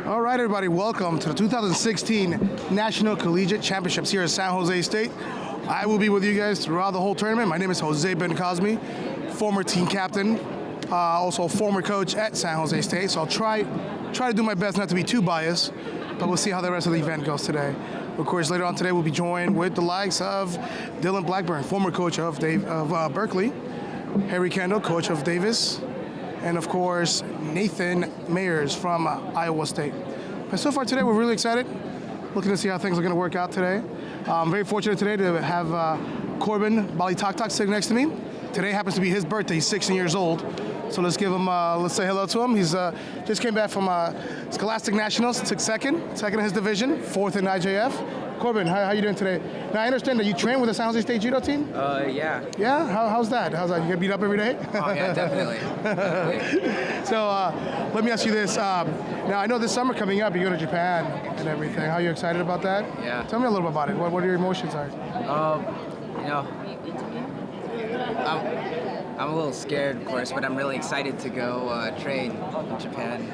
All right, everybody, welcome to the 2016 National Collegiate Championships here at San Jose State. I will be with you guys throughout the whole tournament. My name is Jose Ben Cosme, former team captain, also former coach at San Jose State. So I'll try to do my best not to be too biased, but we'll see how the rest of the event goes today. Of course, later on today, we'll be joined with the likes of Dylan Blackburn, former coach of Berkeley, Harry Kendall, coach of Davis, and of course, Nathan Mayers from Iowa State. But so far today, we're really excited, looking to see how things are going to work out today. I'm very fortunate today to have Corbin Balitaktak sitting next to me. Today happens to be his birthday. He's 16 years old. So let's give him, let's say hello to him. He's just came back from Scholastic Nationals, took second in his division, fourth in IJF. Corbin, how are you doing today? Now, I understand that you train with the San Jose State Judo team? Yeah. Yeah? How's that? You get beat up every day? Oh, yeah, definitely. So let me ask you this. Now, I know this summer coming up, you go to Japan and everything. How are you excited about that? Yeah. Tell me a little bit about it. What your emotions are? I'm a little scared, of course, but I'm really excited to go train in Japan,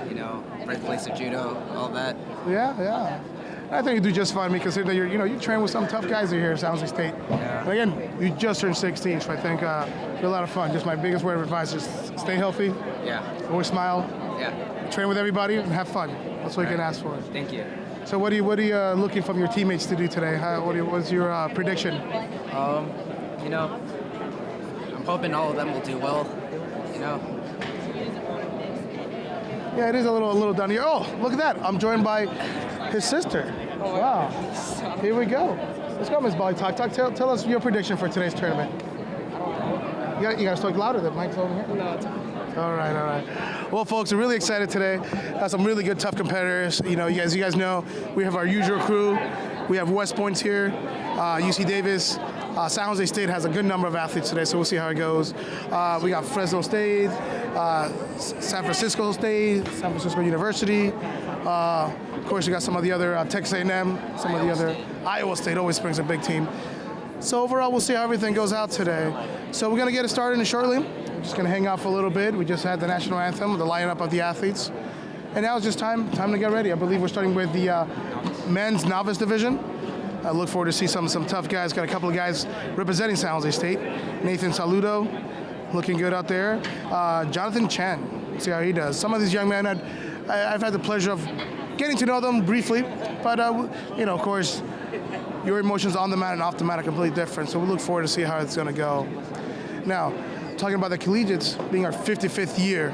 birthplace of Judo, all that. Yeah. I think you do just fine, considering that you train with some tough guys here at San Jose State. Yeah. And again, you just turned 16, so I think it'll be a lot of fun. Just my biggest word of advice is stay healthy. Yeah. Always smile. Yeah. Train with everybody and have fun. That's what you can ask for. Thank you. So what are you looking from your teammates to do today? What's your prediction? I'm hoping all of them will do well. Yeah, it is a little down here. Oh, look at that! I'm joined by his sister. Wow. Here we go. Let's go, Ms. Balitaktak. Tell us your prediction for today's tournament. You got to talk louder. The mic's over here. No, it's All right. Well, folks, we're really excited today. Got some really good, tough competitors. You guys know, we have our usual crew. We have West Point's here, UC Davis. San Jose State has a good number of athletes today, so we'll see how it goes. We got Fresno State, San Francisco State, San Francisco University. Of course, we got some of the other Texas A&M, some of the other Iowa State always brings a big team. So overall, we'll see how everything goes out today. So we're going to get it started shortly. We're just going to hang out for a little bit. We just had the national anthem, the lineup of the athletes. And now it's just time to get ready. I believe we're starting with the men's novice division. I look forward to see some tough guys. Got a couple of guys representing San Jose State. Nathan Saludo, looking good out there. Jonathan Chen, see how he does. Some of these young men, I've had the pleasure of getting to know them briefly, but of course, your emotions on the mat and off the mat are completely different. So we look forward to see how it's going to go. Now, talking about the collegiates being our 55th year,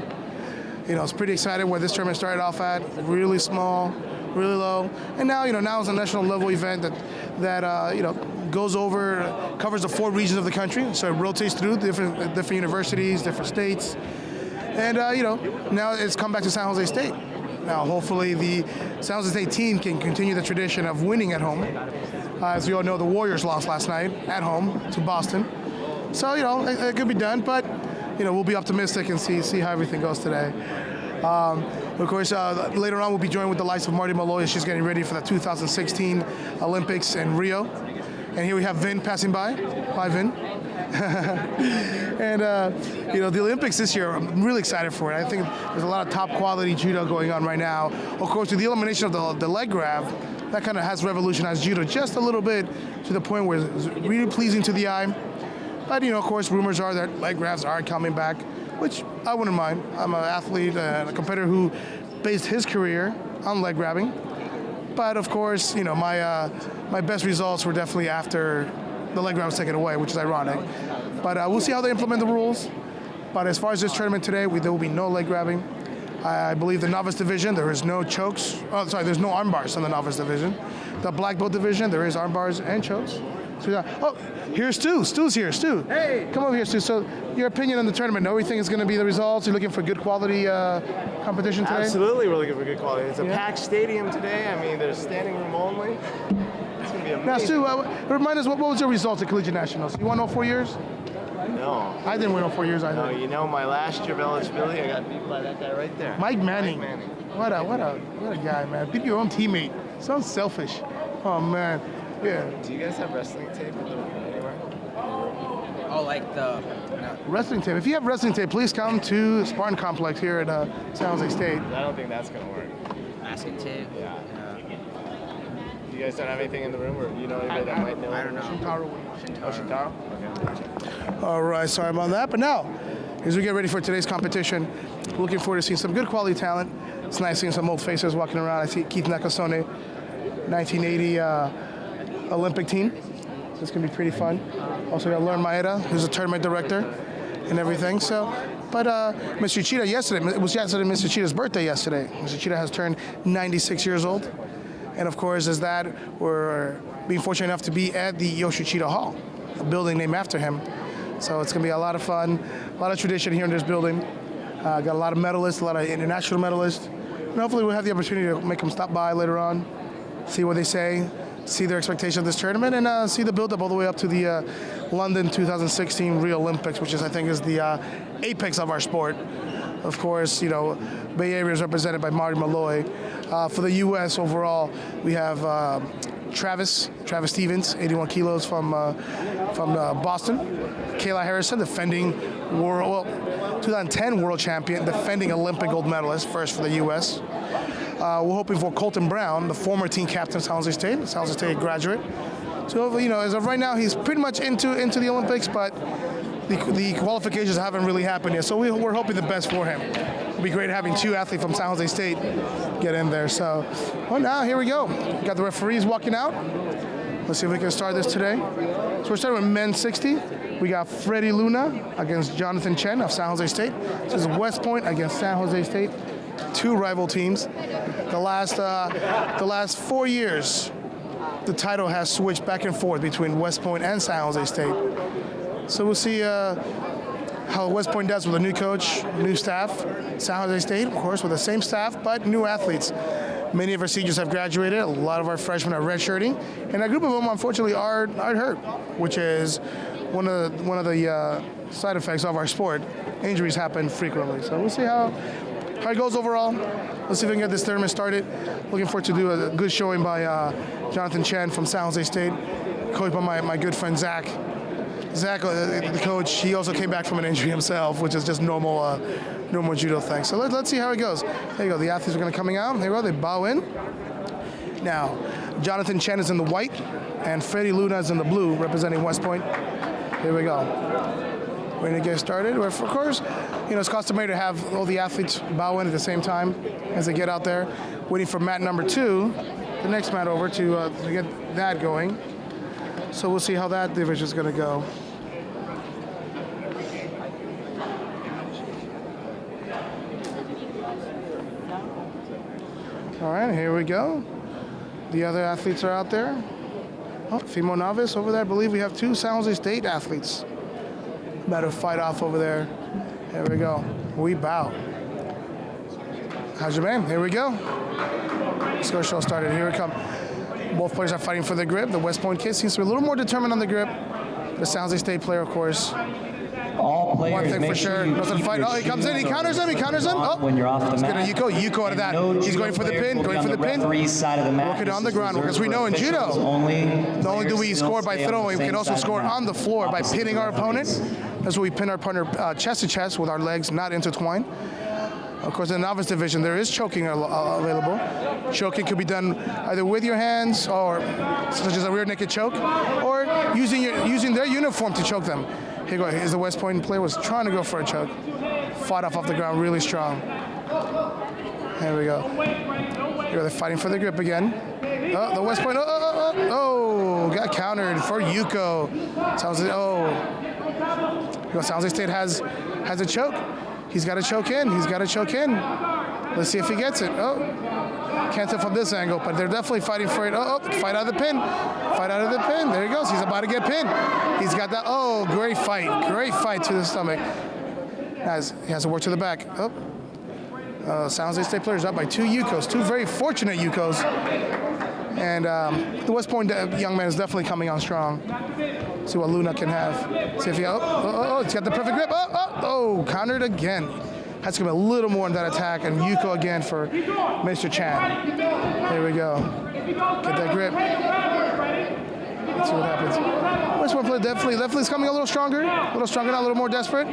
it's pretty exciting where this tournament started off at, really small, really low, and now it's a national level event that goes over, covers the 4 regions of the country, so it rotates through different universities, different states, and now it's come back to San Jose State. Now, hopefully, the San Jose State team can continue the tradition of winning at home. As you all know, the Warriors lost last night at home to Boston, so it could be done, but we'll be optimistic and see how everything goes today. Of course, later on, we'll be joined with the likes of Marty Malloy. She's getting ready for the 2016 Olympics in Rio. And here we have Vin passing by. Hi, Vin. And, the Olympics this year, I'm really excited for it. I think there's a lot of top quality judo going on right now. Of course, with the elimination of the leg grab, that kind of has revolutionized judo just a little bit to the point where it's really pleasing to the eye. But, of course, rumors are that leg grabs are coming back, which I wouldn't mind. I'm an athlete and a competitor who based his career on leg grabbing. But of course, my best results were definitely after the leg grab was taken away, which is ironic. But we'll see how they implement the rules. But as far as this tournament today, there will be no leg grabbing. I believe the novice division, there is no chokes. There's no arm bars in the novice division. The black belt division, there is arm bars and chokes. So here's Stu. Stu's here. Stu, hey, come over here, Stu. So your opinion on the tournament? Know you think it's going to be the results? You're looking for good quality competition today? Absolutely, we're looking for good quality. It's a packed stadium today. I mean, there's standing room only. It's going to be amazing. Now, Stu, remind us, what was your results at Collegiate Nationals? You won all 4 years? No. I didn't win all 4 years either. No, my last year of eligibility, I got beat by that guy right there. Mike Manning. What a guy, man. Beat your own teammate. Sounds selfish. Oh, man. Yeah. Do you guys have wrestling tape anywhere? Oh, like the... Wrestling tape. If you have wrestling tape, please come to Spartan Complex here at San Jose State. I don't think that's going to work. asking too. Yeah. You guys don't have anything in the room, or you know anybody that might know? I don't know. Shintaro. Oh, Shintaro? Okay. All right, sorry about that. But now, as we get ready for today's competition, looking forward to seeing some good quality talent. It's nice seeing some old faces walking around. I see Keith Nakasone, 1980 Olympic team. So it's gonna be pretty fun. Also got Lauren Maeda, who's a tournament director and everything. So, but Mr. Cheetah yesterday, it was yesterday Mr. Cheetah's birthday yesterday. Mr. Cheetah has turned 96 years old. And of course, as that, we're being fortunate enough to be at the Yoshida Hall, a building named after him. So it's gonna be a lot of fun, a lot of tradition here in this building. Got a lot of medalists, a lot of international medalists. And hopefully we'll have the opportunity to make them stop by later on, see what they say, see their expectation of this tournament, and see the build-up all the way up to the London 2016 Rio Olympics, which I think is the apex of our sport. Of course, you know, Bay Area is represented by Marty Malloy. For the U.S. overall, we have Travis Stevens, 81 kilos from Boston. Kayla Harrison, defending 2010 world champion, defending Olympic gold medalist, first for the U.S. We're hoping for Colton Brown, the former team captain of San Jose State graduate. So, you know, as of right now, he's pretty much into the Olympics, but the qualifications haven't really happened yet. So we're hoping the best for him. It'd be great having two athletes from San Jose State get in there. So, well, now here we go. Got the referees walking out. Let's see if we can start this today. So we're starting with men's 60. We got Freddie Luna against Jonathan Chen of San Jose State. This is West Point against San Jose State. Two rival teams. The last 4 years, the title has switched back and forth between West Point and San Jose State. So we'll see how West Point does with a new coach, new staff. San Jose State, of course, with the same staff, but new athletes. Many of our seniors have graduated. A lot of our freshmen are redshirting, and a group of them, unfortunately, are hurt, which is one of the side effects of our sport. Injuries happen frequently, so we'll see how it goes overall. Let's see if we can get this tournament started. Looking forward to do a good showing by Jonathan Chen from San Jose State, coached by my good friend Zach. Zach, the coach, he also came back from an injury himself, which is just normal judo thing. So let's see how it goes. There you go. The athletes are going to coming out. There you go. They bow in. Now, Jonathan Chen is in the white, and Freddie Luna is in the blue, representing West Point. Here we go. We're going to get started. Of course, you know, it's customary to have all the athletes bow in at the same time as they get out there, waiting for mat number 2, the next mat over, to get that going. So we'll see how that division is going to go. All right, here we go. The other athletes are out there. Oh, female novice over there. I believe we have 2 San Jose State athletes about to fight off over there. Here we go. We bow. How's your man? Here we go. Let's go. Show started. Here we come. Both players are fighting for the grip. The West Point kid seems to be a little more determined on the grip. The San Jose State player, of course. All players, one thing for sure, doesn't fight. Oh, he comes in, he counters him, Oh, when you're off the mat. Yuko out of that. He's going for the pin, Working on the ground, because we know in judo, not only do we score by throwing, we can also score on the floor by pinning our opponent. That's where we pin our partner chest to chest with our legs not intertwined. Of course, in the novice division, there is choking available. Choking could be done either with your hands, or such as a rear naked choke, or using their uniform to choke them. Here you go. Here's the West Point player was trying to go for a choke. Fought off the ground really strong. There we go. Here they're fighting for the grip again. Oh, the West Point. Oh, got countered for Yuko. San Jose State has a choke. He's got to choke in. Let's see if he gets it. Oh, can't tell from this angle, but they're definitely fighting for it. Fight out of the pin. There he goes. He's about to get pinned. He's got that. Oh, great fight to the stomach. He has to work to the back. San Jose State players up by 2 Yukos, 2 very fortunate Yukos. And the West Point young man is definitely coming on strong. See what Luna can have. See if he, he's got the perfect grip. Countered again. Has to give him a little more in that attack. And Yuko again for Mr. Chan. There we go. Get that grip. Let's see what happens. West Point player definitely is coming a little stronger, not a little more desperate.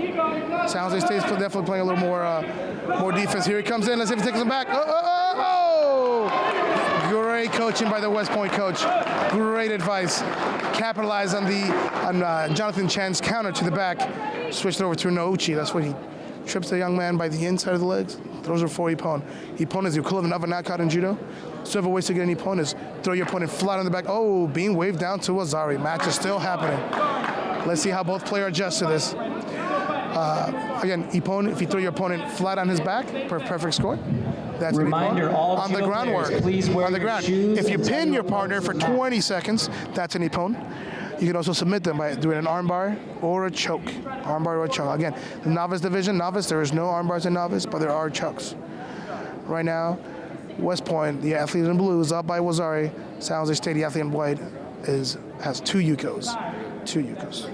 San Jose State's definitely playing a little more defense. Here he comes in. Let's see if he takes him back. Great coaching by the West Point coach. Great advice. Capitalize on Jonathan Chan's counter to the back. Switched over to Nouchi. That's what he trips the young man by the inside of the legs. Throws her for Ippon. Ippon is the equivalent of a knockout in judo. Several ways to get an Ippon is throw your opponent flat on the back. Oh, being waved down to Azari. Match is still happening. Let's see how both players adjust to this. Again, Ippon, if you throw your opponent flat on his back, perfect score. That's Reminder, an Ippon. all On the judo groundwork. players, please wear On the your ground. shoes If you and pin tell your your partner for opponents to 20 seconds, that's an Ippon. You can also submit them by doing an armbar or a choke. Armbar or a choke. Again, the novice division, there is no armbars in novice, but there are chokes. Right now, West Point, the athlete in blue, is up by Wazari. San Jose State, the athlete in white, has 2 Yukos. 2 Yukos.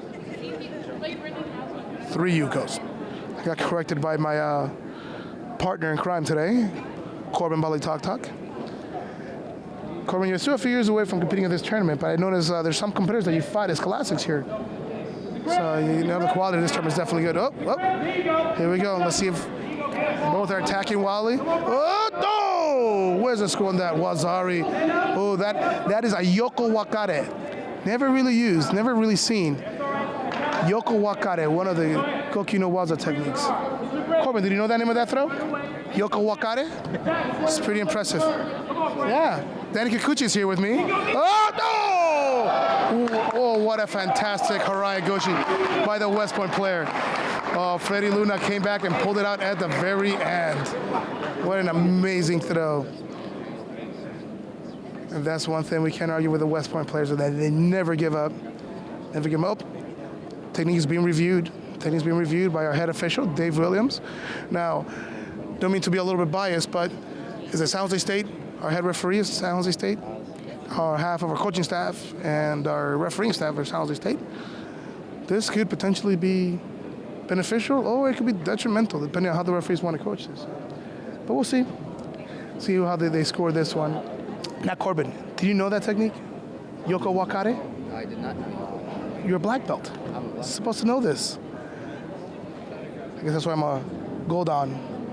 3 Yukos. I got corrected by my partner in crime today, Corbin Bali Talk. Corbin, you're still a few years away from competing in this tournament, but I noticed there's some competitors that you fought as classics here. So you know the quality of this tournament is definitely good. Oh, here we go. Let's see if both are attacking wildly. Oh, no! Where's the score on that? Wazari. Oh, that is a Yoko Wakare. Never really used, never really seen. Yoko Wakare, one of the Koki no Waza techniques. Corbin, did you know that name of that throw? Yoko Wakare? It's pretty impressive. Yeah. Danny Kikuchi is here with me. Oh, no! Oh, what a fantastic Harai Goshi by the West Point player. Oh, Freddy Luna came back and pulled it out at the very end. What an amazing throw. And that's one thing we can't argue with the West Point players, is that they never give up. Never give up. Technique is being reviewed. Technique is being reviewed by our head official, Dave Williams. Now, don't mean to be a little bit biased, but is it San Jose State? Our head referee is San Jose State. Our half of our coaching staff and our refereeing staff are San Jose State. This could potentially be beneficial, or it could be detrimental, depending on how the referees want to coach this. But we'll see. See how they score this one. Now, Corbin, did you know that technique? Yoko Wakare? I did not know. You're a black belt. You're supposed to know this. I guess that's why I'm a gold on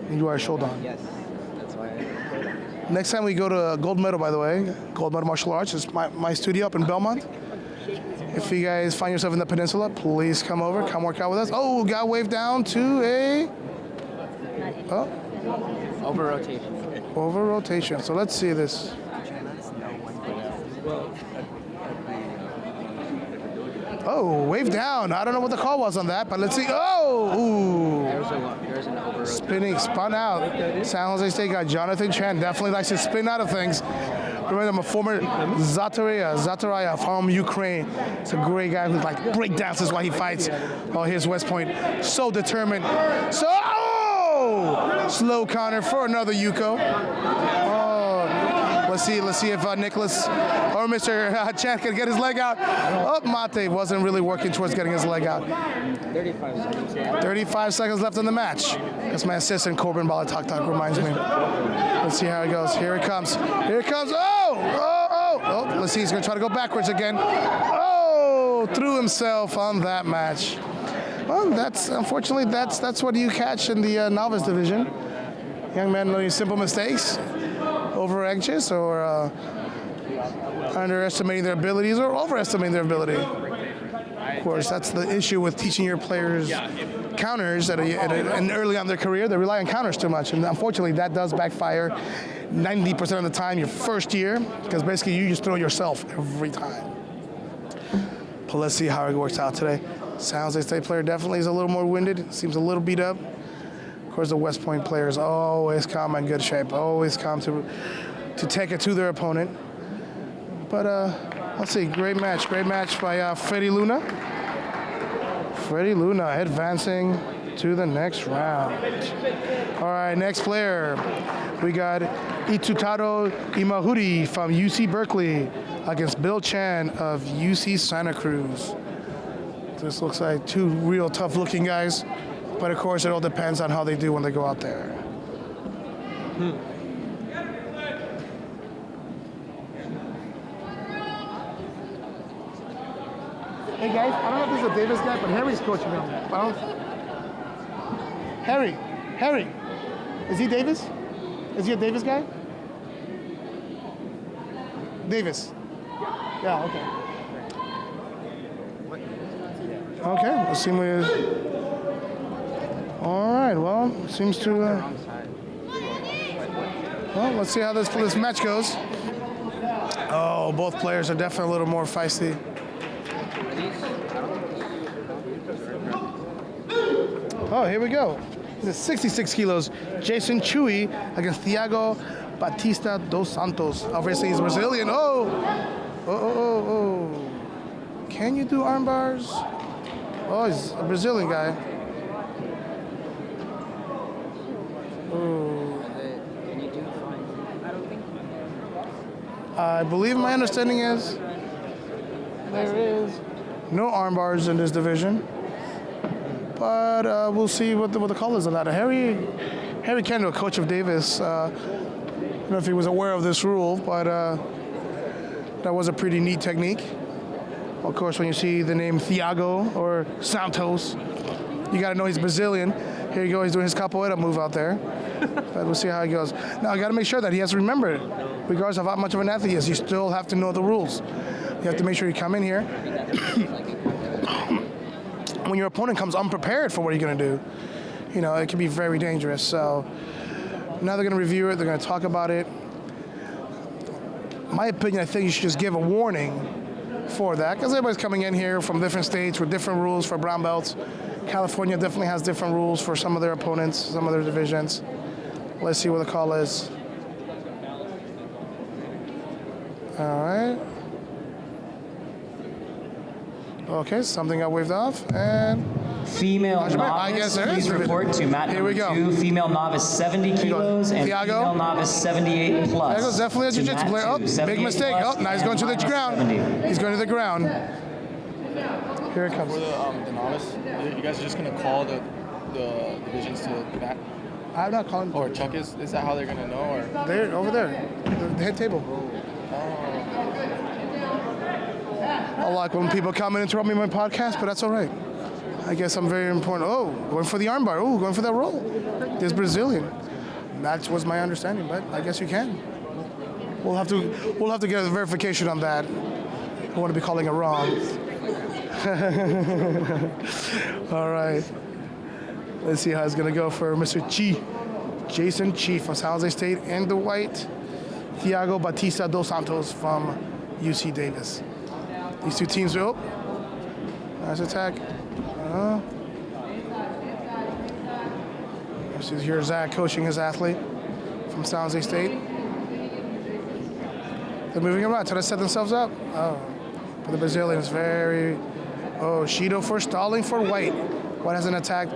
and you are a shodan. Yes, that's why I Next time we go to gold medal, by the way, gold medal martial arts is my studio up in Belmont. If you guys find yourself in the peninsula, please come over, come work out with us. Oh, got waved down to a over rotation. Over rotation. So let's see this. Oh, wave down. I don't know what the call was on that, but let's see. Oh, ooh. There's an over rotation. Spinning, spun out. San Jose State guy Jonathan Chan definitely likes to spin out of things. Remember, I'm a former Zataraya from Ukraine. It's a great guy who's like breakdances while he fights. Oh, here's West Point. So determined. So, oh! Slow counter for another Yuko. Oh, let's see if Nicholas or Mr. Chan can get his leg out. Oh, Mate wasn't really working towards getting his leg out. 35 seconds. 35 seconds left in the match. That's my assistant, Corbin Balatok reminds me. Let's see how it goes. Here it comes. Here it comes. Oh, let's see. He's going to try to go backwards again. Oh, threw himself on that match. Well, unfortunately, that's what you catch in the novice division. Young men learning simple mistakes, over anxious, or underestimating their abilities or overestimating their ability. Of course, that's the issue with teaching your players counters and early on in their career. They rely on counters too much, and unfortunately, that does backfire 90% of the time your first year, because basically you just throw yourself every time. But let's see how it works out today. San Jose State player definitely is a little more winded, seems a little beat up. Of course, the West Point players always come in good shape, always come to take it to their opponent. But let's see, great match by Freddy Luna. Freddy Luna advancing to the next round. All right, next player. We got Itutaro Imahuri from UC Berkeley against Bill Chan of UC Santa Cruz. This looks like two real tough-looking guys, but of course it all depends on how they do when they go out there. Hey guys, I don't know if this is a Davis guy, but Harry's coaching him. Harry, is he Davis? Is he a Davis guy? Davis. Yeah, okay. Okay, let's see what. All right, well, seems to. Well, let's see how this match goes. Oh, both players are definitely a little more feisty. Oh, here we go. The 66 kilos, Jason Chewy against Thiago Batista dos Santos. Obviously, he's Brazilian. Oh. Can you do arm bars? Oh, he's a Brazilian guy. Oh. I believe my understanding is there is no arm bars in this division. But we'll see what the call is on that. Harry Kendall, coach of Davis, I don't know if he was aware of this rule, but that was a pretty neat technique. Of course, when you see the name Thiago or Santos, you got to know he's Brazilian. Here you go, he's doing his capoeira move out there. But we'll see how he goes. Now, I got to make sure that he has to remember it. Regardless of how much of an athlete he is, you still have to know the rules. You have to make sure you come in here. When your opponent comes unprepared for what you're going to do, you know, it can be very dangerous. So now they're going to review it. They're going to talk about it. My opinion, I think you should just give a warning for that, because everybody's coming in here from different states with different rules for brown belts. California definitely has different rules for some of their opponents, some of their divisions. Let's see what the call is. All right. Okay, something got waved off, and female novice, please report to mat number 2. Female novice 70 kilos and Thiago. Female novice 78 plus. Thiago's definitely a jiu-jitsu player. Oh, big mistake. Oh, now he's going to the ground. 70. He's going to the ground. Here it comes. For the novice, you guys are just going to call the divisions to the mat? I'm not calling. Or Chuck is that how they're going to know? Or They're over there, the head table. I like when people come and interrupt me in my podcast, but that's all right. I guess I'm very important. Oh, going for the armbar. Oh, going for that roll. This Brazilian. That was my understanding, but I guess you can. We'll have to get a verification on that. I don't want to be calling it wrong. All right. Let's see how it's gonna go for Mr. Chi. Jason Chi from San Jose State, and the white Thiago Batista dos Santos from UC Davis. These two teams are nice attack. Here's Zach coaching his athlete from San Jose State. They're moving around, trying to set themselves up. Oh, but the Brazilian is very. Oh, Shido for stalling for White. White hasn't attacked.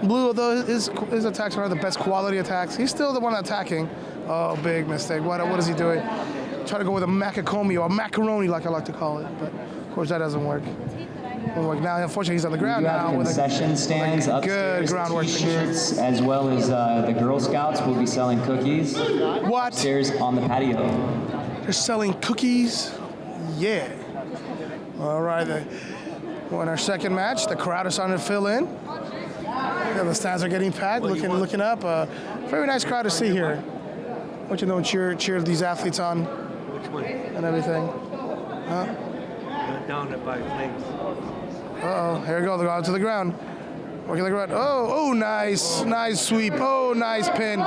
Blue, although his attacks are the best quality attacks, he's still the one attacking. Oh, big mistake. What is he doing? Try to go with a macacomio or macaroni, like I like to call it. But of course, that doesn't work. Now, unfortunately, he's on the ground now. Concession stands upstairs, good groundwork. T-shirts, as well as the Girl Scouts will be selling cookies. What? Upstairs on the patio. They're selling cookies. Yeah. All right. In our second match, the crowd is starting to fill in. Yeah, the stands are getting packed. Looking up. Very nice crowd to see here. What you know, cheer these athletes on. Which one? And everything. Down at 5 flames. Uh-oh, here we go, they're going to the ground. Working the ground. Oh, nice sweep. Oh, nice pin.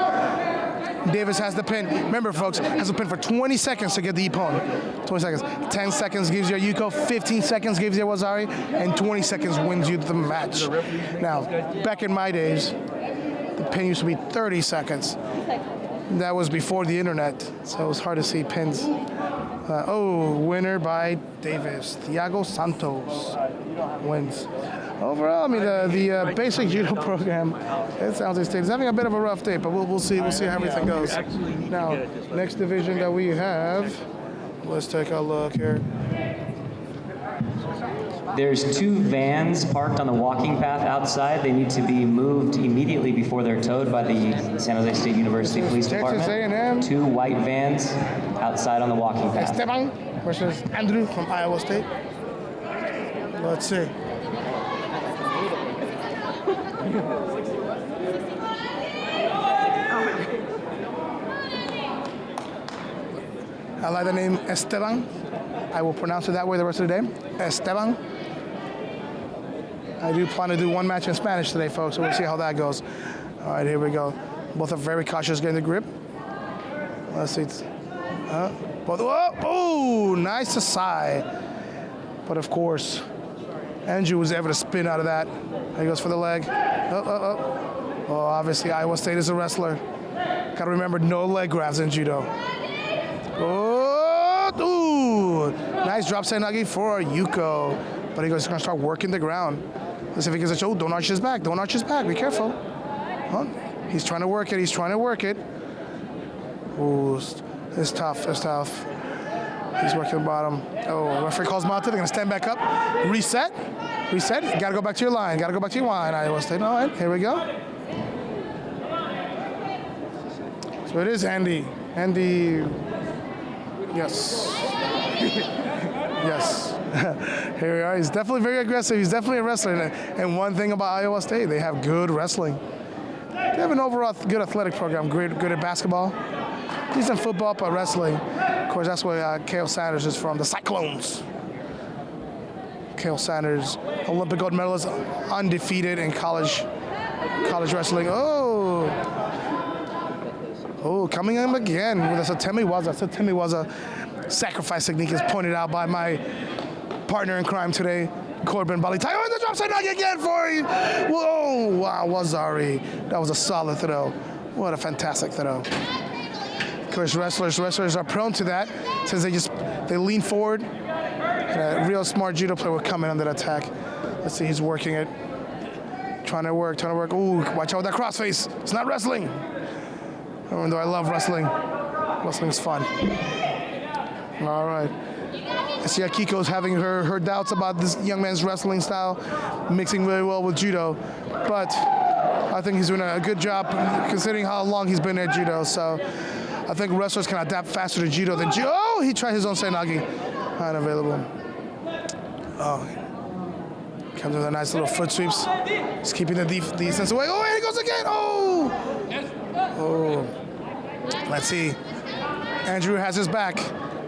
Davis has the pin. Remember, folks, has a pin for 20 seconds to get the ippon. 20 seconds. 10 seconds gives you a Yuko, 15 seconds gives you a Wazari, and 20 seconds wins you the match. Now, back in my days, the pin used to be 30 seconds. That was before the internet, so it was hard to see pins. Winner by Davis. Thiago Santos wins. Overall, I mean, the basic judo program at San Jose State is having a bit of a rough day, but we'll see how everything goes. Now, next division that we have, let's take a look here. There's 2 vans parked on the walking path outside. They need to be moved immediately before they're towed by the San Jose State University Police Texas Department. A&M. 2 white vans outside on the walking path. Esteban versus Andrew from Iowa State. Let's see. I like the name Esteban. I will pronounce it that way the rest of the day. Esteban. I do plan to do one match in Spanish today, folks, so we'll see how that goes. All right, here we go. Both are very cautious getting the grip. Let's see. Both, oh, nice to side. But of course, Andrew was able to spin out of that. There he goes for the leg. Oh, obviously Iowa State is a wrestler. Gotta remember, no leg grabs in judo. Oh, ooh, nice drop side Aggie for Yuko. But he's gonna start working the ground. Let's see if he gets a show. Don't arch his back. Don't arch his back. Be careful. Huh? He's trying to work it. He's trying to work it. Ooh, it's tough. It's tough. He's working the bottom. Oh, referee calls him out. They're gonna stand back up. Reset. Reset. You gotta go back to your line. Gotta go back to your line. Iowa State. All right. Here we go. So it is Andy. Andy. Yes. Yes. Here we are. He's definitely very aggressive. He's definitely a wrestler. And one thing about Iowa State, they have good wrestling. They have an overall good athletic program. Good at basketball. Decent football, but wrestling. Of course, that's where Kale Sanders is from, the Cyclones. Kale Sanders, Olympic gold medalist, undefeated in college wrestling. Oh, coming in again with a Satemi-waza. Satemi-waza sacrifice technique is pointed out by my partner in crime today, Corbin Bali. Tania in the drop side knock again for you. Whoa, wow, Wazari. That was a solid throw. What a fantastic throw. Of course, wrestlers are prone to that since they lean forward. And a real smart judo player will come in under the attack. Let's see, he's working it. Trying to work. Ooh, watch out with that crossface. It's not wrestling. Even though I love wrestling. Wrestling's fun. All right. I see Akiko's having her doubts about this young man's wrestling style, mixing very well with judo. But I think he's doing a good job considering how long he's been at judo. So I think wrestlers can adapt faster to judo than judo. Oh, he tried his own Senagi. Unavailable. Oh. Comes with a nice little foot sweeps. He's keeping the distance away. Oh, here he goes again. Oh. Let's see. Andrew has his back.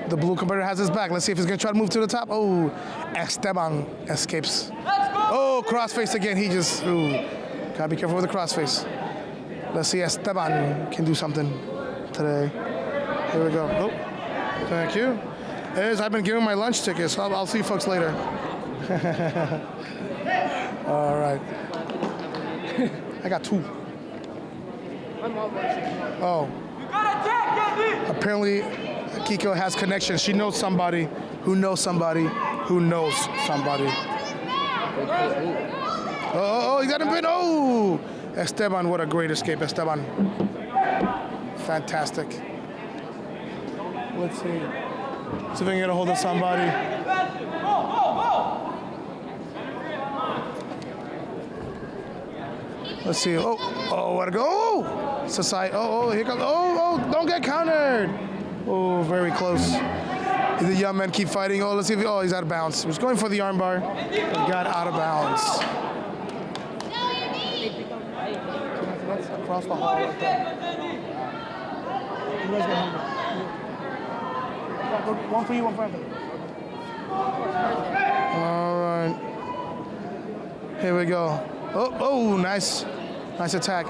The blue competitor has his back. Let's see if he's going to try to move to the top. Oh, Esteban escapes. Oh, crossface again. He just, got to be careful with the crossface. Let's see Esteban can do something today. Here we go. Oh, thank you. I've been giving my lunch tickets, so I'll see you folks later. All right. I got 2. Oh. Apparently, Kiko has connections. She knows somebody who knows somebody who knows somebody. Oh, he got him pinned. Oh, Esteban, what a great escape, Esteban. Fantastic. Let's see. See if I can get a hold of somebody. Let's see. Oh, what a go. Oh, Society. Oh, here comes. Oh, don't get countered. Oh, very close. The young men keep fighting. Oh, let's see if he's out of bounds. He was going for the armbar, but got out of bounds. That's across the hall right there. You guys get hungry. One for you, one for everyone. All right. Here we go. Oh, nice attack.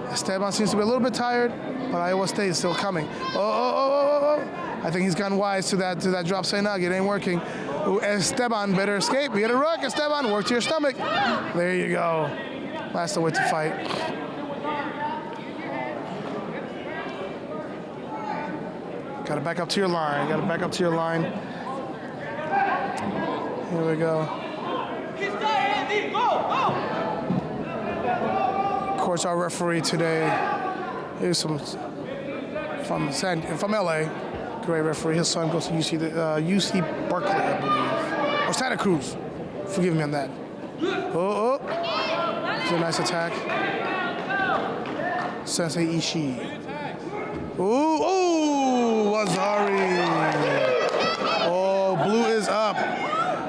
Esteban seems to be a little bit tired, but Iowa State is still coming. Oh. I think he's gone wise to that drop Senagi. It ain't working. Ooh, Esteban better escape. You get a rook, Esteban. Work to your stomach. There you go. That's the way to fight. Gotta back up to your line. Here we go. Of course, our referee today is from LA. Great referee. His son goes to UC Berkeley, I believe, or Santa Cruz. Forgive me on that. Oh, it's a nice attack. Sensei Ishii. Oh, Wazari. Oh, blue is up.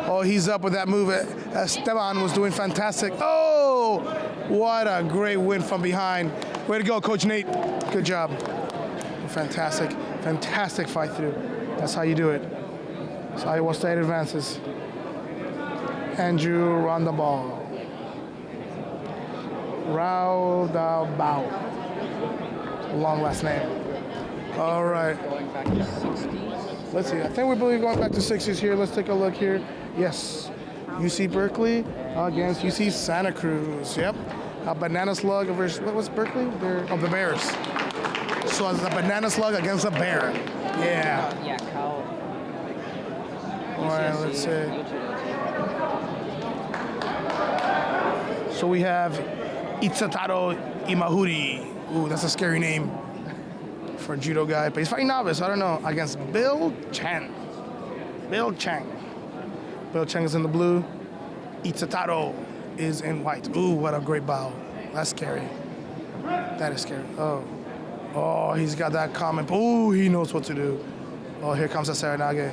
Oh, he's up with that move. Esteban was doing fantastic. Oh, what a great win from behind. Way to go, Coach Nate. Good job. Fantastic fight through. That's how you do it. So Iowa State advances. Andrew Roundabout. Long last name. All right. Going back to 60s. Let's see. I think we're really going back to 60s here. Let's take a look here. Yes. UC Berkeley against UC Santa Cruz. Yep. A banana slug versus, what was Berkeley? The Bears. So it's a banana slug against a bear. Yeah. Yeah, Cal. All right, let's see. So we have Itsataro Imahuri. Ooh, that's a scary name for a judo guy. But he's fighting novice, I don't know, against Bill Chang. Bill Chang is in the blue. Itsataro is in white. Ooh, what a great bow. That's scary. That is scary. Oh, he's got that comment. Ooh, he knows what to do. Oh, here comes a Saranage.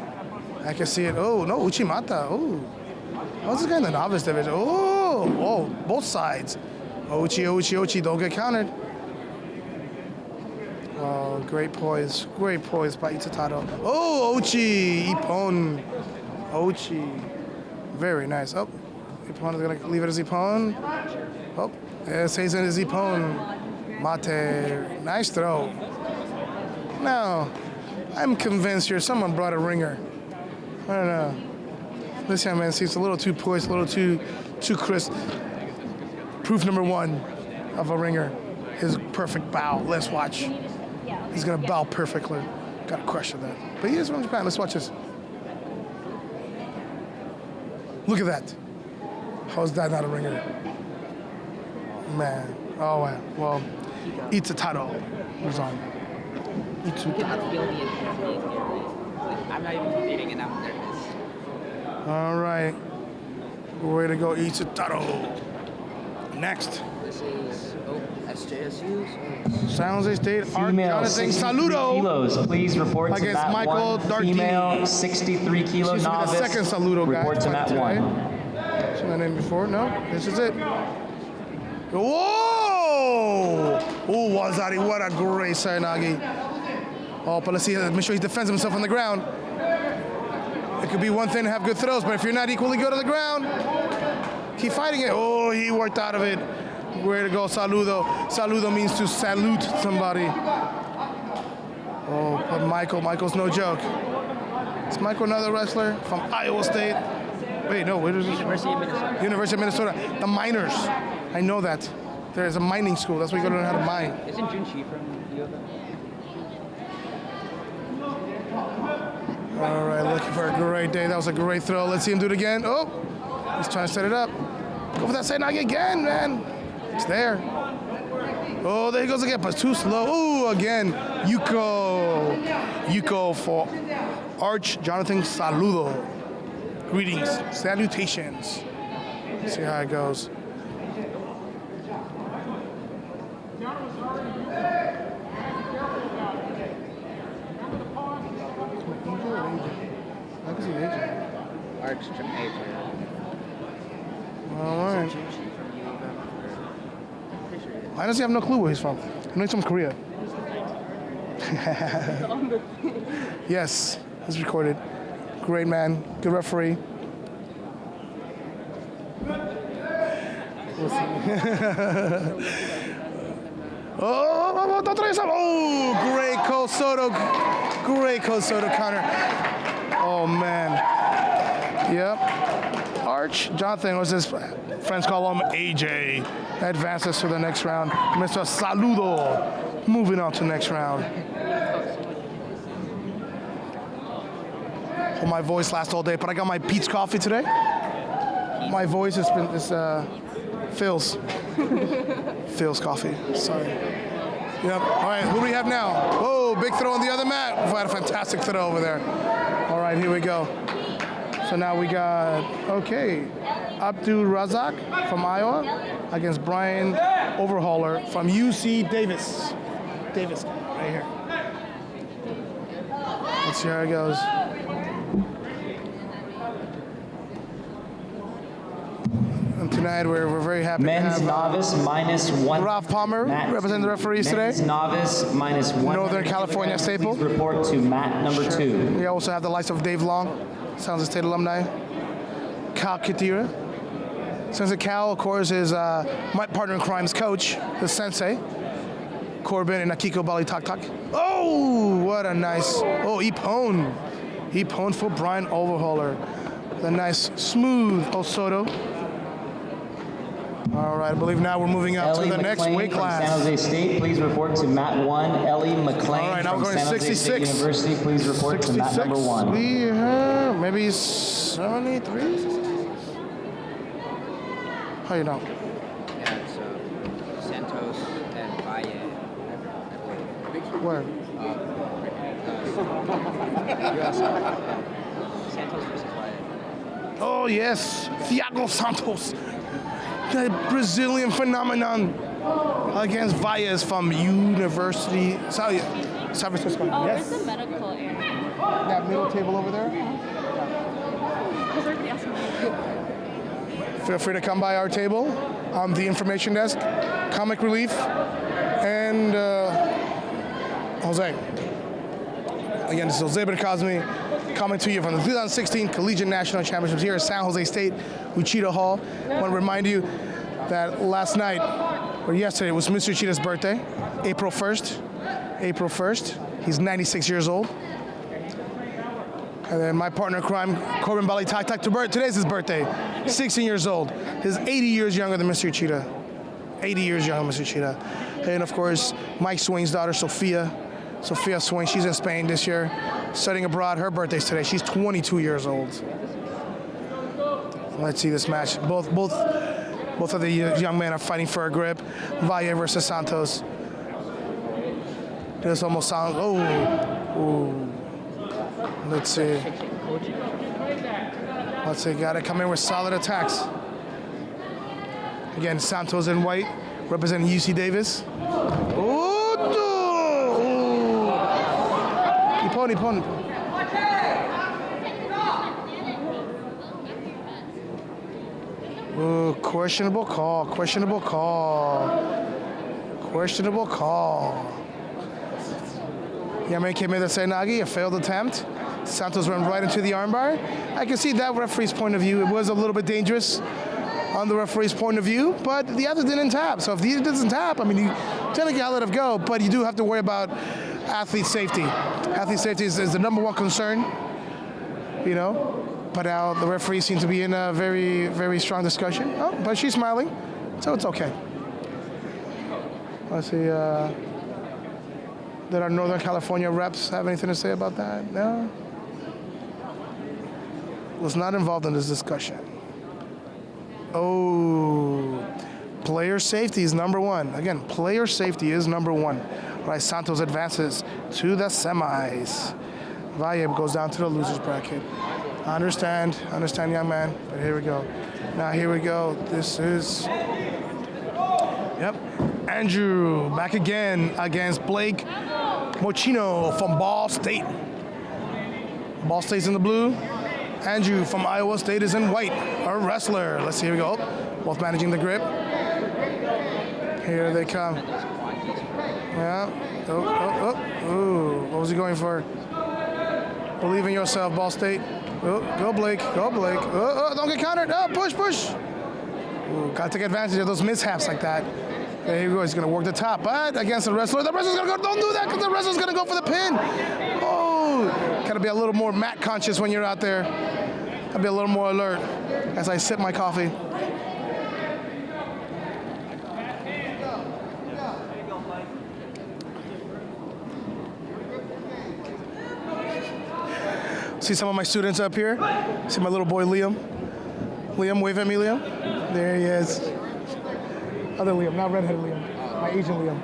I can see it. Oh, no, Uchimata. Oh, how's this guy in the novice division? Oh, both sides. Ochi, don't get countered. Oh, great poise by Itsataro. Oh, Ochi, Ippon. Ochi, very nice. Oh, Ippon is gonna leave it as Ippon. Oh, it stays in his Ippon. Mate, nice throw. Now, I'm convinced here someone brought a ringer. I don't know. This young man seems a little too poised, a little too crisp. Proof number one of a ringer, his perfect bow. Let's watch. He's gonna bow perfectly. Got a crush of that. But he is from Japan. Let's watch this. Look at that. How's that not a ringer? Man. Oh, wow. Well, Itsataro was on. I feel the intensity. I'm not even reading it now. There it is. All right. Way to go, Itsataro. Next. This is SJSU's. San Jose State, Art Female Jonathan 63 Saludo kilos. Please report to against mat Michael 1. Dartini. Female 63 kilo Seems to be the novice. second Saludo guy. Report to mat today. 1. Seen that name before? No? This is it. Whoa! Oh, Wazari, what a great Saranagi. Oh, but let's see, make sure he defends himself on the ground. It could be one thing to have good throws, but if you're not equally good on the ground, keep fighting it. Oh, he worked out of it. Way to go, Saludo. Saludo means to salute somebody. Oh, but Michael's no joke. Is Michael another wrestler from Iowa State? Wait, no, where is this? University of Minnesota. University of Minnesota. The miners. I know that. There's a mining school. That's where you go to learn how to mine. Isn't Junchi from U of M? All right, looking for a great day. That was a great throw. Let's see him do it again. Oh, he's trying to set it up. Go for that Saranagi again, man. It's there. Oh, there he goes again, but too slow. Oh, again. Yuko for Arch Jonathan Saludo. Greetings, salutations. See how it goes. Arch from Asia. All right. Junchi from U of M. Pretty sure it is. I honestly have no clue where he's from. I know he's from Korea. Yes, it's recorded. Great man, good referee. We'll see. Don't throw yourself. Oh, great Kosoto counter. Oh man. Yep. Arch Jonathan, was his friends call him AJ, advances to the next round. Mr. Saludo moving on to the next round. Oh, my voice lasts all day, but I got my Pete's coffee today. My voice has been Phil's coffee. Sorry. Yep. All right, who do we have now? Whoa, big throw on the other mat. We had a fantastic throw over there. All right, here we go. So now we got, Abdul Razak from Iowa against Brian Overhauler from UC Davis. Right here. Let's see how it goes. And tonight we're very happy Men's to have novice -1. Ralph Palmer representing the referees today. Men's novice -1. Northern California staple. Please report to mat number 2. We also have the likes of Dave Long, San Jose State alumni. Cal Kitira. Sensei Cal, of course, is my partner in crime's coach, the sensei. Corbin and Akiko Bali Tak Tak. Oh, what a nice, Ippon. Ippon for Brian Overhauler. The nice, smooth Osoto. All right, I believe now we're moving up Ellie to the next McLean weight from class. San Jose State, please report to mat 1. Ellie McLean All right, now from we're going San Jose 66. State University, please report to mat number 1. We have maybe 73. How you know? Yeah, it's Santos and Valle. Where? Santos versus Valle. Oh yes, Thiago Santos, the Brazilian phenomenon, against Valles from University San Francisco. Oh, Yes. where's the medical area? That middle table over there. Because everybody else is Feel free to come by our table on the information desk, Comic Relief, and Jose. Again, this is Jose Bercosme coming to you from the 2016 Collegiate National Championships here at San Jose State, Uchida Hall. I want to remind you that last night, or yesterday, was Mr. Uchida's birthday, April 1st. April 1st. He's 96 years old. And then my partner in crime, Corbin Bali Tak Tak Tubert, today's his birthday, 16 years old. He's 80 years younger than Mr. Uchida. 80 years younger than Mr. Uchida. And of course, Mike Swain's daughter, Sophia Swain, she's in Spain this year, studying abroad. Her birthday's today. She's 22 years old. Let's see this match. Both of the young men are fighting for a grip. Valle versus Santos. This almost sounds, Let's see. Got to come in with solid attacks. Again, Santos in white, representing UC Davis. Ippon. Questionable call. Yeah, man came in to say Nagi, a failed attempt. Santos ran right into the armbar. I can see that referee's point of view. It was a little bit dangerous on the referee's point of view, but the other didn't tap. So if he doesn't tap, I mean, you technically gotta let it go, but you do have to worry about athlete safety. Athlete safety is the number one concern, you know. But now the referees seem to be in a very, very strong discussion. Oh, but she's smiling, so it's okay. Let's see, did our Northern California reps have anything to say about that? No? Was not involved in this discussion. Oh, player safety is number one. Again, player safety is number one. Right, Santos advances to the semis. Valle goes down to the losers bracket. I understand, young man, but here we go. Now here we go. This is, Andrew back again against Blake Mochino from Ball State. Ball State's in the blue. Andrew from Iowa State is in white, a wrestler. Let's see, here we go. Both managing the grip. Here they come. Yeah. Ooh, what was he going for? Believe in yourself, Ball State. Oh, go Blake. Oh, don't get countered. Oh, push. Ooh, gotta take advantage of those mishaps like that. There you go, he's gonna work the top, but against the wrestler's gonna go, don't do that, because the wrestler's gonna go for the pin. Oh, gotta be a little more mat conscious when you're out there. Gotta be a little more alert as I sip my coffee. See some of my students up here. See my little boy Liam. Liam, wave at me, Liam. There he is. Other Liam, not redheaded Liam. My Asian Liam.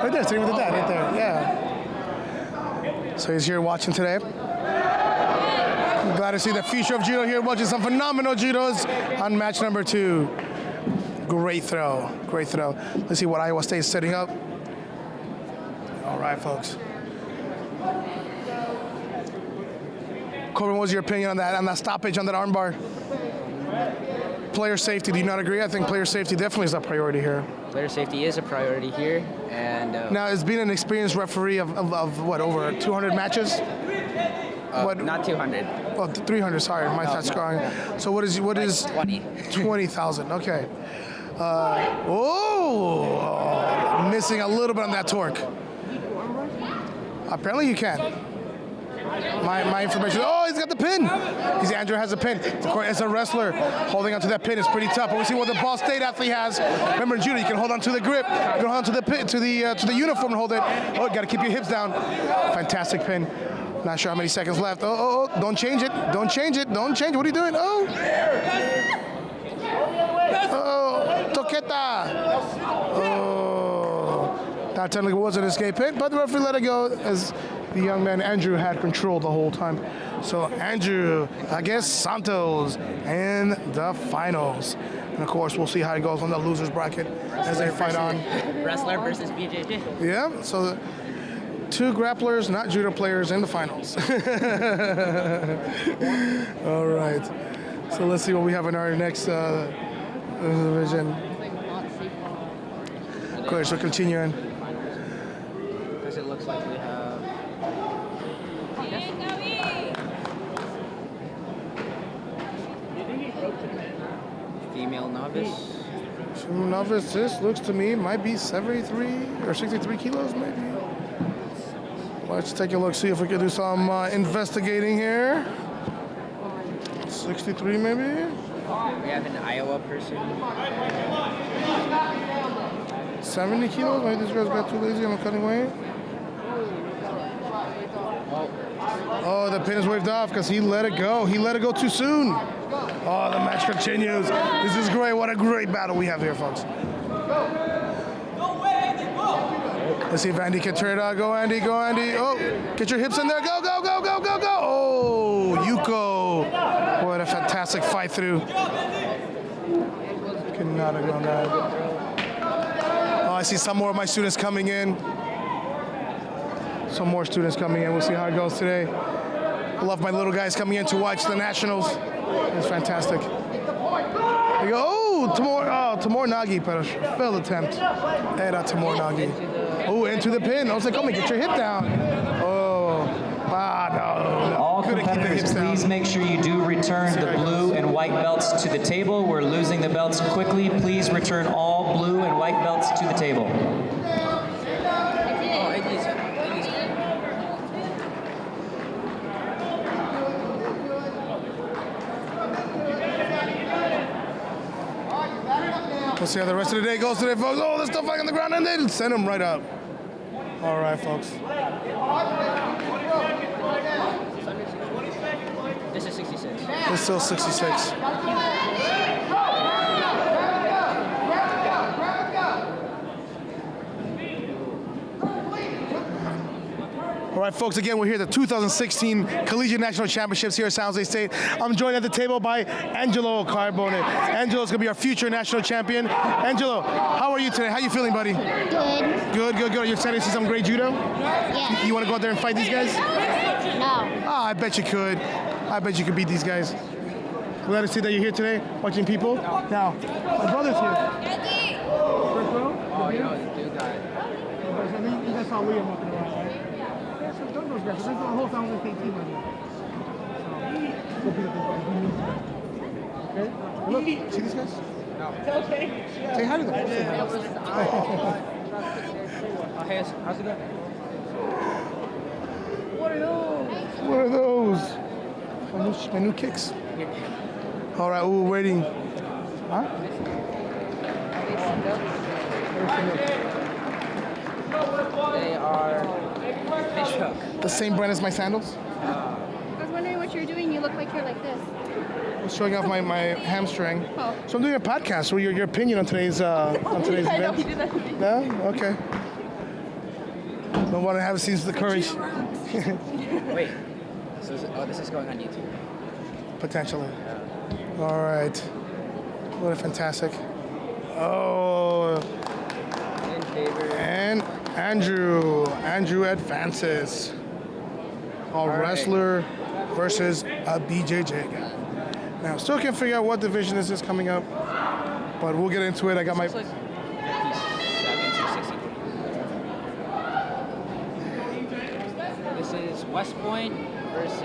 Right there, sitting with the dad, right there. Yeah. So he's here watching today. I'm glad to see the future of judo here, watching some phenomenal judos on match number 2. Great throw. Let's see what Iowa State is setting up. All right, folks. Corbin, what was your opinion on that stoppage on that armbar? player safety. Do you not agree? I think player safety definitely is a priority here. Player safety is a priority here, and Now, it's been an experienced referee of what, over 200 matches? What? not 200. Oh, 300. Sorry, my thoughts going. So what is 20. 20,000? Okay. Missing a little bit on that torque. Apparently you can. My information. Oh, he's got the pin. Andrew has a pin. Of course, as a wrestler, holding onto that pin is pretty tough. But we see what the Ball State athlete has. Remember in judo, you can hold on to the grip. You can hold on to the pin, to the uniform and hold it. Oh, you got to keep your hips down. Fantastic pin. Not sure how many seconds left. Oh, don't change it. Don't change it. Don't change it. What are you doing? Oh, toqueta. Oh, that technically was an escape hit, but the referee let it go as the young man Andrew had control the whole time. So Andrew against Santos in the finals. And of course, we'll see how it goes on the losers bracket as they fight on. Wrestler versus BJJ. Yeah, so 2 grapplers, not judo players, in the finals. All right. So let's see what we have in our next division. Of course, we're continuing. Because it looks like we have. Female novice. Novice, this looks to me might be 73 or 63 kilos, maybe. Let's take a look, see if we can do some investigating here. 63 maybe? We have an Iowa person. 70 kilos? Maybe this girl's got too lazy on the cutting weight. Oh, the pin is waved off because he let it go. He let it go too soon. Oh, the match continues. This is great. What a great battle we have here, folks. Let's see if Andy can turn it out. Go, Andy. Go, Andy. Oh, get your hips in there. Go, go, go, go, go, go. Oh, Yuko. What a fantastic fight through. Could not have gone that. Oh, I see some more of my students coming in. Some more students coming in. We'll see how it goes today. I love my little guys coming in to watch the nationals. It's fantastic. There you go. Oh, Timur Nagy, pero failed attempt. Era Timur Nagy. Oh, into the pin. I was like, come on, get your hip down. Oh, no. All competitors, please make sure you do return the blue and white belts to the table. We're losing the belts quickly. Please return all blue and white belts to the table. We'll see how the rest of the day goes today, folks. Oh, there's stuff lying on the ground, and they send them right up. All right, folks. This is 66. It's still 66. All right, folks, again, we're here at the 2016 Collegiate National Championships here at San Jose State. I'm joined at the table by Angelo Carbone. Angelo's going to be our future national champion. Angelo, how are you today? How are you feeling, buddy? Good. Good. Are you excited to see some great judo? Yes. You want to go out there and fight these guys? No. Oh, I bet you could. I bet you could beat these guys. Glad to see that you're here today, watching people. Now, my brother's here. Aggie. Oh, you know, the dude guy. You guys saw Liam walking around, right? Yeah, so don't those guys. There's a whole San Jose State team right here. So, go beat up these guys. Okay? Hey, look, see these guys? No. Say hi to them. Oh, hey, how's it going? What are those? My new kicks. All right, we're waiting. Huh? They are fish hook. The same brand as my sandals? I was wondering what you're doing. You look like you're like this. I'm showing off my hamstring. Oh. So I'm doing a podcast. So your opinion on today's I know event? you did that. No? Okay. No one I haven't seen the courage. Wait. So this is going on YouTube. Potentially. All right. What a fantastic. Oh. In favor. And Andrew advances. A right. wrestler versus a BJJ guy. Now, still can't figure out what division this is coming up, but we'll get into it. I got my. Looks like 57 to 60. This is West Point versus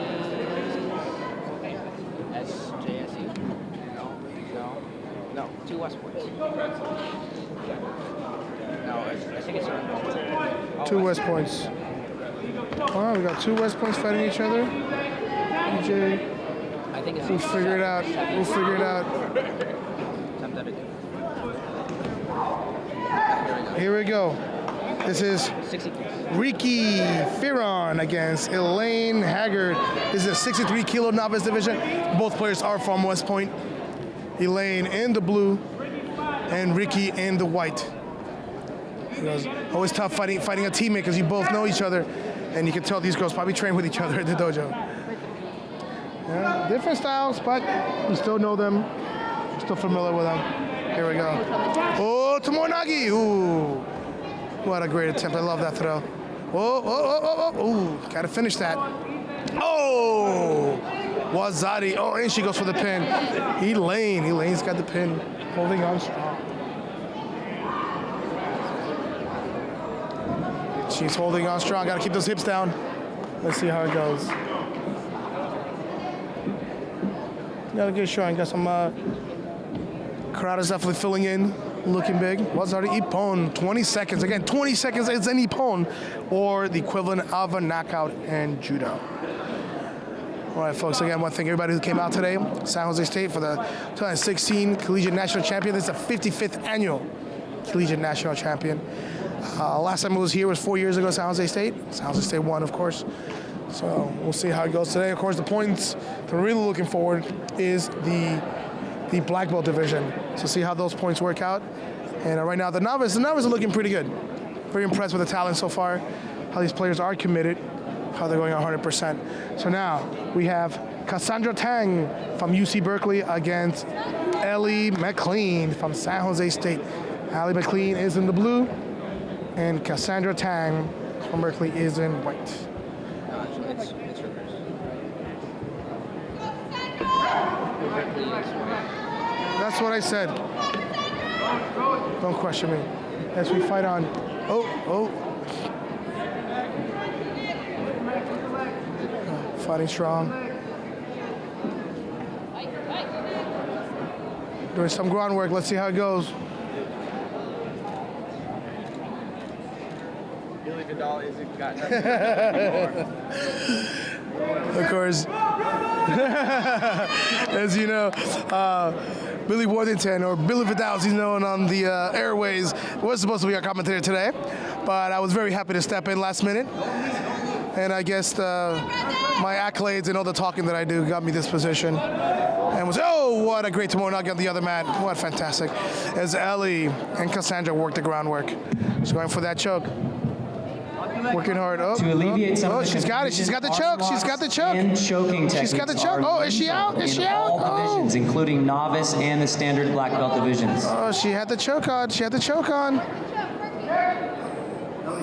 SJSU. No, 2 West Points. No, I think it's around 2 West Points. Oh, we got 2 West Points fighting each other. EJ, I think it's we'll figure it out. We'll figure it out. Here we go. This is 60. Ricky Ferron against Elaine Haggard. This is a 63 kilo novice division. Both players are from West Point. Elaine in the blue and Ricky in the white. You know, it's always tough fighting a teammate because you both know each other, and you can tell these girls probably train with each other at the dojo. Yeah, different styles, but we still know them. We're still familiar with them. Here we go. Oh, Tomonagi! Ooh, what a great attempt! I love that throw. Ooh, gotta finish that. Oh, Wazari. Oh, and she goes for the pin. Elaine's got the pin, holding on strong. She's holding on strong. Gotta keep those hips down. Let's see how it goes. Got a good showing. Got some crowd is definitely filling in, looking big. Wazari Ippon, 20 seconds. Again, 20 seconds is an Ippon, or the equivalent of a knockout in judo. All right, folks, again, I want to thank everybody who came out today. San Jose State for the 2016 Collegiate National Champion. This is the 55th annual Collegiate National Champion. Last time it was here was 4 years ago, San Jose State. San Jose State won, of course. So we'll see how it goes today. Of course, the points that we're really looking forward is the black belt division. So see how those points work out. And right now, the novice are looking pretty good. Very impressed with the talent so far, how these players are committed, how they're going 100%. So now we have Cassandra Tang from UC Berkeley against Ellie McLean from San Jose State. Ellie McLean is in the blue, and Cassandra Tang from Berkeley is in white. It's reversed. That's what I said. Don't question me. As we fight on. Fighting strong. Doing some groundwork. Let's see how it goes. Billy Vidal isn't got nothing. Of course, as you know, Billy Worthington, or Billy Vidal, as he's known on the airways, was supposed to be our commentator today, but I was very happy to step in last minute. And I guess my accolades and all the talking that I do got me this position. And was, oh, what a great Tomonagi on the other mat. What fantastic. As Ellie and Cassandra work the groundwork. She's going for that choke. Working hard. To alleviate some of the she's got it. She's got the choke. She's got the choke. And choking techniques. She's got the choke. Oh, is she out? Is she out? All divisions, including novice and the standard black belt divisions. Oh, she had the choke on. She had the choke on.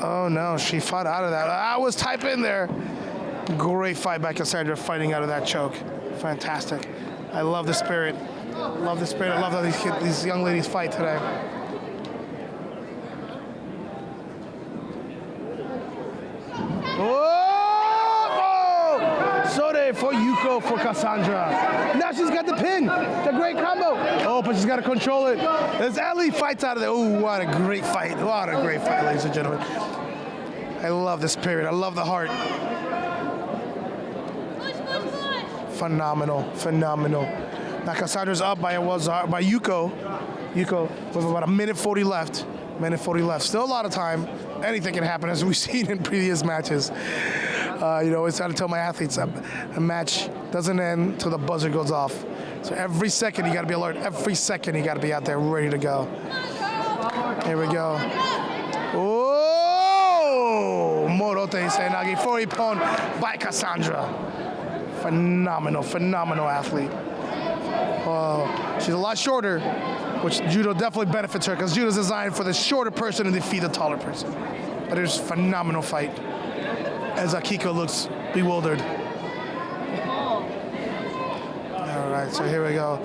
Oh no, she fought out of that. I was type in there. Great fight by Cassandra, fighting out of that choke. Fantastic. I love the spirit. Love the spirit. I love how these young ladies fight today. Oh! Sode for Yuko for Cassandra. Now she's got the pin. The great combo. Oh, but she's got to control it. As Ellie fights out of there. Oh, what a great fight. What a great fight, ladies and gentlemen. I love the spirit. I love the heart. Phenomenal. Now Cassandra's up by Yuko. Yuko with about a minute 40 left. Still a lot of time. Anything can happen, as we've seen in previous matches. I always try to tell my athletes a match doesn't end until the buzzer goes off. So every second you got to be alert. Every second you got to be out there ready to go. Here we go. Oh! Morote Senagi for Ippon by Cassandra. Phenomenal athlete. Oh, she's a lot shorter, which judo definitely benefits her because judo is designed for the shorter person to defeat the taller person. But it's a phenomenal fight as Akiko looks bewildered. All right, right, so here we go.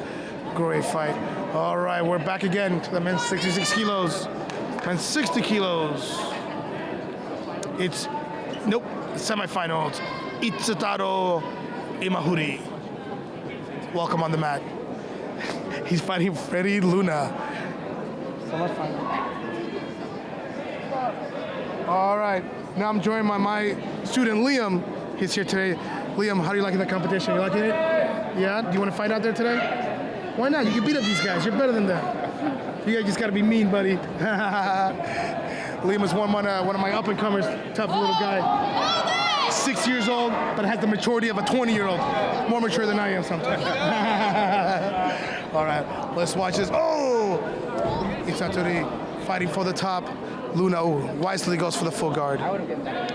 Great fight. All right, we're back again to the men's 66 kilos. Men's 60 kilos. It's, semifinals. Itsutaro Imahuri. Welcome on the mat. He's fighting Freddy Luna. All right, now I'm joined by my student Liam. He's here today. Liam, how are you liking the competition? You liking it? Yeah? Do you want to fight out there today? Why not? You can beat up these guys. You're better than them. You guys just got to be mean, buddy. Liam is one of my up-and-comers, tough little guy. 6 years old, but has the maturity of a 20-year-old. More mature than I am sometimes. All right, let's watch this. Oh! Itsutaro fighting for the top. Luna wisely goes for the full guard. wouldn't get that.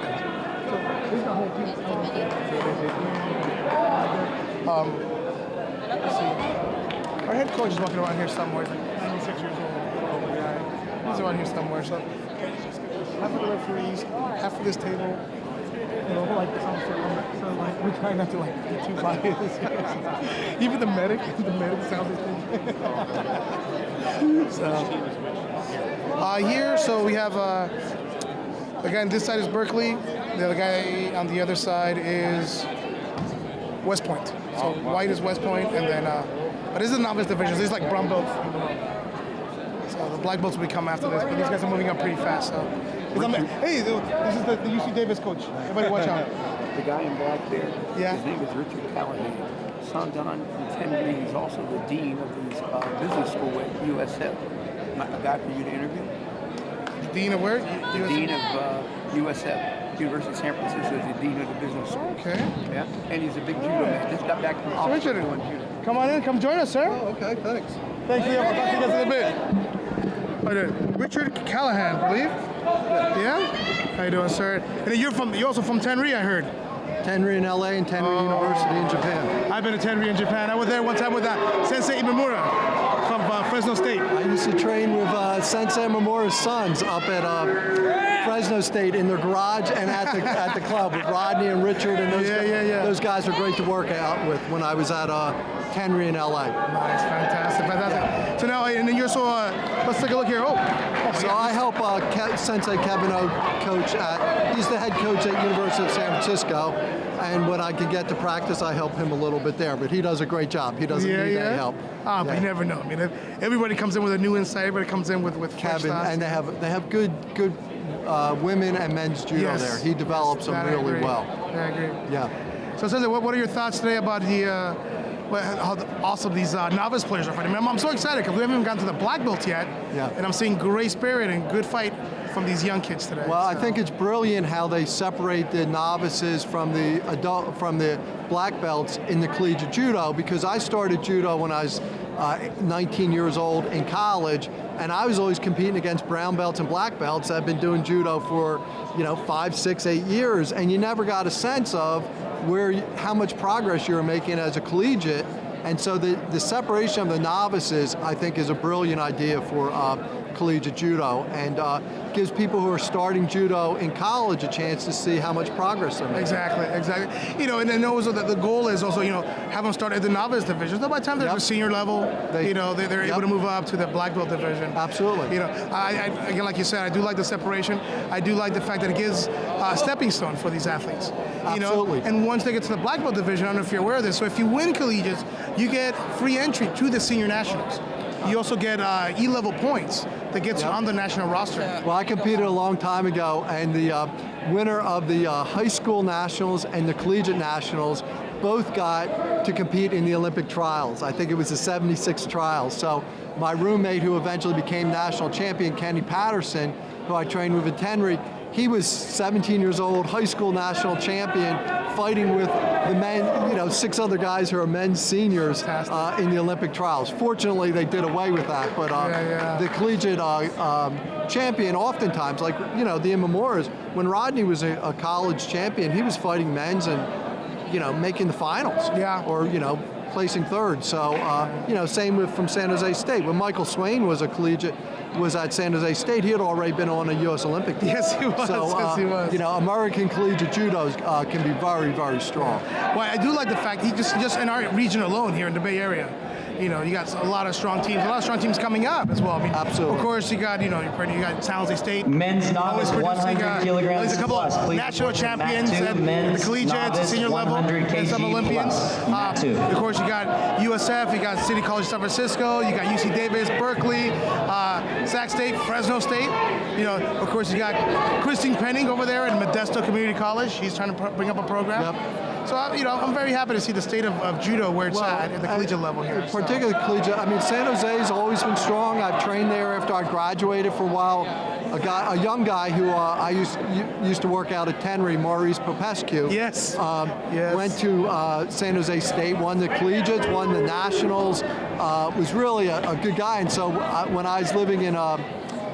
Let's see. Our head coach is walking around here somewhere. He's like 96 years old. He's around here somewhere. So half of the referees, half of this table, like some so like we try not to like get too biased. Even the medic sounds so here, so we have the guy on this side is Berkeley. The other guy on the other side is West Point. So white is West Point, and then but this is novice division. This is like brown belts. So the black belts will come after this, but these guys are moving up pretty fast. So hey, this is the UC Davis coach. Everybody watch out. The guy in black there, Yeah. his name is Richard Callahan. Son Don Henry, he's also the dean of the business school at USF. A guy for you to interview? The dean of where? The dean of USF, University of San Francisco, is the dean of the business school. Okay. Yeah, and he's a big judo man. Just got back from So Oxford Richard, doing judo. come on in, come join us, sir. Oh, okay, thanks. Thanks, Liam. I'll talk to you guys in a bit. All right, Richard Callahan, I believe. Yeah. How you doing, sir? And then you're also from Tenri, I heard. Tenri in LA and Tenri University in Japan. I've been to Tenri in Japan. I was there one time with Sensei Imamura from Fresno State. I used to train with Sensei Mamura's sons up at Fresno State in their garage and at the club with Rodney and Richard and those guys. Yeah. Those guys are great to work out with when I was at Tenri in LA. Nice, fantastic. Yeah. So now, and then you're so, let's take a look here. So I help Sensei Kevin O coach he's the head coach at University of San Francisco, and when I can get to practice, I help him a little bit there, but he does a great job. He doesn't need any help. But you never know. I mean, everybody comes in with a new insight. Everybody comes in with fresh Kevin, thoughts. and they have good women and men's judo there. He develops them really well. I agree. Yeah. So, Sensei, what are your thoughts today about how awesome these novice players are fighting? I'm so excited because we haven't even gotten to the black belt yet. Yeah. And I'm seeing great spirit and good fight from these young kids today. Well, I think it's brilliant how they separate the novices from the black belts in the collegiate judo, because I started judo when I was 19 years old in college, and I was always competing against brown belts and black belts. I've been doing judo for 5, 6, 8 years, and you never got a sense of how much progress you're making as a collegiate. And so the separation of the novices, I think, is a brilliant idea for collegiate judo, and gives people who are starting judo in college a chance to see how much progress they're making. Exactly. And then also the goal is also, have them start at the novice division. So by the time they're at the senior level, they're able to move up to the black belt division. Absolutely. I again, like you said, I do like the separation. I do like the fact that it gives a stepping stone for these athletes. Absolutely. And once they get to the black belt division, I don't know if you're aware of this, so if you win collegiates, you get free entry to the senior nationals. You also get E-level points that gets you on the national roster. Well, I competed a long time ago, and the winner of the high school nationals and the collegiate nationals both got to compete in the Olympic trials. I think it was the 76 trials. So my roommate, who eventually became national champion, Kenny Patterson, who I trained with at Tenri, he was 17 years old, high school national champion, fighting with the men, 6 other guys who are men's seniors in the Olympic trials. Fortunately, they did away with that, but the collegiate champion oftentimes, like, the Imamuras, when Rodney was a college champion, he was fighting men's and, making the finals. Or, placing third. So, same from San Jose State. When Michael Swain was a collegiate was at San Jose State, he had already been on a U.S. Olympic team. Yes, he was. So, yes, he was. you know, American collegiate judo can be very, very strong. Well, I do like the fact he just in our region alone here in the Bay Area. You know, you got a lot of strong teams coming up as well. I mean, absolutely. Of course, you got you got San Jose State. Men's novice 100 kilograms At least a couple plus. of Please national report champions Mat at two, the men's collegiate, novice, senior level, 100 and some kg Olympians. plus. Mat two. Of course, you got USF, you got City College San Francisco, you got UC Davis, Berkeley, Sac State, Fresno State. You know, of course, you got Christine Penning over there at Modesto Community College. She's trying to bring up a program. Yep. So, you know, I'm very happy to see the state of judo where it's at the collegiate level here. Particularly collegiate. I mean, San Jose's always been strong. I've trained there after I graduated for a while. A young guy who I used to work out at Tenry, Maurice Popescu. Yes. Went to San Jose State, won the collegiates, won the nationals. Was really a good guy. And so when I was living in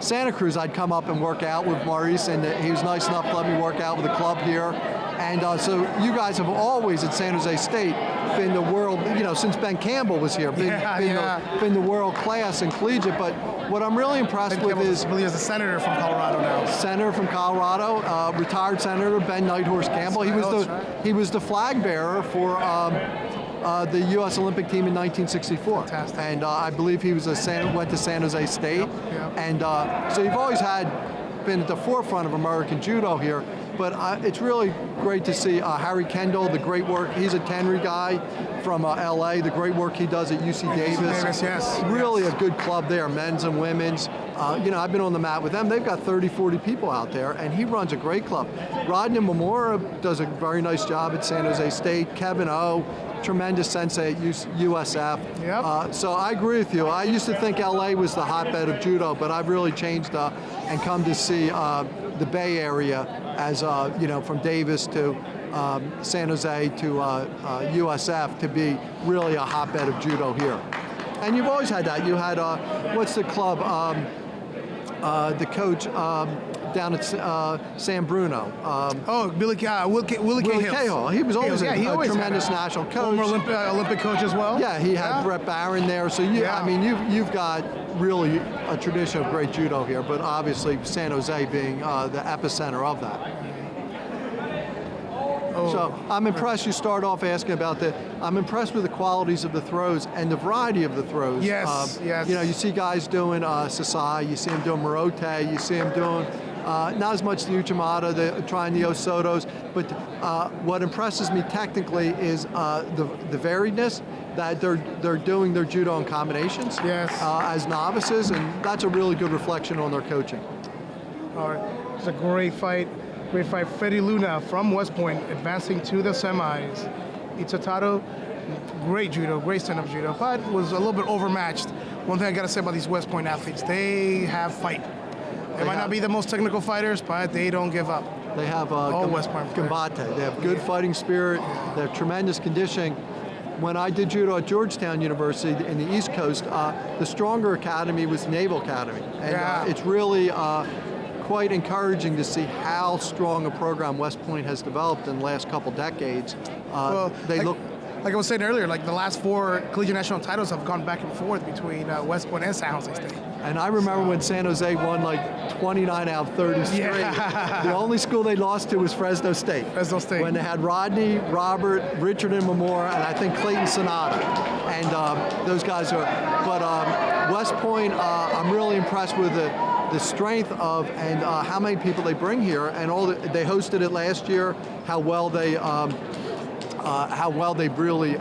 Santa Cruz, I'd come up and work out with Maurice, and he was nice enough to let me work out with the club here. And so you guys have always at San Jose State been the world, you know, since Ben Campbell was here, been the world class in collegiate. But what I'm really impressed with is, I believe, is a senator from Colorado now. Senator from Colorado, retired Senator Ben Nighthorse Campbell. He was the flag bearer for the U.S. Olympic team in 1964. Fantastic. And I believe he was went to San Jose State. Yep. And so you've always been at the forefront of American judo here. But it's really great to see Harry Kendall, the great work. He's a Tenry guy from L.A., the great work he does at UC Davis. Yes. Really a good club there, men's and women's. You know, I've been on the mat with them. They've got 30, 40 people out there, and he runs a great club. Rodney Mamora does a very nice job at San Jose State. Kevin O, tremendous sensei at USF. Yep. So I agree with you. I used to think LA was the hotbed of judo, but I've really changed and come to see the Bay Area as, you know, from Davis to San Jose to USF to be really a hotbed of judo here. And you've always had that. You had, what's the club, the coach down at San Bruno. Willie Cahill. He was always he a always tremendous had national coach. Former Olympic coach as well. Yeah, he had Brett Barron there. So I mean, you've got really a tradition of great judo here, but obviously San Jose being the epicenter of that. So I'm impressed. You start off asking about I'm impressed with the qualities of the throws and the variety of the throws. Yes, yes. You know, you see guys doing Sasai, you see them doing Morote, you see them doing not as much the Uchimata, trying the Osotos, but what impresses me technically is the variedness that they're doing their judo in combinations as novices, and that's a really good reflection on their coaching. All right, it's a great fight. Great fight. Freddie Luna from West Point advancing to the semis. Itatato, great judo, great stand-up judo, but was a little bit overmatched. One thing I gotta say about these West Point athletes, they have fight. They might not be the most technical fighters, but they don't give up. They have West Point combate. They have good fighting spirit. They have tremendous conditioning. When I did judo at Georgetown University in the East Coast, the stronger academy was Naval Academy. And it's really quite encouraging to see how strong a program West Point has developed in the last couple decades. Like I was saying earlier, like the last 4 collegiate national titles have gone back and forth between West Point and San Jose State. And I remember when San Jose won like 29 out of 30 straight. Yeah. The only school they lost to was Fresno State. Fresno State. When they had Rodney, Robert, Richard and Mamora, and I think Clayton Sonata. And those guys are, but West Point, I'm really impressed with the strength of and how many people they bring here, and they hosted it last year. How well they really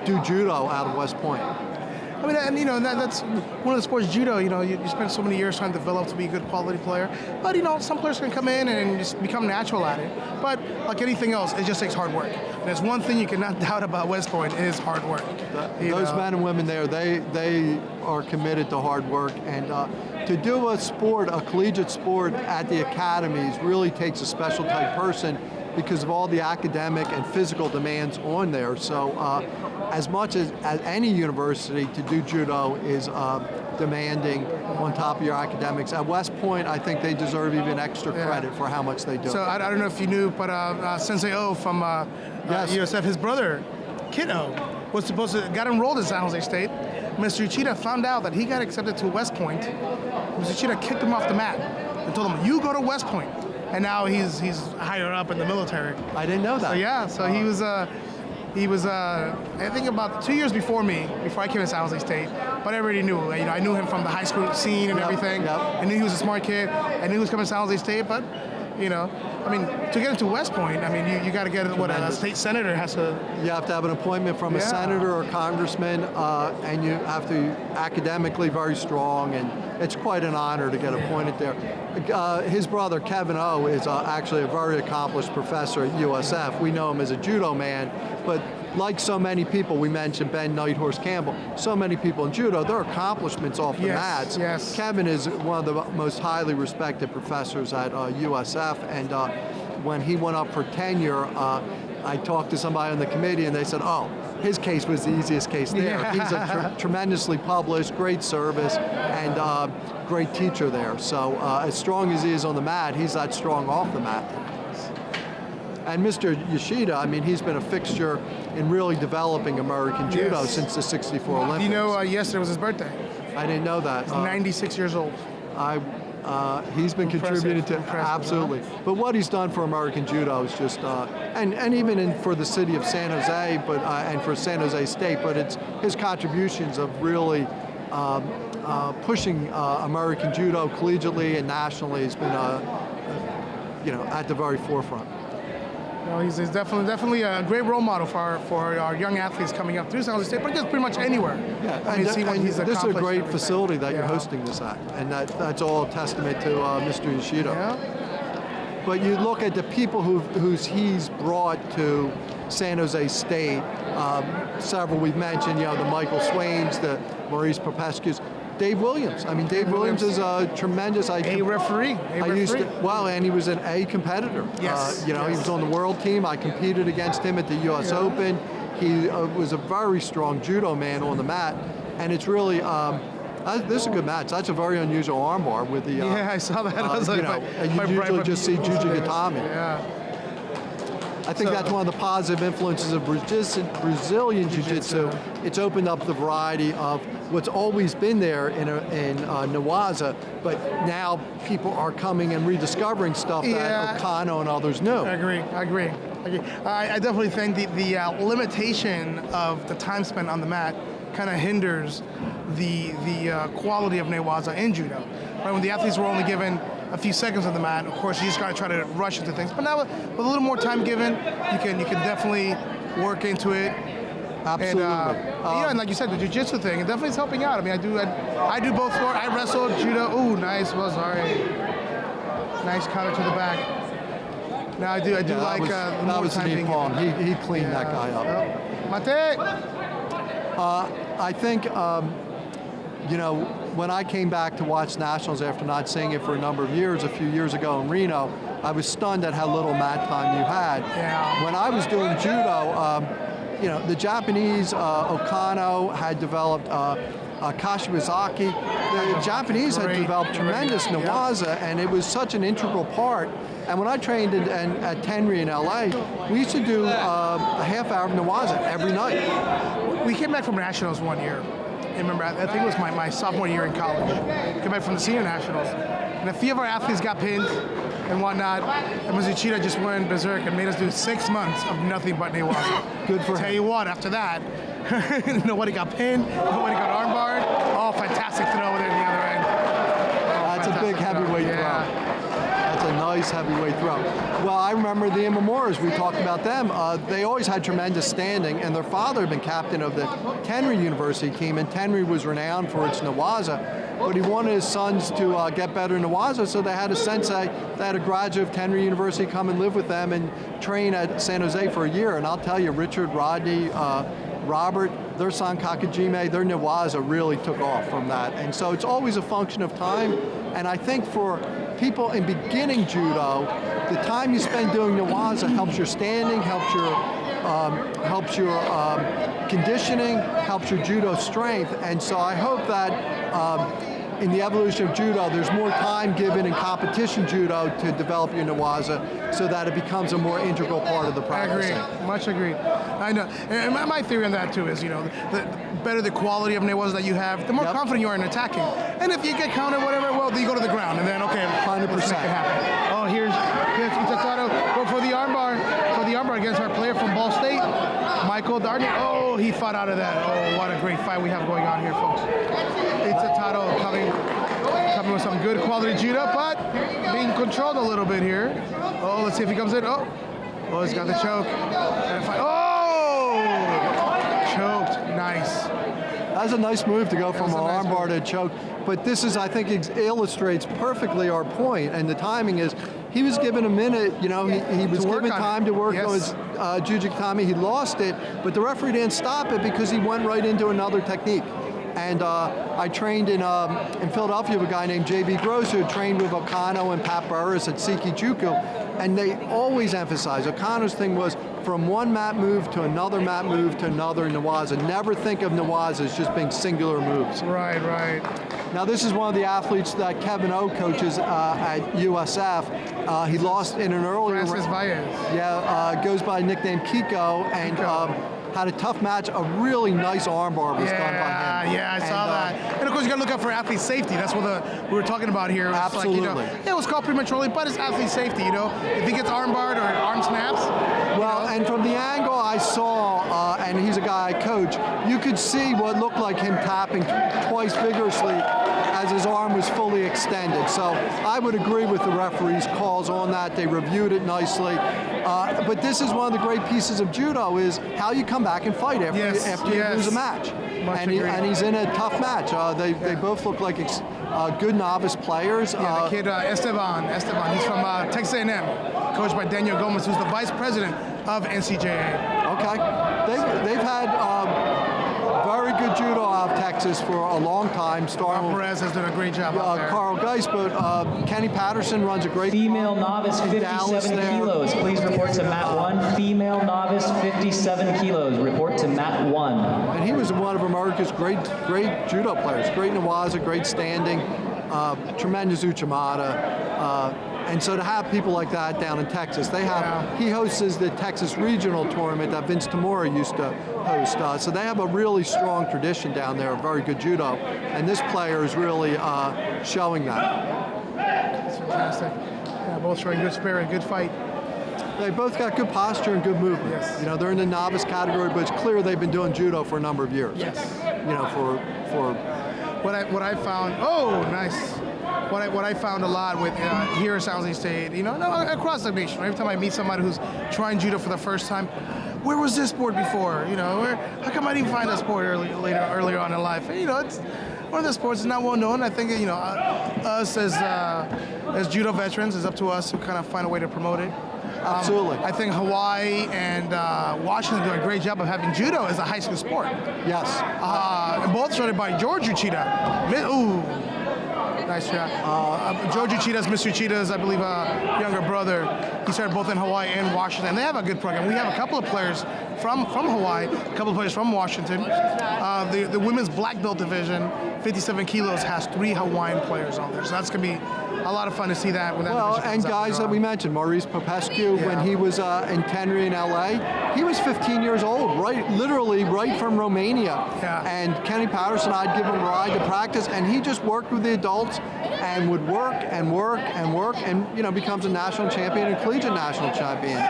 do judo out of West Point. I mean, and you know, that's one of the sports, judo. You know, you spend so many years trying to develop to be a good quality player. But you know, some players can come in and just become natural at it. But like anything else, it just takes hard work. And there's one thing you cannot doubt about West Point is hard work. Those men and women there, they are committed to hard work, and to do a collegiate sport at the academies really takes a special type person because of all the academic and physical demands on there. So as much as any university to do judo is demanding on top of your academics, at West Point I think they deserve even extra credit for how much they do. So I don't know if you knew, but Sensei O from USF, his brother, Kid O, was supposed to got enrolled at San Jose State. Mr. Uchida found out that he got accepted to West Point. Mr. Uchida kicked him off the mat and told him, "You go to West Point." And now he's higher up in the military. I didn't know that. So yeah, so he was I think about 2 years before me, before I came to San Jose State. But I already knew, I knew him from the high school scene and everything. Yep. I knew he was a smart kid. I knew he was coming to San Jose State, but to get into West Point, you got to get what a state senator has to. You have to have an appointment from a senator or congressman, and you have to academically very strong, and it's quite an honor to get appointed there. His brother Kevin O is actually a very accomplished professor at USF. We know him as a judo man, but like so many people, we mentioned Ben Nighthorse Campbell, so many people in judo, their accomplishments off the mats. Yes. Kevin is one of the most highly respected professors at USF, and when he went up for tenure, I talked to somebody on the committee and they said, oh, his case was the easiest case there. Yeah. He's a tremendously published, great service, and great teacher there. So as strong as he is on the mat, he's that strong off the mat. And Mr. Yoshida, he's been a fixture in really developing American judo since the '64 Olympics. You know, yesterday was his birthday. I didn't know that. He's 96 years old. He's been contributing to absolutely. But what he's done for American judo is just, and even for the city of San Jose, and for San Jose State. But it's his contributions of really pushing American judo collegiately and nationally has been, at the very forefront. He's definitely a great role model for our young athletes coming up through San Jose State, but just pretty much anywhere. Yeah, This is a great facility that you're hosting this at, and that's all a testament to Mr. Yoshida. Yeah. But you look at the people he's brought to San Jose State. Several we've mentioned, the Michael Swains, the Maurice Popescu's. Dave Williams. Dave Williams is a tremendous. A referee. And he was an A competitor. Yes. He was on the world team. I competed against him at the U.S. Open. He was a very strong judo man on the mat, and it's really. This is a good match. That's a very unusual armbar with the. I saw that. I was like, and you usually just see Jujigatami. Yeah. I think that's one of the positive influences of Brazilian Jiu-Jitsu. It's opened up the variety of what's always been there in Newaza, but now people are coming and rediscovering stuff that Okano and others knew. I agree. I definitely think the limitation of the time spent on the mat kind of hinders the quality of Newaza in judo. Right, when the athletes were only given a few seconds on the mat, of course, you just got to try to rush into things. But now, with a little more time given, you can definitely work into it. Absolutely. And like you said, the jiu-jitsu thing, it definitely is helping out. I do both sports. I wrestle, judo. Ooh, nice. Well, sorry. Nice counter to the back. Now I do like that more was time an being palm. given. He cleaned that guy up. Mate. I think. When I came back to watch Nationals after not seeing it for a number of years, a few years ago in Reno, I was stunned at how little mat time you had. Yeah. When I was doing judo, the Japanese, Okano had developed Kashiwazaki. The Japanese had developed tremendous Newaza, and it was such an integral part. And when I trained at Tenri in LA, we used to do a half hour of Newaza every night. We came back from Nationals one year. I remember, I think it was my sophomore year in college. Came back from the senior nationals, and a few of our athletes got pinned and whatnot. And Mr. Uchida just went berserk and made us do 6 months of nothing but Newaza. Good for him. Tell you what, after that, nobody got pinned, nobody got armbarred. Oh, fantastic throw over there at the other end. That's a big heavyweight throw. That's a nice heavyweight throw. Well, I remember the Imamoras. We talked about them. They always had tremendous standing, and their father had been captain of the Tenri University team, and Tenri was renowned for its Newaza. But he wanted his sons to get better in Newaza, so they had a sensei, they had a graduate of Tenri University come and live with them and train at San Jose for a year. And I'll tell you, Richard, Rodney, Robert, their son Kakajime, their Newaza really took off from that. And so it's always a function of time. And I think for people in beginning judo, the time you spend doing Newaza helps your standing, helps your conditioning, helps your judo strength. And so I hope that in the evolution of judo, there's more time given in competition judo to develop your newaza so that it becomes a more integral part of the practice. I agree. Much agreed. I know. And my theory on that too is, the better the quality of newaza that you have, the more confident you are in attacking. And if you get countered, whatever, well, you go to the ground, and then 100%. Let's make it happen. Oh, here's Itatato go for the armbar against our player from Ball State, Michael Darney. Oh, he fought out of that. Oh, what a great fight we have going on here, folks. Itatato coming with some good quality judo, but being controlled a little bit here. Oh, let's see if he comes in. Oh, he's got the choke. And fight. Oh, choked. Nice. That's a nice move to go from an armbar to a choke. But this is, I think, illustrates perfectly our point. And the timing is, he was given a minute, he was given time to work on his jujitsu. He lost it, but the referee didn't stop it because he went right into another technique. And I trained in Philadelphia with a guy named J.B. Gross who trained with Okano and Pat Burris at Seiki Juku, and they always emphasize, Okano's thing was from one mat move to another mat move to another newaza. Never think of newaza as just being singular moves. Right. Now this is one of the athletes that Kevin O coaches at USF. He lost in an earlier Francis Valles. Yeah, goes by nickname Kiko, and had a tough match. A really nice armbar was done by him. Yeah, I saw that. And of course, you got to look out for athlete safety. That's what we were talking about here. Absolutely. It was called prematurely, but it's athlete safety. If he gets armbarred or arm snaps. Well, and from the angle I saw, and he's a guy I coach, you could see what looked like him tapping twice vigorously as his arm was fully extended. So I would agree with the referee's calls on that. They reviewed it nicely. But this is one of the great pieces of judo is how you come back and fight after you lose a match. And he's in a tough match. They both look like good novice players. The kid Esteban, he's from Texas A&M, coached by Daniel Gomez, who's the vice president of NCJA. Okay. They've had very good judo out of Texas for a long time. Carl Perez has done a great job out there. Carl Geis, but Kenny Patterson runs a great female novice 57 kilos. Please report to mat 1. Female novice 57 kilos. Report to mat 1. And he was one of America's great judo players. Great newaza, great standing, tremendous uchimata. And so to have people like that down in Texas, he hosts the Texas Regional Tournament that Vince Tamura used to host. So they have a really strong tradition down there of very good judo. And this player is really showing that. That's fantastic. Yeah, both showing good spirit, good fight. They both got good posture and good movement. Yes. They're in the novice category, but it's clear they've been doing judo for a number of years. Yes. For what I found. Oh, nice. What I found a lot with here at San Jose State, across the nation. Every time I meet somebody who's trying judo for the first time, where was this sport before? How come I didn't find that sport earlier on in life? It's one of the sports that's not well known. I think us as judo veterans, it's up to us to kind of find a way to promote it. Absolutely. I think Hawaii and Washington do a great job of having judo as a high school sport. Yes. And both started by George Uchida. Ooh. Nice shot. George Uchida's Mr. Uchida's, I believe, younger brother. He started both in Hawaii and Washington. They have a good program. We have a couple of players from Hawaii, a couple of players from Washington. The women's black belt division, 57 kilos, has 3 Hawaiian players on there. So that's going to be a lot of fun to see that. When that and guys that we mentioned, Maurice Popescu, when he was in Tenry in LA, he was 15 years old, literally right from Romania. Yeah. And Kenny Patterson, I'd give him a ride to practice, and he just worked with the adults and would work and work and work, and becomes a national champion and collegiate national champion.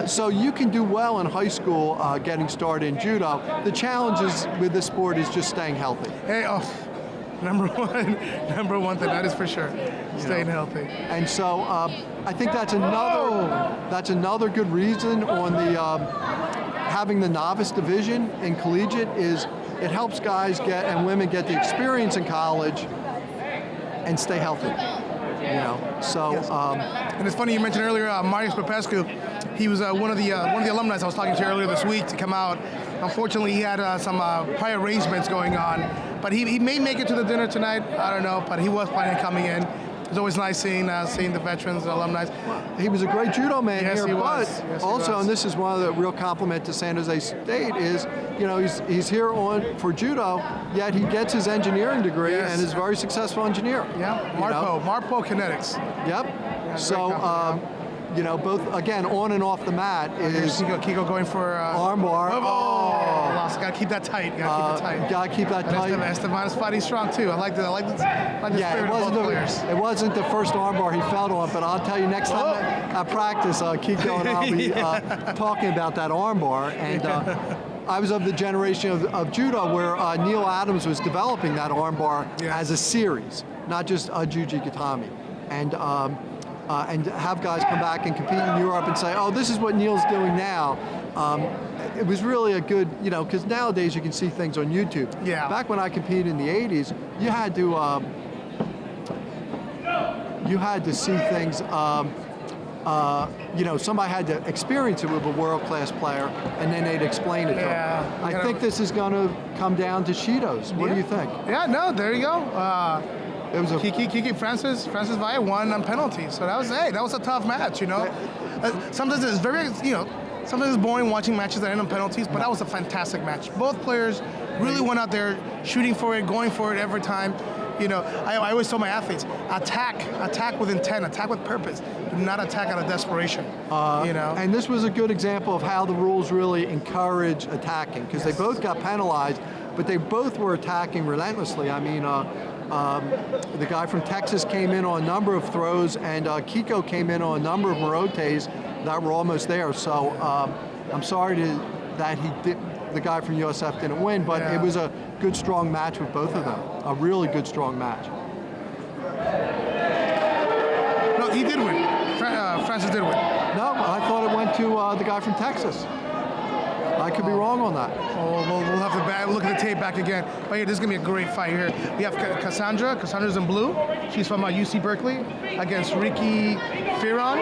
So you can do well in high school getting started in judo. The challenge with this sport is just staying healthy. Number one thing, that is for sure. Staying healthy. And so I think that's another good reason on the having the novice division in collegiate is it helps guys and women get the experience in college and stay healthy. So. Yes. And it's funny you mentioned earlier, Marius Popescu. He was one of the alumni I was talking to earlier this week to come out. Unfortunately, he had some prior arrangements going on, but he may make it to the dinner tonight. I don't know, but he was planning on coming in. It's always nice seeing the veterans and alumni. He was a great judo man Yes, here, he but was. Yes, he also, was. and this is one of the real compliment to San Jose State is, he's here for judo, yet he gets his engineering degree Yes. and is a very successful engineer. Yeah, Marpo Kinetics. Yep. great So, compliment. both again on and off the mat is Kiko going for armbar. Lost. Gotta keep that tight. Gotta keep that tight. Esteban is fighting strong too. I like the Yeah, spirit it of wasn't both players. it wasn't the first armbar he fell on, but I'll tell you next time at practice, Kiko and I'll be talking about that armbar. And I was of the generation of judo where Neil Adams was developing that armbar as a series, not just a Juji Gatami. And have guys come back and compete in Europe and say, oh, this is what Neil's doing now. It was really a good, because nowadays you can see things on YouTube. Yeah. Back when I competed in the 80s, you had to see things, somebody had to experience it with a world-class player, and then they'd explain it to them. I think this is going to come down to Shidos. What do you think? Yeah, no, there you go. It was Kiki Francis Valle won on penalty, so that was a tough match. Sometimes it's very sometimes it's boring watching matches that end on penalties, but that was a fantastic match. Both players really went out there shooting for it, going for it every time. I always tell my athletes, attack with intent, attack with purpose. Do not attack out of desperation. And this was a good example of how the rules really encourage attacking, because they both got penalized, but they both were attacking relentlessly. I mean, the guy from Texas came in on a number of throws, and Kiko came in on a number of Morotes that were almost there. So I'm sorry that the guy from USF didn't win, but it was a good, strong match with both of them. A really good, strong match. No, he did win. Francis did win. No, I thought it went to the guy from Texas. I could be wrong on that. We'll have to look at the tape back again. But yeah, this is going to be a great fight here. We have Cassandra. Cassandra's in blue. She's from UC Berkeley against Ricky Ferron.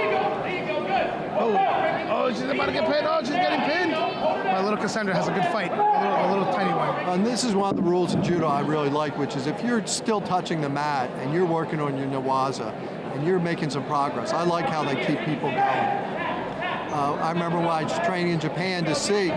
Oh, she's about to get pinned. Oh, she's getting pinned. My little Cassandra has a good fight. A little tiny one. And this is one of the rules in judo I really like, which is if you're still touching the mat and you're working on your nawaza and you're making some progress, I like how they keep people going. I remember when I was training in Japan to see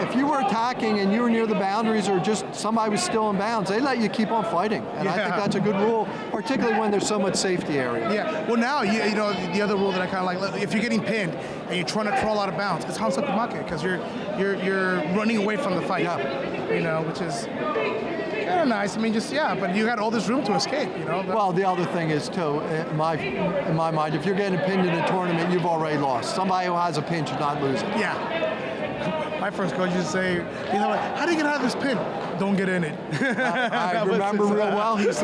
if you were attacking and you were near the boundaries or just somebody was still in bounds, they let you keep on fighting. And I think that's a good rule, particularly when there's so much safety area. Yeah, well now, the other rule that I kind of like, if you're getting pinned and you're trying to crawl out of bounds, it's Hansa Kumake, because you're running away from the fight, which is kind of nice. I mean, but you got all this room to escape, Well, the other thing is, too, in my mind, if you're getting pinned in a tournament, you've already lost. Somebody who has a pin should not lose it. Yeah. My first coach used to say, how do you get out of this pin? Don't get in it. I remember real well. He's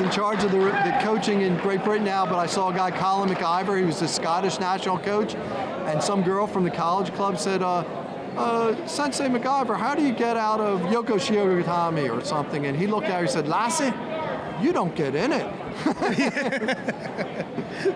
in charge of the coaching in Great Britain now, but I saw a guy, Colin McIver, he was the Scottish national coach, and some girl from the college club said, Sensei McIver, how do you get out of Yoko Shiogutami or something? And he looked at her and said, Lassie, you don't get in it.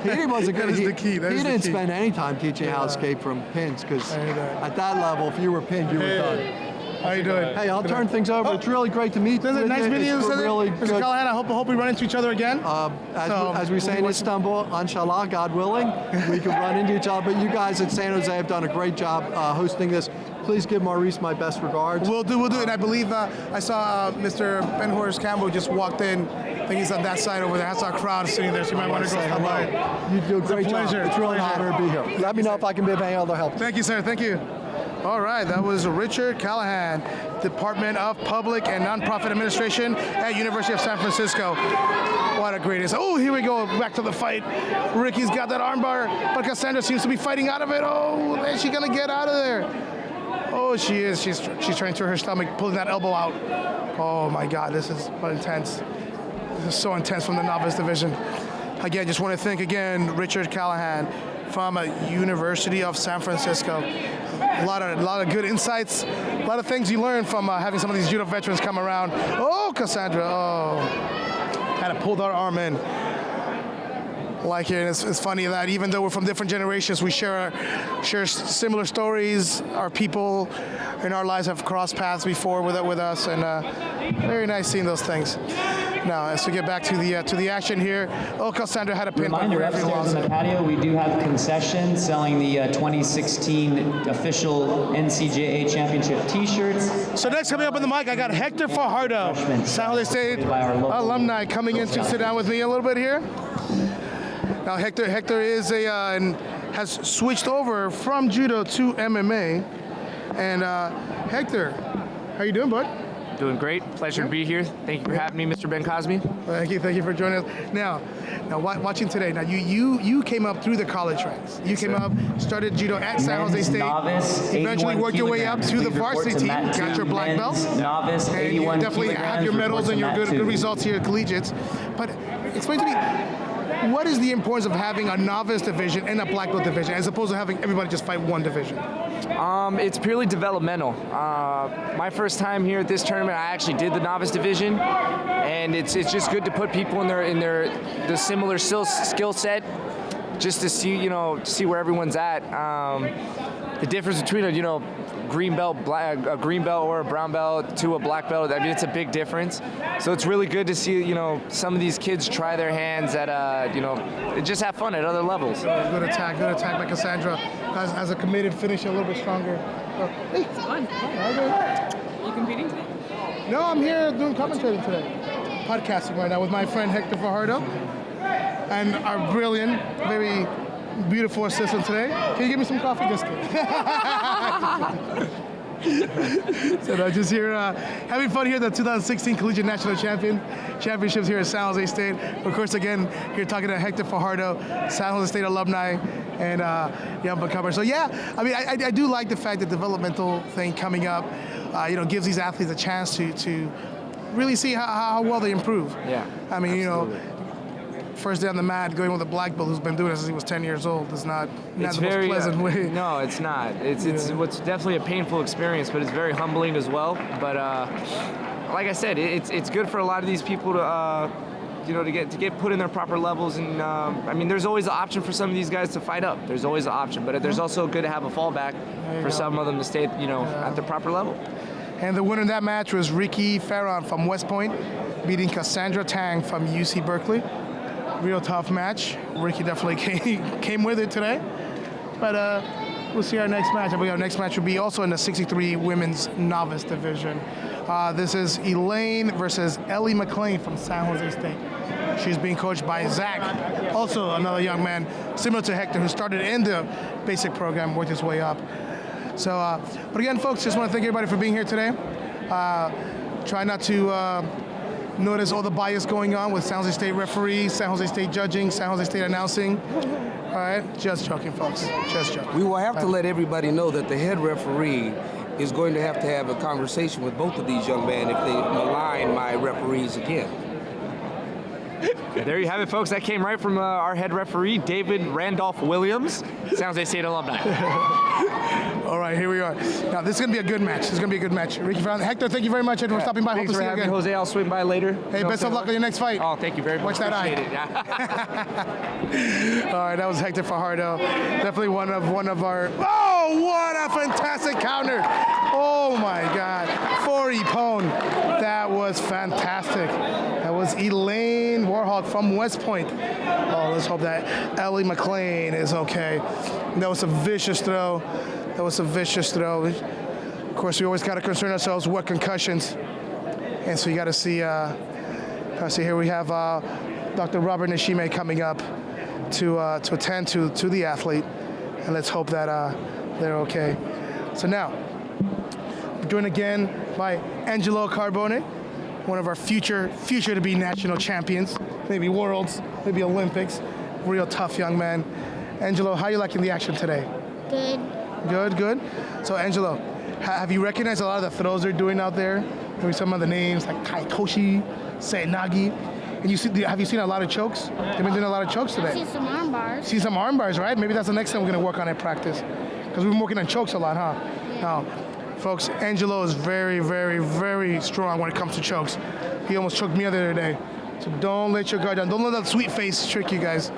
He wasn't good. He didn't spend any time teaching how to escape from pins, because at that level, if you were pinned, you were done. How you doing? Hey, I'll turn things over. It's really great to meet you. Nice meeting you. Really good. Mr. Callahan, I hope we run into each other again. As we say in Istanbul, inshallah, God willing, we can run into each other. But you guys at San Jose have done a great job hosting this. Please give Maurice my best regards. We'll do. And I believe I saw Mr. Ben-Horace Campbell just walked in. I think he's on that side over there. I saw a crowd sitting there, so you might want to go say hello. You do a great job. It's really an honor to be here. Let me know if I can be of any other help. Thank you, sir. Thank you. All right, that was Richard Callahan, Department of Public and Nonprofit Administration at University of San Francisco. What a greatest. Oh, here we go, back to the fight. Ricky's got that armbar, but Cassandra seems to be fighting out of it. Oh, is she gonna get out of there? Oh, she is. She's trying to her stomach, pulling that elbow out. Oh my God, this is intense. This is so intense from the novice division. Again, just want to thank again Richard Callahan from University of San Francisco. A lot of good insights, a lot of things you learn from having some of these judo veterans come around. Oh, Cassandra, had to pull that arm in. like it. And it's funny that even though we're from different generations, we share similar stories. Our people in our lives have crossed paths before with us, and very nice seeing those things. Now, as we get back to the action here, Cassandra had a pin. Reminder, upstairs in the patio, we do have concessions selling the 2016 official NCJA Championship T-shirts. So next coming up on the mic, I got Hector Fajardo, San Jose State alumni, coming in to sit down with me a little bit here. Now, Hector is and has switched over from judo to MMA. And Hector, how you doing, bud? Doing great. Pleasure to be here. Thank you for having me, Mr. Ben Cosby. Thank you for joining us. Now watching today. Now you came up through the college ranks. You came up, started judo at San Jose State. Novice, eventually worked your way up to the varsity team. Got your black belt. Novice, and 81 you definitely have your medals and your good results here at collegiates. But explain to me, what is the importance of having a novice division and a black belt division, as opposed to having everybody just fight one division? It's purely developmental. My first time here at this tournament, I actually did the novice division, and it's just good to put people in the similar skill set, just to see where everyone's at. The difference between a green belt or a brown belt to a black belt, I mean, it's a big difference. So it's really good to see some of these kids try their hands at just have fun at other levels. Good attack by Cassandra. As a committed finisher, a little bit stronger. Hey, it's fun. You competing today? No, I'm here doing commentary today. Podcasting right now with my friend Hector Fajardo and our brilliant, very beautiful assistant today. Can you give me some coffee? Just kidding. So no, just here having fun here at the 2016 Collegiate National Championships here at San Jose State. Of course, again, here talking to Hector Fajardo, San Jose State alumni and young up-and-comer. So yeah, I mean, I do like the fact that developmental thing coming up, gives these athletes a chance to really see how well they improve. Yeah. I mean, absolutely. First day on the mat, going with a black belt who's been doing it since he was 10 years old is not the most pleasant way. No, it's not. It's definitely a painful experience, but it's very humbling as well. But like I said, it's good for a lot of these people to to get put in their proper levels. And I mean, there's always the option for some of these guys to fight up. There's always the option, but there's also good to have a fallback for some of them to stay at the proper level. And the winner of that match was Ricky Farron from West Point, beating Cassandra Tang from UC Berkeley. Real tough match. Ricky definitely came with it today. But we'll see our next match. Our next match will be also in the 63 women's novice division. This is Elaine versus Ellie McLean from San Jose State. She's being coached by Zach, also another young man, similar to Hector, who started in the basic program, worked his way up. So, but again, folks, just want to thank everybody for being here today. Try not to notice all the bias going on with San Jose State referees, San Jose State judging, San Jose State announcing. All right, just joking, folks, just joking. We will have to let everybody know that the head referee is going to have a conversation with both of these young men if they malign my referees again. There you have it, folks. That came right from our head referee, David Randolph Williams, San Jose State alumni. All right, here we are. Now, this is going to be a good match. This is going to be a good match. Ricky Farron, Hector, thank you very much for stopping by. Thanks Hope to for see you having again. me, Jose. I'll swing by later. Hey, best of luck on your next fight. Oh, thank you very much. Watch that eye. All right, that was Hector Fajardo. Definitely one of our. Oh, what a fantastic counter! Oh my God, for Ippon. That was fantastic. That was Elaine Warhawk from West Point. Oh, let's hope that Ellie McLean is okay. That was a vicious throw. Of course, we always got to concern ourselves with concussions. And so you got to see, here we have Dr. Robert Nishime coming up to attend to the athlete. And let's hope that they're okay. So now, joined again by Angelo Carbone, one of our future to be national champions, maybe worlds, maybe Olympics. Real tough young man. Angelo, how are you liking the action today? Good. So Angelo, have you recognized a lot of the throws they're doing out there? Maybe some of the names like Kaitoshi, Seinagi. And have you seen a lot of chokes? They've been doing a lot of chokes today. I see some arm bars. See some arm bars, right? Maybe that's the next thing we're going to work on in practice. Because we've been working on chokes a lot, huh? Yeah. Now, folks, Angelo is very, very, very strong when it comes to chokes. He almost choked me the other day. So don't let your guard down. Don't let that sweet face trick you guys.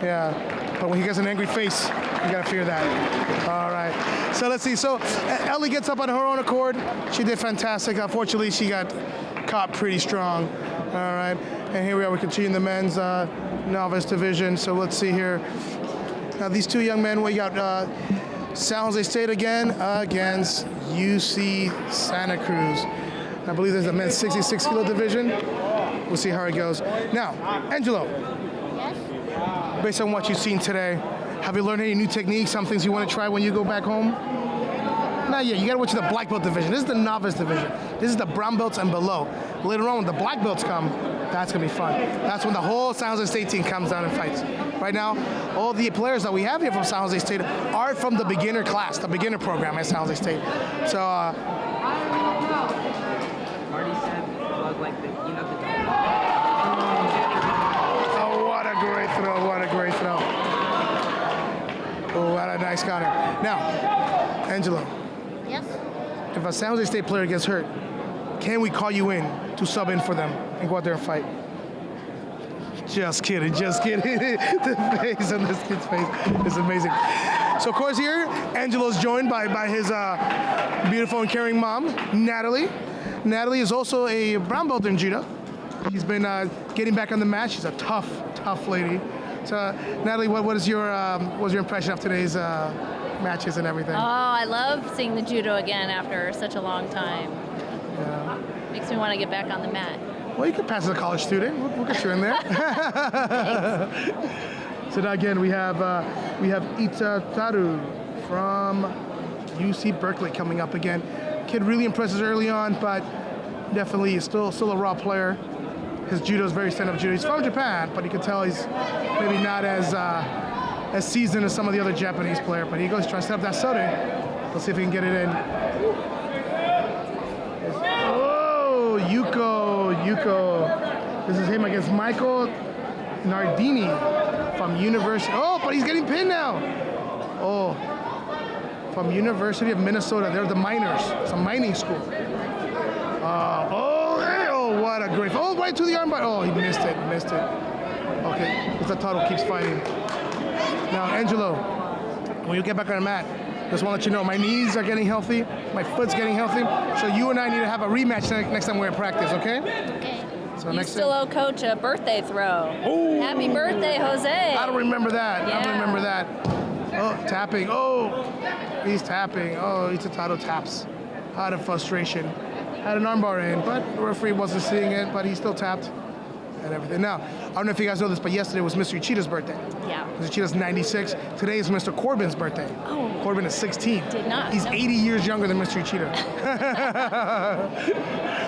Yeah, but when he gets an angry face, you gotta fear that. All right, so let's see. So Ellie gets up on her own accord. She did fantastic. Unfortunately, she got caught pretty strong. All right, and here we are. We're continuing the men's novice division. So let's see here. Now these two young men, we got San Jose State again against UC Santa Cruz. I believe there's a men's 66 kilo division. We'll see how it goes. Now, Angelo. Yes? Based on what you've seen today, have you learned any new techniques, some things you want to try when you go back home? Not yet. You got to watch the black belt division. This is the novice division. This is the brown belts and below. Later on, when the black belts come, that's going to be fun. That's when the whole San Jose State team comes down and fights. Right now, all the players that we have here from San Jose State are from the beginner class, the beginner program at San Jose State. So, Marty said, plug like the, you know, the oh, what a great throw, what a great throw. Oh, what a nice counter. Now, Angelo, Yes? if a San Jose State player gets hurt, can we call you in to sub in for them and go out there and fight? Just kidding, just kidding. The face on this kid's face is amazing. So of course here, Angelo's joined by his beautiful and caring mom, Natalie. Natalie is also a brown belt in judo. She's been getting back on the mat. She's a tough lady. So Natalie, what was your impression of today's matches and everything? Oh, I love seeing the judo again after such a long time. Yeah. Makes me want to get back on the mat. Well, you can pass as a college student. We'll get you in there. So now again, we have Itataru from UC Berkeley coming up again. Kid really impresses early on, but definitely is still a raw player. His judo is very stand-up judo. He's from Japan, but you can tell he's maybe not as seasoned as some of the other Japanese players. But he goes trying to set up that soda. Let's see if he can get it in. Whoa, Yuko. This is him against Michael Nardini from University. Oh, but he's getting pinned now. Oh, from University of Minnesota. They're the miners. It's a mining school. What a great. Oh, right to the armbar. Oh, he missed it. Okay, Itataru keeps fighting. Now, Angelo, when you get back on the mat, just want to let you know my knees are getting healthy, my foot's getting healthy, so you and I need to have a rematch next time we're at practice, okay? Okay. So You next still owe Coach a birthday throw. Oh. Happy birthday, Jose. I don't remember that. Yeah. I don't remember that. Oh, tapping. Oh, he's tapping. Oh, Itataru taps out of frustration. Had an armbar in, but the referee wasn't seeing it, but he still tapped and everything. Now, I don't know if you guys know this, but yesterday was Mr. Ichida's birthday. Yeah. Mr. Ichida's 96. Today is Mr. Corbin's birthday. Oh. Corbin is 16. Did not He's know. 80 years younger than Mr. Ichida.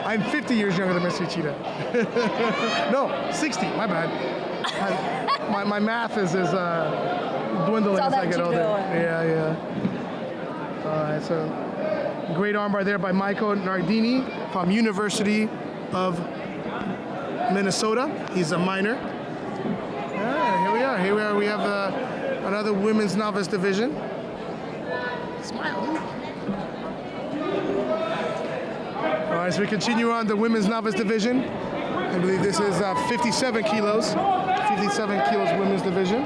I'm 50 years younger than Mr. Ichida. No, 60, my bad. My math is dwindling It's all as I that get older. judo. Yeah. All right, so great armbar there by Michael Nardini from University of Minnesota. He's a minor. Here we are. We have another women's novice division. Smile. All right, so we continue on the women's novice division. I believe this is 57 kilos. 57 kilos women's division.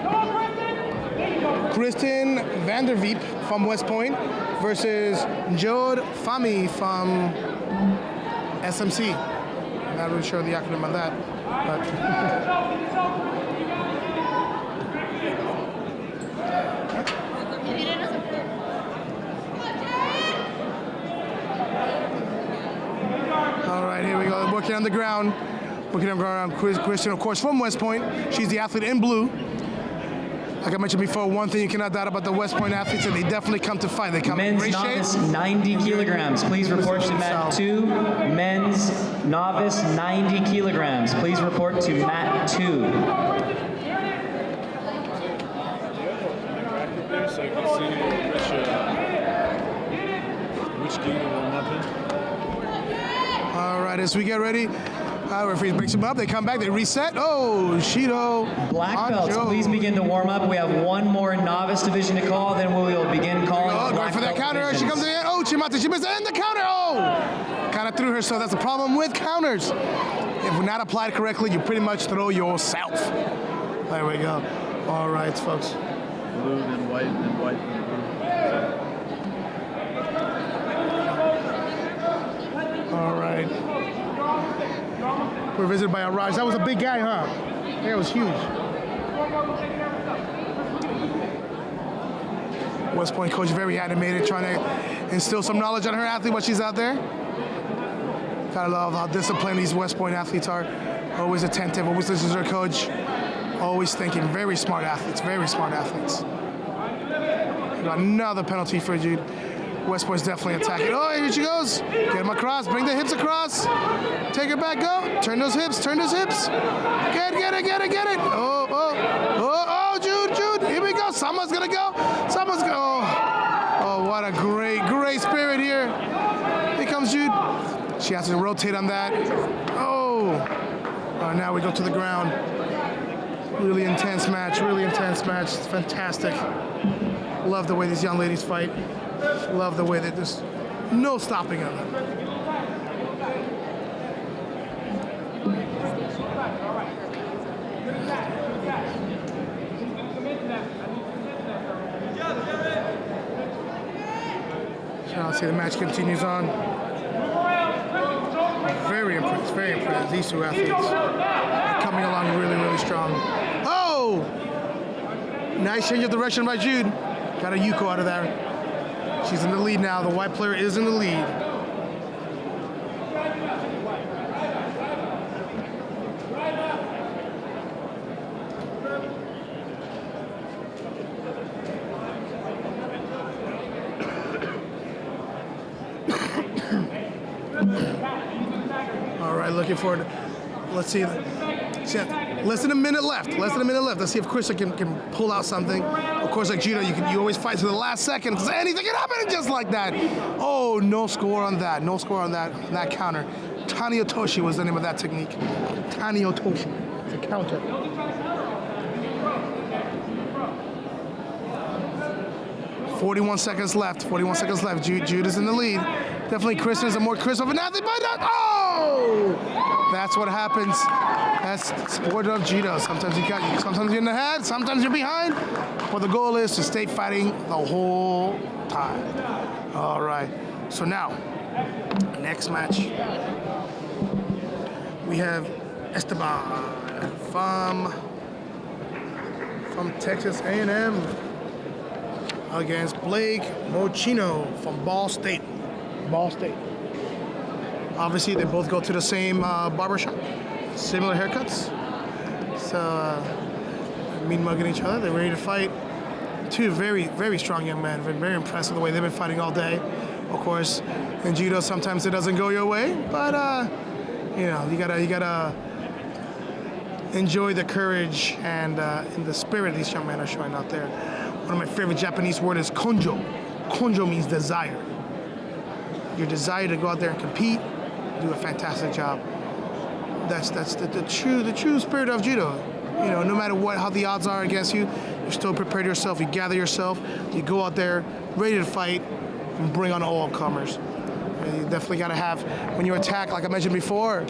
Kristen Vanderveep from West Point versus Jode Fami from SMC. Not really sure the acronym on that, but all right, here we go. Working on the ground. Working on the ground. Kristen, of course, from West Point. She's the athlete in blue. Like I mentioned before, one thing you cannot doubt about the West Point athletes is they definitely come to fight. They come in Men's great novice, shape. 90 kilograms. Please report to mat 2. Men's novice, 90 kilograms. Please report to mat 2. So you can see which gi to warm up in. All right, as we get ready, referee breaks them up. They come back. They reset. Oh, Shido. Black belts, please begin to warm up. We have one more novice division to call, then we will begin calling Oh, the going black for that belt counter. She divisions. comes in. Oh, Chimata. She missed it. And the counter. Oh, kind of threw her. So that's the problem with counters. If we're not applied correctly, you pretty much throw yourself. There we go. All right, folks. Blue, then white, then white, then blue. All right. We're visited by Raj. That was a big guy, huh? That was huge. West Point coach very animated, trying to instill some knowledge on her athlete while she's out there. Gotta love how disciplined these West Point athletes are. Always attentive, always listens to their coach. Always thinking. Very smart athletes, very smart athletes. Got another penalty for Jude. West Point's definitely attacking. Oh, here she goes. Get him across, bring the hips across. Take her back, go. Turn those hips, turn those hips. Get it. Oh, Jude. Here we go. Someone's gonna go. Oh, what a great spirit here. Here comes Jude. She has to rotate on that. Oh, now we go to the ground. Really intense match. It's fantastic. Love the way these young ladies fight. Love the way that there's no stopping of them. I'll see the match continues on. Very impressed. These two athletes are coming along really strong. Oh! Nice change of direction by Jude. Got a Yuko out of there. She's in the lead now. The white player is in the lead. All right, looking forward. Let's see. Less than a minute left. Let's see if Krista can pull out something. Of course, like Judo, you always fight to the last second because anything can happen just like that. Oh, no score on that. That counter. Tania Toshi was the name of that technique. Tania Toshi. It's a counter. Forty-one seconds left. Jude is in the lead. Definitely Kristen is a more crisp of an athlete, but not. Oh! That's what happens. That's sport of Judo. Sometimes you're in the head, sometimes you're behind. But the goal is to stay fighting the whole time. All right. So now, next match. We have Esteban from Texas A&M against Blake Mochino from Ball State. Obviously, they both go to the same barbershop, similar haircuts. So, mean mugging each other. They're ready to fight. Two very strong young men. Very impressed with the way they've been fighting all day. Of course, in Judo, sometimes it doesn't go your way, but you gotta enjoy the courage and the spirit these young men are showing out there. One of my favorite Japanese words is konjo. Konjo means desire. Your desire to go out there and compete, do a fantastic job. That's the true spirit of Judo. You know, no matter how the odds are against you, you still prepare yourself, you gather yourself, you go out there ready to fight and bring on all comers. You definitely got to have, when you attack, like I mentioned before,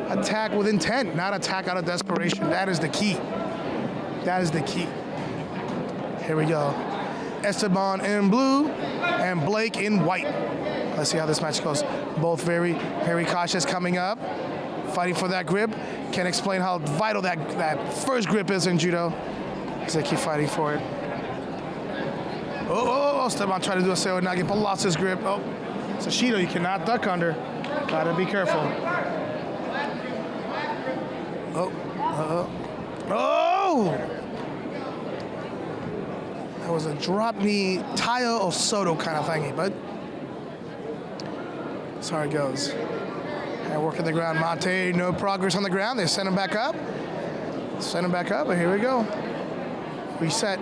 attack with intent, not attack out of desperation. That is the key. Here we go. Esteban in blue and Blake in white. Let's see how this match goes. Both very cautious coming up, fighting for that grip. Can't explain how vital that first grip is in Judo, as they keep fighting for it. Oh, Esteban tried to do a Seo Nagi, but lost his grip. Oh, it's a Shido, you cannot duck under. Gotta be careful. Oh! That was a drop knee, Taya Osoto kind of thingy, but that's how it goes. And working the ground, Mate, no progress on the ground. They send him back up. But here we go. Reset.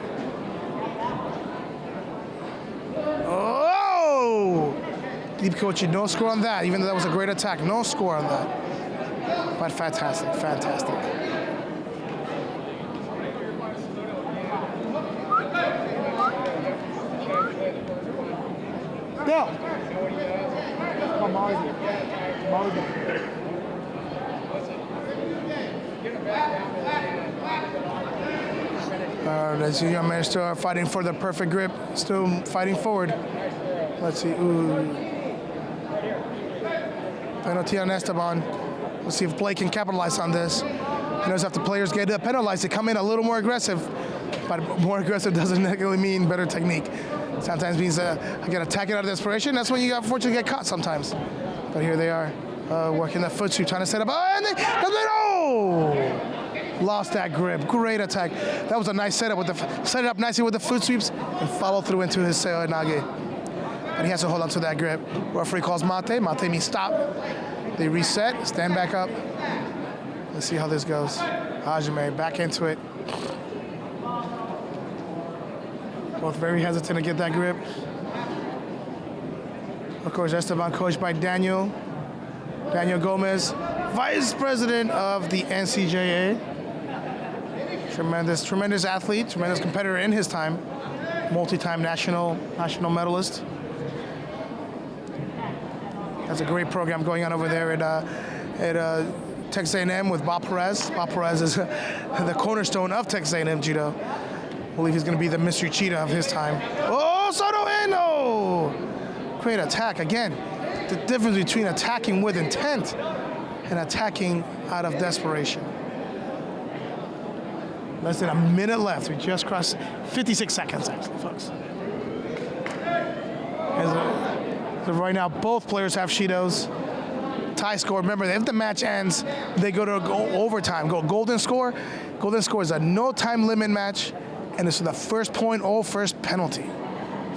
Oh! Deep coaching, no score on that, even though that was a great attack. No score on that. But fantastic. Go! As you young men still are fighting for the perfect grip, still fighting forward. Let's see. Ooh. Penalty on Esteban. Let's see if Blake can capitalize on this. You notice after players get penalized, they come in a little more aggressive. But more aggressive doesn't necessarily mean better technique. Sometimes means, again, attacking out of desperation. That's when you unfortunately get caught sometimes. But here they are, working the foot sweep, trying to set up. Lost that grip. Great attack. That was a nice setup. Set it up nicely with the foot sweeps and follow through into his nage. But he has to hold on to that grip. Referee calls mate. Mate means stop. They reset, stand back up. Let's see how this goes. Hajime back into it. Both very hesitant to get that grip. Of course, Esteban coached by Daniel Gomez, Vice President of the NCJA. Tremendous athlete, tremendous competitor in his time. Multi-time national medalist. Has a great program going on over there at Texas A&M with Bob Perez. Bob Perez is the cornerstone of Texas A&M Judo. I believe he's going to be the mystery cheetah of his time. Oh, Soto Eno! Great attack. Again, the difference between attacking with intent and attacking out of desperation. Less than a minute left. We just crossed 56 seconds, actually, folks. So right now, both players have Shidos. Tie score. Remember, if the match ends, they go to overtime. Golden score. Golden score is a no time limit match, and it's the first point, first penalty.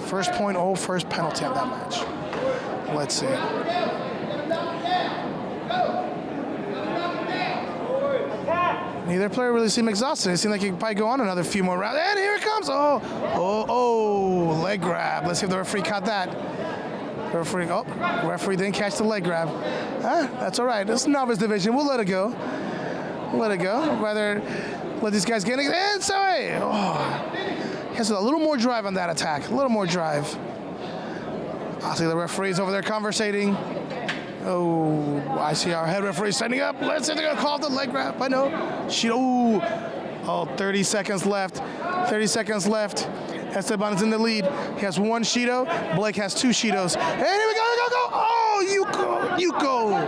First point, first penalty on that match. Let's see. Neither player really seemed exhausted. It seemed like he could probably go on another few more rounds. And here it comes. Leg grab. Let's see if the referee caught that. Referee didn't catch the leg grab. That's all right. It's novice division. We'll let it go. Rather let these guys get in. And sorry. He has a little more drive on that attack. A little more drive. I see the referees over there conversating. Oh, I see our head referee standing up. Let's see if they're going to call the leg grab. I know. 30 seconds left. 30 seconds left. Esteban is in the lead. He has one Shido. Blake has two Shidos. And here we go. Oh, you go.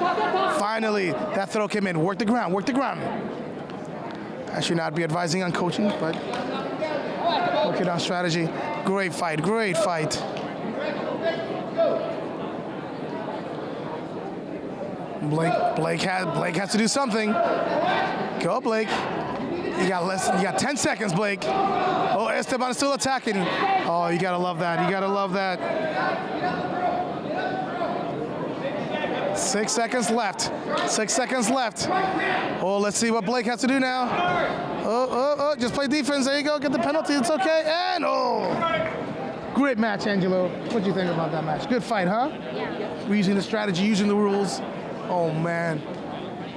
Finally, that throw came in. Work the ground. I should not be advising on coaching, but working on strategy. Great fight. Blake has to do something. Go, Blake. You got 10 seconds, Blake. Oh, Esteban is still attacking. Oh, you gotta love that. 6 seconds left. Oh, let's see what Blake has to do now. Just play defense. There you go. Get the penalty. It's okay. And great match, Angelo. What'd you think about that match? Good fight, huh? Yeah. We're using the strategy, using the rules. Oh man,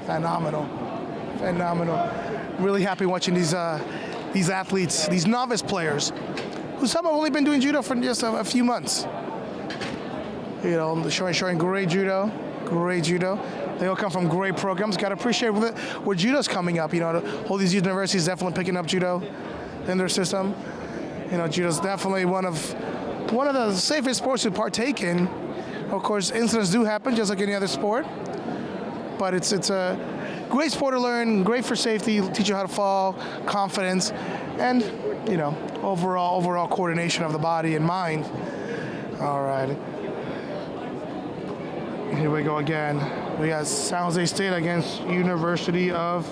phenomenal. Really happy watching these athletes, these novice players, who some have only been doing judo for just a few months. You know, showing great judo. They all come from great programs. Got to appreciate where judo's coming up. You know, all these universities definitely picking up judo in their system. You know, judo's definitely one of the safest sports to partake in. Of course, incidents do happen, just like any other sport. But it's a great sport to learn, great for safety, teach you how to fall, confidence, and you know, overall coordination of the body and mind. All right. Here we go again. We got San Jose State against University of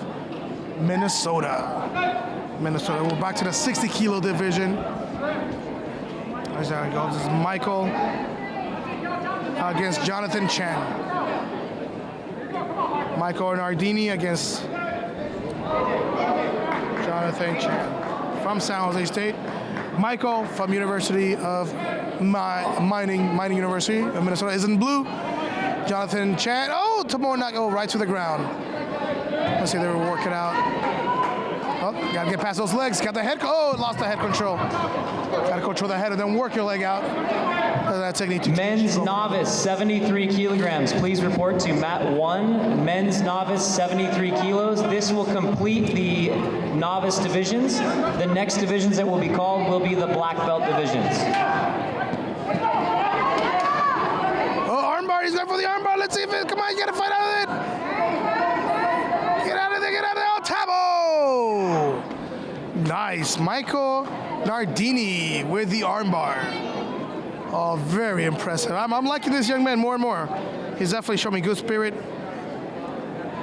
Minnesota. We're back to the 60 kilo division. There we go. This is Michael against Jonathan Chen. Michael Nardini against Jonathan Chen from San Jose State. Michael from University of Mining University of Minnesota is in blue. Jonathan Chen. Oh, Tamor not go right to the ground. Let's see, they were working out. Oh, gotta get past those legs. Got the head. Oh, lost the head control. Gotta control the head and then work your leg out. that technique to Men's novice, 73 kilograms. Please report to mat 1. Men's novice, 73 kilos. This will complete the novice divisions. The next divisions that will be called will be the black belt divisions. Oh, armbar. He's going for the armbar. Let's see if it. Come on, you got to fight out of it. Get out of there. Get out of there. Oh, Tabo. Nice. Michael Nardini with the armbar. Oh, very impressive. I'm liking this young man more and more. He's definitely shown me good spirit.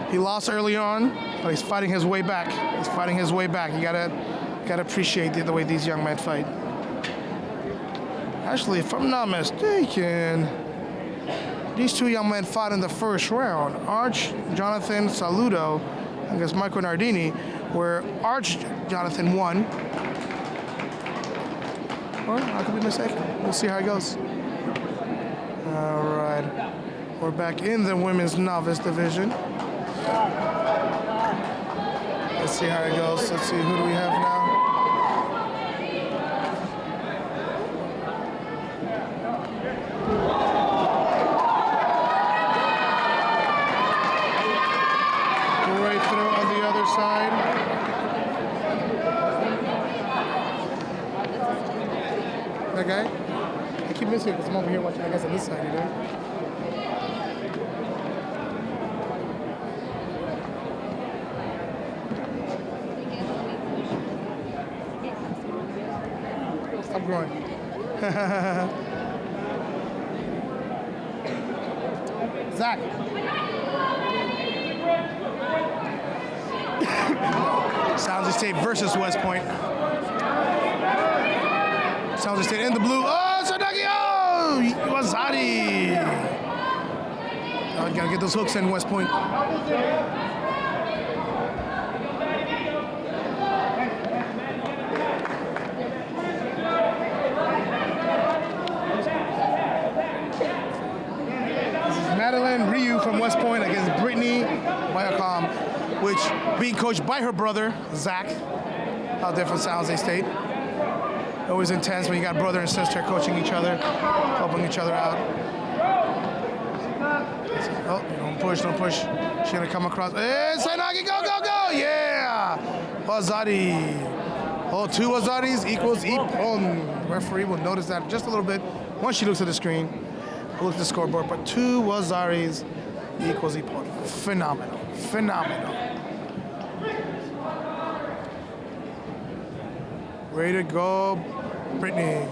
He lost early on, but he's fighting his way back. He's fighting his way back. You gotta appreciate the way these young men fight. Actually, if I'm not mistaken, these two young men fought in the first round. Arch Jonathan Saludo against Michael Nardini, where Arch Jonathan won. Or I could be mistaken. We'll see how it goes. All right. We're back in the women's novice division. Let's see how it goes. Let's see, who do we have now? Great throw on the other side. That guy? I keep missing it because I'm over here watching the guys on this side, you know? Stop growing. Zach. Sounds of State versus West Point. Sounds of State in the blue. Oh, Sadaki! Oh, Wazadi! Oh, gotta get those hooks in, West Point. This is Madeline Ryu from West Point against Brittany Biocom, which being coached by her brother, Zach, out there from San Jose State. Always intense when you got brother and sister coaching each other, helping each other out. Oh, don't push, don't push. She's gonna come across. Hey, Sainagi, go, go, go! Yeah! Wazadi. Oh, 2 Wazadis equals Ippon. Referee will notice that just a little bit once she looks at the screen. Look at the scoreboard, but 2 Wazaris equals Ippon. Phenomenal, phenomenal. Way to go, Brittany.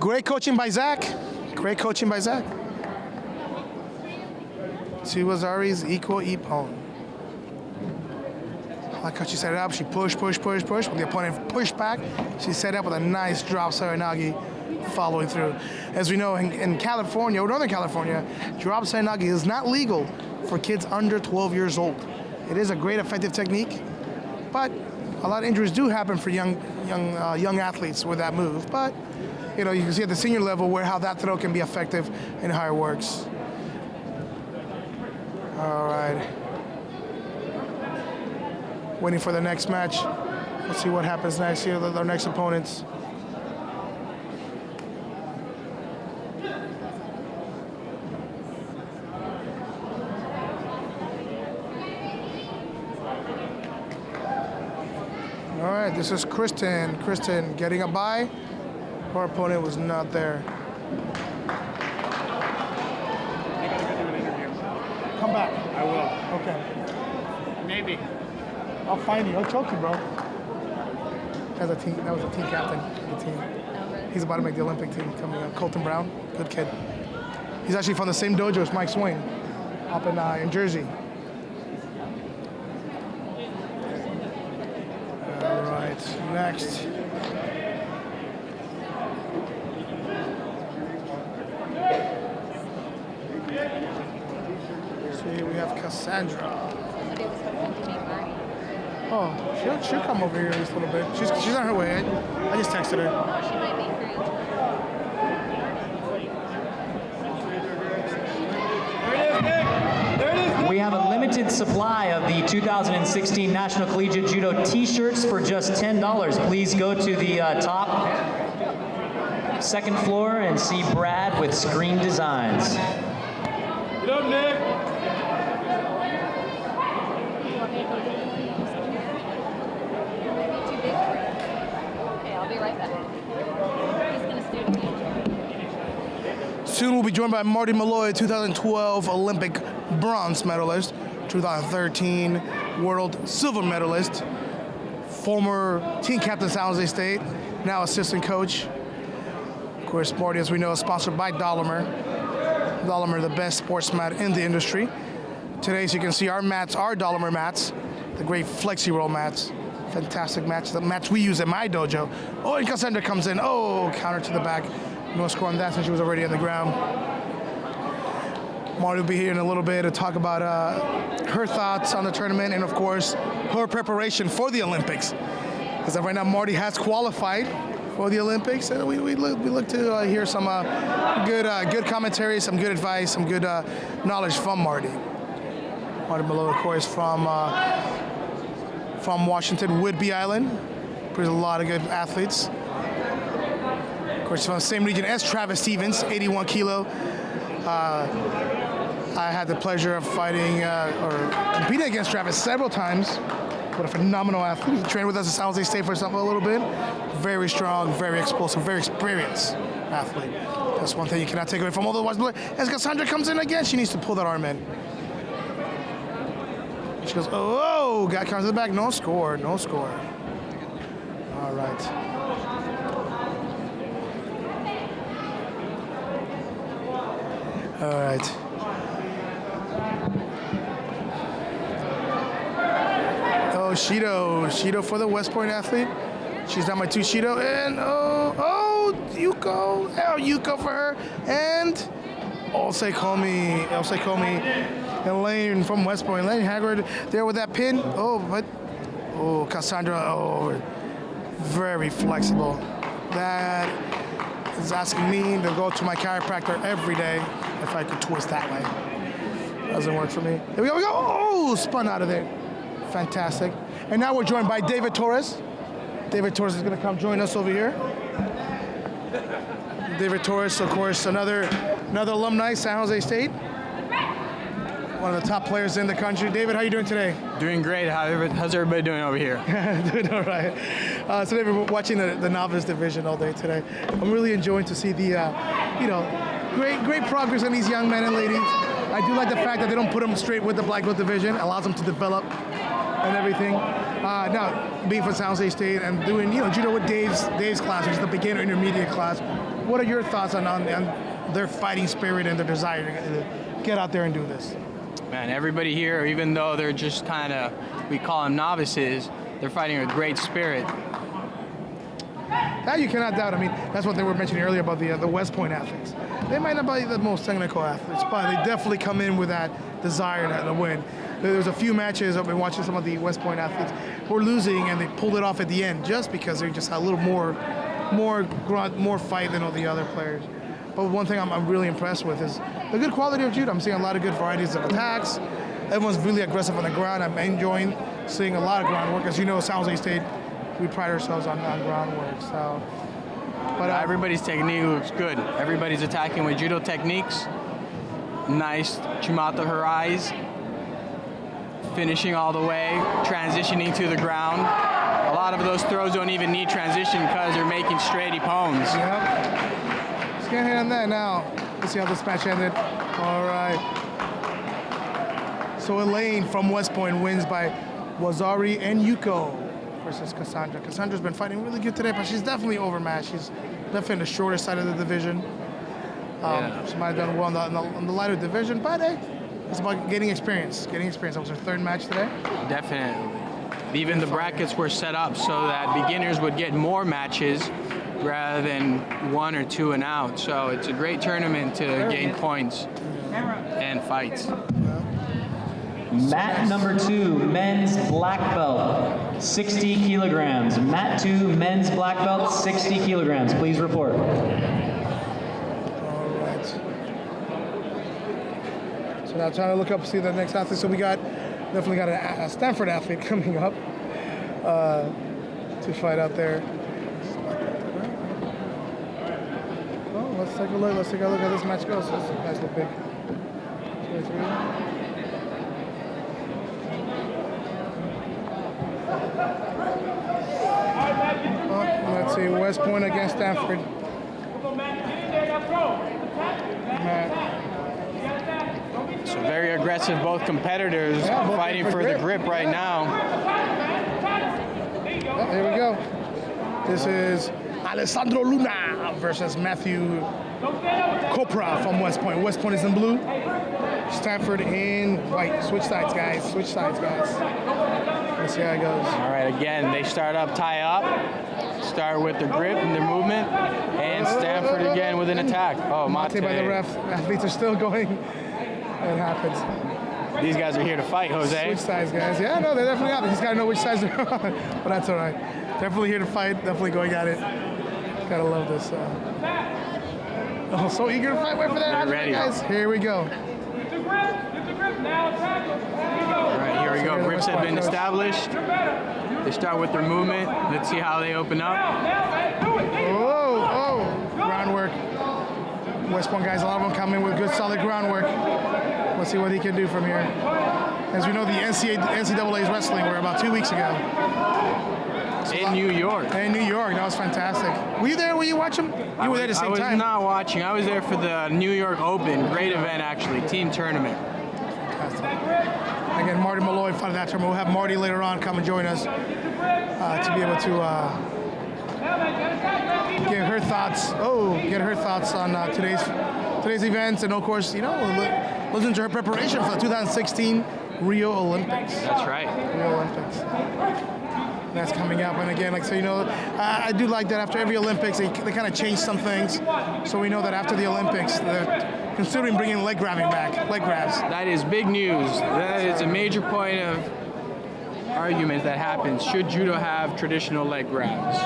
Great coaching by Zach. Great coaching by Zach. 2 Wazaris equal Ippon. I like how she set it up. She pushed. When the opponent pushed back, she set it up with a nice drop Saranagi following through. As we know, in California, or Northern California, drop Saranagi is not legal for kids under 12 years old. It is a great effective technique, but a lot of injuries do happen for young athletes with that move. But you know, you can see at the senior level how that throw can be effective and how it works. All right. Waiting for the next match. Let's see what happens next. Here are our next opponents. All right, this is Kristen. Kristen getting a bye. Her opponent was not there. I gotta go do an interview. Come back. I will. Okay. Maybe. I'll find you. I'll choke you, bro. That was a team captain of the team. He's about to make the Olympic team coming up. Colton Brown, good kid. He's actually from the same dojo as Mike Swain, up in Jersey. All right, next. See, we have Cassandra. Oh, she'll come over here just a little bit. She's on her way. I just texted her. She might be free. We have a limited supply of the 2016 National Collegiate Judo t-shirts for just $10. Please go to the top second floor and see Brad with Screen Designs. Get up, Nick. Okay, I'll be right back. He's gonna stand with you. Soon we'll be joined by Marty Malloy, 2012 Olympic bronze medalist, 2013 world silver medalist, former team captain San Jose State, now assistant coach. Of course, Marty, as we know, is sponsored by Dolomer. Dolomer, the best sports mat in the industry. Today, as you can see, our mats are Dolomer mats, the great flexi roll mats. Fantastic mats, the mats we use at my dojo. Oh, and Cassandra comes in. Oh, counter to the back. No score on that since she was already on the ground. Marty will be here in a little bit to talk about her thoughts on the tournament and, of course, her preparation for the Olympics. Because right now, Marty has qualified for the Olympics, and we look to hear some good commentary, some good advice, some good knowledge from Marty. Marty Malloy, of course, from Washington, Whidbey Island. There's a lot of good athletes. Of course, from the same region as Travis Stevens, 81 kilo. I had the pleasure of fighting or competing against Travis several times. What a phenomenal athlete. He trained with us at San Jose State for a little bit. Very strong, very explosive, very experienced athlete. That's one thing you cannot take away from all the watch. As Cassandra comes in again, she needs to pull that arm in. She goes, oh, guy comes to the back, no score, no score. All right. All right. Oh, Shido for the West Point athlete. She's down by 2, Shido, and Yuko. Oh, Yuko for her, and Osekomi, and Lane from West Point. Lane Haggard there with that pin. Cassandra, very flexible. That is asking me to go to my chiropractor every day if I could twist that way. Doesn't work for me. Here we go, oh, spun out of there. Fantastic. And now we're joined by David Torres. David Torres is going to come join us over here. David Torres, of course, another alumni, San Jose State. One of the top players in the country. David, how are you doing today? Doing great. How's everybody doing over here? Doing all right. Today we're watching the novice division all day today. I'm really enjoying to see the, great progress in these young men and ladies. I do like the fact that they don't put them straight with the black belt division. Allows them to develop and everything. Now, being from San Jose State and doing, judo with Dave's class, which is the beginner intermediate class. What are your thoughts on their fighting spirit and their desire to get out there and do this? Man, everybody here, even though they're just we call them novices, they're fighting with great spirit. That you cannot doubt. I mean, that's what they were mentioning earlier about the West Point athletes. They might not be the most technical athletes, but they definitely come in with that desire to win. There's a few matches I've been watching some of the West Point athletes who were losing, and they pulled it off at the end just because they just had a little more fight than all the other players. But one thing I'm really impressed with is the good quality of judo. I'm seeing a lot of good varieties of attacks. Everyone's really aggressive on the ground. I'm enjoying seeing a lot of groundwork. As you know, San Jose State, we pride ourselves on groundwork. So, but everybody's technique looks good. Everybody's attacking with judo techniques. Nice Chimata Harais. Finishing all the way, transitioning to the ground. A lot of those throws don't even need transition because they're making straight ippons. Yep. Just gonna hit on that now. Let's see how this match ended. All right. So Elaine from West Point wins by Wazari and Yuko versus Cassandra. Cassandra's been fighting really good today, but she's definitely overmatched. She's definitely on the shorter side of the division. She might have done well on the lighter division, but hey, it's about getting experience. That was her third match today. Definitely. Even the brackets were set up so that beginners would get more matches rather than 1 or 2 and out. So it's a great tournament to gain points and fights. Mat number 2, men's black belt, 60 kilograms. Mat 2, men's black belt, 60 kilograms. Please report. All right. So now trying to look up, see the next athlete. So we definitely got a Stanford athlete coming up to fight out there. let's take a look. Let's take a look how this match goes. This is nice little big 2-3. Let's see, West Point against Stanford. So very aggressive, both competitors fighting for the grip right now. Oh, here we go. This is Alessandro Luna versus Matthew Copra from West Point. West Point is in blue, Stanford in white. Switch sides, guys. Switch sides, guys. Let's see how it goes. All right, again, they start up, tie up, start with their grip and their movement, and Stanford again with an attack. Oh, Mate by the ref. Athletes are still going. It happens. These guys are here to fight, Jose. Switch sides, guys. Yeah, no, they're definitely out. They just got to know which sides they're on. But that's all right. Definitely here to fight. Definitely going at it. Gotta love this. Oh, so eager to fight. Wait for that. They're ready. Guys. Here we go. All right, here we go. Grips have been established. They start with their movement. Let's see how they open up. Oh, groundwork. West Point guys, a lot of them come in with good, solid groundwork. Let's see what he can do from here. As we know, the NCAA's wrestling were about 2 weeks ago. In New York. In New York, that was fantastic. Were you there? Were you watching? You were there at the same time. I was not watching. I was there for the New York Open. Great event, actually. Team tournament. Fantastic. Again, Marty Malloy fought in that tournament. We'll have Marty later on come and join us to be able to get her thoughts on today's events, and of course, listen to her preparation for the 2016 Rio Olympics. That's right. Rio Olympics. That's coming up, and again, I do like that after every Olympics, they kind of change some things, so we know that after the Olympics, they're considering bringing leg grabbing back, leg grabs. That is big news. That is a major point of argument that happens. Should judo have traditional leg grabs?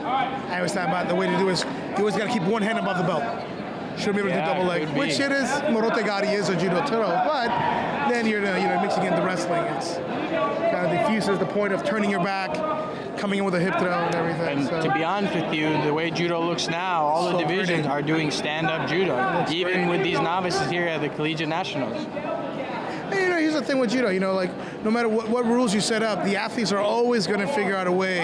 I always thought about the way to do is you always got to keep one hand above the belt. Shouldn't be able to do double leg, which it is. Morotegari is a judo toro, but then you're mixing into wrestling. It's kind of diffuses the point of turning your back, coming in with a hip throw and everything. And to be honest with you, the way judo looks now, all the divisions are doing stand-up judo, even with these novices here at the Collegiate Nationals. And, here's the thing with judo, no matter what rules you set up, the athletes are always going to figure out a way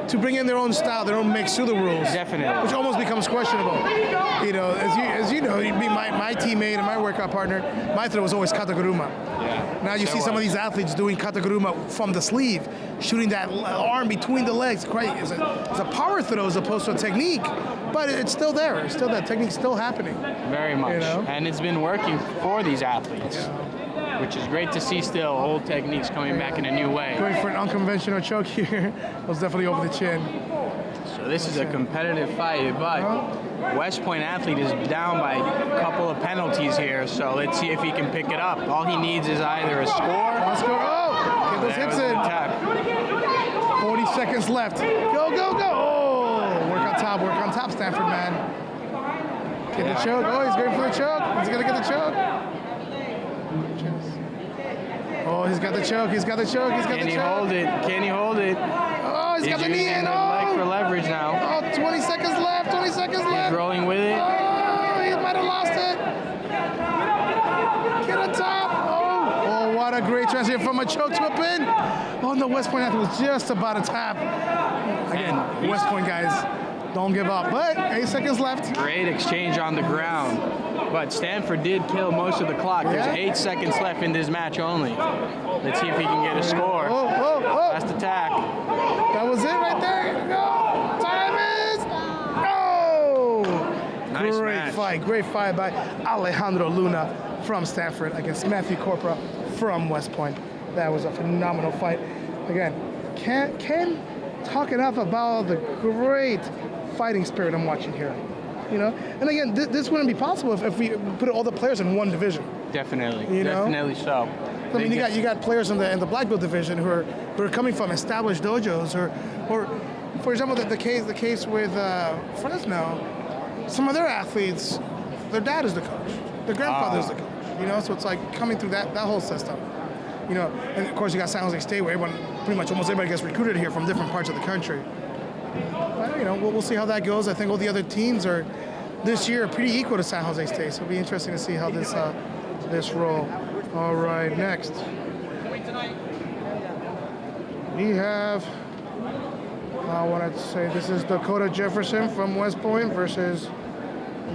to bring in their own style, their own mix to the rules. Definitely. Which almost becomes questionable. As you know, you'd be my teammate and my workout partner, my throw was always kataguruma. Yeah. Now you see some of these athletes doing kataguruma from the sleeve, shooting that arm between the legs. It's a power throw as opposed to a technique, but it's still there. It's still that technique's still happening. Very much. And it's been working for these athletes, which is great to see still, old techniques coming back in a new way. Going for an unconventional choke here was definitely over the chin. So this is a competitive fight, but West Point athlete is down by a couple of penalties here, so let's see if he can pick it up. All he needs is either a score. Get those hips in. 40 seconds left. Go, go, go. Oh, work on top, Stanford, man. Get the choke. Oh, he's going for the choke. He's going to get the choke. Oh, he's got the choke. Can he hold it? Can he hold it? Oh, he's got the knee in. Leg for leverage now. Oh, 20 seconds left. He's rolling with it. Oh, he might have lost it. Get on top. Oh, what a great transition from a choke to a pin. Oh, no, West Point athlete was just about to tap. Again, West Point guys, don't give up. But 8 seconds left. Great exchange on the ground. But Stanford did kill most of the clock. There's 8 seconds left in this match only. Let's see if he can get a score. Oh. Last attack. That was it right there. Go. Time is. Oh. Nice Great match. fight. Great fight by Alejandro Luna from Stanford against Matthew Corpora from West Point. That was a phenomenal fight. Again, can't talk enough about the great fighting spirit I'm watching here. And again, this wouldn't be possible if we put all the players in one division. Definitely, definitely so. I mean, you got players in the black belt division who are coming from established dojos, or for example, the case with Fresno, some of their athletes, their dad is the coach, their grandfather is the coach. So it's like coming through that whole system. And of course you got San Jose State where almost everybody gets recruited here from different parts of the country. You know, we'll see how that goes. I think all the other teams are this year pretty equal to San Jose State, so it'll be interesting to see how this roll. All right, next we have. I want to say this is Dakota Jefferson from West Point versus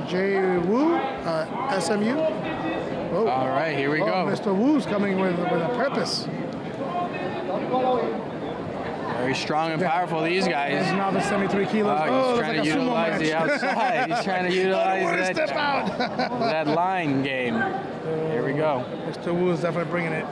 Jay Wu, SMU. Oh. All right, here we go. Mr. Wu's coming with a purpose. Very strong and powerful, these guys. He's novice 73 kilos. He's trying to utilize the outside. He's trying to utilize that line game. Here we go. Mr. Wu is definitely bringing it.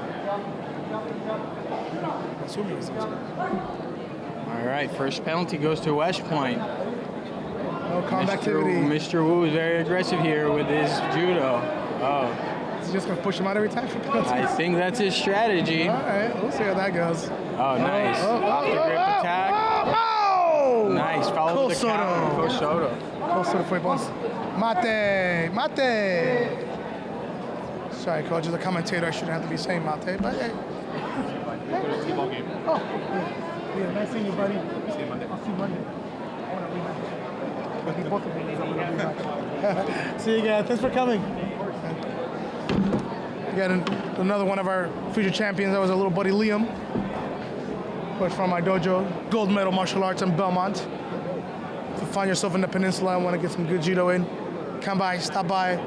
Assuming he's all right, first penalty goes to West Point. No combativity. Mr. Wu is very aggressive here with his judo. Oh. Is he just going to push him out every time for penalties? I think that's his strategy. All right, we'll see how that goes. Oh, nice. Off the grip attack. Oh! Nice. Follow with the counter. Cole Soto foi bom. Mate. Sorry, coach. As a commentator, I shouldn't have to be saying mate, but hey. Oh, yeah, nice seeing you, buddy. See you Monday. I'll see you Monday. See you guys. Thanks for coming. Again, another one of our future champions. That was a little buddy Liam. Coach from my dojo. Gold medal martial arts in Belmont. If you find yourself in the peninsula and want to get some good judo in, come by, stop by.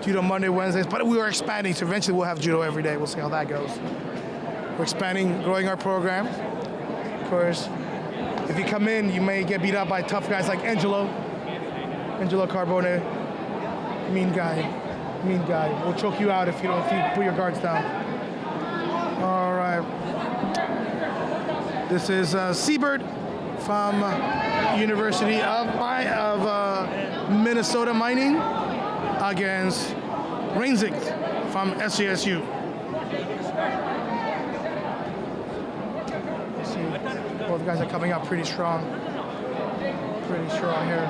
Judo Monday, Wednesdays. But we are expanding, so eventually we'll have judo every day. We'll see how that goes. We're expanding, growing our program. Of course, if you come in, you may get beat up by tough guys like Angelo Carbone. Mean guy. We'll choke you out if you put your guards down. All right. This is Siebert from University of Minnesota Mining against Reinzig from SJSU. Both guys are coming up pretty strong here.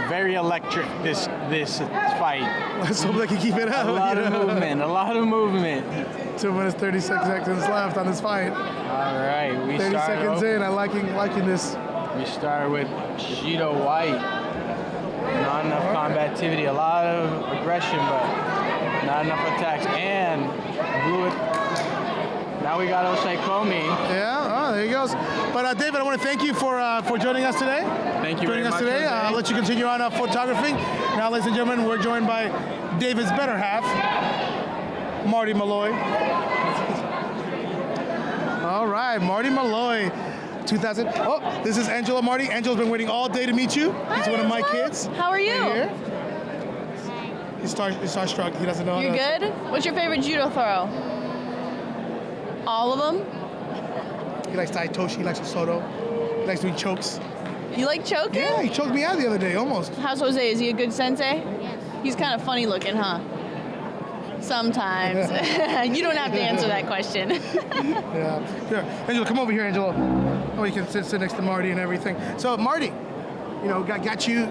Very electric this fight. Let's hope they can keep it up. A lot of movement. 2 minutes 36 seconds left on this fight. All right, 30 seconds in. I'm liking this. We start with Shido White. Not enough combativity, a lot of aggression, but not enough attacks, and blew it. Now we got Osei Komi. Yeah, there he goes. But David, I want to thank you for joining us today. Thank you very much. I'll let you continue on photography. Now, ladies and gentlemen, we're joined by David's better half, Marty Malloy. All right, Marty Malloy. 2000. Oh, this is Angela Marty. Angela's been waiting all day to meet you. He's one of my kids. How are you? Right here. He's starstruck. He doesn't know. You good? What's your favorite judo throw? All of them? He likes Taitoshi, he likes Soto. He likes doing chokes. You like choking? Yeah, he choked me out the other day, almost. How's Jose? Is he a good sensei? Yes. He's kind of funny looking, huh? Sometimes. You don't have to answer that question. Yeah. Here, Angela, come over here, Angela. Oh, you can sit next to Marty and everything. So, Marty, got you,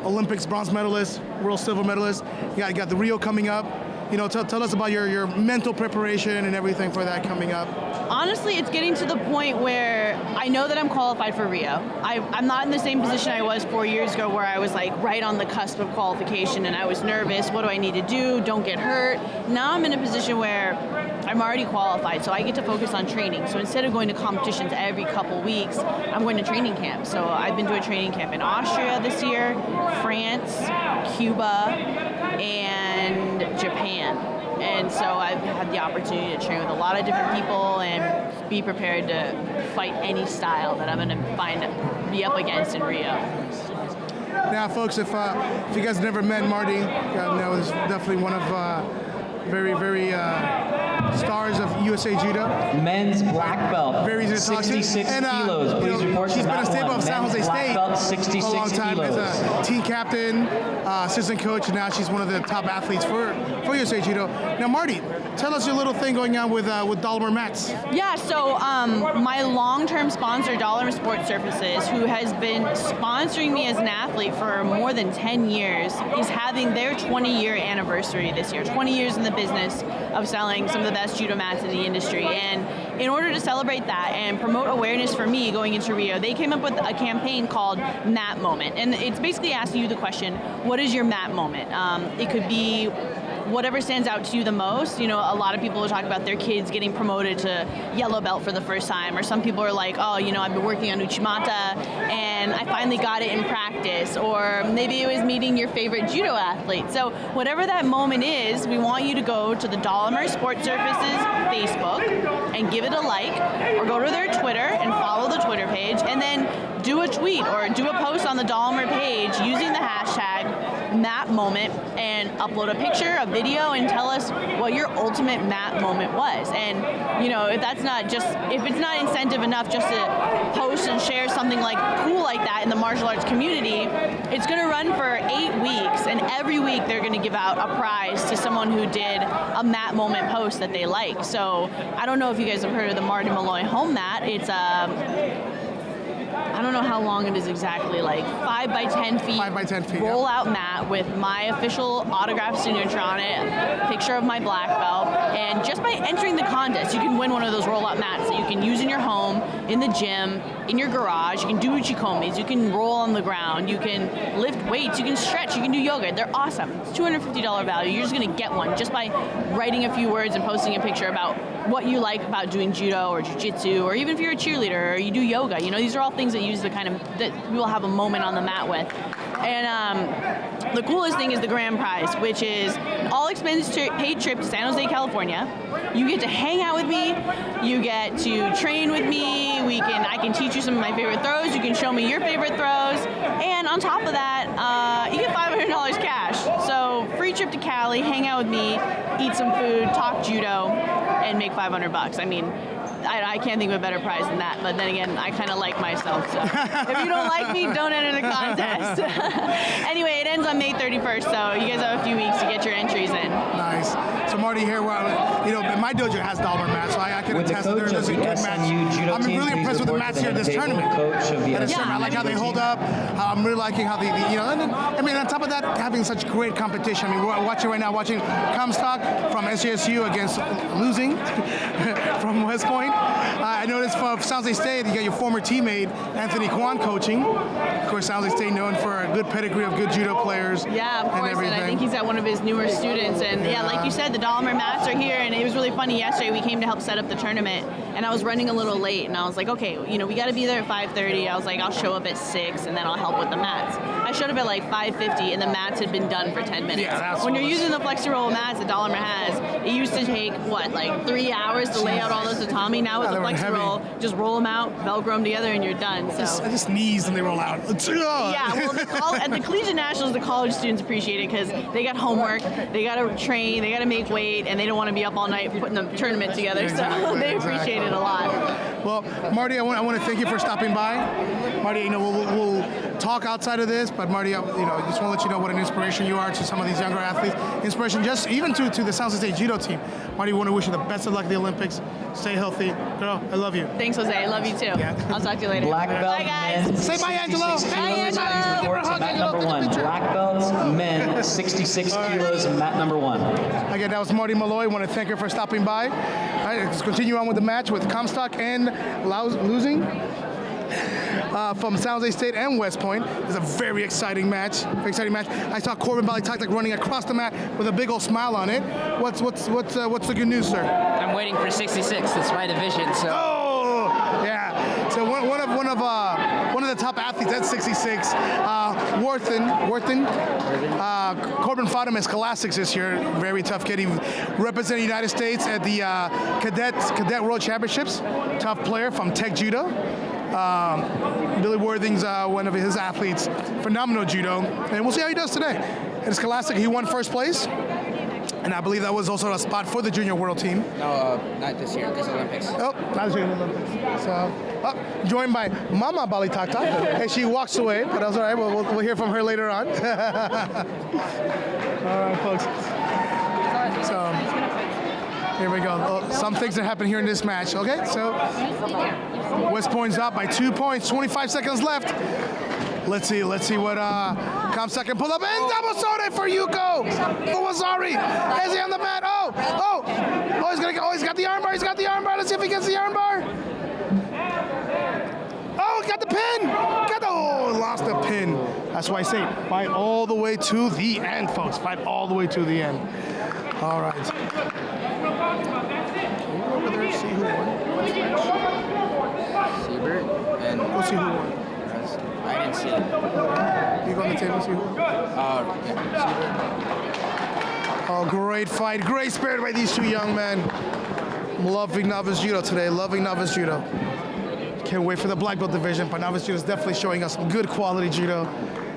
Olympics bronze medalist, world silver medalist. You got the Rio coming up. Tell us about your mental preparation and everything for that coming up. Honestly, it's getting to the point where I know that I'm qualified for Rio. I'm not in the same position I was 4 years ago where I was like right on the cusp of qualification and I was nervous. What do I need to do? Don't get hurt. Now I'm in a position where I'm already qualified, so I get to focus on training. So instead of going to competitions every couple weeks, I'm going to training camp. So I've been to a training camp in Austria this year, France, Cuba, and Japan. And so I've had the opportunity to train with a lot of different people and be prepared to fight any style that I'm going to be up against in Rio. Now, folks, if you guys never met Marty, he's definitely one of very, very stars of USA Judo. Men's black belt, very easy to talk to. 66 kilos. Please report to she's been a staple of San Jose State belt, 66 for a long time kilos. as a team captain, assistant coach, and now she's one of the top athletes for USA Judo. Now, Marty, tell us your little thing going on with Dahlinger Mats. Yeah, so my long-term sponsor, Dahlinger Sports Surfaces, who has been sponsoring me as an athlete for more than 10 years, is having their 20-year anniversary this year. 20 years in the business of selling some of the best judo mats in the industry. And in order to celebrate that and promote awareness for me going into Rio, they came up with a campaign called Mat Moment. And it's basically asking you the question, what is your mat moment? It could be whatever stands out to you the most. You know, a lot of people will talk about their kids getting promoted to yellow belt for the first time, or some people are like, oh, you know, I've been working on Uchimata and I finally got it in practice, or maybe it was meeting your favorite judo athlete. So whatever that moment is, we want you to go to the Dahlinger Sports Surfaces Facebook and give it a like, or go to their Twitter and follow the Twitter page, and then do a tweet or do a post on the Dahlinger page using the hashtag mat moment and upload a picture, a video, and tell us what your ultimate mat moment was. And you know, if it's not incentive enough just to post and share something like cool like that in the martial arts community, it's going to run for 8 weeks, and every week they're going to give out a prize to someone who did a mat moment post that they like. So I don't know if you guys have heard of the Marty Malloy home mat. It's I don't know how long it is exactly, like 5 by 10 feet. 5 by 10 feet. Roll out mat with my official autographed signature on it, picture of my black belt, and just by entering the contest, you can win one of those roll out mats that you can use in your home, in the gym, in your garage. You can do uchikomis, you can roll on the ground, you can lift weights, you can stretch, you can do yoga. They're awesome. It's $250 value. You're just gonna get one just by writing a few words and posting a picture about what you like about doing judo or jiu-jitsu, or even if you're a cheerleader or you do yoga. You know, these are all things that use the kind of, that we will have a moment on the mat with. And the coolest thing is the grand prize, which is an all expense paid trip to San Jose, California. You get to hang out with me, you get to train with me, I can teach you some of my favorite throws, you can show me your favorite throws, and on top of that, you get $500 cash. So free trip to Cali, hang out with me, eat some food, talk judo, and make $500. I mean, I can't think of a better prize than that, but then again, I kind of like myself, so if you don't like me, don't enter the contest. Anyway, it ends on May 31st, so you guys have a few weeks to get your entries in. Nice. So Marty, here, you know, my dojo has Dahlinger mats, so I can attest that there's a good match. I'm really impressed with the mats here in this tournament. I like how they hold up. I'm really liking how they you know, and then, I mean, on top of that, having such great competition. I mean, we're watching right now, Comstock from SJSU against losing from West Point. I noticed from San Jose State, you got your former teammate, Anthony Kwan, coaching. Of course, San Jose State known for a good pedigree of good judo players. Yeah, of course, and I think he's at one of his newer students. And yeah, like you said, the Dahlinger mats are here, and it was really funny. Yesterday, we came to help set up the tournament, and I was running a little late, and I was like, okay, you know, we got to be there at 5:30. I was like, I'll show up at 6, and then I'll help with the mats. I showed up at like 5:50, and the mats had been done for 10 minutes. Yeah, when you're using the flexi-roll mats that Dahlinger has, it used to take, what, like 3 hours to lay out all those tatami. Now with the flexi-roll, just roll them out, Velcro them together, and you're done. So I just sneeze and they roll out. Yeah, well, at the Collegiate Nationals, the college students appreciate it because they got homework, they got to train, they got to make weight, and they don't want to be up all night putting the tournament together. So they appreciate it a lot. Well, Marty, I want to thank you for stopping by. Marty, you know, we'll talk outside of this, but Marty, you know, I just want to let you know what an inspiration you are to some of these younger athletes. Inspiration just even to the San Jose State Judo team. Marty, I want to wish you the best of luck at the Olympics. Stay healthy. Girl, I love you. Thanks, Jose. I love you too. Yeah. I'll talk to you later. Black belt bye, guys. men. Say bye, Angelo. Bye, Angelo. Report to mat number 1. Black belts men, 66 kilos, mat number 1. Again, that was Marty Malloy. I want to thank her for stopping by. All right, let's continue on with the match with Comstock and losing. From San Jose State and West Point. It's a very exciting match. I saw Corbin Balitak running across the mat with a big old smile on it. What's the good news, sir? I'm waiting for 66. That's my division. So. Oh, yeah. So one of the top athletes at 66, Corbin fought him at Scholastics this year. Very tough kid. He represented the United States at the Cadet World Championships. Tough player from Tech Judo. Billy Worthing's one of his athletes. Phenomenal judo. And we'll see how he does today. At Scholastic, he won first place. And I believe that was also a spot for the junior world team. No, not this year. This Olympics. Oh, not this year Olympics. So, joined by Mama Balitata, and she walks away, but that's all right. We'll hear from her later on. All right, folks. So, here we go. Oh, some things that happen here in this match. Okay, so West Point's up by 2 points. 25 seconds left. Let's see what Comstock can pull up. And double soda for Yuko. For Wazari. Is he on the mat? Oh, he's got the armbar. He's got the armbar. Let's see if he gets the armbar. Oh, got the pin. Lost the pin. That's why I say fight all the way to the end, folks. Fight all the way to the end. All right. Can we go over there and see who won? Siebert and We'll see who won. I didn't see it. You go on the table and see who won? Oh, great fight. Great spirit by these two young men. I'm loving Novice Judo today. Loving Novice Judo. Can't wait for the black belt division, but Novice Judo is definitely showing us some good quality judo.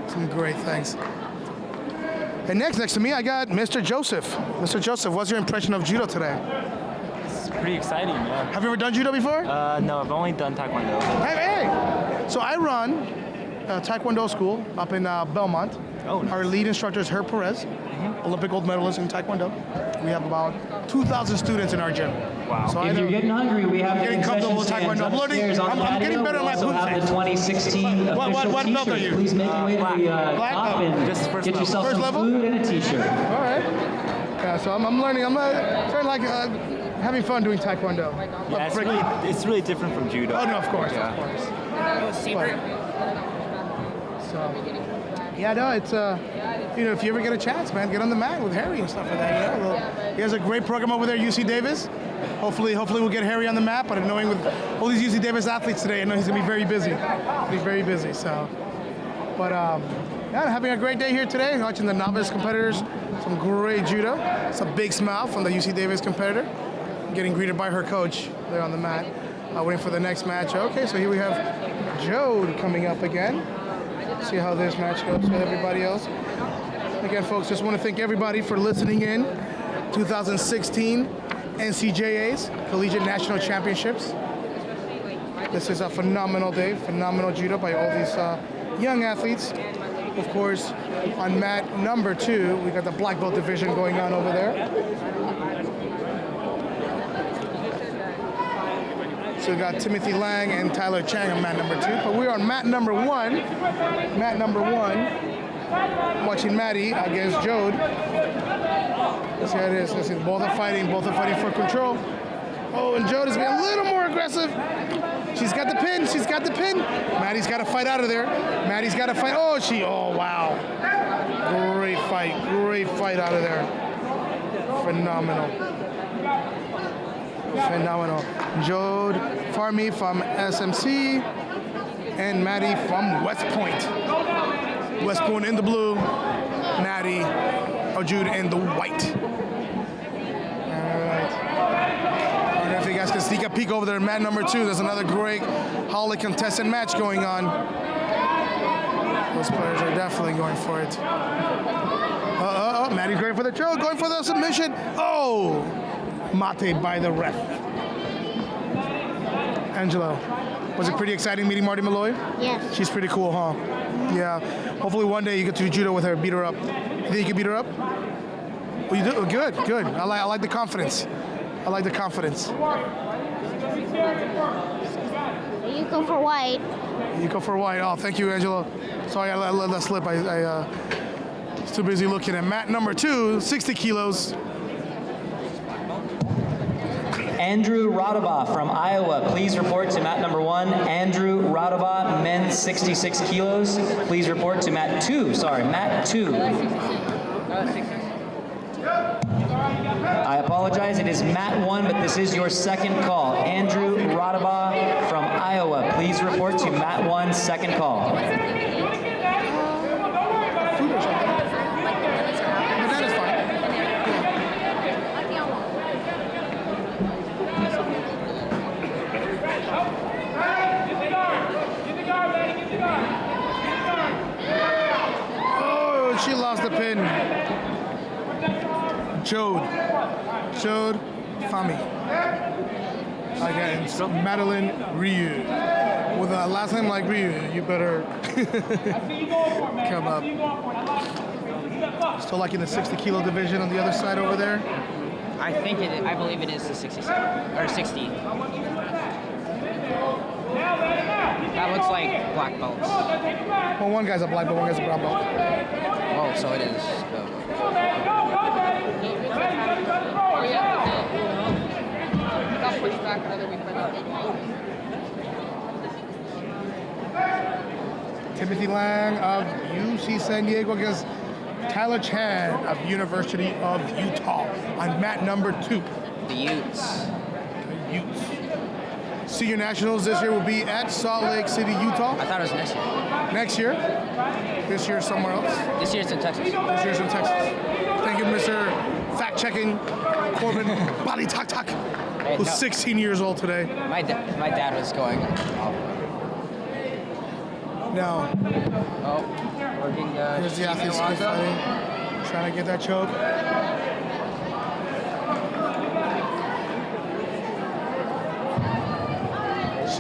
Some great things. And next to me, I got Mr. Joseph. Mr. Joseph, what's your impression of judo today? It's pretty exciting, yeah. Have you ever done judo before? No, I've only done taekwondo. Hey! So I run a taekwondo school up in Belmont. Oh, nice. Our lead instructor is Herb Perez, Olympic gold medalist in taekwondo. We have about 2,000 students in our gym. Wow. So If you're getting hungry, we have the getting comfortable concession with stands taekwondo. upstairs on the I'm getting better patio. at my We also have the 2016 official what belt are t-shirt. you? Please make your way to the top and get yourself First some level? food and a t-shirt. All right. Yeah, so I'm learning. I'm starting like having fun doing taekwondo. Yeah, it's really different from judo. Oh no, of course, Yeah. of course. Siebert. So, yeah, no, it's if you ever get a chance, man, get on the mat with Harry and stuff like that. He has a great program over there, UC Davis. Hopefully we'll get Harry on the mat. But knowing with all these UC Davis athletes today, I know he's gonna be very busy. He's very busy. So, but yeah, having a great day here today, watching the novice competitors. Some great judo. It's a big smile from the UC Davis competitor. Getting greeted by her coach there on the mat. Waiting for the next match. Okay, so here we have Jode coming up again. See how this match goes with everybody else. Again, folks, just want to thank everybody for listening in. 2016 NCJA's Collegiate National Championships. This is a phenomenal day, phenomenal judo by all these young athletes. Of course, on mat number 2, we got the black belt division going on over there. So we got Timothy Lang and Tyler Chang on mat number 2. But we're on mat number 1. Mat number 1. Watching Maddie against Jode. Let's see how it is. Let's see. Both are fighting for control. Oh, and Jode is being a little more aggressive. She's got the pin. She's got the pin. Maddie's got to fight out of there. Maddie's got to fight. Oh, wow. Great fight out of there. Phenomenal. Jode Farmi from SMC and Maddie from West Point. West Point in the blue, Maddie, Jude in the white. All right. I don't know if you guys can sneak a peek over there. Mat number 2, there's another great Holly contested match going on. Those players are definitely going for it. Maddie's going for the throw, going for the submission. Oh! Mate by the ref. Angelo, was it pretty exciting meeting Marty Malloy? Yes. She's pretty cool, huh? Yeah. Hopefully one day you get to do judo with her, beat her up. You think you can beat her up? Well, you do? Oh, good. I like the confidence. You go for white. You go for white. Oh, thank you, Angelo. Sorry, I let that slip. I was too busy looking at mat number 2, 60 kilos. Andrew Radaba from Iowa, please report to mat number 1. Andrew Radaba, men's 66 kilos. Please report to mat 2. Mat 2. I apologize, it is mat 1, but this is your second call. Andrew Radaba from Iowa, please report to mat 1, second call. Oh, she lost the pin. Jode Fami against Madeline Ryu. With a last name like Ryu, you better come up. Still like in the 60 kilo division on the other side over there. I believe it is the 67 or 60. That looks like black belts. Well, one guy's a black belt, one guy's a brown belt. Oh, so it is. Timothy Lang of UC San Diego against Tyler Chan of University of Utah on mat number 2. The Utes. Senior Nationals this year will be at Salt Lake City, Utah. I thought it was next year. Next year? This year somewhere else? This year's in Texas. This year's in Texas. Thank you, Mr. Fact-checking Corbin Body Talk Talk, who's 16 years old today. My dad was going. Now, working. Here's the athletes fighting, trying to get that choke.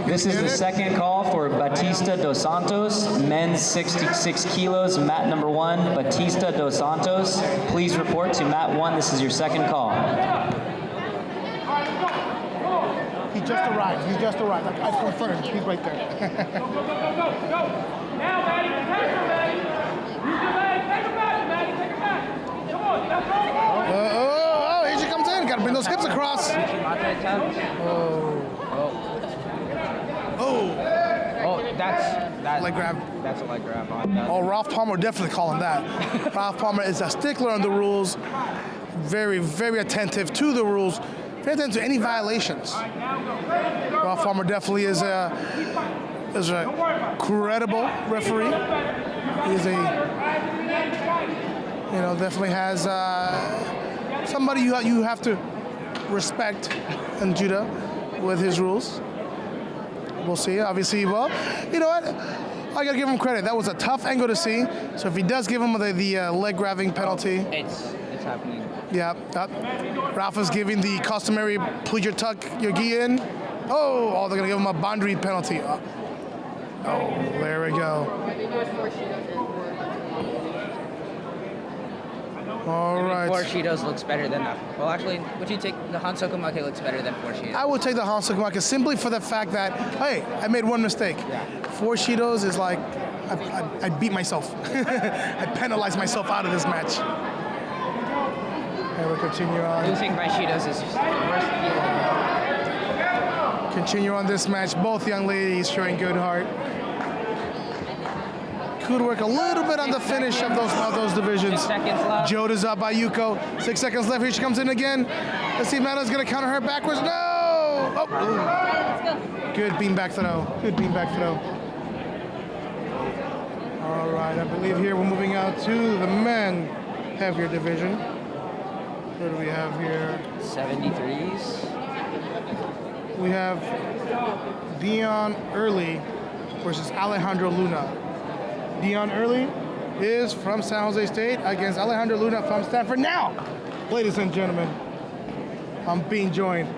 This is the second call for Batista dos Santos, men's 66 kilos, mat number 1, Batista dos Santos. Please report to mat 1. This is your second call. He just arrived. He's just arrived. I've confirmed. He's right there. Here she comes in. Got to bring those hips across. That's leg grab. That's a leg grab. Oh, Ralph Palmer definitely calling that. Ralph Palmer is a stickler on the rules. Very, very attentive to the rules. Very attentive to any violations. Ralph Palmer definitely is a credible referee. He is definitely has somebody you have to respect in judo with his rules. We'll see. Obviously, well, you know what? I gotta give him credit. That was a tough angle to see. So if he does give him the leg grabbing penalty, it's happening. Yeah. Ralph is giving the customary pull your tuck your gi in. Oh, they're gonna give him a boundary penalty. Oh, there we go. All right. 4 Shidos looks better than that. Well, actually, would you take the Hansokumake looks better than 4 Shidos? I would take the Hansokumake simply for the fact that, hey, I made one mistake. Yeah. 4 Shidos is like, I beat myself. I penalized myself out of this match. And we'll continue on. Losing by Shidos is the worst feeling. Continue on this match. Both young ladies showing good heart. Could work a little bit on the finish of those divisions. 6 seconds left. Joda's up by Yuko. 6 seconds left. Here she comes in again. Let's see if Mana's gonna counter her backwards. No! Oh. Good beanback throw. Good beanback throw. All right, I believe here we're moving out to the men heavier division. What do we have here? 73s. We have Dion Early versus Alejandro Luna. Dion Early is from San Jose State against Alejandro Luna from Stanford. Now, ladies and gentlemen, I'm being joined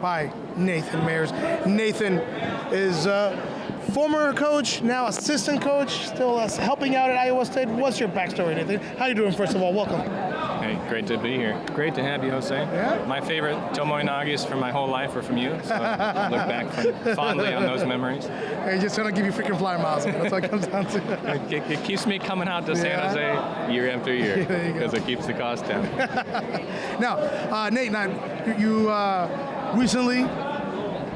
by Nathan Mayers. Nathan is former coach, now assistant coach, still helping out at Iowa State. What's your backstory, Nathan? How you doing, first of all? Welcome. Hey, great to be here. Great to have you, Jose. Yeah? My favorite Tomoe Nagi's from my whole life are from you, so I look back fondly on those memories. Hey, just trying to give you freaking flyer miles. That's what it comes down to. It keeps me coming out to San Jose year after year because it keeps the cost down. Now, Nate, you recently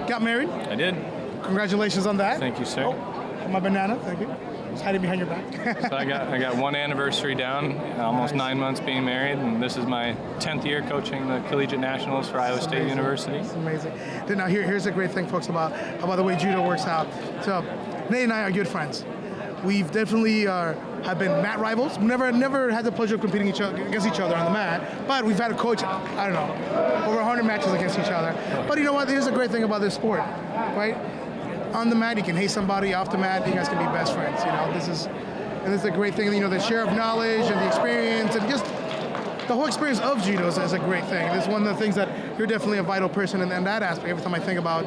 got married. I did. Congratulations on that. Thank you, sir. Oh, my banana. Thank you. It's hiding behind your back. So I got one anniversary down, almost 9 months being married, and this is my 10th year coaching the Collegiate Nationals for Iowa State University. It's amazing. Now here's the great thing, folks, about the way judo works out. So Nate and I are good friends. We've definitely have been mat rivals. Never had the pleasure of competing against each other on the mat, but we've had to coach, I don't know, over 100 matches against each other. But you know what? Here's the great thing about this sport, right? On the mat, you can hate somebody. Off the mat, you guys can be best friends. You know, this is a great thing. You know, the share of knowledge and the experience and just the whole experience of judo is a great thing. It's one of the things that you're definitely a vital person in that aspect. Every time I think about,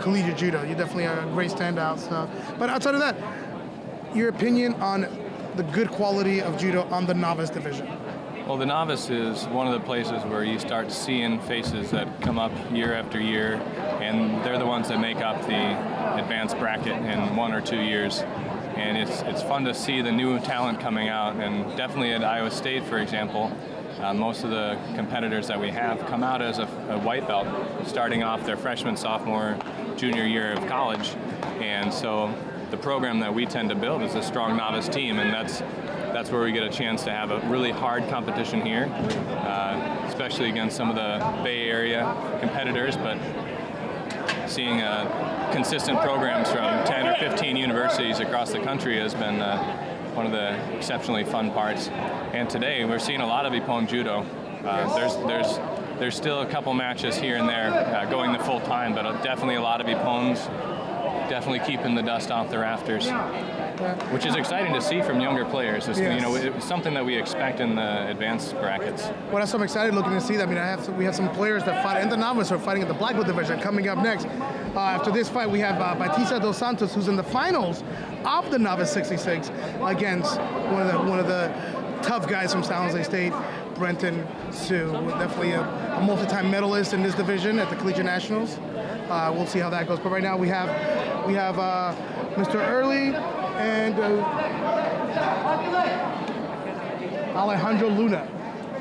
collegiate judo, you're definitely a great standout. So, but outside of that, your opinion on the good quality of judo on the novice division? Well, the novice is one of the places where you start seeing faces that come up year after year, and they're the ones that make up the advanced bracket in 1 or 2 years. And it's fun to see the new talent coming out, and definitely at Iowa State, for example, most of the competitors that we have come out as a white belt, starting off their freshman, sophomore, junior year of college. And so the program that we tend to build is a strong novice team, and that's where we get a chance to have a really hard competition here, especially against some of the Bay Area competitors, but seeing consistent programs from 10 or 15 universities across the country has been one of the exceptionally fun parts. And today we're seeing a lot of Ippon Judo. There's still a couple matches here and there going the full time, but definitely a lot of Ippons, definitely keeping the dust off the rafters, which is exciting to see from younger players. It's, you know, it's something that we expect in the advanced brackets. Well, that's so excited looking to see that. I mean, we have some players that fight in the novice or fighting in the black belt division coming up next. After this fight, we have Batista dos Santos, who's in the finals of the novice 66 against one of the tough guys from San Jose State, Brenton Sue, definitely a multi-time medalist in this division at the Collegiate Nationals. We'll see how that goes. But right now we have Mr. Early and Alejandro Luna.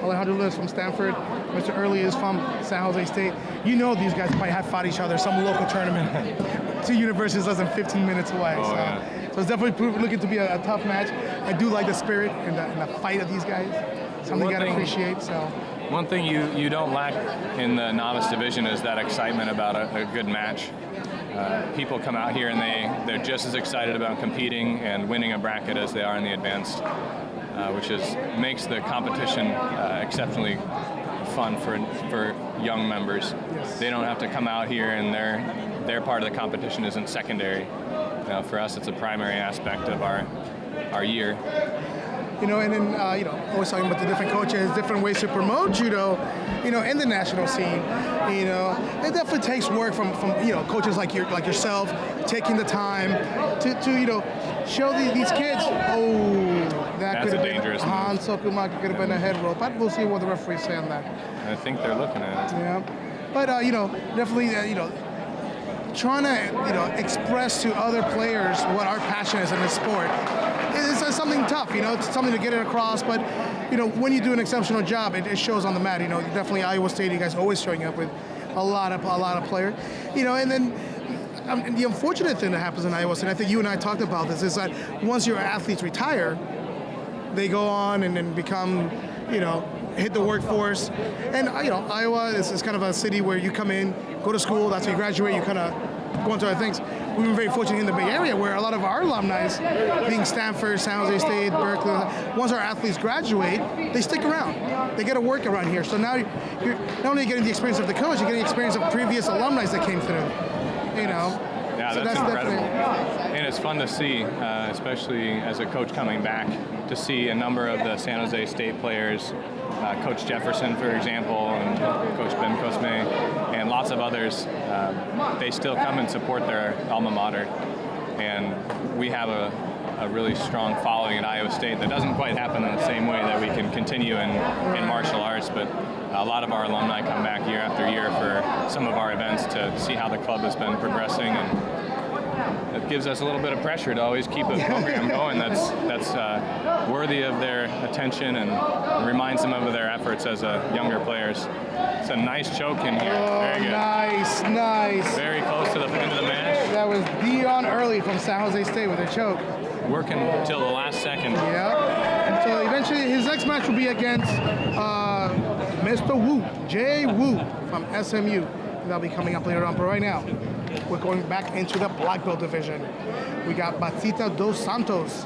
Alejandro Luna is from Stanford. Mr. Early is from San Jose State. You know these guys probably have fought each other some local tournament. 2 universities less than 15 minutes away. So it's definitely looking to be a tough match. I do like the spirit and the fight of these guys. Something you got to appreciate. So. One thing you don't lack in the novice division is that excitement about a good match. People come out here and they're just as excited about competing and winning a bracket as they are in the advanced, which makes the competition exceptionally fun for young members. Yes. They don't have to come out here and their part of the competition isn't secondary. For us, it's a primary aspect of our year. You know, and then, always talking about the different coaches, different ways to promote judo, in the national scene. It definitely takes work from coaches like yourself, taking the time to show these kids, that could have been dangerous Han Sokumaki, could have been a head roll. But we'll see what the referees say on that. I think they're looking at it. Yeah, but definitely, trying to, express to other players what our passion is in this sport. It's something tough, it's something to get it across, but, when you do an exceptional job, it shows on the mat. Definitely Iowa State, you guys always showing up with a lot of players, and then the unfortunate thing that happens in Iowa State, I think you and I talked about this, is that once your athletes retire, they go on and then become, hit the workforce. And, Iowa is kind of a city where you come in, go to school, that's how you graduate, you kind of go into other things. We've been very fortunate in the Bay Area where a lot of our alumni, being Stanford, San Jose State, Berkeley, once our athletes graduate, they stick around. They get to work around here. So now you're not only getting the experience of the coach, you're getting the experience of previous alumni that came through, Yeah, so that's incredible. And it's fun to see, especially as a coach coming back, to see a number of the San Jose State players, Coach Jefferson, for example, and Coach Ben Cosme, and lots of others, they still come and support their alma mater. And we have a really strong following at Iowa State that doesn't quite happen in the same way that we can continue in martial arts, but a lot of our alumni come back year after year for some of our events to see how the club has been progressing, and it gives us a little bit of pressure to always keep a program going that's worthy of their attention and reminds them of their efforts as younger players. It's a nice choke in here. Very good. Nice. Very close to the end of the match. That was Dion Early from San Jose State with a choke. Working until the last second. Yeah. So eventually his next match will be against Mr. Wu, Jay Wu from SMU. And that'll be coming up later on. But right now, we're going back into the black belt division. We got Batista dos Santos.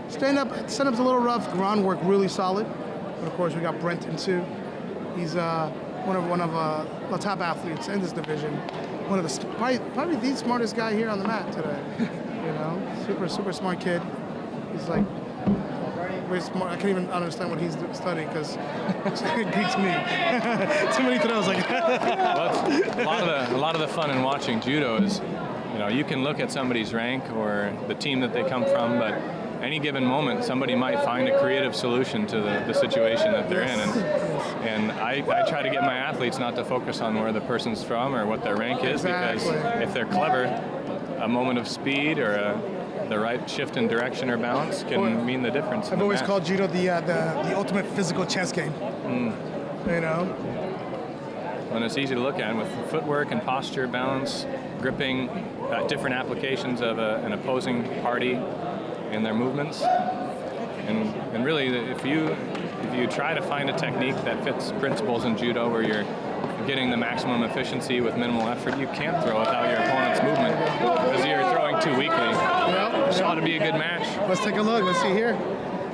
Stand-up's a little rough. Groundwork really solid. But of course, we got Brenton too. He's one of the top athletes in this division. One of the probably the smartest guy here on the mat today. Super smart kid. He's like very smart. I can't even understand what he's studying because it beats me. Too many throws. Well, a lot of the fun in watching judo is, you can look at somebody's rank or the team that they come from, but any given moment, somebody might find a creative solution to the situation that they're in. And I try to get my athletes not to focus on where the person's from or what their rank is, because if they're clever, a moment of speed or the right shift in direction or balance can mean the difference. I've always called judo the ultimate physical chess game. You know? And it's easy to look at with footwork and posture, balance, gripping, different applications of an opposing party and their movements. And really, if you try to find a technique that fits principles in judo where you're getting the maximum efficiency with minimal effort, you can't throw without your opponent's movement because you're throwing too weakly. So it ought to be a good match. Let's take a look. Let's see here.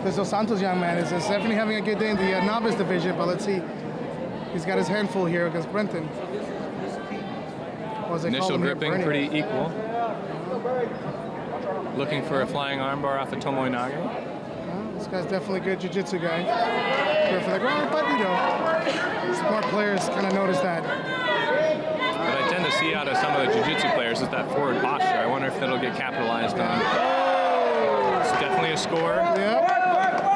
This Dos Santos young man is definitely having a good day in the novice division, but let's see. He's got his handful here against Brenton. Initial gripping pretty equal. Looking for a flying armbar off of Tomoe Nage. This guy's definitely a good jiu-jitsu guy. Good for the ground, but you know, smart players kind of notice that. What I tend to see out of some of the jiu-jitsu players is that forward posture. I wonder if that'll get capitalized on. It's definitely a score. Yep.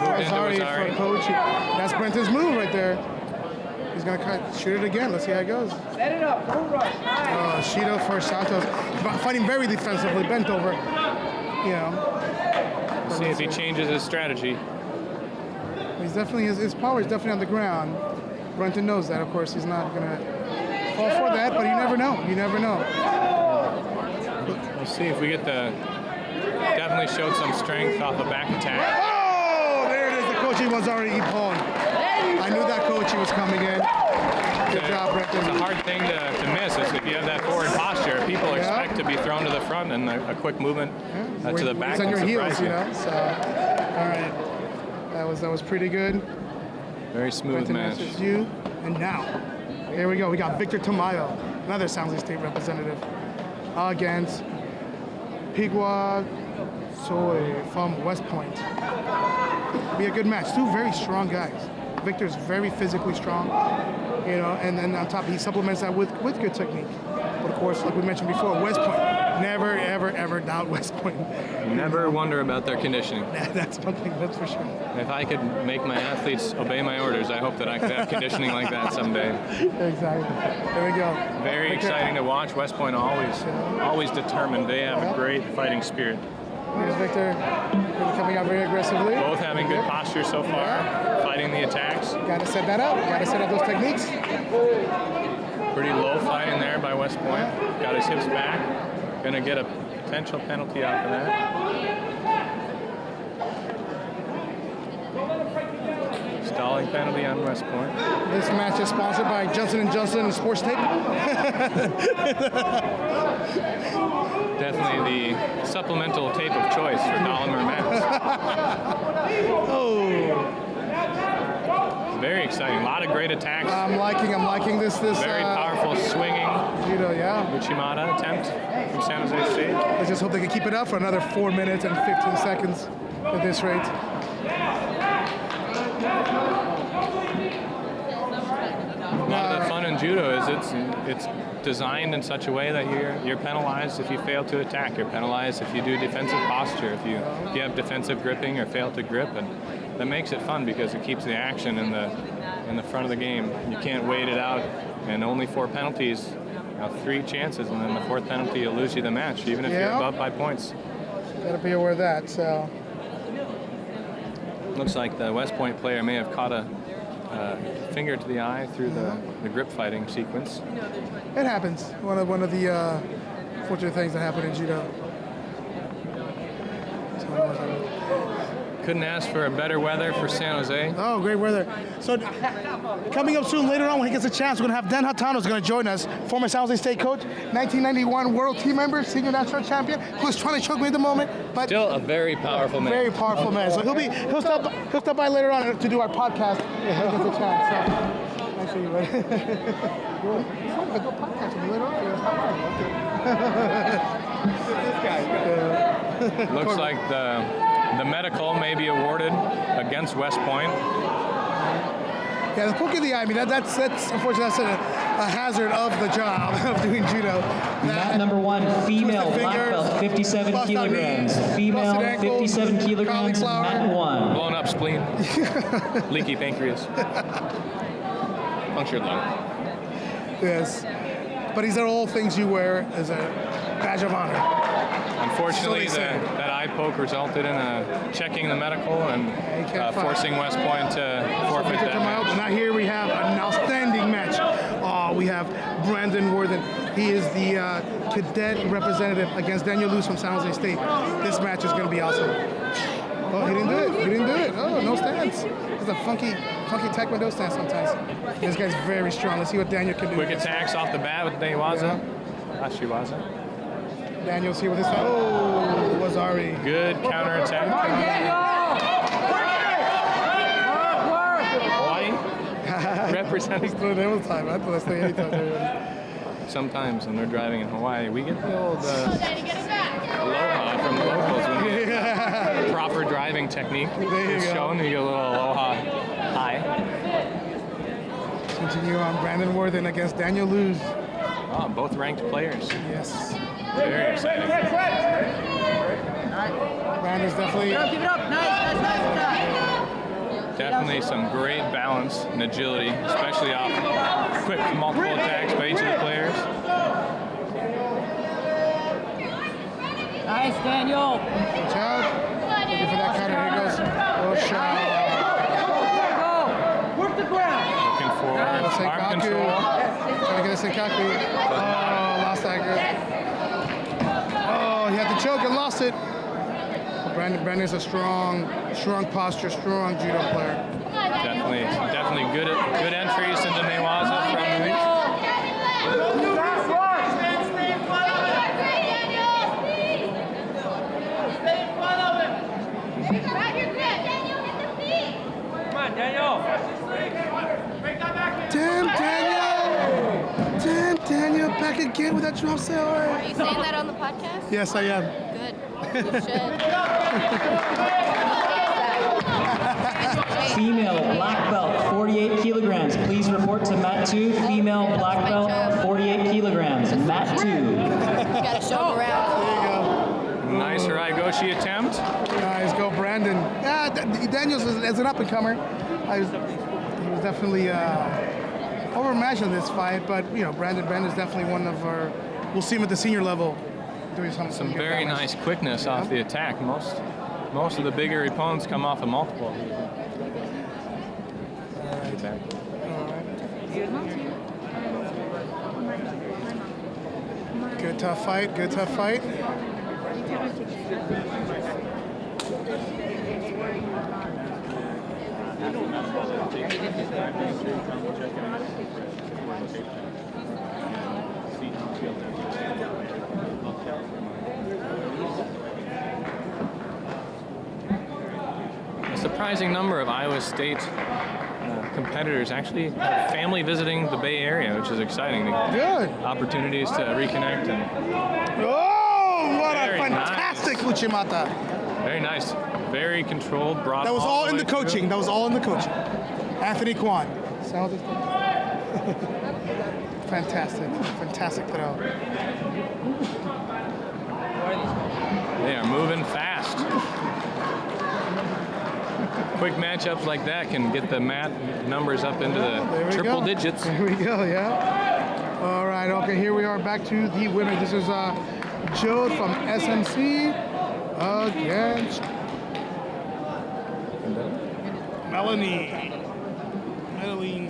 Moved into Sorry Azari. for coach. That's Brenton's move right there. He's gonna shoot it again. Let's see how it goes. Set it up. Don't rush. Nice. Shido for Santos, fighting very defensively, bent over. You know. We'll see if he changes his strategy. He's definitely his power is definitely on the ground. Brenton knows that. Of course, he's not gonna fall for that, but you never know. You never know. We'll see if we get definitely showed some strength off a back attack. Oh, there it is. The coach was already ippon. I knew that coach was coming in. Good job, Brenton. It's a hard thing to miss. Is if you have that forward posture, people expect to be thrown to the front and a quick movement to the back. It's on your can heels, surprise you know. So, all right, that was pretty good. Very smooth Brenton match. matches you, and now here we go. We got Victor Tamayo, another San Jose State representative, against Pigua Soy from West Point. Be a good match. Two very strong guys. Victor's very physically strong, you know, and then on top he supplements that with good technique. But of course, like we mentioned before, West Point, never, ever, ever doubt West Point. Never wonder about their conditioning. That's one thing, that's for sure. If I could make my athletes obey my orders, I hope that I could have conditioning like that someday. Exactly. There we go. Very exciting to watch. West Point always determined. They have a great fighting spirit. Here's Victor coming out very aggressively. Both having good posture so far, fighting the attacks. Got to set that up. Got to set up those techniques. Pretty low fighting there by West Point. Got his hips back. Going to get a potential penalty off of that. Stalling penalty on West Point. This match is sponsored by Johnson & Johnson Sports Tape. Definitely the supplemental tape of choice for Dahlinger mats. Oh. Very exciting. A lot of great attacks. I'm liking this. Very powerful swinging. Judo, yeah. Uchimata attempt from San Jose State. Let's just hope they can keep it up for another 4 minutes and 15 seconds at this rate. A lot of the fun in judo is it's designed in such a way that you're penalized if you fail to attack. You're penalized if you do defensive posture, if you have defensive gripping or fail to grip, and that makes it fun because it keeps the action in the front of the game. You can't wait it out, and only 4 penalties, 3 chances, and then the 4th penalty will lose you the match, even if you're above by points. Got to be aware of that. So looks like the West Point player may have caught a finger to the eye through the grip fighting sequence. it happens. One of the fortunate things that happen in judo. Couldn't ask for a better weather for San Jose. Oh, great weather. So coming up soon, later on when he gets a chance, we're going to have Dan Hatano is going to join us, former San Jose State coach, 1991 world team member, senior national champion, who's trying to choke me at the moment. But still a very powerful man. Very powerful man. So he'll stop by later on to do our podcast when he gets a chance. So nice to meet you, buddy. I'll do a podcast with you later on. Looks like the medical may be awarded against West Point. Yeah, the poke of the eye. I mean, that's unfortunately that's hazard of the job of doing judo. Mat number 1, female black belt, 57 kilograms. Female, 57 kilograms, mat 1. Blown up spleen. Leaky pancreas. Punctured lung. Yes. But these are all things you wear as a badge of honor. Unfortunately, that eye poke resulted in checking the medical and forcing West Point to forfeit that match. Now here we have an outstanding match. We have Brandon Worthen. He is the cadet representative against Daniel Luz from San Jose State. This match is going to be awesome. Oh, he didn't do it. He didn't do it. Oh, no stance. It's a funky taekwondo stance sometimes. This guy's very strong. Let's see what Daniel can do. Quick attacks off the bat with Newaza. Ashiwaza. Daniel's here with his. Oh, Wazari. Good counter attack. Hawaii representing. Sometimes when they're driving in Hawaii, we get the old aloha from the locals. When we get proper driving technique is shown, you get a little aloha high. Continue on Brandon Worthen against Daniel Luz. Oh, both ranked players. Yes. Very exciting. Brandon's definitely. Keep it up. Nice. Definitely some great balance and agility, especially off quick multiple attacks by each of the players. Nice, Daniel. Watch out. Looking for that counter. Here goes. Oh, shot. Work the ground. Looking for arm control. Trying to get a Senkaku. Oh, lost that girl. Oh, he had to choke and lost it. Brandon's a strong posture, strong judo player. Definitely good entries into Newaza from Novice. Come on, Daniel. Damn, Daniel, back again with that drop sale. Are you saying that on the podcast? Yes, I am. Good. You should. Female black belt, 48 kilograms. Please report to mat 2. Female black belt, 48 kilograms. Mat 2. You gotta show them around. There you go. Nice Raigoshi attempt. Nice, go Brandon. Yeah, Daniels is an up-and-comer. He was definitely overmatched in this fight, but you know, Brandon's definitely one of our. We'll see him at the senior level doing some very nice quickness off the attack. Most of the bigger opponents come off a multiple. Good tough fight. A surprising number of Iowa State competitors actually have family visiting the Bay Area, which is exciting. Good. Opportunities to reconnect. Oh, what a fantastic Uchimata. Very nice. Very controlled, brought That was all in the through. coaching. Anthony Kwan. Fantastic throw. They are moving fast. Quick matchups like that can get the mat numbers up into the triple digits. There we go, yeah. All right, okay, here we are back to the winner. This is Joe from SMC against Melanie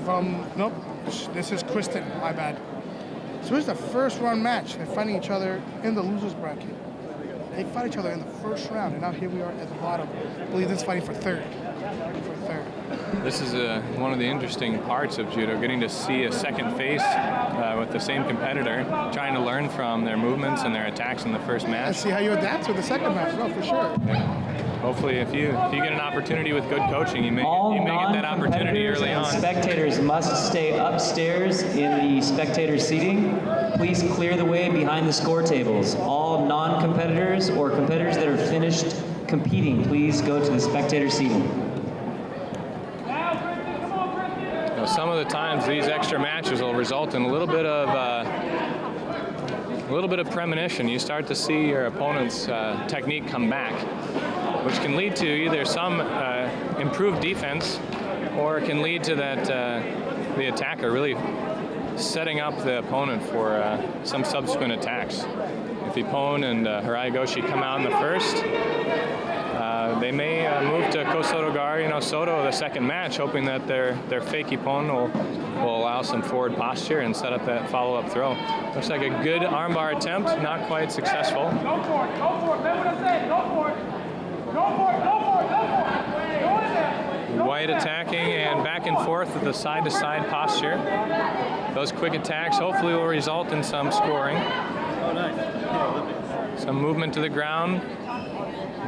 from, nope, this is Kristen, my bad. So here's the first round match. They're fighting each other in the loser's bracket. They fight each other in the first round, and now here we are at the bottom. I believe this is fighting for third. This is one of the interesting parts of judo, getting to see a second face with the same competitor, trying to learn from their movements and their attacks in the first match. And see how you adapt to the second match, no, for sure. Yeah. Hopefully, if you get an opportunity with good coaching, you may get that opportunity early on. Spectators must stay upstairs in the spectator seating. Please clear the way behind the score tables. All non-competitors or competitors that are finished competing, please go to the spectator seating. some of the times these extra matches will result in a little bit of premonition. You start to see your opponent's technique come back, which can lead to either some improved defense, or it can lead to that the attacker really setting up the opponent for some subsequent attacks. If Ippon and Hiraigoshi come out in the first, they may move to Kosoto-gari, Soto the second match, hoping that their fake Ippon will allow some forward posture and set up that follow-up throw. Looks like a good armbar attempt, not quite successful. Go for it, remember what I said, go for it. Go for it. White attacking and back and forth with the side-to-side posture. Those quick attacks hopefully will result in some scoring. Some movement to the ground.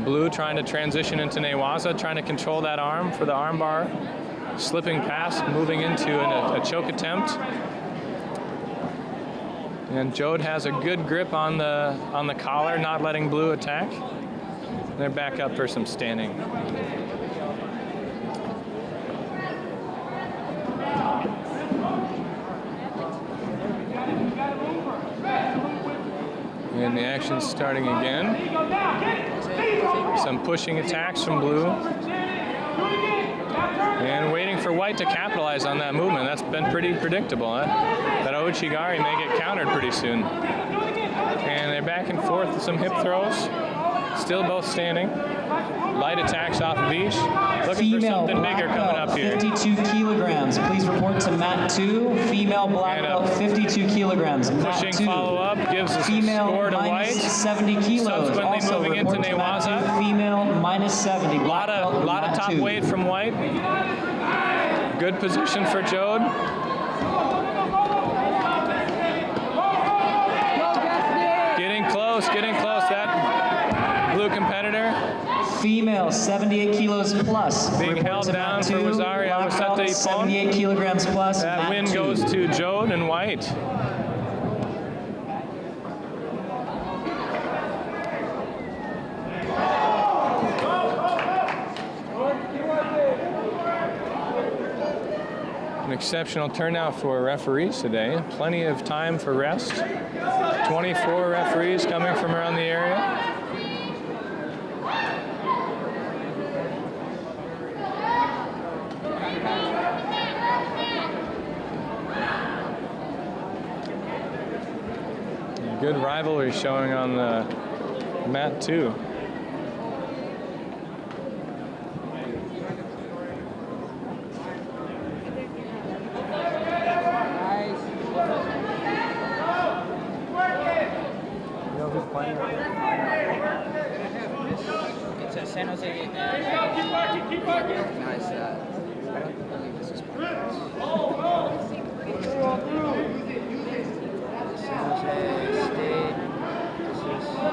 Blue trying to transition into newaza, trying to control that arm for the arm bar. Slipping past, moving into a choke attempt. And Jode has a good grip on the collar, not letting Blue attack. They're back up for some standing. And the action's starting again. Some pushing attacks from Blue. And waiting for White to capitalize on that movement. That's been pretty predictable. That Ouchigari may get countered pretty soon. And they're back and forth with some hip throws. Still both standing. Light attacks off of each. Looking for something bigger coming up here. 52 kilograms. Please report to mat 2. Female black belt, 52 kilograms. Pushing follow-up gives us a score to White. 70 kilos. Subsequently also moving into report to mat newaza. 2. Female minus 70. A lot of top weight from White. Good position for Jode. Getting close. That Blue competitor. Female, 78 kilos plus. Being held down for Rosario Musete Ippon. 78 kilograms plus. That win goes to Jode and White. An exceptional turnout for referees today. Plenty of time for rest. 24 referees coming from around the area. Good rivalry showing on the mat too. It's a San Jose. Nice. I don't believe this is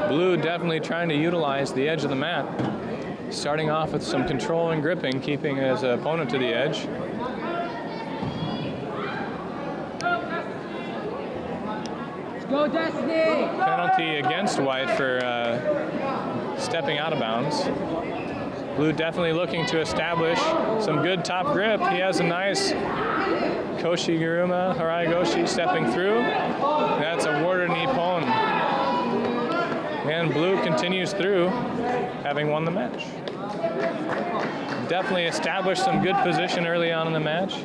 Blue definitely trying to utilize the edge of the mat. Starting off with some control and gripping, keeping his opponent to the edge. Let's go, Destiny! Penalty against White for stepping out of bounds. Blue definitely looking to establish some good top grip. He has a nice Koshiguruma, Hiraigoshi stepping through. That's awarded an Ippon. And Blue continues through, having won the match. Definitely established some good position early on in the match.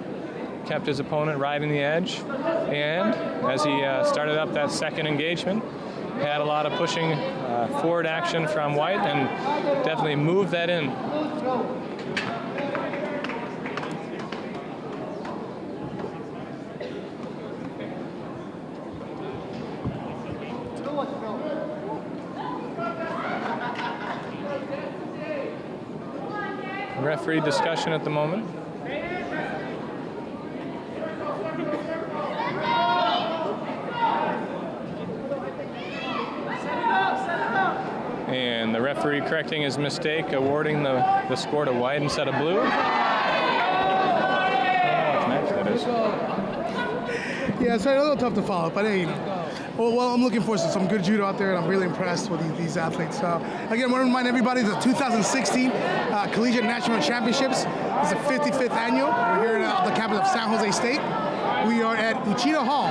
Kept his opponent riding the edge. And as he started up that second engagement, had a lot of pushing forward action from White and definitely moved that in. Referee discussion at the moment. And the referee correcting his mistake, awarding the score to White instead of Blue. Yeah, it's a little tough to follow, but hey, Well, I'm looking for some good judo out there, and I'm really impressed with these athletes. Again, I want to remind everybody the 2016 Collegiate National Championships is the 55th annual. We're here at the campus of San Jose State. We are at Uchida Hall.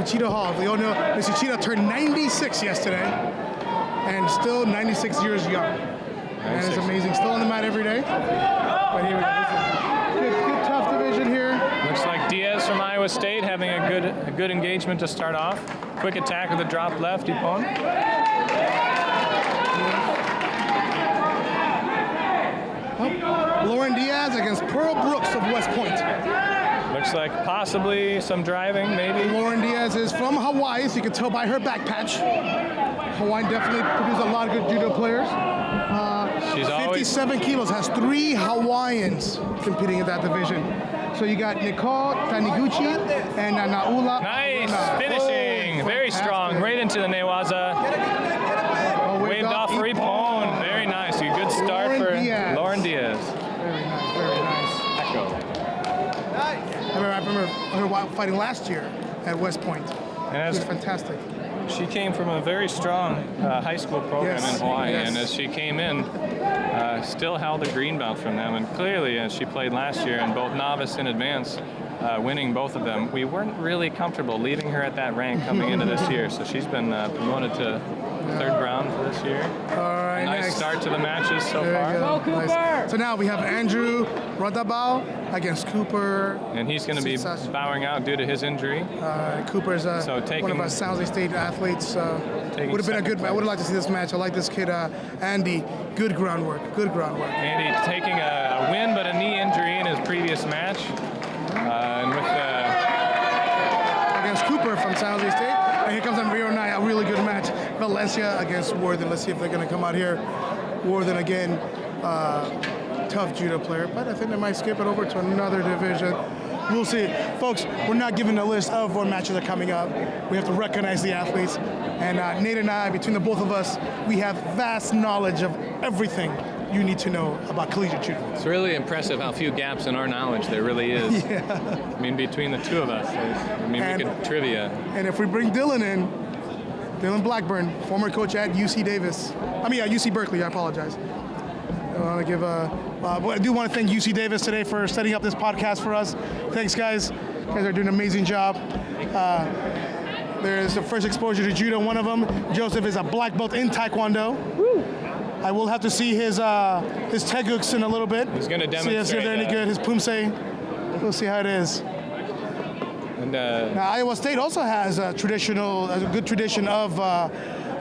Uchida Hall. We all know Miss Uchida turned 96 yesterday, and still 96 years young. And it's amazing. Still on the mat every day. But here we go. Good tough division here. Looks like Diaz from Iowa State having a good engagement to start off. Quick attack with a drop left, Ippon. Lauren Diaz against Pearl Brooks of West Point. Looks like possibly some driving, maybe. Lauren Diaz is from Hawaii, so you can tell by her back patch. Hawaii definitely produces a lot of good judo players. She's 57 kilos, has 3 Hawaiians competing in that division. So you got Nicole Taniguchi and Naula. Nice finishing, very strong, right into the newaza. Waved off for Ippon. Very nice, a good start for Lauren Diaz. Very nice, very nice. I remember her fighting last year at West Point. It was fantastic. She came from a very strong high school program in Hawaii, and as she came in, still held a green belt from them. And clearly, as she played last year in both novice and advanced, winning both of them, we weren't really comfortable leaving her at that rank coming into this year. So she's been promoted to third round for this year. All right, nice start to the matches so there far. Go, Cooper! Nice. So now we have Andrew Rodabal against Cooper. And he's going to be bowing out due to his injury. Cooper's one of our San Jose State athletes. Would have been a good match. I would have liked to see this match. I like this kid, Andy. Good groundwork. Good groundwork. Andy taking a win, but a knee injury in his previous match. And with against Cooper from San Jose State. And here comes on Rio Night, a really good match. Valencia against Worthen. Let's see if they're going to come out here. Worthen again, tough judo player, but I think they might skip it over to another division. We'll see. Folks, we're not giving a list of what matches are coming up. We have to recognize the athletes. And Nate and I, between the both of us, we have vast knowledge of everything you need to know about collegiate judo. It's really impressive how few gaps in our knowledge there really is. Yeah. I mean, between the two of us, we could trivia. And if we bring Dylan in, Dylan Blackburn, former coach at UC UC Berkeley, I apologize. I want to give I do want to thank UC Davis today for setting up this podcast for us. Thanks, guys. You guys are doing an amazing job. There's the first exposure to judo, one of them. Joseph is a black belt in Taekwondo. Woo. I will have to see his teguks in a little bit. He's going to demonstrate. See if they're any good. His pumse. We'll see how it is. And now, Iowa State also has a good tradition of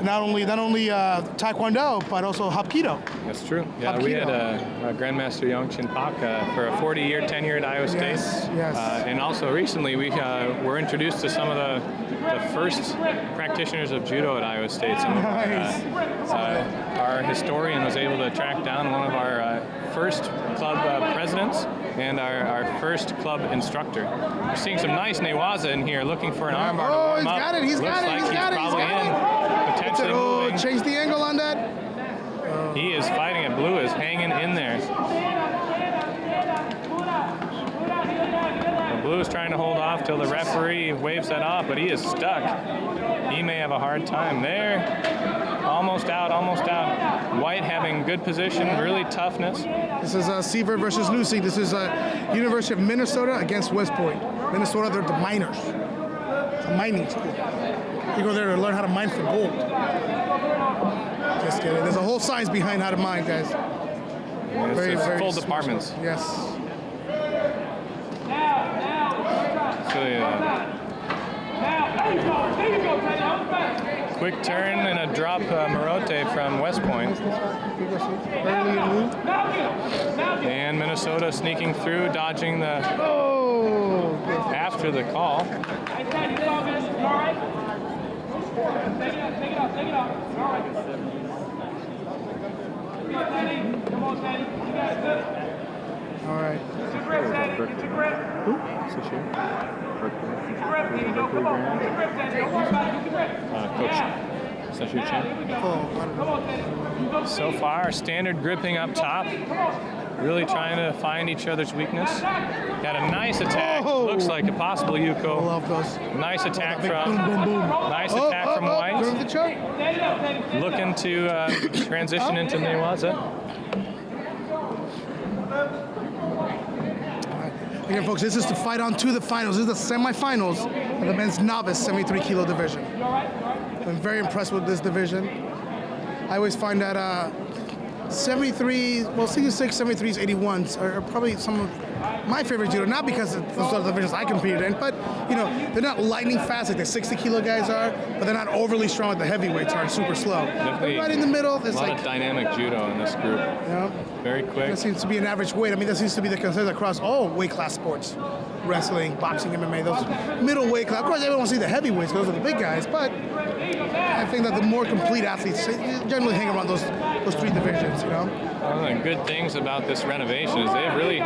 not only Taekwondo, but also Hapkido. That's true. Yeah, Hapkido. we had Grandmaster Yongchin Pak for a 40-year tenure at Iowa State. Yes. And also recently we were introduced to some of the first practitioners of judo at Iowa State. Some of our historian was able to track down one of our first club presidents and our first club instructor. We're seeing some nice newaza in here, looking for an armbar to warm up. He's got it. Potentially moving. Change the angle on that. He is fighting it. Blue is hanging in there. Blue is trying to hold off till the referee waves that off, but he is stuck. He may have a hard time there. Almost out, almost out. White having good position, really toughness. This is Seaver versus Lucy. This is University of Minnesota against West Point. Minnesota, they're the miners. It's a mining school. You go there to learn how to mine for gold. Just kidding. There's a whole science behind how to mine, guys. It's full departments. Yes. Quick turn and a drop Marote from West Point. And Minnesota sneaking through, dodging the after the call. All right. So far, standard gripping up top. really trying to find each other's weakness. Got a nice attack. Looks like a possible Yuko. Love those. Nice attack Big from boom, boom, boom. Nice attack from White. Go to the choke. Looking to transition into Newaza. Again, folks, this is the fight on to the finals. This is the semifinals of the men's novice 73 kilo division. I'm very impressed with this division. I always find that 73, well, 66, 73s, 81s are probably some of my favorite judo, not because of those other divisions I competed in, but, you know, they're not lightning fast like the 60 kilo guys are, but they're not overly strong like the heavyweights are, super slow. But right in the middle, there's a lot of dynamic judo in this group. Yeah. Very quick. That seems to be an average weight. I mean, that seems to be the consensus across all weight class sports. Wrestling, boxing, MMA, those middle weight class. Of course, everyone wants to see the heavyweights, those are the big guys, but I think that the more complete athletes generally hang around those three divisions, you know? One of the good things about this renovation is they've really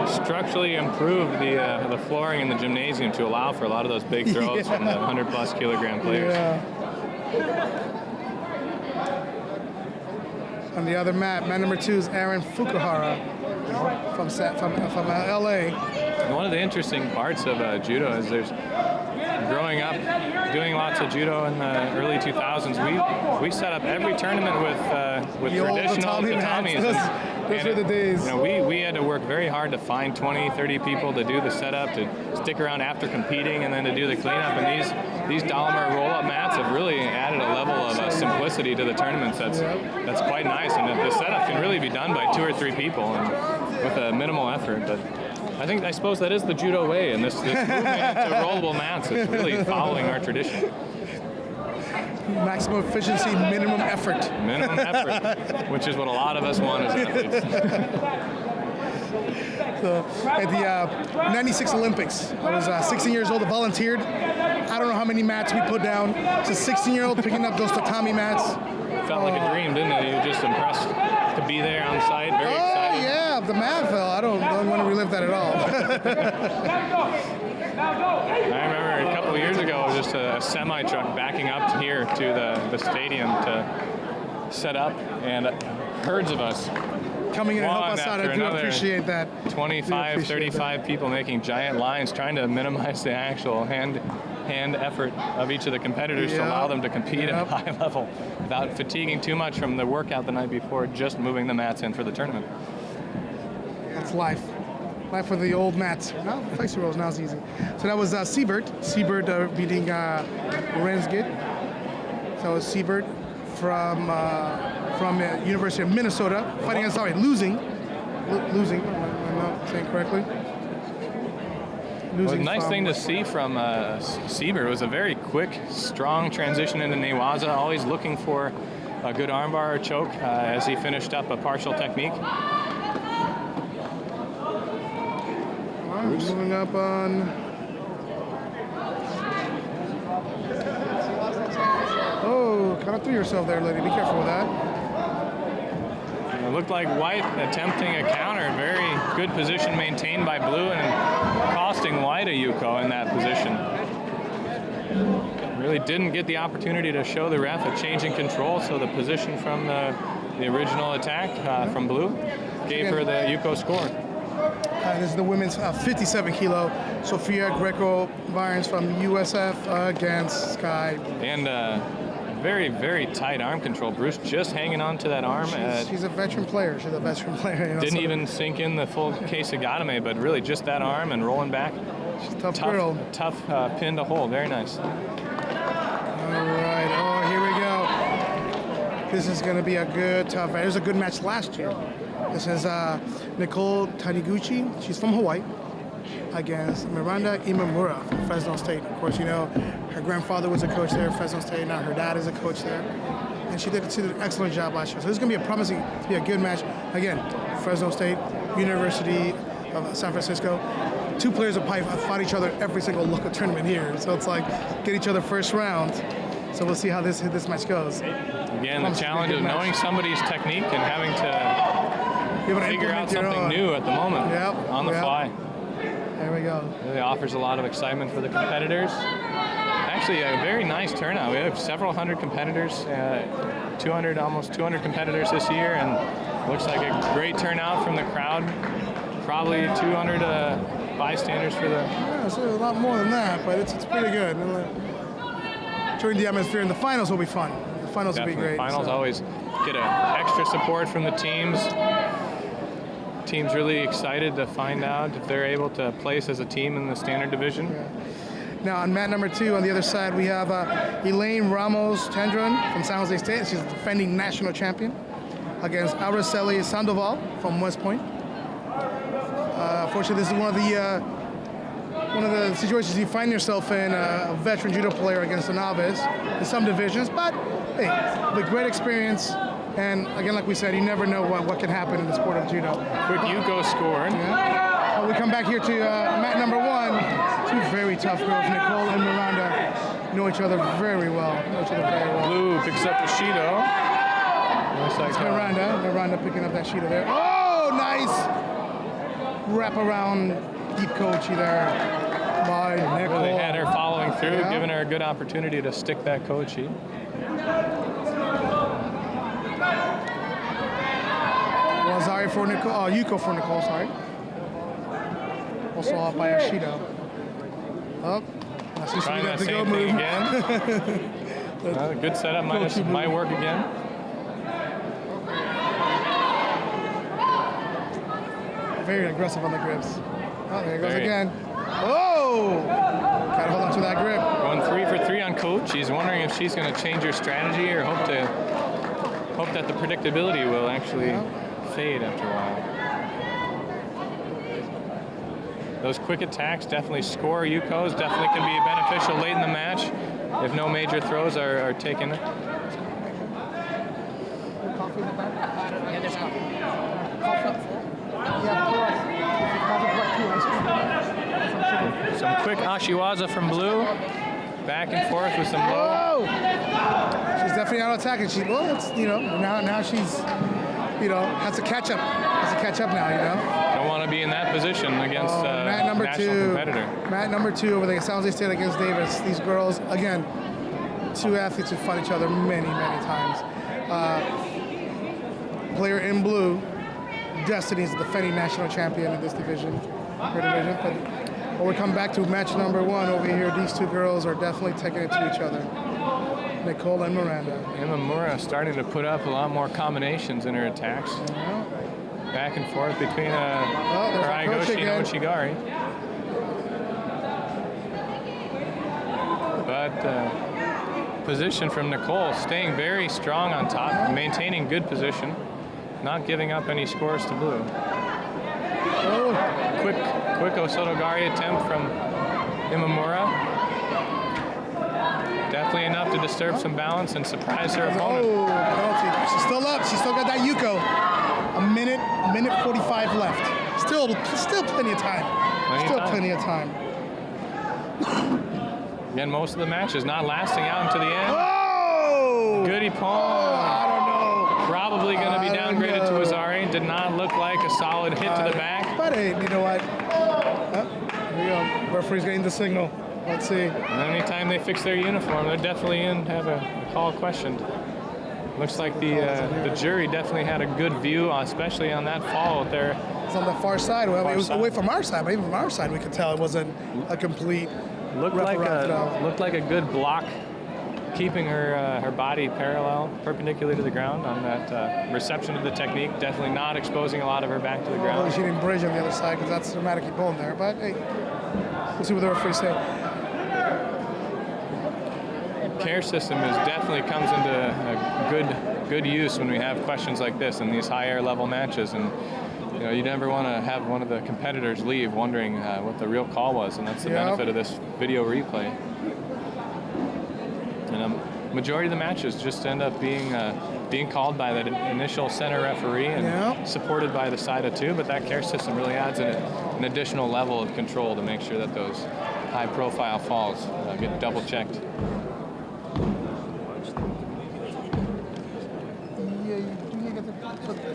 structurally improved the flooring in the gymnasium to allow for a lot of those big throws from the 100+ kilogram players. Yeah. On the other mat number 2 is Aaron Fukuhara from LA. One of the interesting parts of judo is there's growing up, doing lots of judo in the early 2000s. We set up every tournament with traditional tatamis. Those were the days. You know, we had to work very hard to find 20, 30 people to do the setup, to stick around after competing, and then to do the cleanup. And these Dahmer roll-up mats have really added a level of simplicity to the tournaments that's quite nice. And the setup can really be done by 2 or 3 people and with a minimal effort. But I suppose that is the judo way, and this movement to rollable mats is really following our tradition. Maximum efficiency, minimum effort. Minimum effort, which is what a lot of us want as athletes. So, at the 96 Olympics, I was 16 years old, I volunteered. I don't know how many mats we put down. As a 16-year-old picking up those tatami mats. Felt like a dream, didn't it? You were just impressed to be there on site, very excited. Oh, yeah, the mat fell. I don't want to relive that at all. I remember a couple of years ago, it was just a semi-truck backing up here to the stadium to set up, and herds of us coming in and help us out. I do appreciate that. 25, 35 people making giant lines, trying to minimize the actual hand effort of each of the competitors to allow them to compete at a high level without fatiguing too much from the workout the night before, just moving the mats in for the tournament. That's life. Life for the old mats. Now, flexi rolls, now it's easy. So that was Siebert. Siebert beating Rensgit. So that was Siebert from University of Minnesota, fighting against, losing. Losing, I'm not saying correctly. Well, the nice thing to see from Siebert was a very quick, strong transition into Newaza, always looking for a good armbar or choke as he finished up a partial technique. Moving up on. Oh, kind of threw yourself there, lady. Be careful with that. It looked like White attempting a counter. Very good position maintained by Blue and costing White a Yuko in that position. Really didn't get the opportunity to show the ref a change in control, so the position from the original attack from Blue gave her the Yuko score. This is the women's 57 kilo. Sofia Greco-Barnes from USF against Sky. And very, very tight arm control. Bruce just hanging on to that arm. She's a veteran player. You know, didn't even sink in the full case of Gadame, but really just that arm and rolling back. She's a tough girl. Tough pin to hold. Very nice. All right. Oh, here we go. This is going to be a good, tough. It was a good match last year. This is Nicole Taniguchi. She's from Hawaii against Miranda Imamura from Fresno State. Of course, you know, her grandfather was a coach there at Fresno State. Now her dad is a coach there. And she did an excellent job last year. So this is going to be a good match. Again, Fresno State, University of San Francisco. 2 players of pipe fight each other every single local tournament here. So it's like get each other first round. So we'll see how this match goes. Again, the challenge of knowing somebody's technique and having to figure out something new at the moment on the fly. There we go. Really offers a lot of excitement for the competitors. Actually, a very nice turnout. We have several hundred competitors, almost 200 competitors this year, and Looks like a great turnout from the crowd. Probably 200 bystanders for the... Yeah, it's a lot more than that, but it's pretty good. Enjoying the atmosphere, and the finals will be fun. The finals will be great. Finals always get extra support from the teams. Team's really excited to find out if they're able to place as a team in the standard division. Yeah. Now on mat number 2, on the other side, we have Elaine Ramos Tendron from San Jose State. She's the defending national champion against Araceli Sandoval from West Point. Unfortunately, this is one of the situations you find yourself in, a veteran judo player against a novice in some divisions. But hey, the great experience. And again, like we said, you never know what can happen in the sport of judo. Quick Yuko score. Yeah. We come back here to mat number 1. Two very tough girls, Nicole and Miranda, know each other very well. Blue picks up the Shido. Looks like Miranda picking up that Shido there. Oh, nice wrap around deep kochi there by Nicole. Really had her following through, giving her a good opportunity to stick that kochi. Lazari for Nicole, Yuko for Nicole, sorry. Also off by Ashido. Oh, that's just trying that the same go thing move. again. Good setup, might work again. Very aggressive on the grips. Oh, there it goes again. Oh! Gotta hold on to that grip. Going 3 for 3 on coach. She's wondering if she's going to change her strategy or hope that the predictability will actually fade after a while. Those quick attacks definitely score Yukos, definitely can be beneficial late in the match if no major throws are taken. Some quick Ashiwaza from Blue. Back and forth with some low. She's definitely out attacking. Now she's, has to catch up. now, Don't want to be in that position against mat number national competitor. Mat number 2 over there, San Jose State against Davis. These girls, again, two athletes who fought each other many, many times. Player in blue, Destiny is the defending national champion in this division. But we come back to match number 1 over here. These two girls are definitely taking it to each other. Nicole and Miranda. Imamura starting to put up a lot more combinations in her attacks. Back and forth between Ayesha and Ochigari. But position from Nicole, staying very strong on top, maintaining good position, not giving up any scores to Blue. Quick Osotogari attempt from Imamura. Definitely enough to disturb some balance and surprise her opponent. Penalty. She's still up. She's still got that Yuko. A minute 45 left. Still plenty of time. Plenty of time. Again, most of the match is not lasting out into the end. Oh! Good ippon. I don't know. Probably going to be downgraded to Azari. Did not look like a solid hit to the back. But hey, you know what? Here we go. Referee's getting the signal. Let's see. Anytime they fix their uniform, they're definitely in to have a call questioned. Looks like the jury definitely had a good view, especially on that fall there. It's on the far side. Well, it was away from our side, but even from our side, we could tell it wasn't a complete. Looked like a good block, keeping her body perpendicular to the ground on that reception of the technique. Definitely not exposing a lot of her back to the ground. Well, she didn't bridge on the other side because that's dramatic ippon there. But hey, we'll see what the referee say. Care system definitely comes into good use when we have questions like this in these higher level matches, and you never want to have one of the competitors leave wondering what the real call was, and that's the benefit of this video replay. And a majority of the matches just end up being called by that initial center referee and supported by the side of 2, but that care system really adds an additional level of control to make sure that those high profile falls get double checked.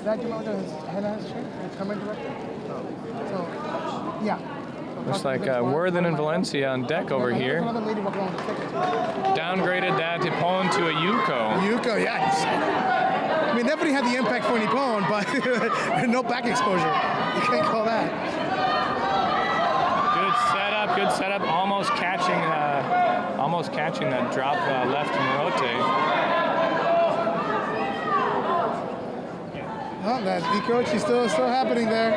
That came out his head has changed? It's coming directly? So, yeah. Looks like Worthen and Valencia on deck over here. Downgraded that ippon to a Yuko. Yuko, yeah. mean, definitely had the impact for Nippon, but no back exposure. You can't call that. Good setup. Almost catching that drop left Morote. Oh, that decoach is still happening there.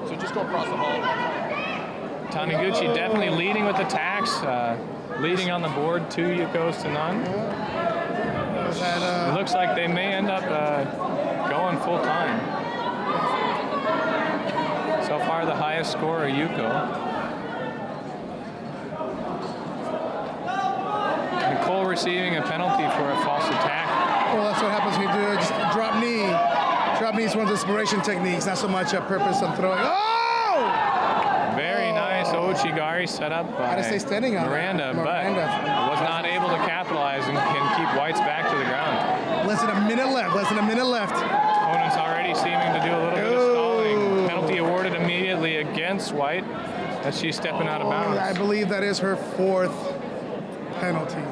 So just go across the hall. Taniguchi definitely leading with attacks, leading on the board 2 yukos to none. It looks like they may end up going full time. So far, the highest score, a yuko. Nicole receiving a penalty for a false attack. Well, that's what happens when you do just drop knee. Drop knee is one of the inspiration techniques, not so much a purpose on throwing. Oh! Very nice Ochigari set up by Had to stay standing on Miranda, but was not able to capitalize and can keep White's back to the ground. Less than a minute left. Opponent's already seeming to do a little bit of stalling. Penalty awarded immediately against White as she's stepping out of bounds. I believe that is her 4th penalty.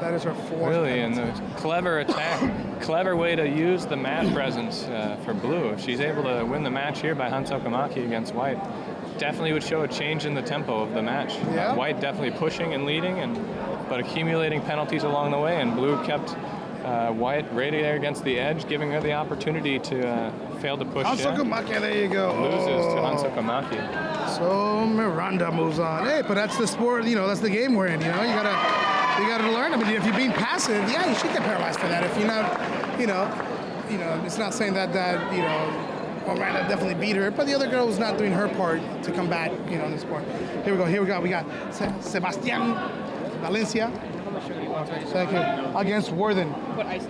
That is her 4th. Really, and the clever attack, clever way to use the mat presence for Blue. If she's able to win the match here by Hansokamaki against White, definitely would show a change in the tempo of the match. Yeah. White definitely pushing and leading, but accumulating penalties along the way, and Blue kept White right there against the edge, giving her the opportunity to fail to push. Hansokamaki, there you go. Loses to Hansokamaki. So Miranda moves on. Hey, but that's the sport, that's the game we're in, You gotta learn. I mean, if you're being passive, yeah, you should get paralyzed for that. If you're not, it's not saying that Miranda definitely beat her, but the other girl was not doing her part to combat, in the sport. Here we go. We got Sebastian Valencia. Thank you. Against Worthen.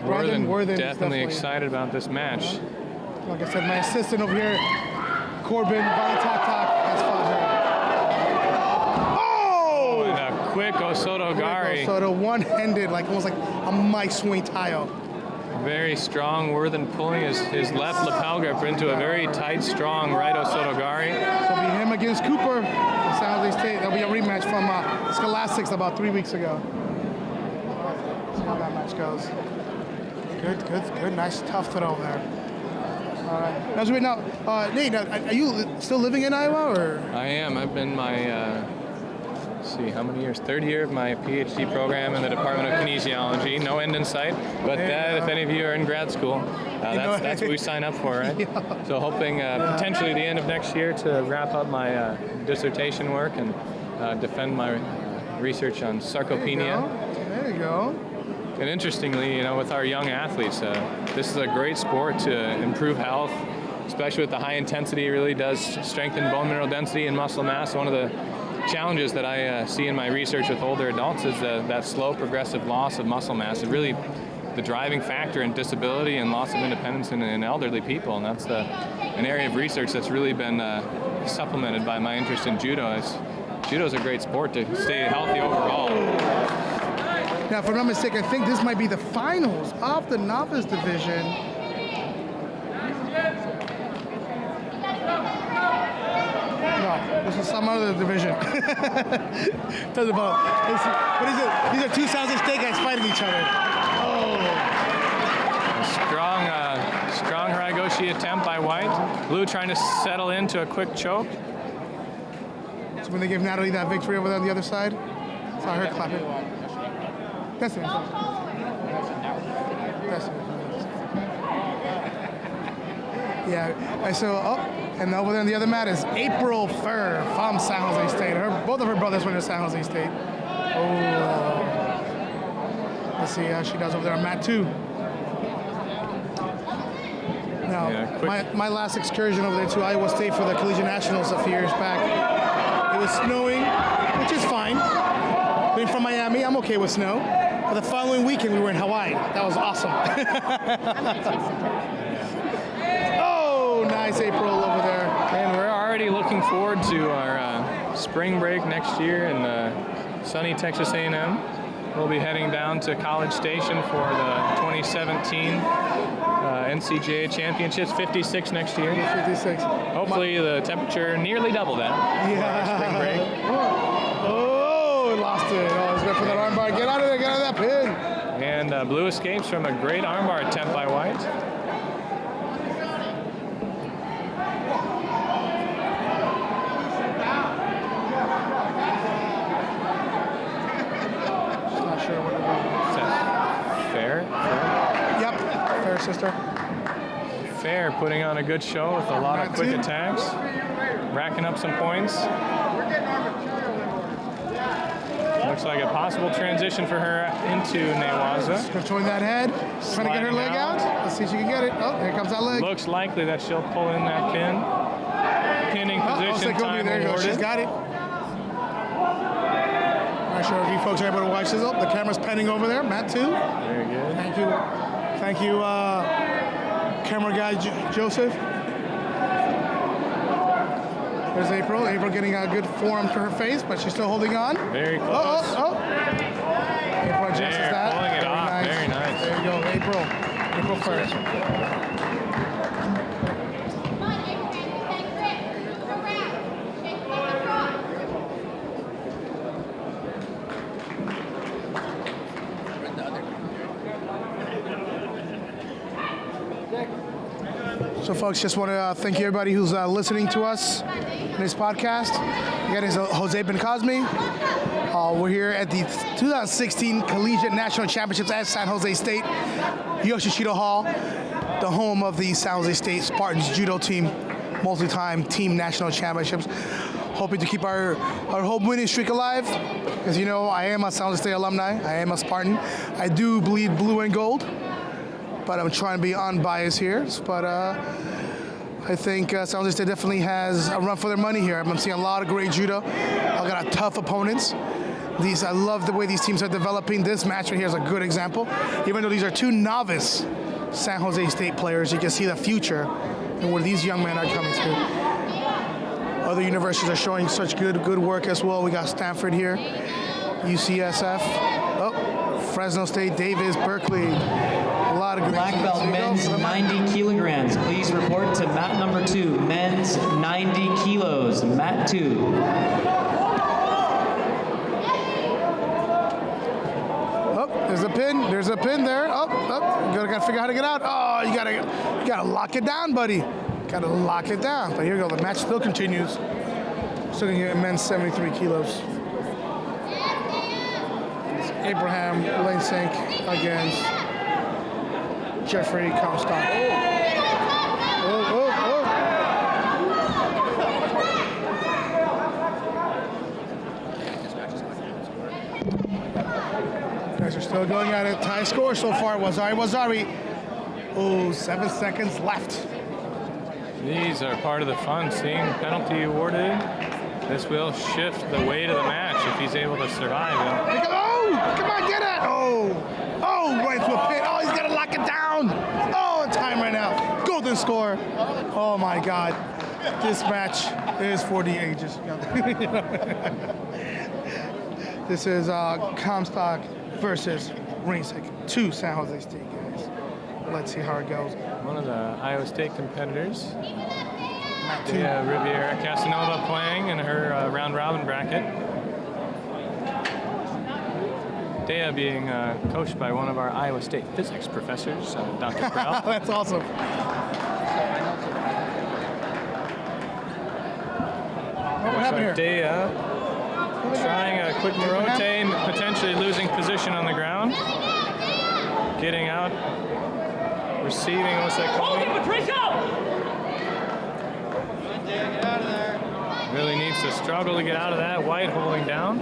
Worthen definitely excited about this match. Like I said, my assistant over here, Corbin Balatak, has fought her. Quick Osoto Gari. Osoto one-handed, almost like a Mike swing tile. Very strong. Worthen pulling his left lapel grip into a very tight, strong right Osoto Gari. So it'll be him against Cooper from San Jose State. There'll be a rematch from Scholastics about 3 weeks ago. See how that match goes. Good, nice, tough throw there. All right. Now, Nate, are you still living in Iowa, or? I am. I've been my. See how many years? 3rd year of my PhD program in the Department of Kinesiology. No end in sight, but if any of you are in grad school, that's what we sign up for, right? Yeah. So hoping potentially the end of next year to wrap up my dissertation work and defend my research on sarcopenia. There you go. And interestingly, with our young athletes, this is a great sport to improve health, especially with the high intensity. It really does strengthen bone mineral density and muscle mass. One of the challenges that I see in my research with older adults is that slow progressive loss of muscle mass is really the driving factor in disability and loss of independence in elderly people, and that's an area of research that's really been supplemented by my interest in judo. Judo is a great sport to stay healthy overall. Now, if I'm not mistaken, I think this might be the finals of the novice division. No, this is some other division. Doesn't bother. What is it? These are 2 San Jose State guys fighting each other. Oh. Strong Haragoshi attempt by White. Blue trying to settle into a quick choke. So when they give Natalie that victory over there on the other side, saw her clapping. That's it. Yeah, and over there on the other mat is April Furr from San Jose State. Both of her brothers went to San Jose State. Oh. Let's see how she does over there on mat 2. Now, my last excursion over there to Iowa State for the Collegiate Nationals a few years back, it was snowing, which is fine. Being from Miami, I'm okay with snow. But the following weekend, we were in Hawaii. That was awesome. Oh, nice April over there. And we're already looking forward to our spring break next year in sunny Texas A&M. We'll be heading down to College Station for the 2017 NCJA Championships, 56 next year. 56. Hopefully the temperature nearly double that for our spring break. Oh, lost it. Oh, it's good for that armbar. Get out of there, get out of that pin. And blue escapes from a great armbar attempt by White. Not sure what it Is that fair? Yep, fair, sister. Fair, putting on a good show with a lot of quick attacks, racking up some points. Looks like a possible transition for her into Newaza. Controlling that head, trying to get her leg out. Let's see if she can get it. Oh, here comes that leg. Looks likely that she'll pull in that pin. Pinning position, time there you go. awarded. She's got it. Not sure if you folks are able to watch this. Oh, the camera's panning over there. Matt too. Very good. Thank you. Thank you, camera guy Joseph. There's April. April getting a good forearm to her face, but she's still holding on. Very close. Oh. April adjusts that. Pulling it off. Nice. Very nice. There you go, April. April first. So, folks, just want to thank you, everybody who's listening to us in this podcast. Again, it's Jose Ben Cosme. We're here at the 2016 Collegiate National Championships at San Jose State, Yoshitshido Hall, the home of the San Jose State Spartans judo team, multi-time team national championships. Hoping to keep our home winning streak alive. As you know, I am a San Jose State alumni. I am a Spartan. I do bleed blue and gold, but I'm trying to be unbiased here. But I think San Jose State definitely has a run for their money here. I'm seeing a lot of great judo. I got tough opponents. I love the way these teams are developing. This match right here is a good example. Even though these are two novice San Jose State players, you can see the future and where these young men are coming to. Other universities are showing such good work as well. We got Stanford here, UCSF, Fresno State, Davis, Berkeley. A lot of great Black belt men's 90 kilograms. Please report to mat number 2. Men's 90 kilos, mat 2. There's a pin. There's a pin there. You gotta figure out how to get out. Oh, you gotta lock it down, buddy. Gotta lock it down. But here we go. The match still continues. Still gonna get men's 73 kilos. It's Abraham Lanesink against Jeffrey Comstock. Guys are still going at it. Tie score so far. Wazari. Oh, 7 seconds left. These are part of the fun, seeing penalty awarded. This will shift the weight of the match if he's able to survive it. Oh, come on, get it. Oh, right to a pin. Oh, he's got to lock it down. Oh, time right now. Golden score. Oh, my God. This match is for the ages. This is Comstock versus Rainsick. 2 San Jose State guys. Let's see how it goes. One of the Iowa State competitors. Riviera Casanova playing in her round robin bracket. Dea being coached by one of our Iowa State physics professors, Dr. Krell. That's awesome. What happened here? Dea trying a quick rotate, potentially losing position on the ground. Getting out, receiving Osekoni. Really needs to struggle to get out of that. White holding down.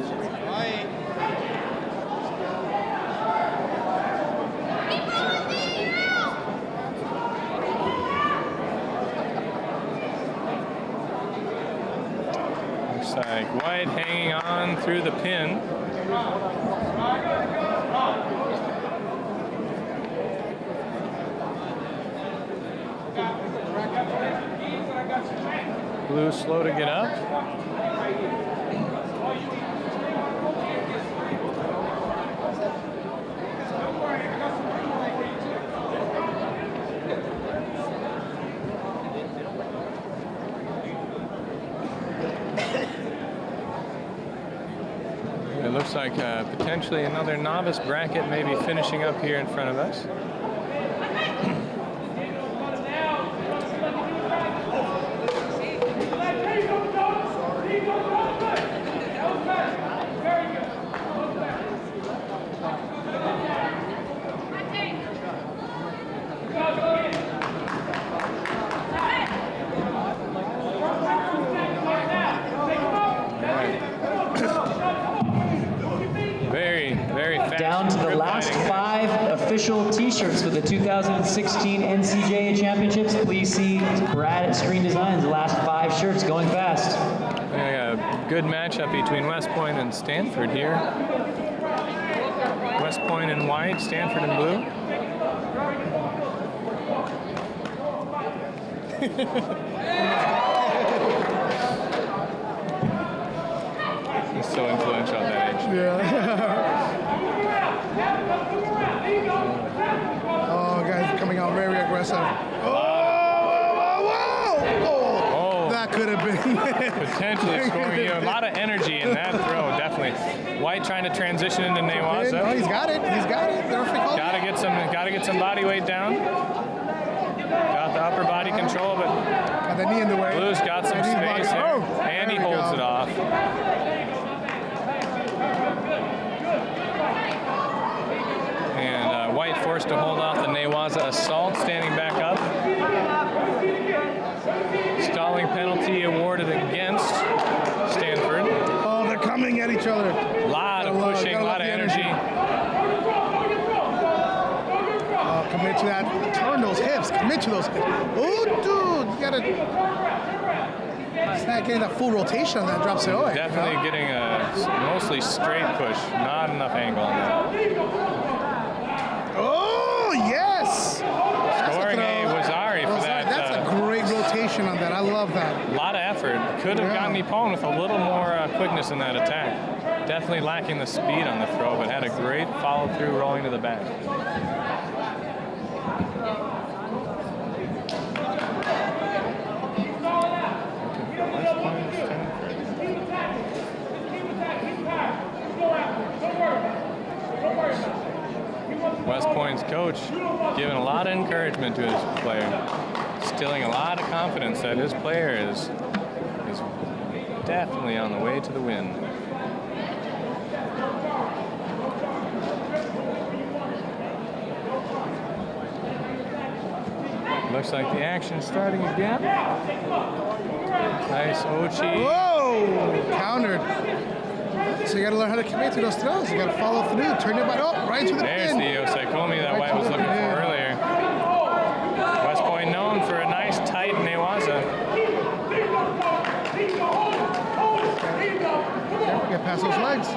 Looks like White hanging on through the pin. Blue slow to get up. looks like potentially another novice bracket maybe finishing up here in front of us. Down to the last 5 official T-shirts for the 2016 NCJA Championships. Please see Brad at Screen Designs. The last 5 shirts going fast. A good matchup between West Point and Stanford here. West Point in white, Stanford in blue. He's so influential at that age. Yeah. Oh, guys coming out very aggressive. Oh, that could have been potentially scoring you. A lot of energy in that throw, definitely. White trying to transition into Newaza. Oh, he's got it. He's got it. Gotta get some body weight down. Got the upper body control, but got the knee in the way. Blue's got some space there, and he holds it off. And White forced to hold off the Newaza assault, standing back up. Stalling penalty awarded against Stanford. Oh, they're coming at each other. A lot of pushing, a lot of energy. Commit to that. Turn those hips. Commit to those hips. Oh, dude, you gotta. It's not getting that full rotation on that drop CO. Definitely getting a mostly straight push, not enough angle on that. Oh, yes! Scoring a Wazari for that. That's a great rotation on that. I love that. A lot of effort. Could have gotten the opponent with a little more quickness in that attack. Definitely lacking the speed on the throw, but had a great follow through rolling to the back. West Point's coach giving a lot of encouragement to his player, instilling a lot of confidence that his player is definitely on the way to the win. Looks like the action starting again. Nice Ochi. Whoa! Countered. So you got to learn how to commit to those throws. You got to follow through. Turn your body up right to the There's pin. the Osaikomi that White was looking for earlier. West Point known for a nice tight Newaza. Get past those legs.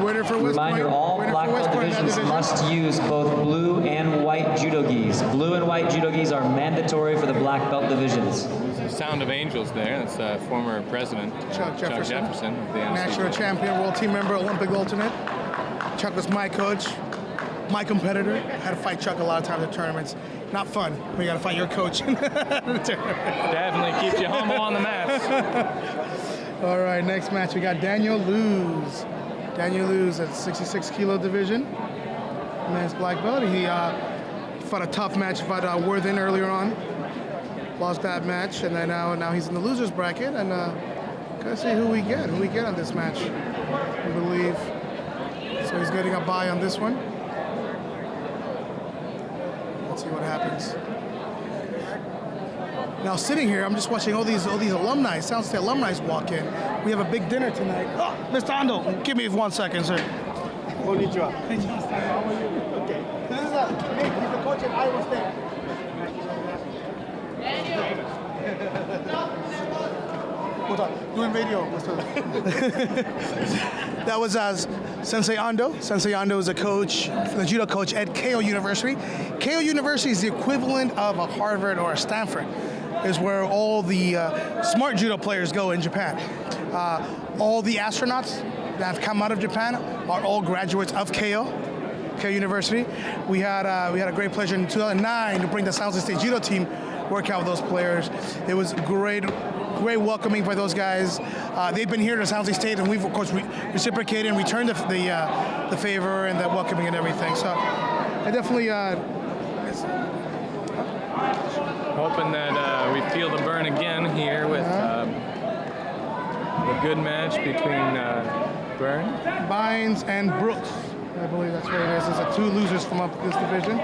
Winner for West Point. Reminder, all black belt divisions must use both blue and white judo gis. Blue and white judo gis are mandatory for the black belt divisions. Sound of Angels there. That's former president Chuck Jefferson of the NCJA. National champion, world team member, Olympic alternate. Chuck was my coach, my competitor. Had to fight Chuck a lot of times at tournaments. Not fun. We got to fight your coach. Definitely keeps you humble on the mats. All right, next match we got Daniel Luz. Daniel Luz at 66 kilo division, men's black belt. He fought a tough match, fought Worthen earlier on. Lost that match, and then now he's in the losers bracket. And gotta see who we get on this match. I believe so. He's getting a bye on this one. Let's see what happens. Now sitting here, I'm just watching all these alumni, San Jose alumni walk in. We have a big dinner tonight. Oh, Mr. Ando, give me 1 second, sir. Konnichiwa. Okay. This is Nick, he's the coach at Iowa State. Hold on, doing video. That was Sensei Ando. Sensei Ando is a coach, the judo coach at Keio University. Keio University is the equivalent of a Harvard or a Stanford. Is where all the smart judo players go in Japan. All the astronauts that have come out of Japan are all graduates of Keio University. We had a great pleasure in 2009 to bring the San Jose State judo team work out with those players. It was great welcoming by those guys. They've been here to San Jose State, and we've of course reciprocated and returned the favor and the welcoming and everything. So I definitely hoping that we feel the burn again here with a good match between Bynes and Brooks. I believe that's what it is. It's two losers from up this division.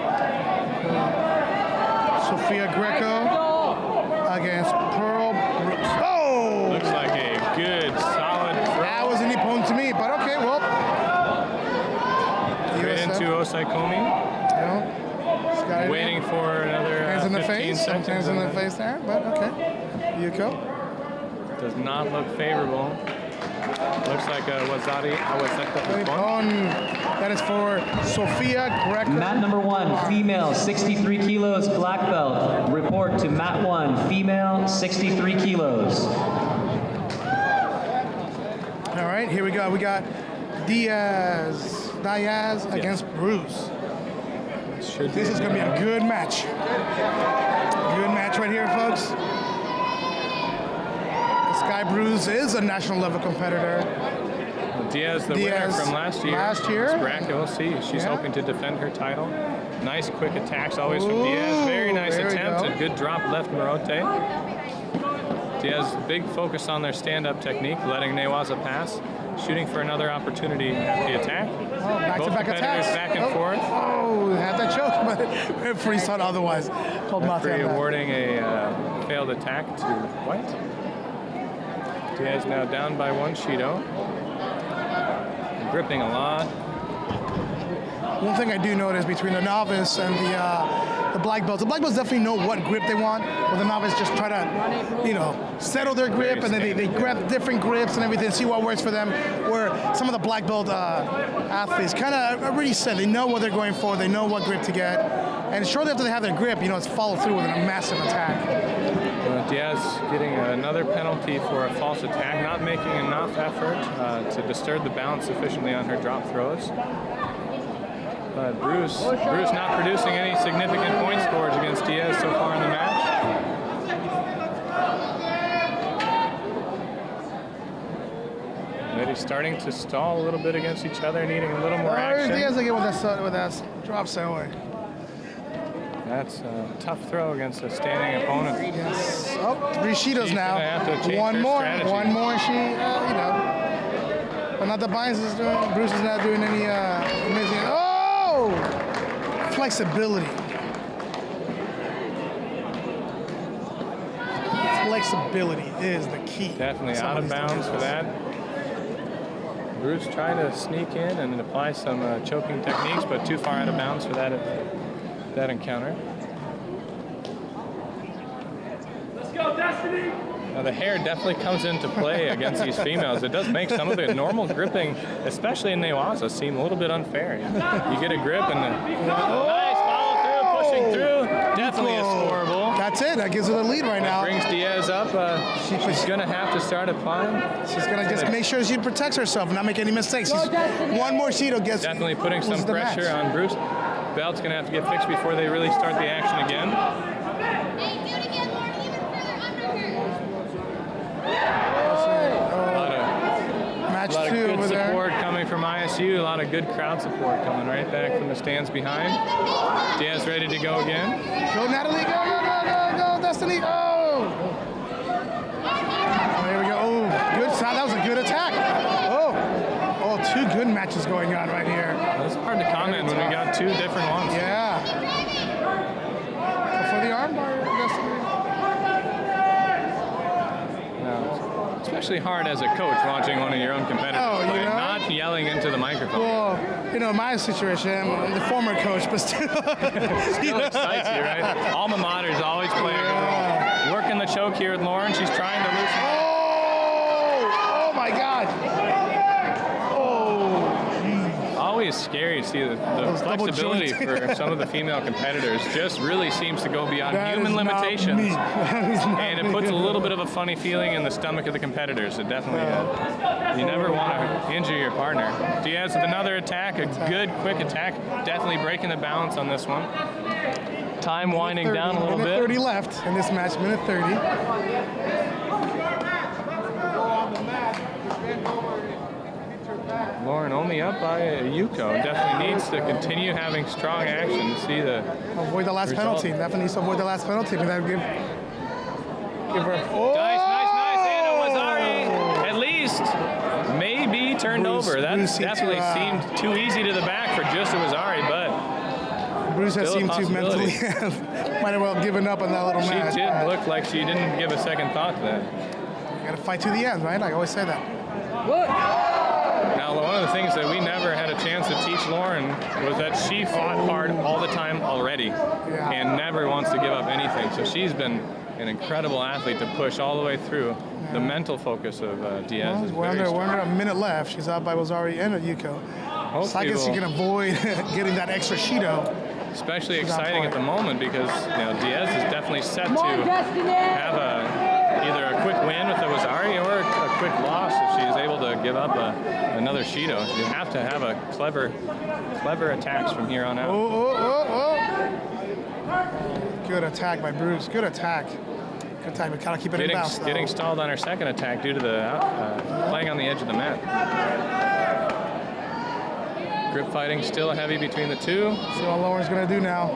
Sophia Greco against Pearl Brooks. Oh! Looks like a good, solid throw. That was an opponent to me, but okay, well. Straight into Osaikomi. Yeah. Waiting for another hands in the 15 face. seconds. Hands in the face there, but okay. Yuko. Does not look favorable. Looks like a Wazari Awaseka. That is for Sophia Greco. Mat number 1, female, 63 kilos, black belt. Report to mat 1, female, 63 kilos. All right, here we go. We got Diaz against Bruce. This is going to be a good match. Good match right here, folks. Sky Bruce is a national level competitor. Diaz, the winner from last year. This bracket, we'll see. She's hoping to defend her title. Nice quick attacks always from Diaz. Very nice attempt. A good drop left Morote. Diaz, big focus on their stand-up technique, letting Newaza pass. Shooting for another opportunity at the attack. Both Back-to-back competitors attacks. back and forth. Oh, had that choke, but referee thought otherwise. Called Mate Referee on that. awarding a failed attack to White. Diaz now down by 1 Shido. Gripping a lot. One thing I do notice between the novice and the black belts definitely know what grip they want, but the novice just try to, settle their grip, and then they grab different grips and everything, see what works for them. Where some of the black belt athletes kind of already said they know what they're going for, they know what grip to get, and shortly after they have their grip, it's follow through with a massive attack. Diaz getting another penalty for a false attack, not making enough effort to disturb the balance sufficiently on her drop throws. But Bruce not producing any significant point scores against Diaz so far in the match. Maybe starting to stall a little bit against each other, needing a little more action. Diaz again with that drop away. That's a tough throw against a standing opponent. Yes. Oh, 3 Shidos now. Have to change One her more. strategy. One more. But not that Bynes is doing. Bruce is not doing any amazing. Oh! Flexibility. Flexibility is the key. Definitely out of bounds for that. Bruce trying to sneak in and apply some choking techniques, but too far out of bounds for that encounter. Let's go, Destiny! Now the hair definitely comes into play against these females. It does make some of the normal gripping, especially in Newaza, seem a little bit unfair. You get a grip and nice follow through, pushing through. Definitely a scoreable. That's it. That gives her the lead right now. Brings Diaz up. She's going to have to start applying. She's going to just make sure she protects herself and not make any mistakes. One more Shido gets. Definitely putting some pressure on Bruce. Belt's going to have to get fixed before they really start the action again. A lot of good support coming from ISU. A lot of good crowd support coming right back from the stands behind. Diaz ready to go again. Go, Natalie. Go, Destiny. Oh, here we go. Oh, good. That was a good attack. Oh, 2 good matches going on right here. It's hard to comment when we got 2 different ones. Yeah. For the armbar, Destiny. Especially hard as a coach watching one of your own competitors play, not yelling into the microphone. Well, my situation, I'm the former coach, but still. Still excites you, right? Alma mater's always playing a role. Working the choke here with Lauren. She's trying to loosen. Oh my God. Always scary to see the flexibility for some of the female competitors. Just really seems to go beyond human limitations. And it puts a little bit of a funny feeling in the stomach of the competitors. It definitely you never want to injure your partner. Diaz with another attack, a good quick attack, definitely breaking the balance on this one. Time winding down a little minute bit. 30 left in this match, minute 30. Lauren only up by Yuko. Definitely needs to continue having strong action to see the avoid the last result. penalty. Definitely needs to avoid the last penalty. But that would give her. Oh! Nice. Anna Wazari at least maybe turned over. That definitely seemed too easy to the back for just Wazari, but Bruce has still a seemed to mentally have might have well given up on that little match. She did look like she didn't give a second thought to that. You got to fight to the end, right? I always say that. Now, one of the things that we never had a chance to teach Lauren was that she fought hard all the time already and never wants to give up anything. So she's been an incredible athlete to push all the way through. The mental focus of Diaz is We're very under strong. a minute left. She's out by Wazari and Yuko. So I guess she can avoid getting that extra Shido. Especially exciting at the moment because Diaz is definitely set to have either a quick win with the Wazari or a quick loss if she is able to give up another Shido. You have to have a clever attacks from here on out. Oh. Good attack by Bruce. Good attack. Good attack, but kind of keep it in bounce. Getting stalled on her second attack due to the playing on the edge of the mat. Grip fighting still heavy between the two. See what Lauren's going to do now.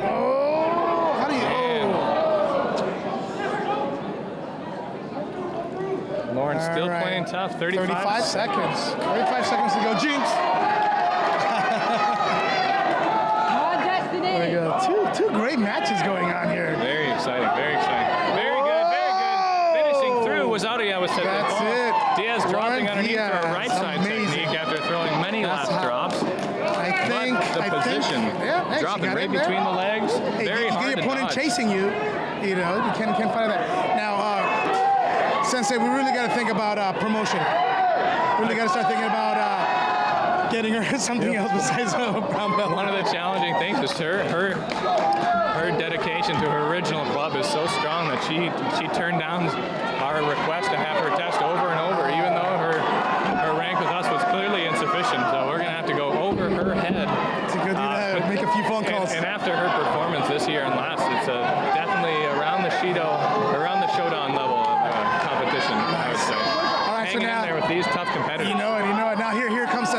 Oh, how do you... Lauren's still playing tough. 35 seconds. 35 seconds to go. Jinx. There we go. Two great matches going on here. Very exciting. Very good. Finishing through was Aria was set. That's it. Diaz dropping underneath Diaz. for a right side technique after throwing many last drops. The position dropping right between the legs. Very hard to to opponent dodge. chasing you. You can't fight that. Now, Sensei, we really got to think about promotion. Really got to start thinking about getting her something else besides a brown belt. One of the challenging things is her dedication to her original club is so strong that she turned down our request to have her test over and over, even though her rank with us was clearly insufficient. So we're gonna have to go over her head to go do that. Make a few phone calls. And after her performance this year and last, it's definitely around the showdown level of competition. I would say. All right, Hanging in there with these tough competitors. You know it. Now here comes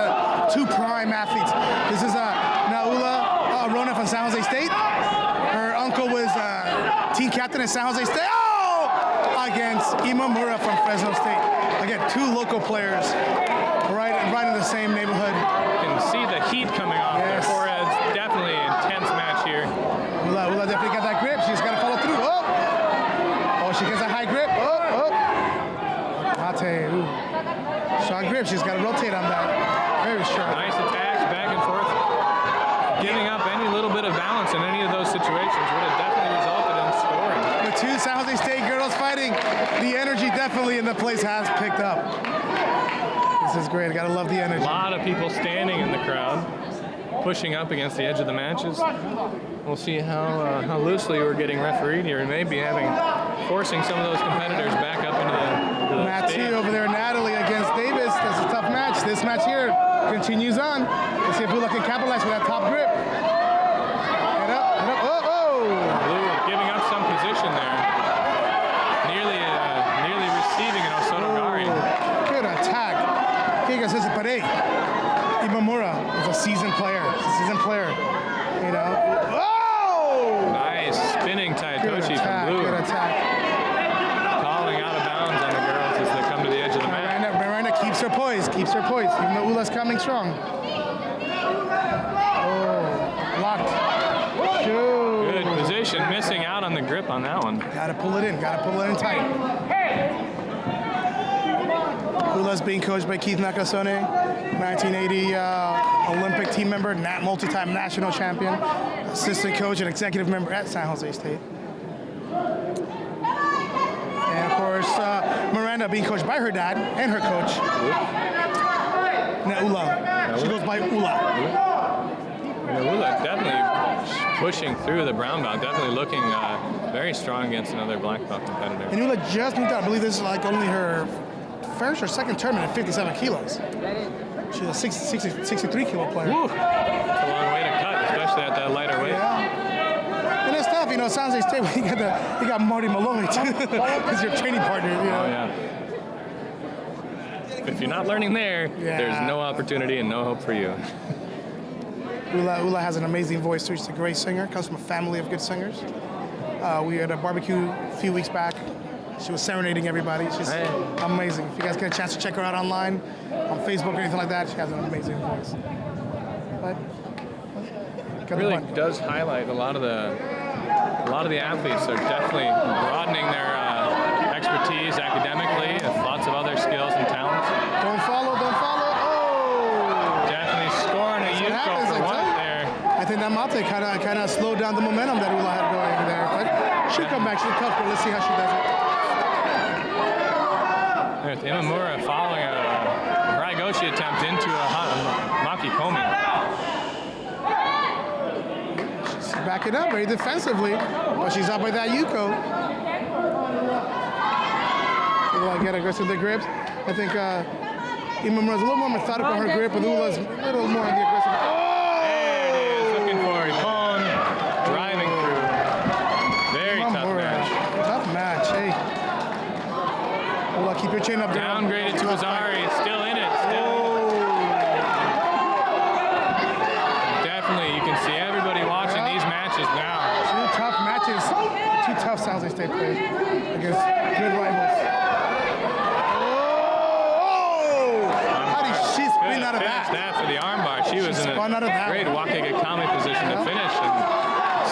two prime athletes. This is Naula Rona from San Jose State. Her uncle was team captain at San Jose State. Oh! Against Imamura from Fresno State. Again, two local players right in the same neighborhood. You can see the heat coming off their foreheads. Definitely an intense match here. Ula definitely got that grip. She's got to follow through. Oh, she gets a high grip. Mate, strong grip. She's got to rotate on that. Very strong. Nice attacks back and forth. Giving up any little bit of balance in any of those situations would have definitely resulted in scoring. The two San Jose State girls fighting. The energy definitely in the place has picked up. This is great. I gotta love the energy. A lot of people standing in the crowd, pushing up against the edge of the matches. We'll see how loosely we're getting refereed here, and maybe forcing some of those competitors back up into the Matthew stage. over there, Natalie against Davis. That's a tough match. This match here continues on. Let's see if Ula can capitalize with that top grip. Head up. Blue giving up some position there. Nearly receiving an Osotogari. Good attack. Giga says it, Pare. Imamura is a seasoned player. Nice spinning Taitoshi from Blue. Good attack. Calling out of bounds on the girls as they come to the edge of the mat. Miranda keeps her poise, even though Ula's coming strong. Blocked. Shoot. Good position, missing out on the grip on that one. Gotta pull it in tight. Ula's being coached by Keith Nakasone, 1980 Olympic team member, multi-time national champion, assistant coach and executive member at San Jose State. And of course, Miranda being coached by her dad and her coach, Naula. She goes by Ula. Ula definitely pushing through the brown belt, definitely looking very strong against another black belt competitor. And Ula just moved out. I believe this is like only her first or second tournament at 57 kilos. She's a 63 kilo player. Woo. That's a long way to cut. know, San Jose State, you got Marty Malloy too. He's your training partner. You know? Oh, yeah. If you're not learning there, there's no opportunity and no hope for you. Ula has an amazing voice too. She's a great singer. Comes from a family of good singers. We had a barbecue a few weeks back. She was serenading everybody. She's amazing. If you guys get a chance to check her out online, on Facebook or anything like that, she has an amazing voice. But it really does highlight a lot of the athletes are definitely broadening their expertise academically, with lots of other skills and talents. Don't follow. Oh! Definitely scoring a Yuko for one there. I think that mate kind of slowed down the momentum that Ula had going there. But she'll come back. She's a tough girl. Let's see how she does it. There's Imamura following a Raigoshi attempt into a Maki Komi. She's backing up very defensively, but she's up by that Yuko. Ula get aggressive with the grips. I think Imamura's a little more methodical on her grip, but Ula's a little more on the aggressive. Oh! There it is, looking for Ippon, driving through. Very tough match. Tough match, hey. Ula, keep your chin up there. Downgraded to Azari, still in it, Definitely, you can see everybody watching these matches now. Two tough matches, two tough San Jose State players against good rivals. Out of that for the armbar. She was in a great Wakegekame position to finish and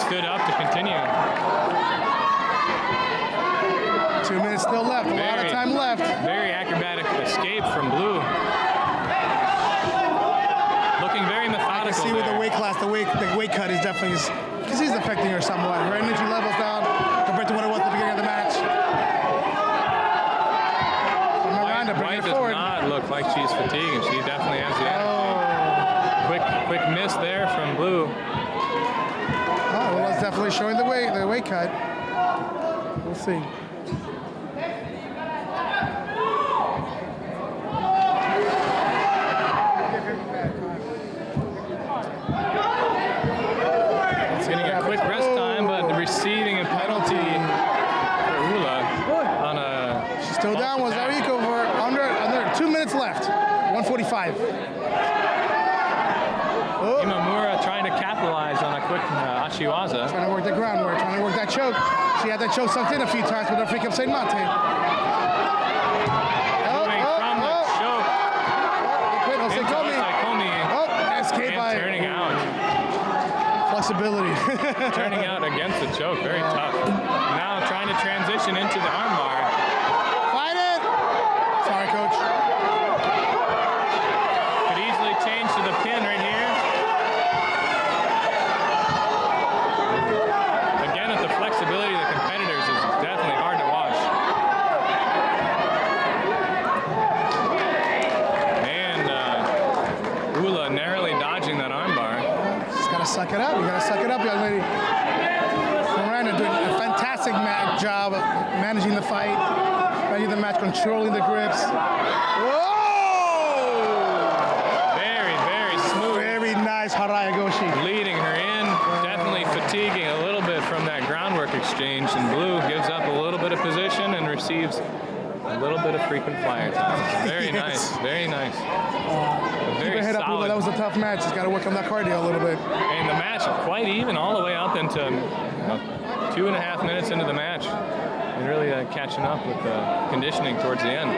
stood up to continue. 2 minutes still left. A lot of time left. Very acrobatic escape from Blue. Looking very methodical. I can see with the weight class, the weight cut is definitely because he's affecting her somewhat. Her energy levels down compared to what it was at the beginning of the match. White does not look like she's fatigued, and she definitely has the energy. Quick miss there from Blue. Oh, well, it's definitely showing the weight cut. We'll see. It's getting a quick rest time, but receiving a penalty for Ula on a. She's still down. Was Ariko for under 2 minutes left. 1:45. Imamura trying to capitalize on a quick Ashiwaza. Trying to work the groundwork, trying to work that choke. She had that choke sunk in a few times, but don't freak up Saint Mate. Moving from the choke. Escape by. Turning out. Flexibility. Turning out against the choke, very tough. Now trying to transition into the armbar. Fight it! Sorry, coach. Could easily change to the pin right here. Again, at the flexibility of the competitors is definitely hard to watch. And Ula narrowly dodging that armbar. Just gotta suck it up. You gotta suck it up, young lady. Miranda doing a fantastic job managing the fight, managing the match, controlling the grips. Whoa! Very, very smooth. Very nice Haraigoshi. Leading her in, definitely fatiguing a little bit from that groundwork exchange, and Blue gives up a little bit of position and receives a little bit of frequent flyer time. Very nice, very nice. Keep your head up, Ula. That was a tough match. Just got to work on that cardio a little bit. And the match quite even all the way up into 2.5 minutes into the match. And really catching up with the conditioning towards the end.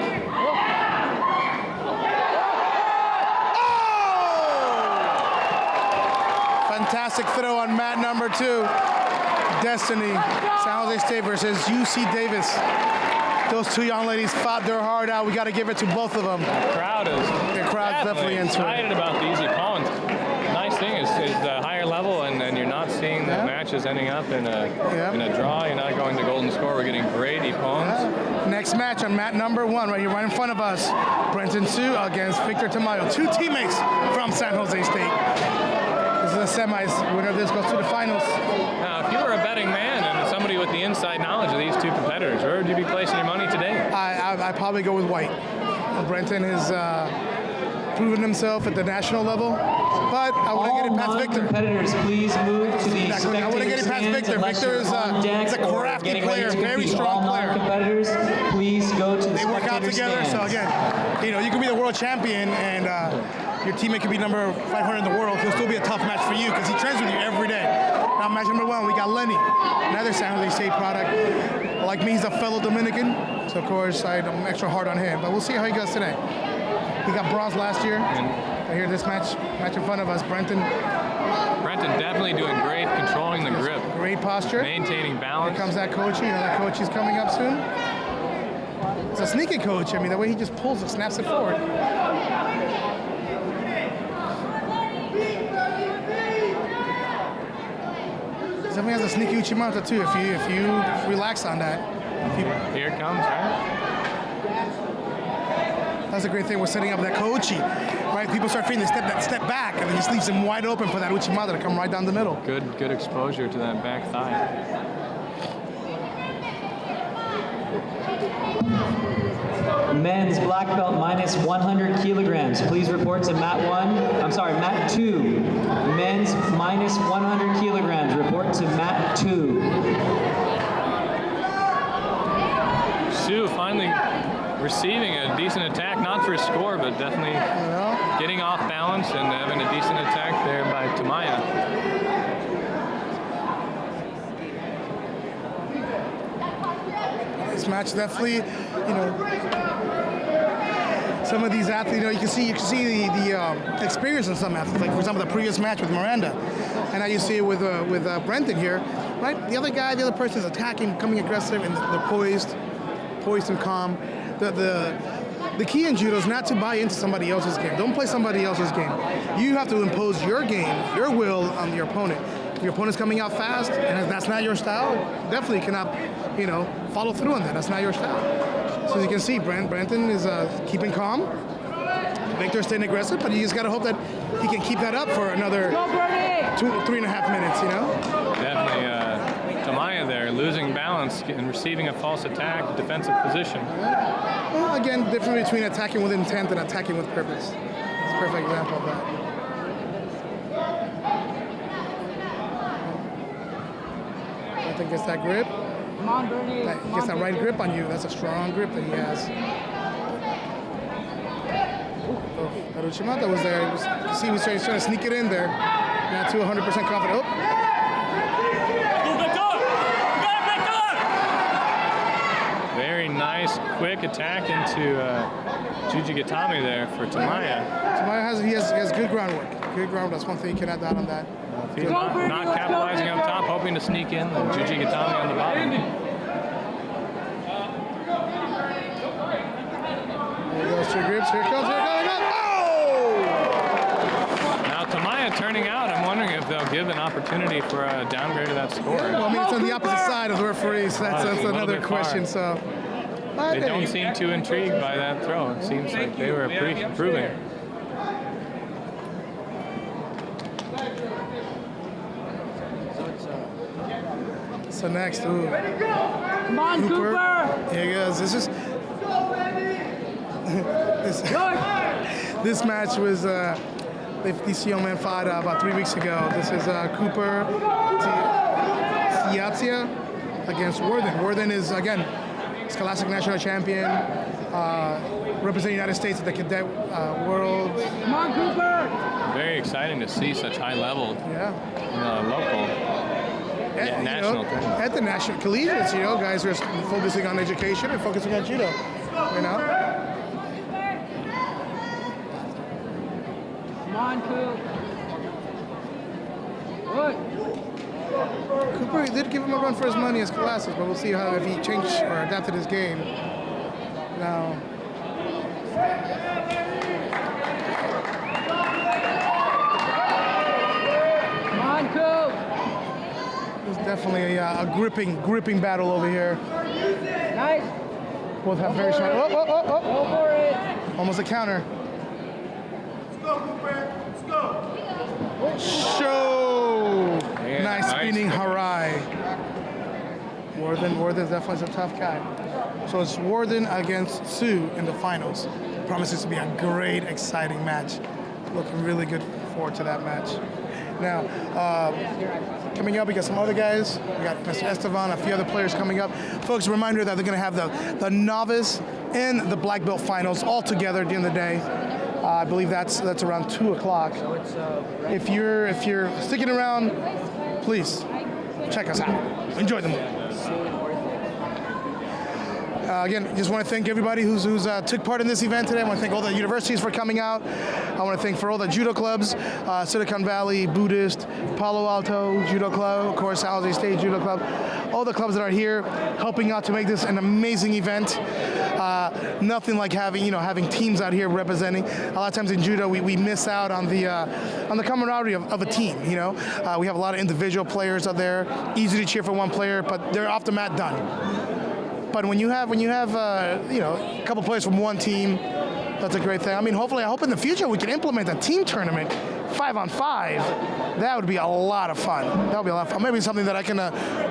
Fantastic throw on mat number 2. Destiny, San Jose State versus UC Davis. Those two young ladies fought their heart out. We got to give it to both of them. The crowd is definitely into excited about these opponents. Nice thing is the higher level, and you're not seeing the matches ending up in a draw. You're not going to golden score. We're getting great opponents. Next match on mat number 1, right here, right in front of us. Brenton Sue against Victor Tamayo. 2 teammates from San Jose State. This is the semis. Winner of this goes to the finals. Now, if you were a betting man and somebody with the inside knowledge of these two competitors, where would you be placing your money today? I'd probably go with White. Brenton has proven himself at the national level, but I want to get it past Victor. Competitors, please move to the I want to get it past Victor. unless Victor you're is on deck he's a or crafty getting player, ready to very compete. strong All player. non-competitors, please go to the They work out spectator together, so stands. again, you know, you could be the world champion and your teammate could be number 500 in the world. It'll still be a tough match for you because he trains with you every day. Now, match number 1, we got Lenny, another San Jose State product. Like me, he's a fellow Dominican, so of course I'm extra hard on him. But we'll see how he goes today. He got bronze last year. I hear this match in front of us, Brenton. Brenton definitely doing great, controlling the grip. Great posture. Maintaining balance. Here comes that coach. You know that coach is coming up soon. It's a sneaky coach. I mean, the way he just pulls it, snaps it forward. Definitely has a sneaky Uchimata too. If you relax on that. Here it comes, right? That's a great thing. We're setting up that kochi, right? People start feeling that step back, and then just leaves them wide open for that Uchimata to come right down the middle. Good exposure to that back thigh. Men's black belt minus 100 kilograms. Please report to mat 2. Men's minus 100 kilograms. Report to mat 2. Sue finally receiving a decent attack, not for a score, but definitely getting off balance and having a decent attack there by Tania. This match definitely, you know, some of these athletes, you know, you can see the experience in some athletes. Like for example, the previous match with Miranda, and now you see it with Brenton here, right? The other person is attacking, coming aggressive, and they're poised and calm. The key in judo is not to buy into somebody else's game. Don't play somebody else's game. You have to impose your game, your will on your opponent. If your opponent's coming out fast and that's not your style, definitely cannot, you know, follow through on that. That's not your style. So as you can see, Brenton is keeping calm. Victor's staying aggressive, but you just gotta hope that he can keep that up for another 3.5 minutes, you know? Definitely Tania there losing balance and receiving a false attack, defensive position. Well, again, difference between attacking with intent and attacking with purpose. It's a perfect example of that. Brenton gets that grip. Come on, Bernie. Gets that right grip on you. That's a strong grip that he has. That Uchimata was there. You see, he was trying to sneak it in there. Not too 100% confident. Oh. Very nice, quick attack into Jujigatami there for Tania. Tania has good groundwork. Good groundwork. That's one thing you cannot doubt on that. If he's not capitalizing up top, hoping to sneak in, then Jujigatami on the bottom. There goes 2 grips. Here it comes. Oh! Now Tania turning out. I'm wondering if they'll give an opportunity for a downgrade of that score. Yeah, well, I mean, it's on the opposite side of the referees. That's another question. So they don't seem too intrigued by that throw. It seems like they were improving. So next, ooh. Come on, Cooper. Here he goes. This match was this young man fought about 3 weeks ago. This is Cooper Tiazia against Worthen. Worthen is, again, Scholastic National Champion, representing the United States at the Cadet World. Come on, Cooper! Very exciting to see such high level local. National at the national collegiates, you know, guys are focusing on education and focusing on judo, you know. Come on, Coop. Good. Cooper did give him a run for his money as Scholastic, but we'll see if he changed or adapted his game. Now. Come on, Coop. There's definitely a gripping battle over here. Nice. Both have very strong. Oh. Go for it. Almost a counter. Let's go, Cooper. Let's go. Show. Nice spinning harai. Worthen definitely is a tough guy. So it's Worthen against Sue in the finals. Promises to be a great, exciting match. Looking really good forward to that match. Now, coming up, we got some other guys. We got Mr. Estevan, a few other players coming up. Folks, a reminder that they're going to have the novice and the black belt finals all together at the end of the day. I believe that's around 2 o'clock. If you're sticking around, please check us out. Enjoy the movie. Again, just want to thank everybody who's took part in this event today. I want to thank all the universities for coming out. I want to thank for all the judo clubs, Silicon Valley, Buddhist, Palo Alto Judo Club, of course, San Jose State Judo Club, all the clubs that are here helping out to make this an amazing event. Nothing like having teams out here representing. A lot of times in judo, we miss out on the camaraderie of a team. We have a lot of individual players out there, easy to cheer for one player, but they're off the mat done. But when you have a couple players from one team, that's a great thing. I mean, I hope in the future we can implement a team tournament, 5-on-5. That would be a lot of fun. That would be a lot of fun. Maybe something that I can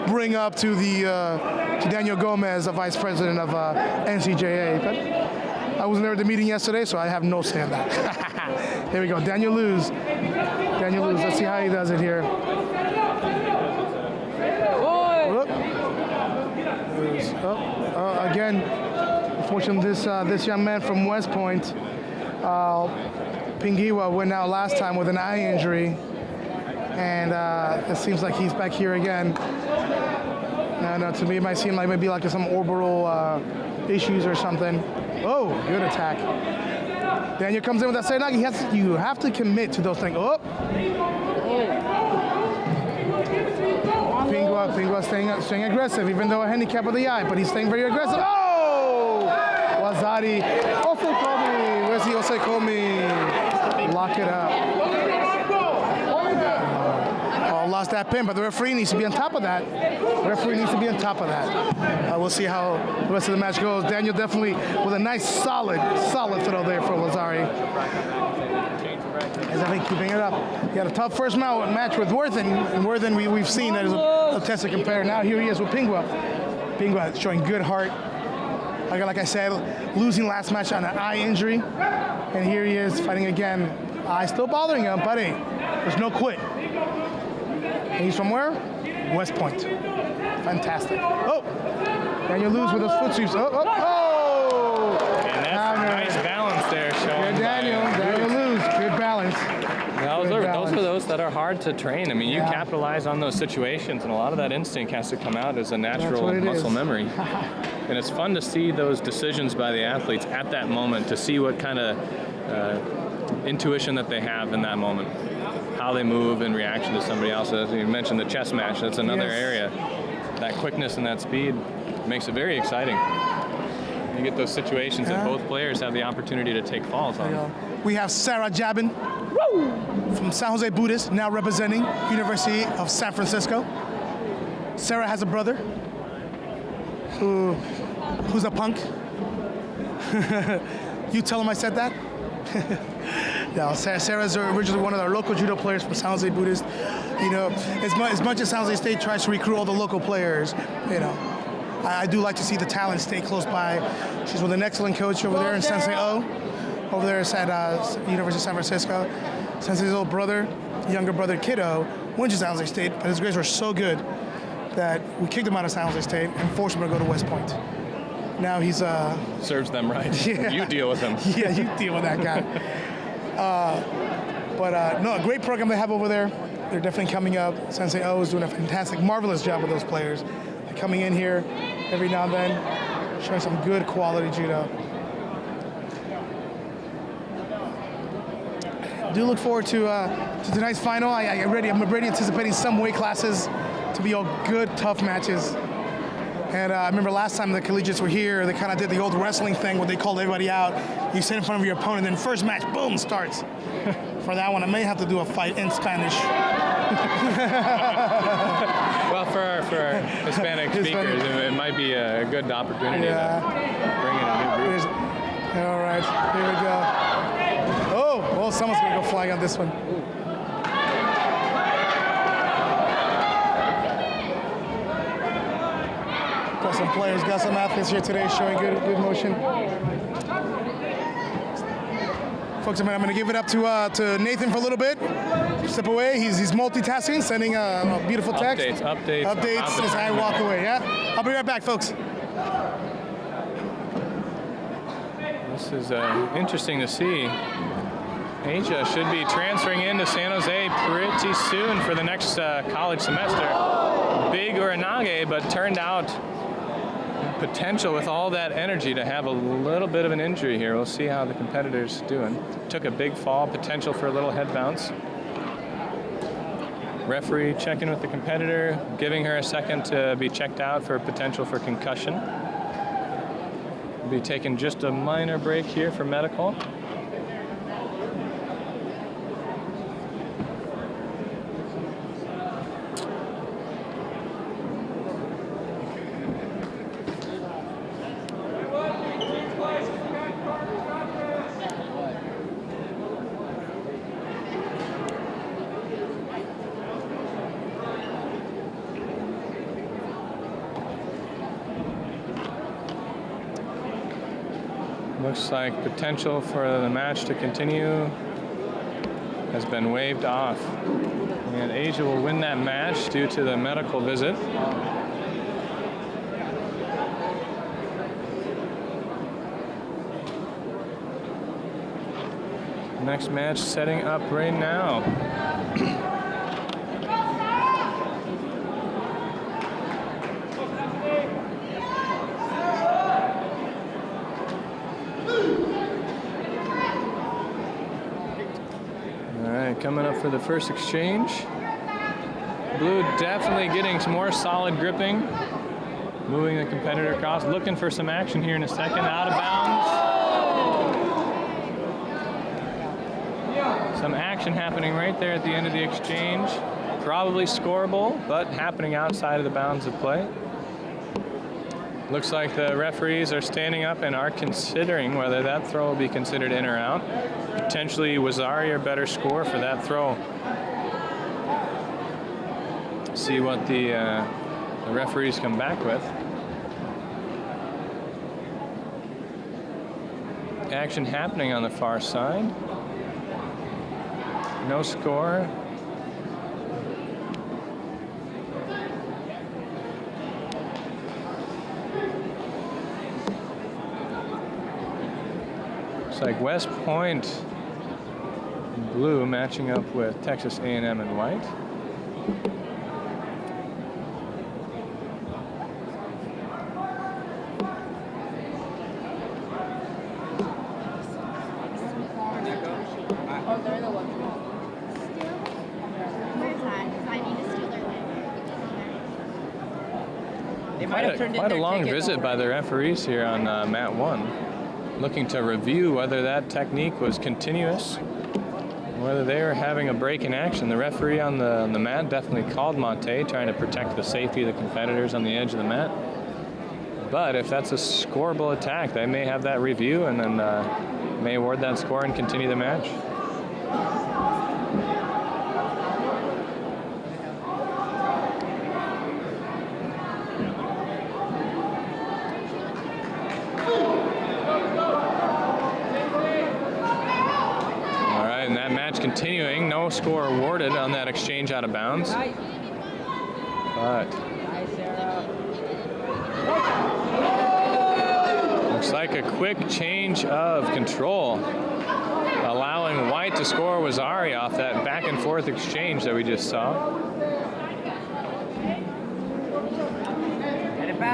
bring up to to Daniel Gomez, the vice president of NCJA. But I wasn't there at the meeting yesterday, so I have no say on that. Here we go, Daniel Luz. Let's see how he does it here. Again, unfortunately, this young man from West Point, Pingiwa, went out last time with an eye injury, and it seems like he's back here again. No, to me, it might seem like maybe like some orbital issues or something. Oh, good attack. Daniel comes in with that Sayanagi. You have to commit to those things. Oh. Pingwa staying aggressive, even though a handicap of the eye, but he's staying very aggressive. Oh! Wazari. Osekomi. Where's the Osekomi? Lock it up. Oh, lost that pin, but the referee needs to be on top of that. We'll see how the rest of the match goes. Daniel definitely with a nice solid throw there for Wazari. He's definitely keeping it up. He had a tough first match with Worthen, and Worthen we've seen that as a tested competitor. Now here he is with Pingwa. Pingwa showing good heart. Like I said, losing last match on an eye injury, and here he is fighting again. Eye still bothering him, but hey, there's no quit. And he's from where? West Point. Fantastic. Oh, Daniel Luz with those foot sweeps. Oh. And that's a nice balance there, showing. Good Daniel Luz. Good balance. Those are those that are hard to train. I mean, you capitalize on those situations, and a lot of that instinct has to come out as a natural muscle memory. And it's fun to see those decisions by the athletes at that moment, to see what kind of intuition that they have in that moment, how they move in reaction to somebody else. As you mentioned, the chess match, that's another area. That quickness and that speed makes it very exciting. You get those situations that both players have the opportunity to take falls on. We have Sarah Jabin from San Jose Buddhist, now representing University of San Francisco. Sarah has a brother who's a punk. You tell him I said that? Yeah, Sarah's originally one of our local judo players from San Jose Buddhist. As much as San Jose State tries to recruit all the local players, I do like to see the talent stay close by. She's with an excellent coach over there in Sensei O, over there at University of San Francisco. Sensei's little brother, younger brother Kiddo, went to San Jose State, but his grades were so good that we kicked him out of San Jose State and forced him to go to West Point. Now he's serves them right. Yeah. You deal with him. Yeah, you deal with that guy. No, a great program they have over there. They're definitely coming up. Sensei O is doing a fantastic, marvelous job with those players. They're coming in here every now and then, showing some good quality judo. Do look forward to tonight's final. I'm already anticipating some weight classes to be all good, tough matches. And I remember last time the collegiates were here, they kind of did the old wrestling thing where they called everybody out. You sit in front of your opponent, then first match, boom, starts. For that one, I may have to do a fight in Spanish. Well, for our Hispanic speakers, it might be a good opportunity to bring in a new group. All right, here we go. Oh, well, someone's going to go flying on this one. Got some players, got some athletes here today showing good motion. Folks, I'm gonna give it up to Nathan for a little bit. Step away. He's multitasking, sending a beautiful text. Updates as I walk away. Yeah. I'll be right back, folks. This is interesting to see. Ayesha should be transferring into San Jose pretty soon for the next college semester. Big Uranage, but turned out potential with all that energy to have a little bit of an injury here. We'll see how the competitor's doing. Took a big fall, potential for a little head bounce. Referee checking with the competitor, giving her a second to be checked out for potential for concussion. We'll be taking just a minor break here for medical. Looks like potential for the match to continue has been waived off. And Ayesha will win that match due to the medical visit. Next match setting up right now. Coming up for the first exchange. Blue definitely getting some more solid gripping. Moving the competitor across, looking for some action here in a second. Out of bounds. Some action happening right there at the end of the exchange. Probably scoreable, but happening outside of the bounds of play. Looks like the referees are standing up and are considering whether that throw will be considered in or out. Potentially Wazari or better score for that throw. See what the referees come back with. Action happening on the far side. No score. Like West Point blue matching up with Texas A&M in white. Quite a long visit by the referees here on mat 1. Looking to review whether that technique was continuous, whether they were having a break in action. The referee on the mat definitely called Monte, trying to protect the safety of the competitors on the edge of the mat. But if that's a scoreable attack, they may have that review and then may award that score and continue the match. Continuing, no score awarded on that exchange out of bounds. But looks like a quick change of control, allowing White to score Wazari off that back and forth exchange that we just saw.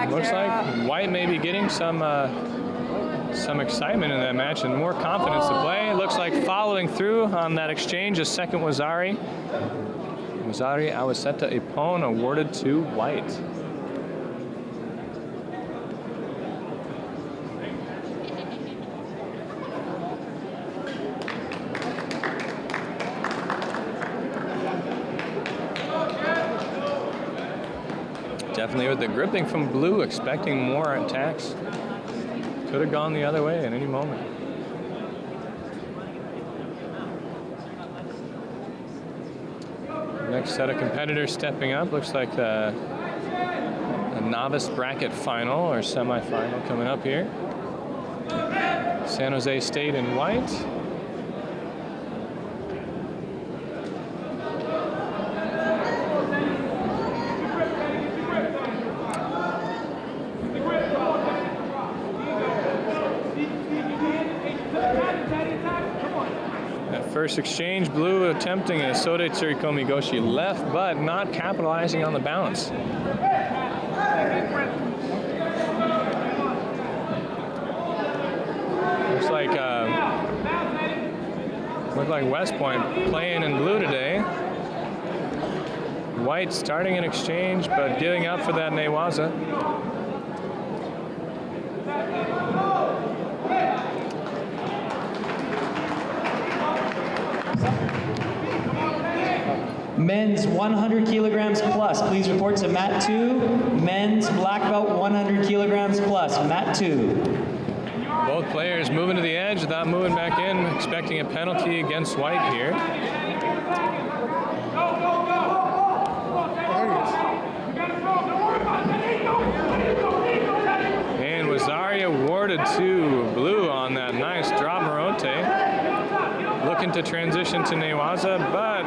Looks like White may be getting some excitement in that match and more confidence to play. It looks like following through on that exchange, a second Wazari. Wazari Awaseta Ipon awarded to White. Definitely with the gripping from Blue, expecting more attacks. Could have gone the other way at any moment. Next set of competitors stepping up. Looks like a novice bracket final or semifinal coming up here. San Jose State in white. first exchange. Blue attempting a Sode Tsurikomi Goshi left, but not capitalizing on the balance. Looks like West Point playing in blue today. White starting an exchange, but giving up for that Newaza. Men's 100 kilograms plus, please report to mat 2. Men's black belt 100 kilograms plus, mat 2. Both players moving to the edge without moving back in, expecting a penalty against White here. And Wazaria awarded to Blue on that nice drop Morote. Looking to transition to Newaza, but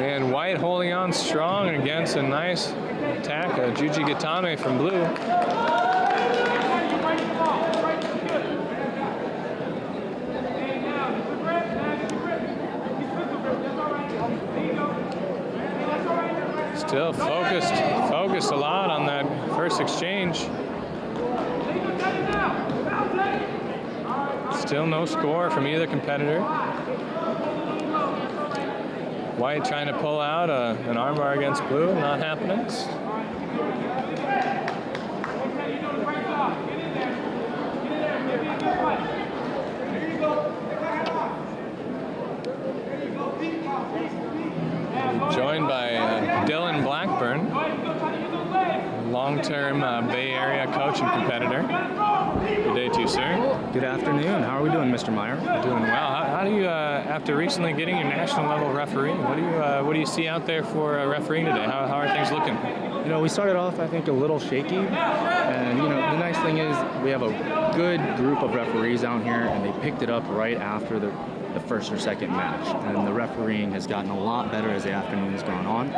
and White holding on strong against a nice attack, a Juji Gatame from Blue. Still focused a lot on that first exchange. Still no score from either competitor. White trying to pull out an armbar against Blue, not happening. Joined by Dylan Blackburn, long-term Bay Area coach and competitor. Good day to you, sir. Good afternoon. How are we doing, Mr. Meyer? Doing well. How do you, after recently getting your national level refereeing, what do you see out there for refereeing today? How are things looking? You know, we started off, I think, a little shaky, and you know, the nice thing is we have a good group of referees out here, and they picked it up right after the first or second match, and the refereeing has gotten a lot better as the afternoon has gone on.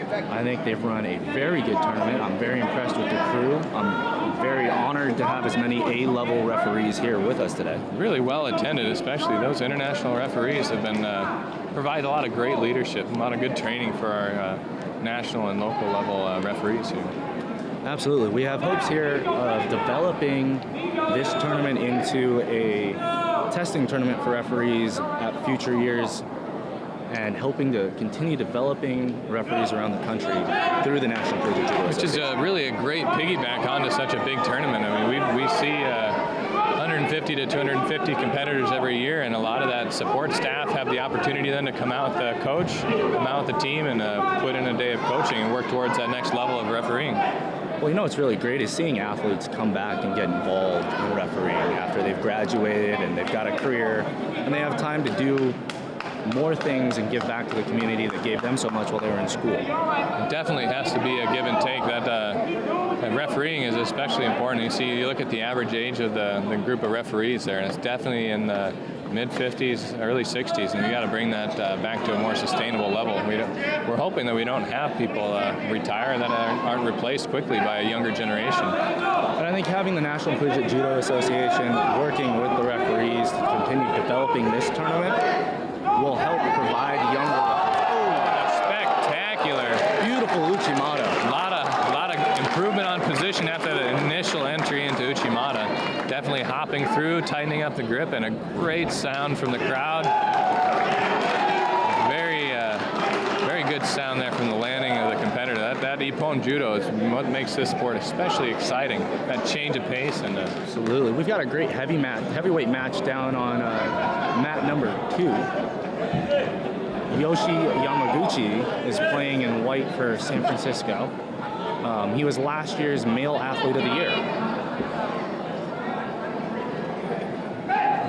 I think they've run a very good tournament. I'm very impressed with the crew. I'm very honored to have as many A-level referees here with us today. Really well attended, especially those international referees have been provide a lot of great leadership, a lot of good training for our national and local level referees here. Absolutely. We have hopes here of developing this tournament into a testing tournament for referees at future years and helping to continue developing referees around the country through the National Collegiate Judo Which is really a great piggyback onto such a big tournament. I mean, we see 150 to 250 competitors every year, and a lot of that support staff have the opportunity then to come out with the coach, come out with the team, and put in a day of coaching and work towards that next level of refereeing. Well, you know what's really great is seeing athletes come back and get involved in refereeing after they've graduated and they've got a career and they have time to do more things and give back to the community that gave them so much while they were in school. It definitely has to be a give and take. That refereeing is especially important. You look at the average age of the group of referees there, and it's definitely in the mid-50s, early 60s, and we got to bring that back to a more sustainable level. We're hoping that we don't have people retire that aren't replaced quickly by a younger generation. And I think having the National Collegiate Judo Association working with the referees to continue developing this tournament will help provide younger. Spectacular. Beautiful Uchimata. A lot of improvement on position after the initial entry into Uchimata. Definitely hopping through, tightening up the grip, and a great sound from the crowd. Very good sound there from the landing of the competitor. That Ippon Judo is what makes this sport especially exciting. That change of pace and absolutely. We've got a great heavyweight match down on mat number 2. Yoshi Yamaguchi is playing in white for San Francisco. He was last year's Male Athlete of the Year.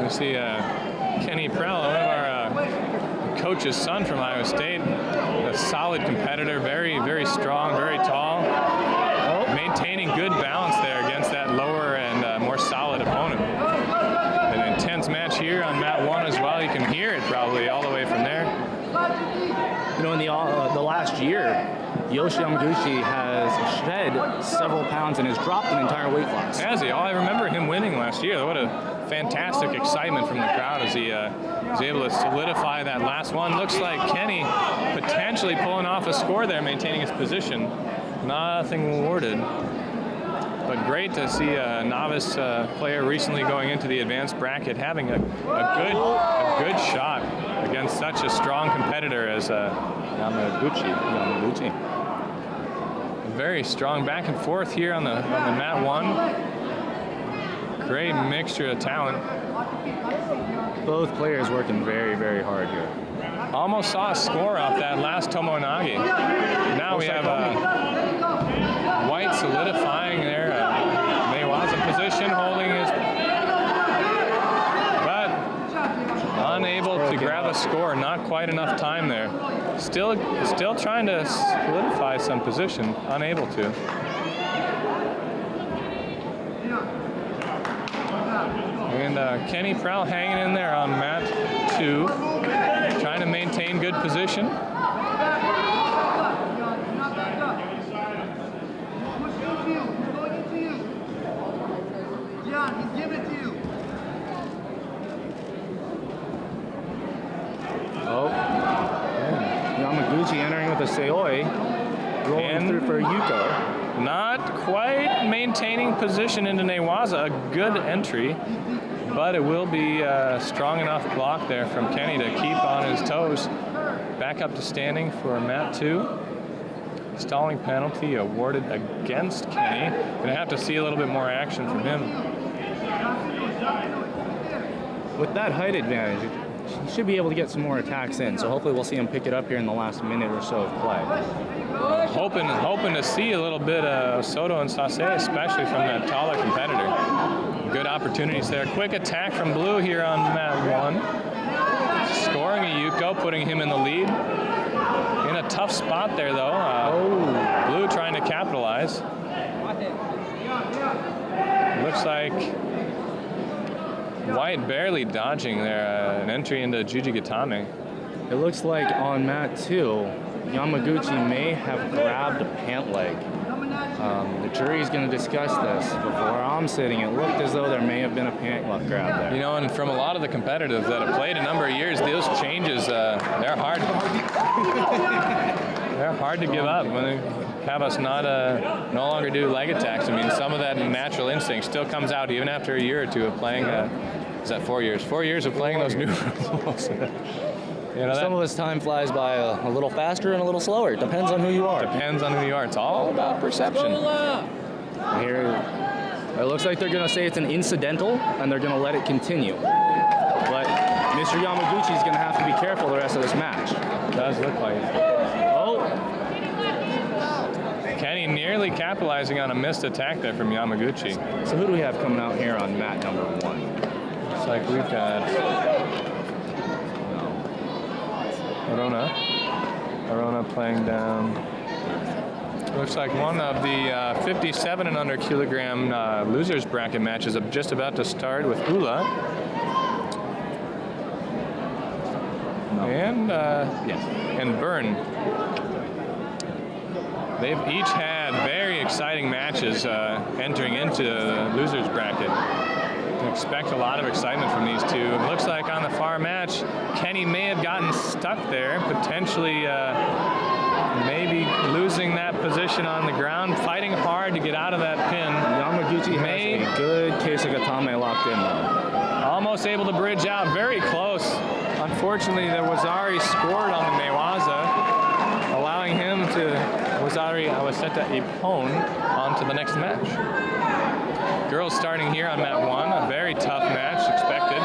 We see Kenny Prell, one of our coach's son from Iowa State, a solid competitor, very, very strong, very tall, maintaining good balance there against that lower and more solid opponent. An intense match here on mat 1 as well. You can hear it probably all the way from there. You know, in the last year, Yoshi Yamaguchi has shed several pounds and has dropped an entire weight class. Has he? Oh, I remember him winning last year. What a fantastic excitement from the crowd as he was able to solidify that last one. Looks like Kenny potentially pulling off a score there, maintaining his position. Nothing awarded. But great to see a novice player recently going into the advanced bracket having a good shot against such a strong competitor as Yamaguchi. Very strong back and forth here on the mat 1. Great mixture of talent. Both players working very, very hard here. Almost saw a score off that last Tomonagi. Now we have White solidifying there. Maywa's in position, holding his, but unable to grab a score. Not quite enough time there. Still trying to solidify some position. Unable to. And Kenny Prowl hanging in there on mat 2, trying to maintain good position. Oh, Yamaguchi entering with a Seoi, rolling through for Yuko. Not quite maintaining position into Newaza. A good entry, but it will be a strong enough block there from Kenny to keep on his toes. Back up to standing for mat 2. Stalling penalty awarded against Kenny. Gonna have to see a little bit more action from him. With that height advantage, he should be able to get some more attacks in, so hopefully we'll see him pick it up here in the last minute or so of play. Hoping to see a little bit of Soto and Sase, especially from that taller competitor. Good opportunities there. Quick attack from Blue here on mat 1. Scoring a Yuko, putting him in the lead. In a tough spot there, though. Blue trying to capitalize. Looks like White barely dodging there, an entry into Juji Gatame. It looks like on mat 2, Yamaguchi may have grabbed a pant leg. The jury's going to discuss this. Before I'm sitting, it looked as though there may have been a pant leg grab there. You know, and from a lot of the competitors that have played a number of years, those changes, they're hard. They're hard to give up when they have us no longer do leg attacks. I mean, some of that natural instinct still comes out even after a year or two of playing. Is that 4 years? 4 years of playing those new rules. You know, some of us time flies by a little faster and a little slower. It depends on who you are. Depends on who you are. It's all about perception. Here, it looks like they're going to say it's an incidental, and they're going to let it continue. But Mr. Yamaguchi is going to have to be careful the rest of this match. It does look like it. Oh. Kenny nearly capitalizing on a missed attack there from Yamaguchi. So who do we have coming out here on mat number 1? Looks like we've got Arona playing down. Looks like one of the 57 and under kilogram losers bracket matches are just about to start with Ula. And Byrne. They've each had very exciting matches entering into the losers bracket. Expect a lot of excitement from these two. It looks like on the far match, Kenny may have gotten stuck there, potentially maybe losing that position on the ground, fighting hard to get out of that pin. Yamaguchi has a good case of Gatame locked in though. Almost able to bridge out, very close. Unfortunately, the Wazari scored on the Newaza, allowing him to, Awaseta Ippon, on to the next match. Girls starting here on mat 1, a very tough match expected.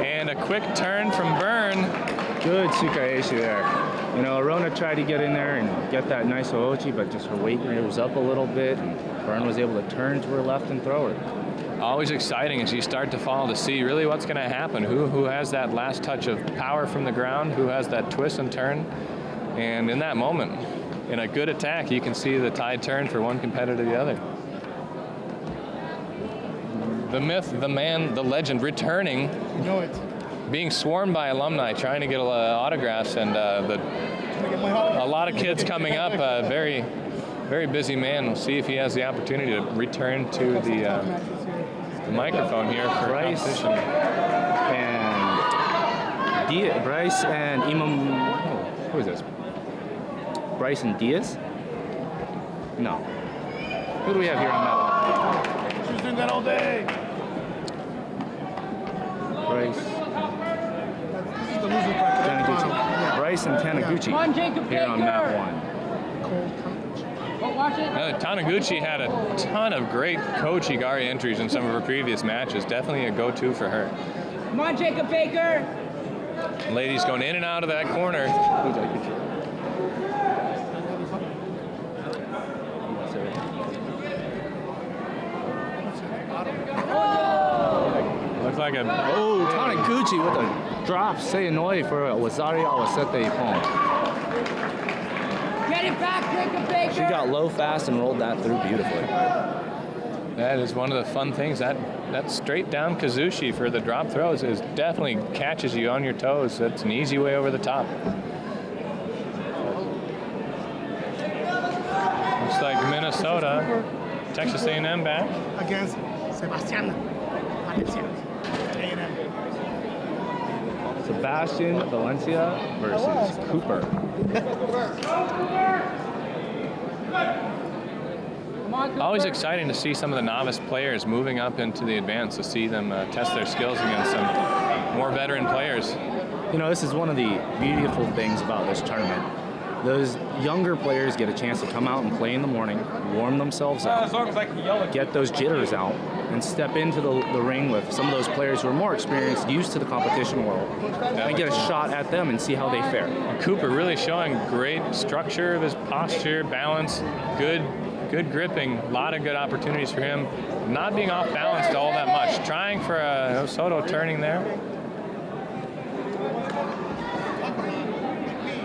And a quick turn from Byrne. Good Sukaeshi there. You know, Arona tried to get in there and get that nice Oochi, but just her weight was up a little bit, and Byrne was able to turn to her left and throw her. Always exciting as you start to follow to see really what's going to happen. Who has that last touch of power from the ground? Who has that twist and turn? And in that moment, in a good attack, you can see the tide turn for one competitor to the other. The myth, the man, the legend returning. You know it. Being swarmed by alumni trying to get autographs, and the a lot of kids coming up. Very, very busy man. We'll see if he has the opportunity to return to the microphone here for competition. And Bryce and Imam. Who is this? Bryce and Diaz? No. Who do we have here on that one? She's doing that all day. Bryce. This is the loser bracket. Taniguchi. Yeah. Bryce and Taniguchi Come on, Jacob here on mat one. Watch it. Taniguchi had a ton of great Coach Igari entries in some of her previous matches. Definitely a go-to for her. Come on, Jacob Baker. Ladies going in and out of that corner. Looks like a... Oh, Taniguchi with a drop Seonoi for a Wazari Awasete Pong. Get it back, Jacob Baker. She got low fast and rolled that through beautifully. That is one of the fun things. That straight down Kazushi for the drop throws is definitely catches you on your toes. That's an easy way over the top. Looks like Minnesota, Texas A&M back. Against Sebastian Valencia. A&M. Sebastian Valencia versus Cooper. Always exciting to see some of the novice players moving up into the advance, to see them test their skills against some more veteran players. You know, this is one of the beautiful things about this tournament. Those younger players get a chance to come out and play in the morning, warm themselves up, get those jitters out, and step into the ring with some of those players who are more experienced, used to the competition world, and get a shot at them and see how they fare. Cooper really showing great structure of his posture, balance, good gripping, a lot of good opportunities for him. Not being off balance all that much. Trying for a Soto turning there.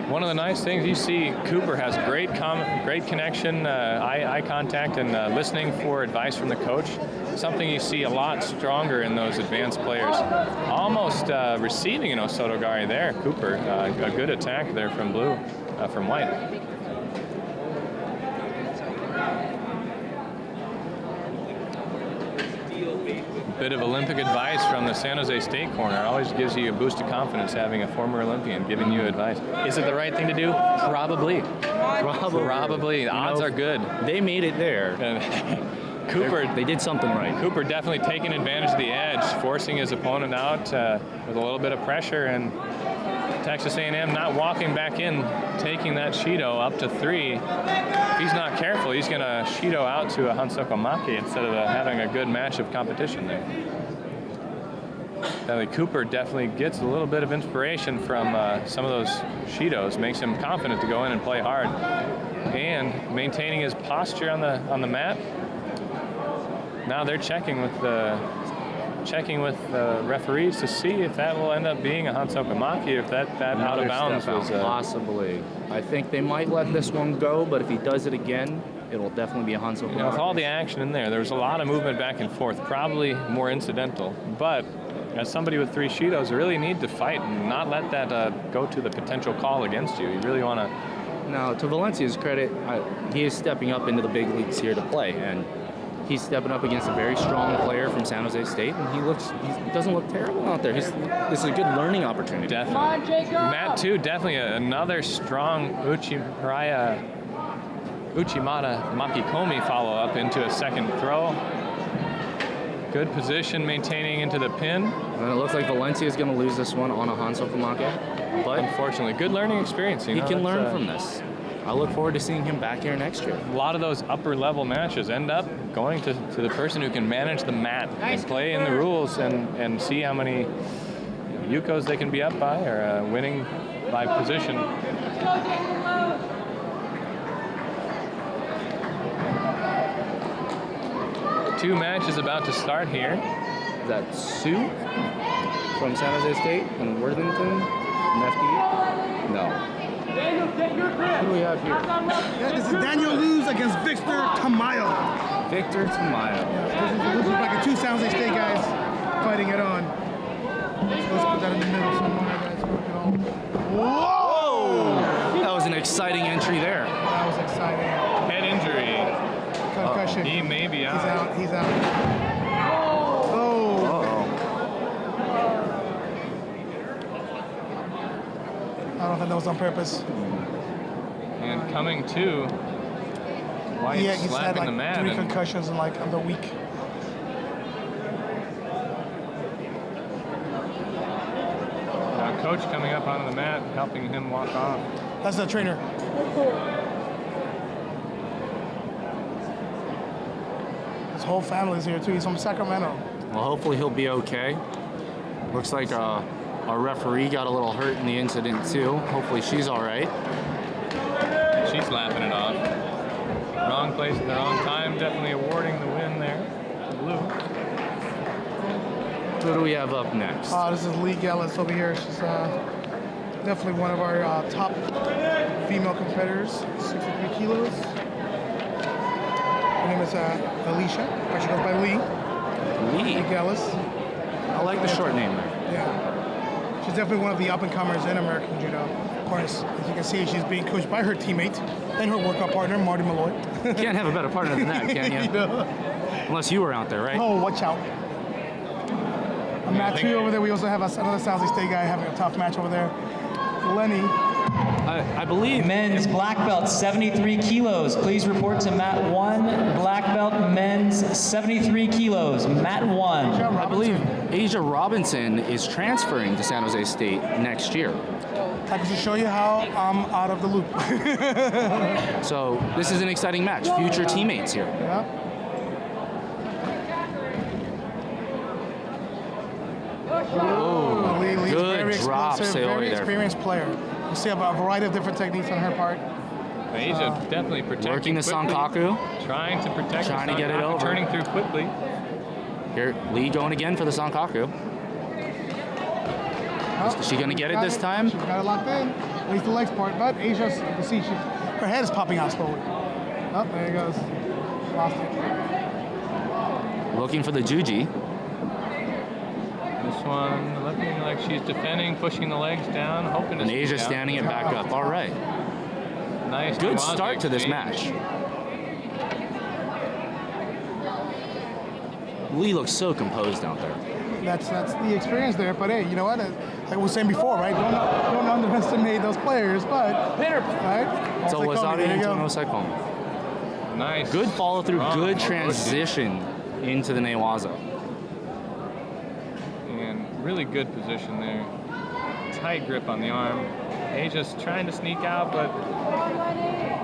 One of the nice things you see, Cooper has great connection, eye contact, and listening for advice from the coach. Something you see a lot stronger in those advanced players. Almost receiving an Osotogari there, Cooper. A good attack there from blue, from white. Bit of Olympic advice from the San Jose State corner. Always gives you a boost of confidence having a former Olympian giving you advice. Is it the right thing to do? Probably. The odds are good. They made it there. Cooper, they did something right. Cooper definitely taking advantage of the edge, forcing his opponent out with a little bit of pressure, and Texas A&M not walking back in, taking that Shido up to 3. If he's not careful, he's going to Shido out to a Hansoko Maki instead of having a good match of competition there. Cooper definitely gets a little bit of inspiration from some of those Shidos, makes him confident to go in and play hard, and maintaining his posture on the mat. Now they're checking with the referees to see if that will end up being a Hansoko Maki, if that out of bounds was possibly. I think they might let this one go, but if he does it again, it will definitely be a Hansoko Maki. With all the action in there was a lot of movement back and forth, probably more incidental. But as somebody with 3 Shidos, you really need to fight and not let that go to the potential call against you. You really want to. Now, to Valencia's credit, he is stepping up into the big leagues here to play, and he's stepping up against a very strong player from San Jose State, and he doesn't look terrible out there. This is a good learning opportunity. Definitely. Come on, Jacob. Matt, too, definitely another strong Uchimata Makikomi follow-up into a second throw. Good position, maintaining into the pin. And it looks like Valencia is going to lose this one on a Hansoko Maki. But unfortunately, good learning experience. He can learn from this. I look forward to seeing him back here next year. A lot of those upper level matches end up going to the person who can manage the mat and play in the rules and see how many Yukos they can be up by, or winning by position. 2 matches about to start here. Is that Sue from San Jose State and Worthington? Nefty? No. Who do we have here? Yeah, this is Daniel Luz against Victor Tamayo. Victor Tamayo. This is like a 2 San Jose State guys fighting it on. Let's put that in the middle somewhere, guys. Whoa! That was an exciting entry there. That was exciting. Head injury. Concussion. He may be out. He's out. Oh. I don't think that was on purpose. And coming to, White Yeah, he's had slapping the like mat. 3 and concussions in like under a week. Coach coming up onto the mat, helping him walk off. That's the trainer. His whole family's here too. He's from Sacramento. Well, hopefully he'll be okay. Looks like our referee got a little hurt in the incident too. Hopefully she's all right. She's laughing it off. Wrong place at the wrong time, definitely awarding the win there to Blue. Who do we have up next? This is Lee Gellis over here. She's definitely one of our top female competitors, 63 kilos. Her name is Ayesha, or she goes by Lee. Lee Gellis. I like the short name there. Yeah. She's definitely one of the up-and-comers in American Judo. Of course, as you can see, she's being coached by her teammate and her workout partner, Marty Malloy. You can't have a better partner than that, can you? No. Unless you were out there, right? Oh, watch out. A match three over there. We also have another San Jose State guy having a tough match over there. Lenny. I believe. Men's black belt, 73 kilos. Please report to mat 1. Black belt, men's 73 kilos. Mat 1. I believe Asia Robinson is transferring to San Jose State next year. I can just show you how I'm out of the loop. So this is an exciting match. Future teammates here. Yeah. Oh, Lee's good very drop, explosive, Saori very there. experienced player. You see a variety of different techniques on her part. Asia definitely protecting Working the quickly, Sankaku. Trying to protect Trying the to get it Sankaku, over. turning through quickly. Here, Lee going again for the Sankaku. Is she going to get it this time? She's got it locked in. At least the legs part. But Asia, you can see her head is popping out slowly. Oh, there it goes. Lost it. Looking for the Juji. This one looking like she's defending, pushing the legs down, hoping to And sneak Asia out. standing it back up. All right. Nice. Good Tawazu start to this exchange. match. Lee looks so composed out there. That's the experience there. But hey, you know what? Like I was saying before, right? Don't underestimate those players. But right? So was There you go. Nice. Good follow through, Strong good Ogoshi. transition into the Newaza. And really good position there. Tight grip on the arm. Asia's trying to sneak out, but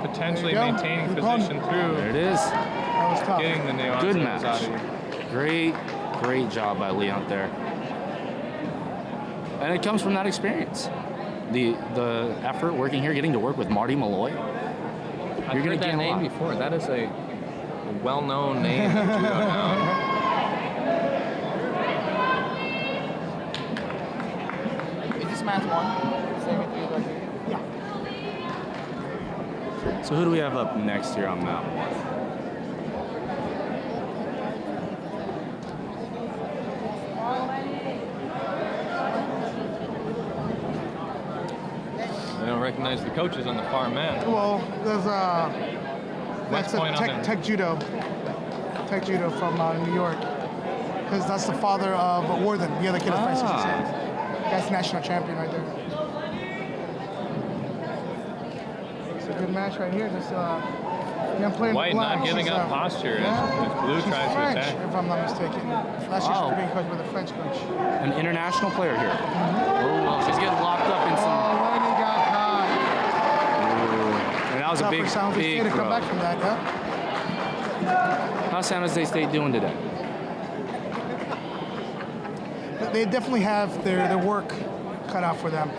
potentially There you go. maintaining Keep on. position through. There it is. That was tough. Getting the Newaza Good out match. of here. Great job by Lee out there. And it comes from that experience. The effort working here, getting to work with Marty Malloy. I've heard that name before. That is a well-known name in judo now. Is this match 1? Same with you, Yeah. So who do we have up next here on that one? I don't recognize the coaches on the far mat. Well, there's that's a Point on there. tech judo from New York, because that's the father of Worthen, the other kid of Francis. That's national champion right there. It's a good match right here. Just young player in White black. not giving She's, up posture as Blue she's tries French, to attack. if I'm not mistaken. Last year she was being coached by the French coach. An international player here. Oh, well, she's getting locked up in some. Lenny got caught. And that was a Tough big, for San Jose State big to come throw. back from that, yeah. How's San Jose State doing today? They definitely have their work cut out for them.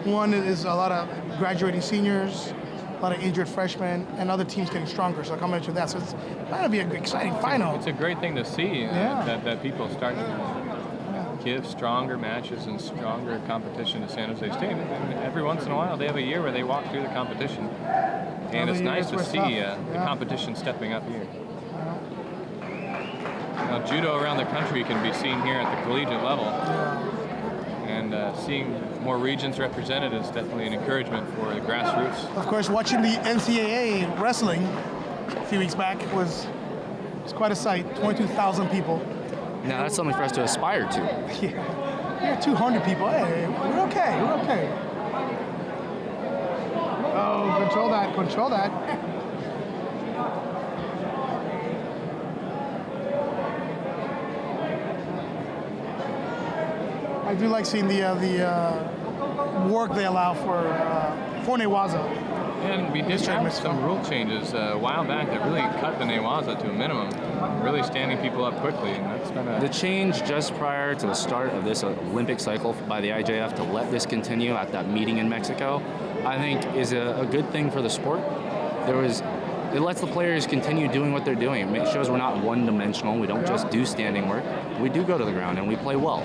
One is a lot of graduating seniors, a lot of injured freshmen, and other teams getting stronger. So coming into that, so it's going to be an exciting final. It's a great thing to see that people start to give stronger matches and stronger competition to San Jose State. And every once in a while, they have a year where they walk through the competition. And it's nice to see the competition stepping up here. Now, judo around the country can be seen here at the collegiate level. and seeing more regions represented is definitely an encouragement for the grassroots. Of course, watching the NCAA wrestling a few weeks back was quite a sight. 22,000 people. Now that's something for us to aspire to. Yeah, 200 people. Hey, we're okay. We're okay. Oh, control that. Control that. I do like seeing the work they allow for Newaza. And we did have some rule changes a while back that really cut the Newaza to a minimum, really standing people up quickly, and that's been The change just prior to the start of this Olympic cycle by the IJF to let this continue at that meeting in Mexico, I think is a good thing for the sport. It lets the players continue doing what they're doing. It shows we're not one-dimensional. We don't just do standing work. We do go to the ground and we play well.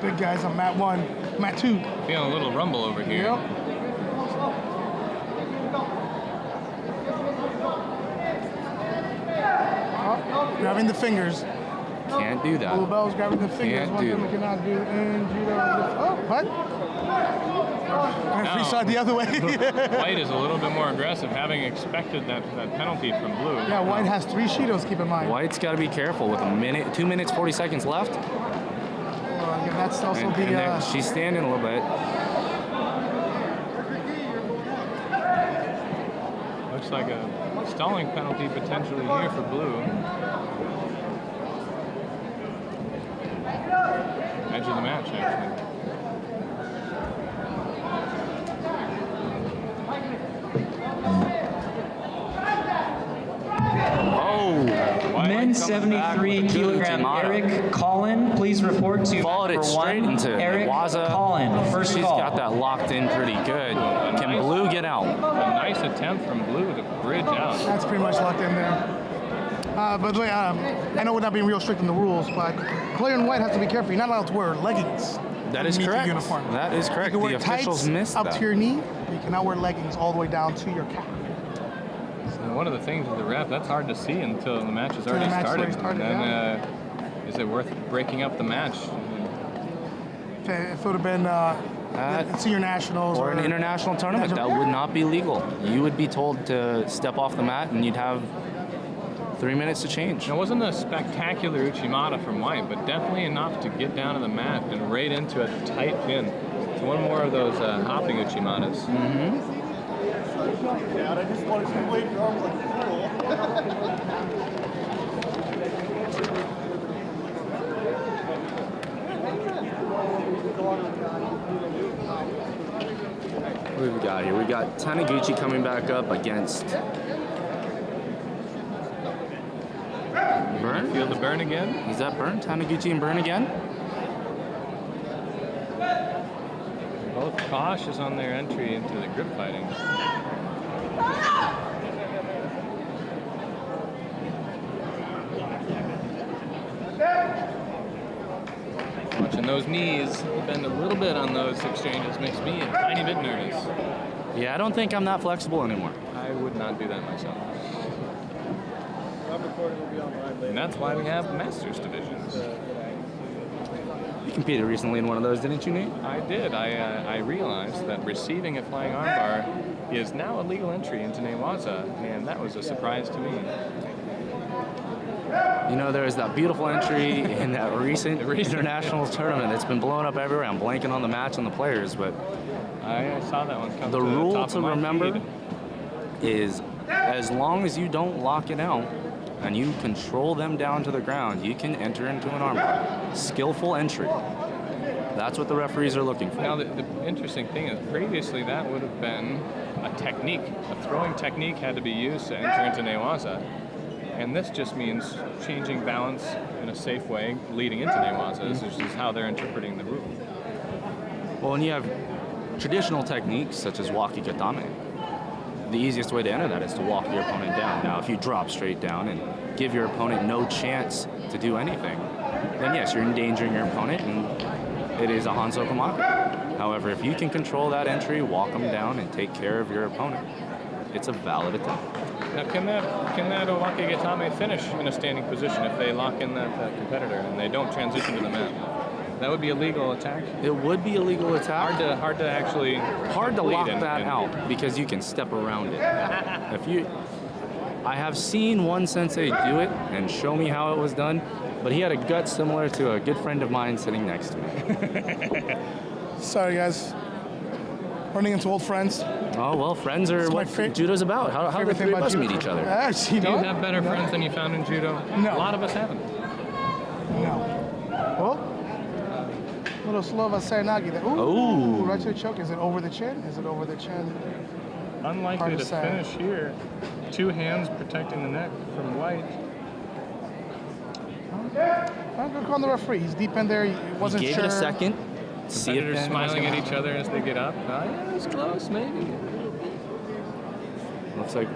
Good guys on mat 1, mat 2. Feeling a little rumble over here. Yep. Grabbing the fingers. Can't do that. Blue Bell's grabbing the fingers. Can't One do thing we that. cannot do in judo. Oh, what? Referee saw it the other way. White is a little bit more aggressive, having expected that penalty from blue. Yeah, White has 3 Shidos, keep in mind. White's got to be careful with 2 minutes, 40 seconds left. That's also and she's standing a little bit. Looks like a stalling penalty potentially here for blue. Edge of the match, actually. Men's 73 kilogram Eric Collin, please report to followed it straight into Eric Newaza. Collin, first She's call. got that locked in pretty good. Can blue get out? A nice attempt from blue to bridge out. That's pretty much locked in there. But I know we're not being real strict in the rules, but player in white has to be careful. You're not allowed to wear leggings. That is underneath correct. your uniform. That is correct. You can The wear officials tights missed up that. to your knee. You cannot wear leggings all the way down to your calf. And one of the things with the ref, that's hard to see until the match has already started. And then, is it worth breaking up the match? If it would have been senior nationals or an international tournament, that would not be legal. You would be told to step off the mat and you'd have 3 minutes to change. It wasn't a spectacular Uchimata from White, but definitely enough to get down to the mat and right into a tight pin. It's one more of those hopping Uchimatas. Mm-hmm. I just wanted to wave your arms like a fool. What have we got here? We got Taniguchi coming back up against Burn. Feel the burn again? Is that Burn? Taniguchi and Burn again? Both cautious on their entry into the grip fighting. Watching those knees bend a little bit on those exchanges makes me a tiny bit nervous. Yeah, I don't think I'm that flexible anymore. I would not do that myself. And that's why we have Masters divisions. You competed recently in one of those, didn't you, Nate? I did. I realized that receiving a flying armbar is now a legal entry into Newaza, and that was a surprise to me. You know, there was that beautiful entry in that recent international tournament that's been blowing up everywhere. I'm blanking on the match and the players, but I saw that one come the to the rule top to of my remember feed. is as long as you don't lock it out and you control them down to the ground, you can enter into an armbar. Skillful entry. That's what the referees are looking for. Now, the interesting thing is previously that would have been a technique. A throwing technique had to be used to enter into Newaza. And this just means changing balance in a safe way leading into Newaza. This is just how they're interpreting the rule. Well, when you have traditional techniques such as wakigatame, the easiest way to enter that is to walk your opponent down. Now, if you drop straight down and give your opponent no chance to do anything, then yes, you're endangering your opponent, and it is a hansokumaku. However, if you can control that entry, walk them down, and take care of your opponent, it's a valid attempt. Now, can that Owake Gatame finish in a standing position if they lock in that competitor and they don't transition to the mat? That would be a legal attack. It would be a legal attack. Hard to actually lock that out because you can step around it. I have seen one sensei do it and show me how it was done, but he had a gut similar to a good friend of mine sitting next to me. Sorry, guys. Running into old friends. Oh, well, friends are what judo's about. How the three of us meet each other. Do you have better friends than you found in judo? No. A lot of us haven't. No. Well, little Slova Serenagi there. Ooh, right to the choke. Is it over the chin? Is it over the chin? Unlikely to finish here. 2 hands protecting the neck from White. I'm going to call the referee. He's deep in there. He wasn't gave sure. it a second. See if Competitors smiling at each other as they get up. Yeah, it's close, maybe. Looks like.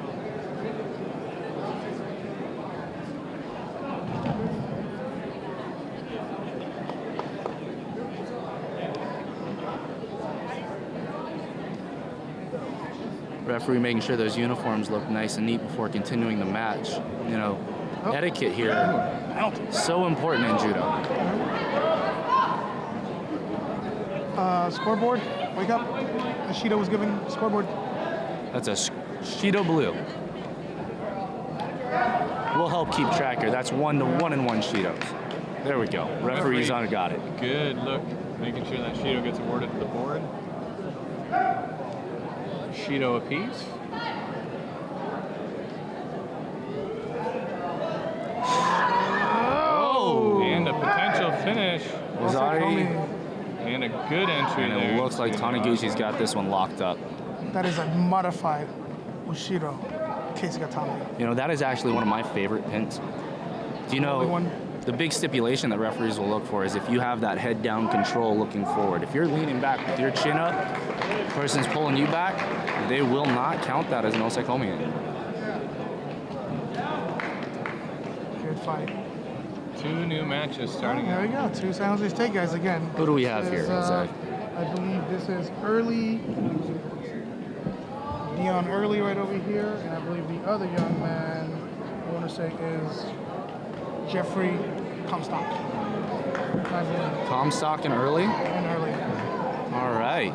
Referee making sure those uniforms look nice and neat before continuing the match. You know, etiquette here, so important in judo. Scoreboard, wake up. Shido was giving scoreboard. That's a Shido blue. We'll help keep track here. That's 1-1 and 1 Shidos. There we go. Referee's on it, got it. Good look, making sure that Shido gets awarded to the board. Shido apiece. Oh! And a potential finish. Wazari. And a good entry and there. It looks like Taniguchi's got this one locked up. That is a modified Ushido Casey Gatame. You know, that is actually one of my favorite pins. Do you know, the big stipulation that referees will look for is if you have that head down control looking forward. If you're leaning back with your chin up, the person's pulling you back, they will not count that as an osaikomi. Good fight. 2 new matches starting. There we go. 2 San Jose State guys again. Who do we have here, Zach? I believe this is Early. Dion Early right over here. And I believe the other young man, I want to say, is Jeffrey Comstock. Comstock and Early? And Early. All right.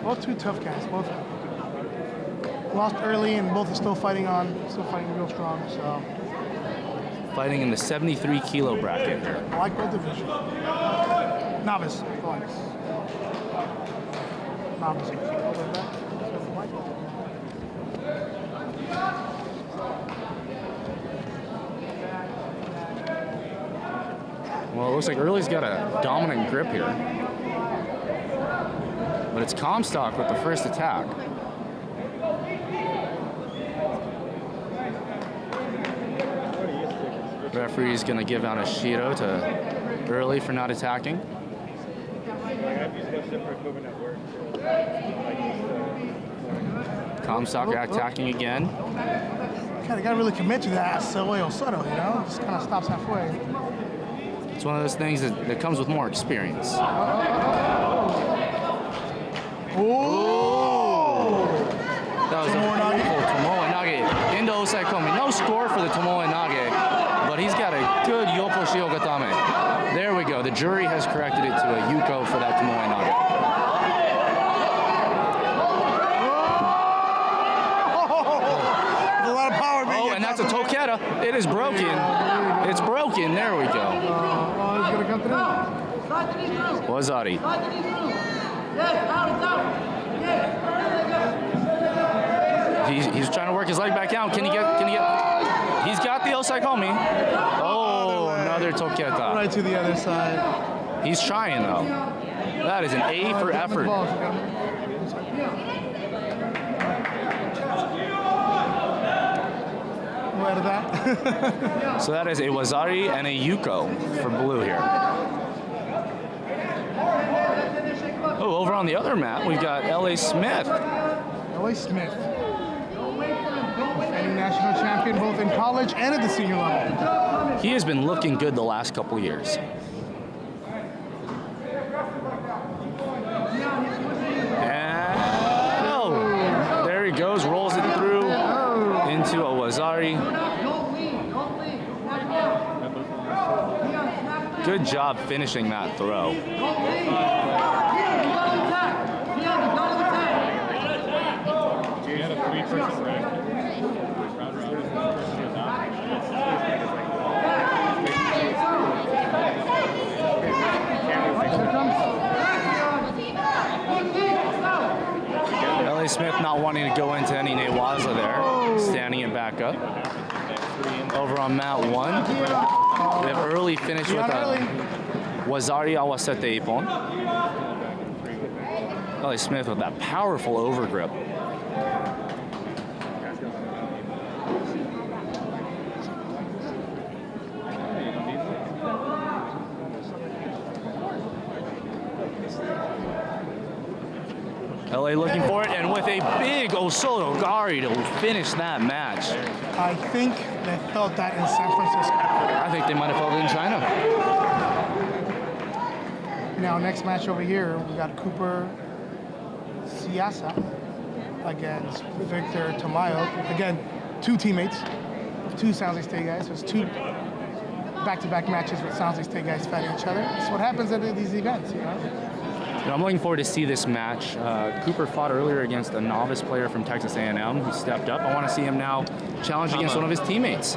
Both 2 tough guys. Both lost early and both are still fighting real strong. So. Fighting in the 73 kilo bracket here. I like both divisions. Novice. Novice. Well, it looks like Early's got a dominant grip here. But it's Comstock with the first attack. Referee's going to give out a Shido to Early for not attacking. Comstock attacking again. Kind of got to really commit to that Soyo Soto, you know? Just kind of stops halfway. It's one of those things that comes with more experience. Oh! That was a beautiful Tomoe Nage into osaikomi. No score for the Tomoe Nage, but he's got a good Yoko Shiogatame. There we go. The jury has corrected it to a Yuko for that Tomoe Nage. A lot of power, man. Oh, and that's a Toketa. It is broken. It's broken. There we go. He's going to come through. Wazari. He's trying to work his leg back down. Can he get? He's got the osaikomi. Oh, another Toketa. Right to the other side. He's trying though. That is an A for effort. Out of that. So that is a Wazari and a Yuko for blue here. Oh, over on the other mat, we've got L.A. Smith. L.A. Smith. Defending national champion both in college and at the senior level. He has been looking good the last couple years. And, oh, there he goes, rolls it through into a Wazari. Good job finishing that throw. LA Smith not wanting to go into any Newaza there, standing it back up. Over on mat 1, we have early finish with Wazari Awasete Ipon. LA Smith with that powerful overgrip. LA looking for it, and with a big Osoto Gari to finish that match. I think they felt that in San Francisco. I think they might have felt it in China. Now, next match over here, we got Cooper Siasa against Victor Tamayo. Again, two teammates, two San Jose State guys. So it's two back-to-back matches with San Jose State guys fighting each other. That's what happens at these events, you know? I'm looking forward to see this match. Cooper fought earlier against a novice player from Texas A&M who stepped up. I want to see him now challenge against one of his teammates.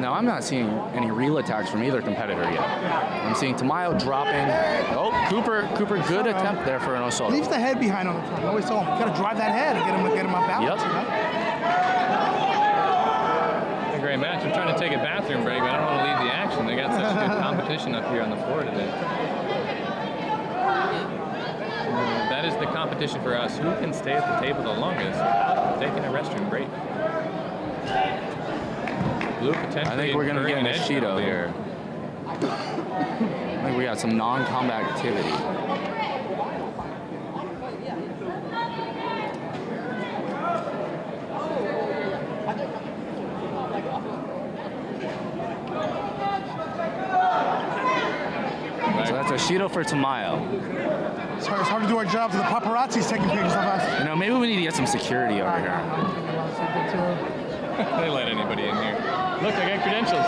Now, I'm not seeing any real attacks from either competitor yet. I'm seeing Tamayo dropping. Oh, Cooper, good attempt there for an Osoto. Leaves the head behind on the time. I always tell him, you gotta drive that head and get him up balance, you know? A great match. I'm trying to take a bathroom break, but I don't want to leave the action. They got such good competition up here on the floor today. That is the competition for us. Who can stay at the table the longest without taking a restroom break? Blue potentially. I think we're going to get an Shido here. I think we got some non-combat activity. So that's a Shido for Tamayo. It's hard to do our job, so the paparazzi's taking pictures of us. You know, maybe we need to get some security over here. They let anybody in here. Look, I got credentials.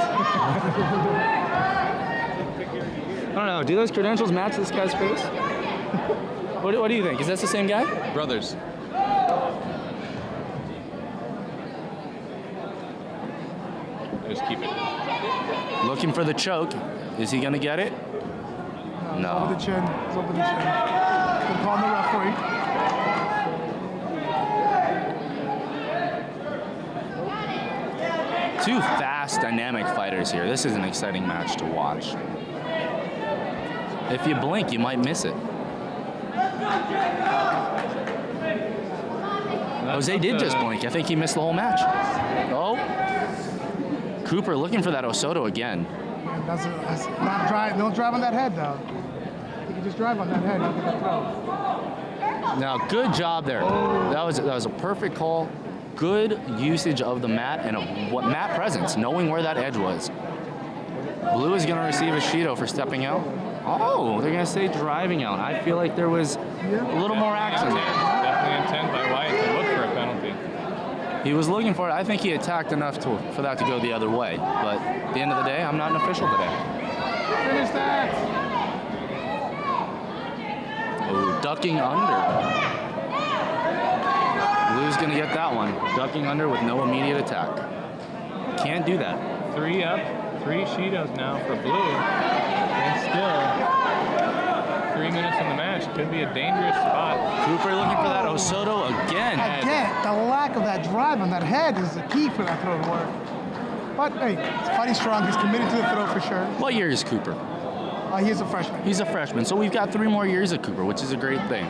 I don't know. Do those credentials match this guy's face? What do you think? Is that the same guy? Brothers. Just keep it. Looking for the choke. Is he going to get it? No. Over the chin. It's over the chin. Good call on the referee. Two fast, dynamic fighters here. This is an exciting match to watch. If you blink, you might miss it. Jose did just blink. I think he missed the whole match. Oh. Cooper looking for that Osoto again. That's not drive. Don't drive on that head, though. You can just drive on that head. You get that throw. Now, good job there. That was a perfect call. Good usage of the mat and what mat presence, knowing where that edge was. Blue is going to receive a Shido for stepping out. Oh, they're going to say driving out. I feel like there was a little more action there. Definitely intent by White to look for a penalty. He was looking for it. I think he attacked enough for that to go the other way. But at the end of the day, I'm not an official today. Finish that. Oh, ducking under. Blue's going to get that one. Ducking under with no immediate attack. Can't do that. 3 up, 3 Shidos now for Blue. And still, 3 minutes in the match. Could be a dangerous spot. Cooper looking for that Osoto again. Again, the lack of that drive on that head is the key for that throw to work. But hey, he's fighting strong. He's committed to the throw for sure. What year is Cooper? He's a freshman. He's a freshman, so we've got 3 more years of Cooper, which is a great thing.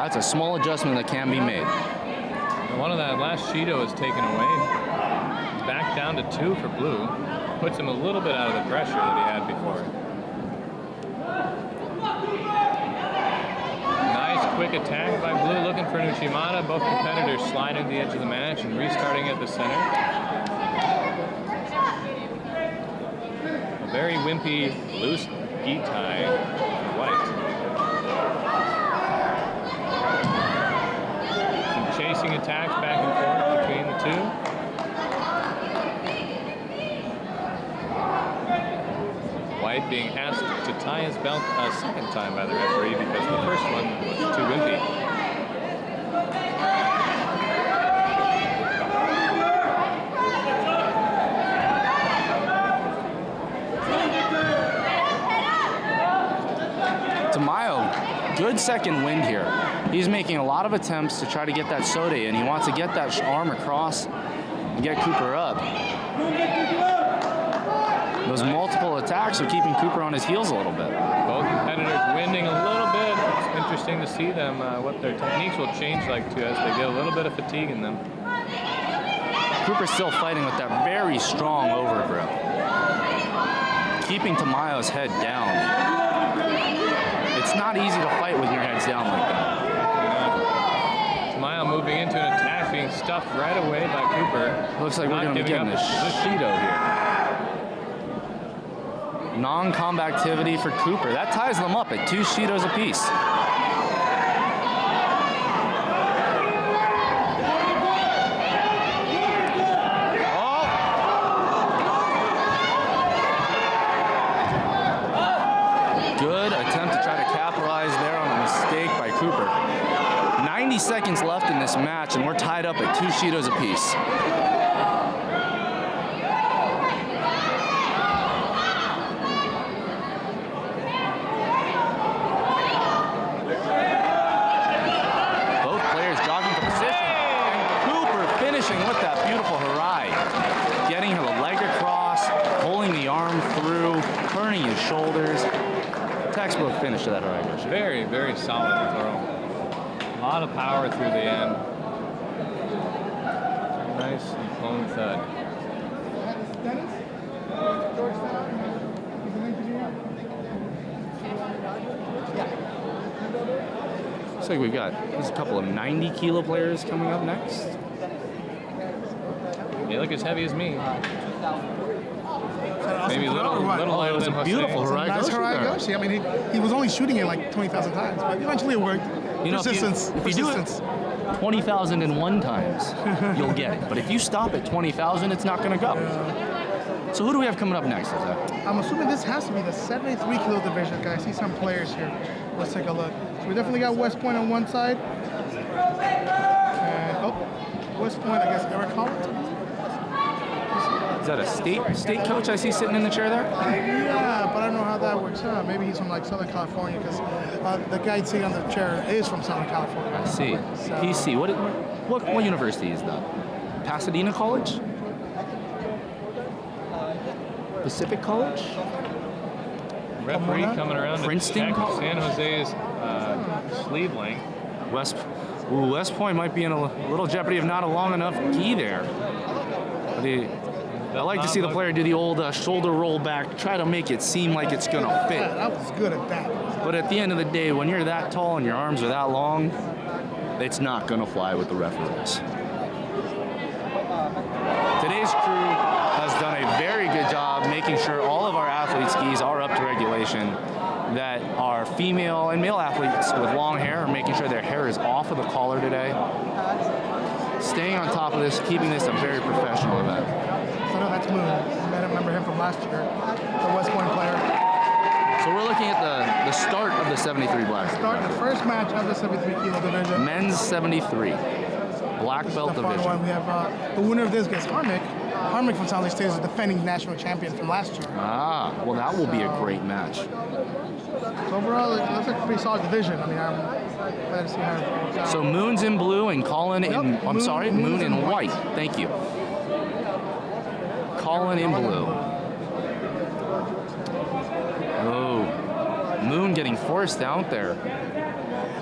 That's a small adjustment that can be made. And one of that last Shido is taken away. Back down to 2 for Blue. Puts him a little bit out of the pressure that he had before. Nice quick attack by Blue, looking for an Uchimata. Both competitors sliding to the edge of the match and restarting at the center. A very wimpy, loose gi tie, White. Some chasing attacks back and forth between the two. White being asked to tie his belt a second time by the referee because the first one was too wimpy. Tamayo, good second wind here. He's making a lot of attempts to try to get that soda in. He wants to get that arm across and get Cooper up. Those multiple attacks are keeping Cooper on his heels a little bit. Both competitors winding a little bit. It's interesting to see them, what their techniques will change like to as they get a little bit of fatigue in them. Cooper's still fighting with that very strong overgrip, keeping Tamayo's head down. It's not easy to fight with your heads down like that. Tamayo moving into an attack, being stuffed right away by Cooper. Looks like we're going to be getting a Shido here. Non-combat activity for Cooper. That ties them up at 2 Shidos apiece. Oh! Good attempt to try to capitalize there on a mistake by Cooper. 90 seconds left in this match, and we're tied up at 2 Shidos apiece. With that beautiful harai, getting her leg across, pulling the arm through, turning his shoulders. Textbook finish to that harai. Very, very solid throw. A lot of power through the end. Nice and clone thud. Looks like we've got there's a couple of 90-kilo players coming up next. They look as heavy as me. Maybe a little lighter than Jose. Beautiful Hirai-Goshi. I mean, he was only shooting it like 20,000 times, but eventually it worked. You know, Persistence. if you do it 20,001 times, you'll get it. But if you stop at 20,000, it's not going to go. So who do we have coming up next, Jose? I'm assuming this has to be the 73-kilo division, guys. I see some players here. Let's take a look. So we definitely got West Point on one side. And, West Point, I guess, Eric Collins. Is that a state coach I see sitting in the chair there? Yeah, but I don't know how that works out. Maybe he's from like Southern California because the guy sitting on the chair is from Southern California. I see. So, PC. What university is that? Pasadena College? Pacific College? Referee coming around Princeton to check College? San Jose's sleeve length. West Point might be in a little jeopardy of not a long enough gi there. I like to see the player do the old shoulder roll back, try to make it seem like it's going to fit. Yeah, that was good at that. But at the end of the day, when you're that tall and your arms are that long, it's not going to fly with the referees. Today's crew has done a very good job making sure all of our athletes' skis are up to regulation, that our female and male athletes with long hair are making sure their hair is off of the collar today. Staying on top of this, keeping this a very professional event. So no, that's Moon. I remember him from last year, the West Point player. So we're looking at the start of the 73 black. Start the first match of the 73-kilo division. Men's 73, black belt division. Fun one. We have the winner of this gets Harmick. Harmick from San Jose State is the defending national champion from last year. Ah, well that will be a great match. So overall, it looks like a pretty solid division. I mean, I'm glad to see how it works out. So Moon's in blue and Colin in, Moon in white. Thank you. Colin in blue. Oh, Moon getting forced out there.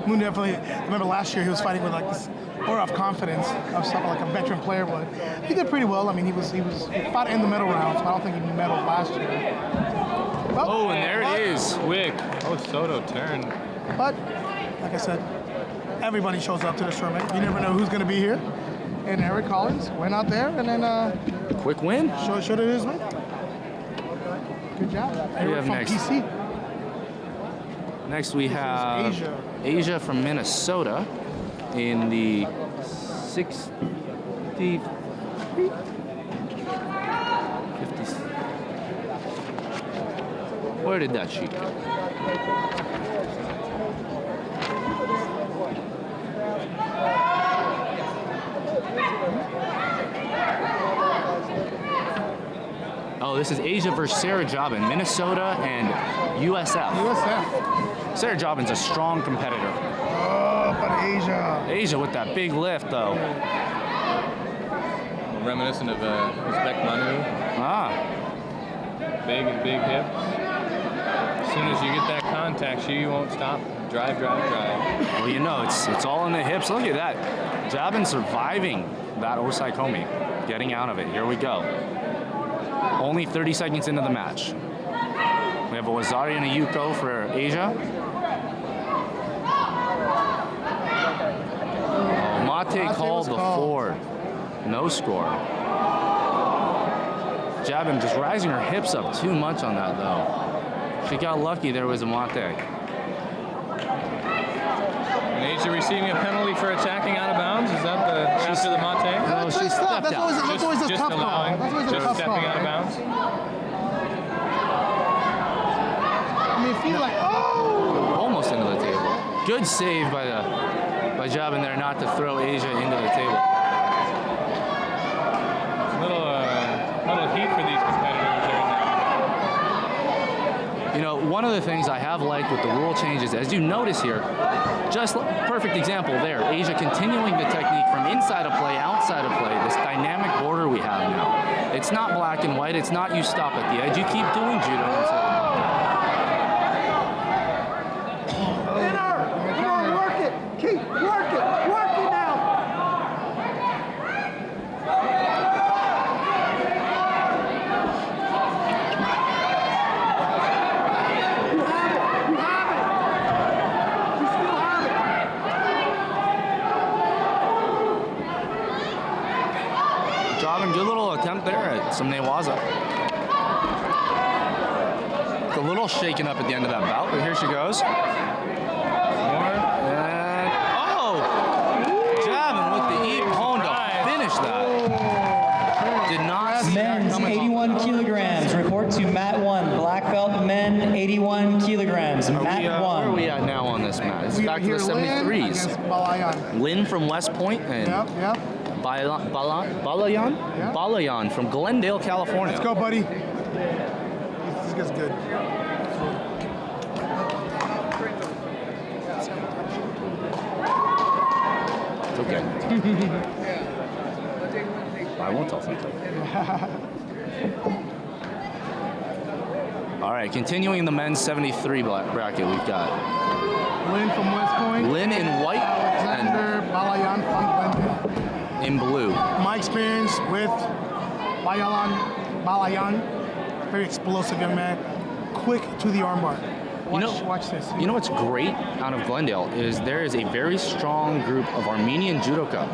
Moon definitely, remember last year he was fighting with like this aura of confidence of something like a veteran player would. He did pretty well. I mean, he fought in the medal rounds, but I don't think he medaled last year. Well, and there it is. Quick. Oh, Soto turned. But, like I said, everybody shows up to this tournament. You never know who's going to be here. And Eric Collins went out there and then quick win. Showed it his way. Good job. Eric from PC. Next we have Ayesha from Minnesota in the 50. Where did that sheet go? Oh, this is Ayesha versus Sarah Jobin, Minnesota and USF. Sarah Jobin's a strong competitor. Oh, but Ayesha. Ayesha with that big lift, though. Reminiscent of Uzbek Manu. Ah. Big hips. As soon as you get that contact, she won't stop. Drive. Well, you know, it's all in the hips. Look at that. Jobin surviving that Osai Komi. Getting out of it. Here we go. Only 30 seconds into the match. We have a Wazari and a Yuko for Ayesha. Oh, Mate called the forward. No score. Jabin just rising her hips up too much on that, though. She got lucky there was a Mate. And Ayesha receiving a penalty for attacking out of bounds. Is that after the Mate? No, she stepped out. That's always a tough call. That's always a tough stepping call. out of bounds. I mean, it feels like, oh! Almost into the table. Good save by Jabin there not to throw Ayesha into the table. Little heat for these competitors there now. You know, one of the things I have liked with the rule changes, as you notice here, just perfect example there, Ayesha continuing the technique from inside of play, outside of play, this dynamic border we have now. It's not black and white, it's not you stop at the edge, you keep doing judo until Work it! Keep work it! Work it now! Jobin, good little attempt there at some Newaza. It's a little shaken up at the end of that bout, but here she goes. Men's 81 kilograms. Report to mat 1. Black belt men 81 kilograms. Mat 1. Where are we at now on this mat? It's back to the 73s. Lynn from West Point and Balayan from Glendale, California. Let's go, buddy. This guy's good. It's okay. I won't tell something. All right, continuing the men's 73 bracket, we've got Lynn from West Point. Lynn in white Alexander Balayan from Glendale. In blue. My experience with Balayan, very explosive young man, quick to the armbar. Watch this. You know what's great out of Glendale is there is a very strong group of Armenian judoka.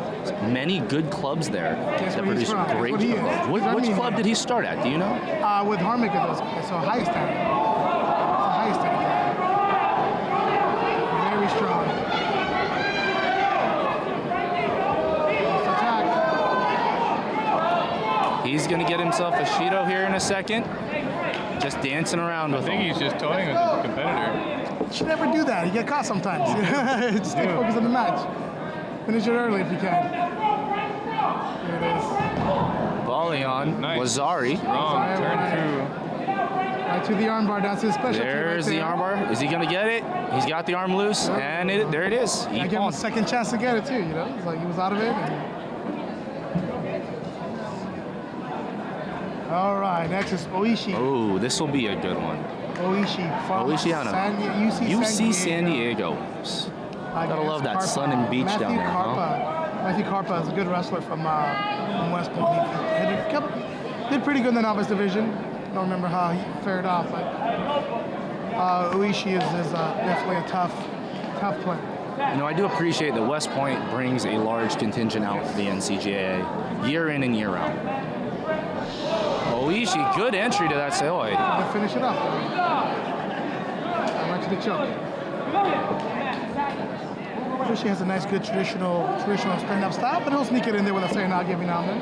Many good clubs there that produce great judo clubs. Which club did he start at? Do you know? With Harmika, so highest time. Very strong. He's going to get himself a Shido here in a second. Just dancing around with him. I think he's just toying with his competitor. You should never do that. You get caught sometimes. Just stay focused on the match. Finish it early if you can. Here it is. Balayan, nice. Wazari. Strong, turn through. Right to the armbar. That's his specialty. There's the armbar. Is he going to get it? He's got the arm loose, and there it is. I gave him a second chance to get it too. You know, it's like he was out of it. All right, next is Oishi. Oh, this will be a good one. Oishi from UC San Diego. Gotta love that sun and beach down there, huh? Matthew Karpa is a good wrestler from West Point. He did pretty good in the novice division. I don't remember how he fared off, but Oishi is definitely a tough player. You know, I do appreciate that West Point brings a large contingent out to the NCJA year in and year out. Ayesha, good entry to that Seoi. Gonna finish it up. Right to the choke. Ayesha has a nice, good traditional stand-up style, but he'll sneak it in there with a Aggie every now and then.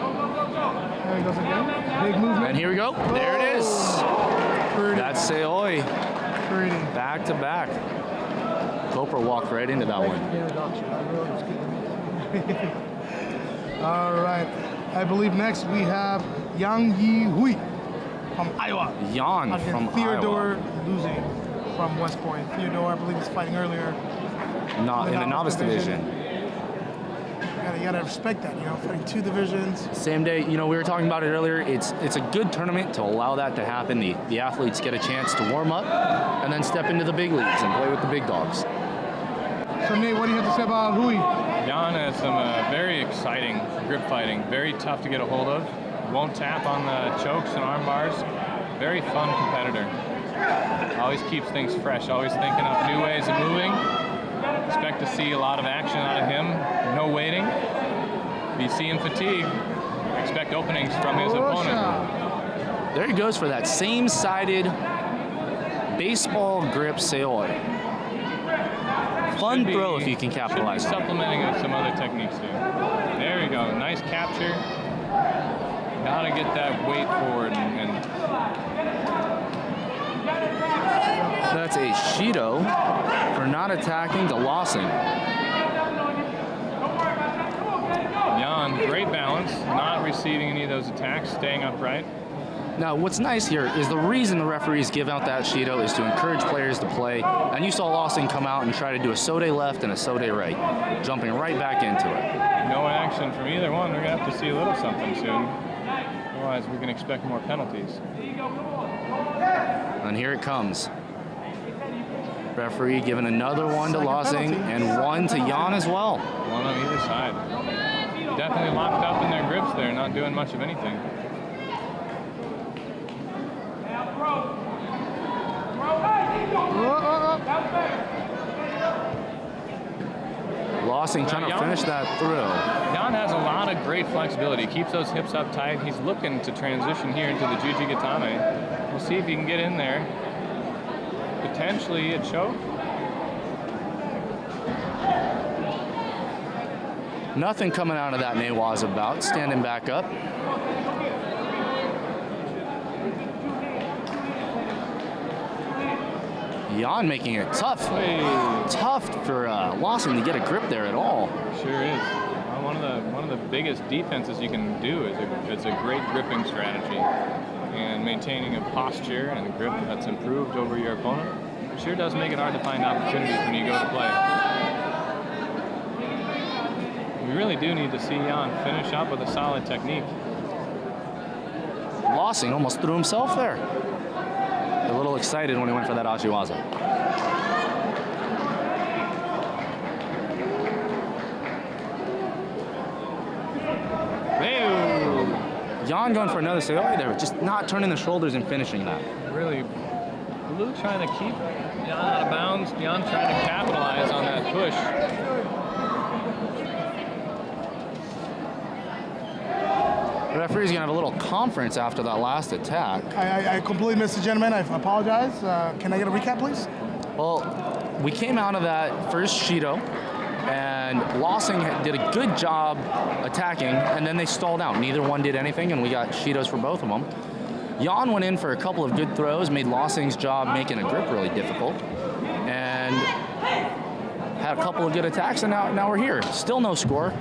There he goes again. Big movement. And here we go. There it is. Pretty. That's Seoi. Pretty. Back to back. Cooper walked right into that one. All right. I believe next we have Yang Yi Hui from Iowa. Yang Against from Theodore Iowa. losing from West Point. Theodore, I believe, was fighting earlier. Not in the novice division. You gotta respect that, you know, fighting 2 divisions. Same day, you know, we were talking about it earlier. It's a good tournament to allow that to happen. The athletes get a chance to warm up and then step into the big leagues and play with the big dogs. So Nate, what do you have to say about Hui? Jan has some very exciting grip fighting, very tough to get a hold of. Won't tap on the chokes and arm bars. Very fun competitor. Always keeps things fresh, always thinking up new ways of moving. Expect to see a lot of action out of him. No waiting. If you see him fatigue, expect openings from his opponent. There he goes for that same-sided baseball grip Seoi. Fun throw if you can capitalize. Should be supplementing with some other techniques too. There you go. Nice capture. Gotta get that weight forward and that's a Shido for not attacking the Lawson. Jan, great balance, not receiving any of those attacks, staying upright. Now, what's nice here is the reason the referees give out that Shido is to encourage players to play. And you saw Lawson come out and try to do a Sode left and a Sode right, jumping right back into it. No action from either one. We're gonna have to see a little something soon. Otherwise, we can expect more penalties. And here it comes. Referee giving another one to Lawson and one to Jan as well. One on either side. Definitely locked up in their grips there, not doing much of anything. Lawson trying to finish that through. Jan has a lot of great flexibility. Keeps those hips up tight. He's looking to transition here into the Juji Gatame. We'll see if he can get in there. Potentially a choke. Nothing coming out of that Newa's bout. Standing back up. Jan making it tough for Lawson to get a grip there at all. Sure is. One of the biggest defenses you can do is a great gripping strategy, and maintaining a posture and a grip that's improved over your opponent. It sure does make it hard to find opportunities when you go to play. We really do need to see Jan finish up with a solid technique. Lawson almost threw himself there. A little excited when he went for that Ashiwaza. Jan going for another Seoi there, just not turning the shoulders and finishing that. Really, Blue trying to keep Jan out of bounds. Jan trying to capitalize on that push. The referee's gonna have a little conference after that last attack. I completely missed it, gentlemen. I apologize. Can I get a recap, please? Well, we came out of that first Shido, and Lawson did a good job attacking, and then they stalled out. Neither one did anything, and we got Shidos for both of them. Jan went in for a couple of good throws, made Lawson's job making a grip really difficult, and had a couple of good attacks, and now we're here. Still no score.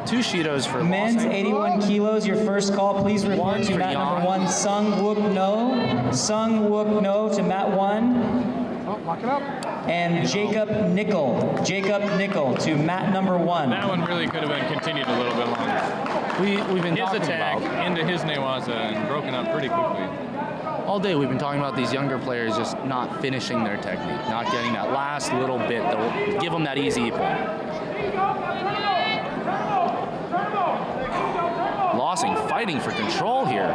2 Shidos for Men's Lawson. 81 kilos, your first call. Please report to mat number 1, Sung Wook No. Sung Wook No to mat 1. Oh, lock it up. And Jacob Nickel. Jacob Nickel to mat number 1. That one really could have been continued a little bit longer. We've been his talking attack about into his Newaza and broken up pretty quickly. all day. We've been talking about these younger players just not finishing their technique, not getting that last little bit that will give them that easy point. Lawson fighting for control here.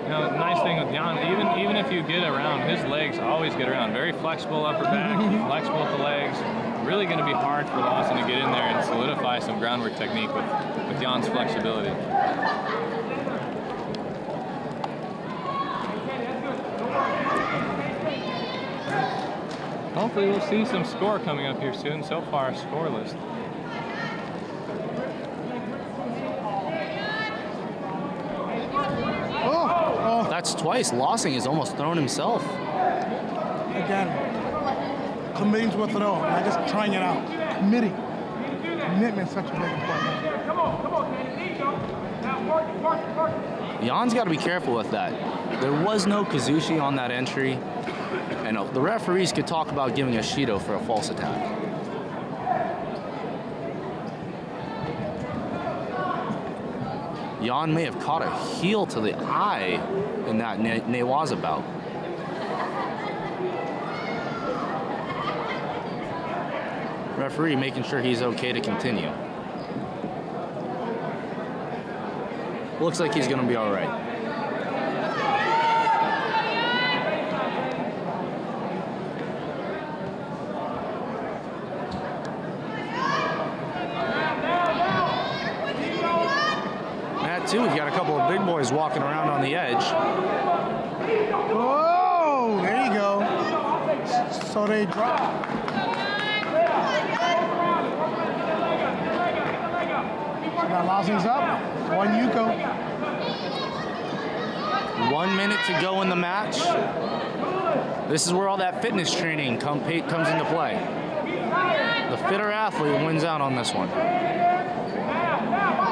You know, the nice thing with Jan, even if you get around, his legs always get around. Very flexible upper back, flexible with the legs, really going to be hard for Lawson to get in there and solidify some groundwork technique with Jan's flexibility. Hopefully we'll see some score coming up here soon. So far, scoreless. That's twice. Lawson has almost thrown himself. Again, committing to a throw, not just trying it out. Committing. Commitment is such a big important. Jan's got to be careful with that. There was no Kazushi on that entry, and the referees could talk about giving a Shido for a false attack. Jan may have caught a heel to the eye in that Newaza bout. Referee making sure he's okay to continue. Looks like he's going to be all right. Too, we've got a couple of big boys walking around on the edge. Whoa, there you go. So they drop. So now Lawson's up. One Yuko. 1 minute to go in the match. This is where all that fitness training comes into play. The fitter athlete wins out on this one.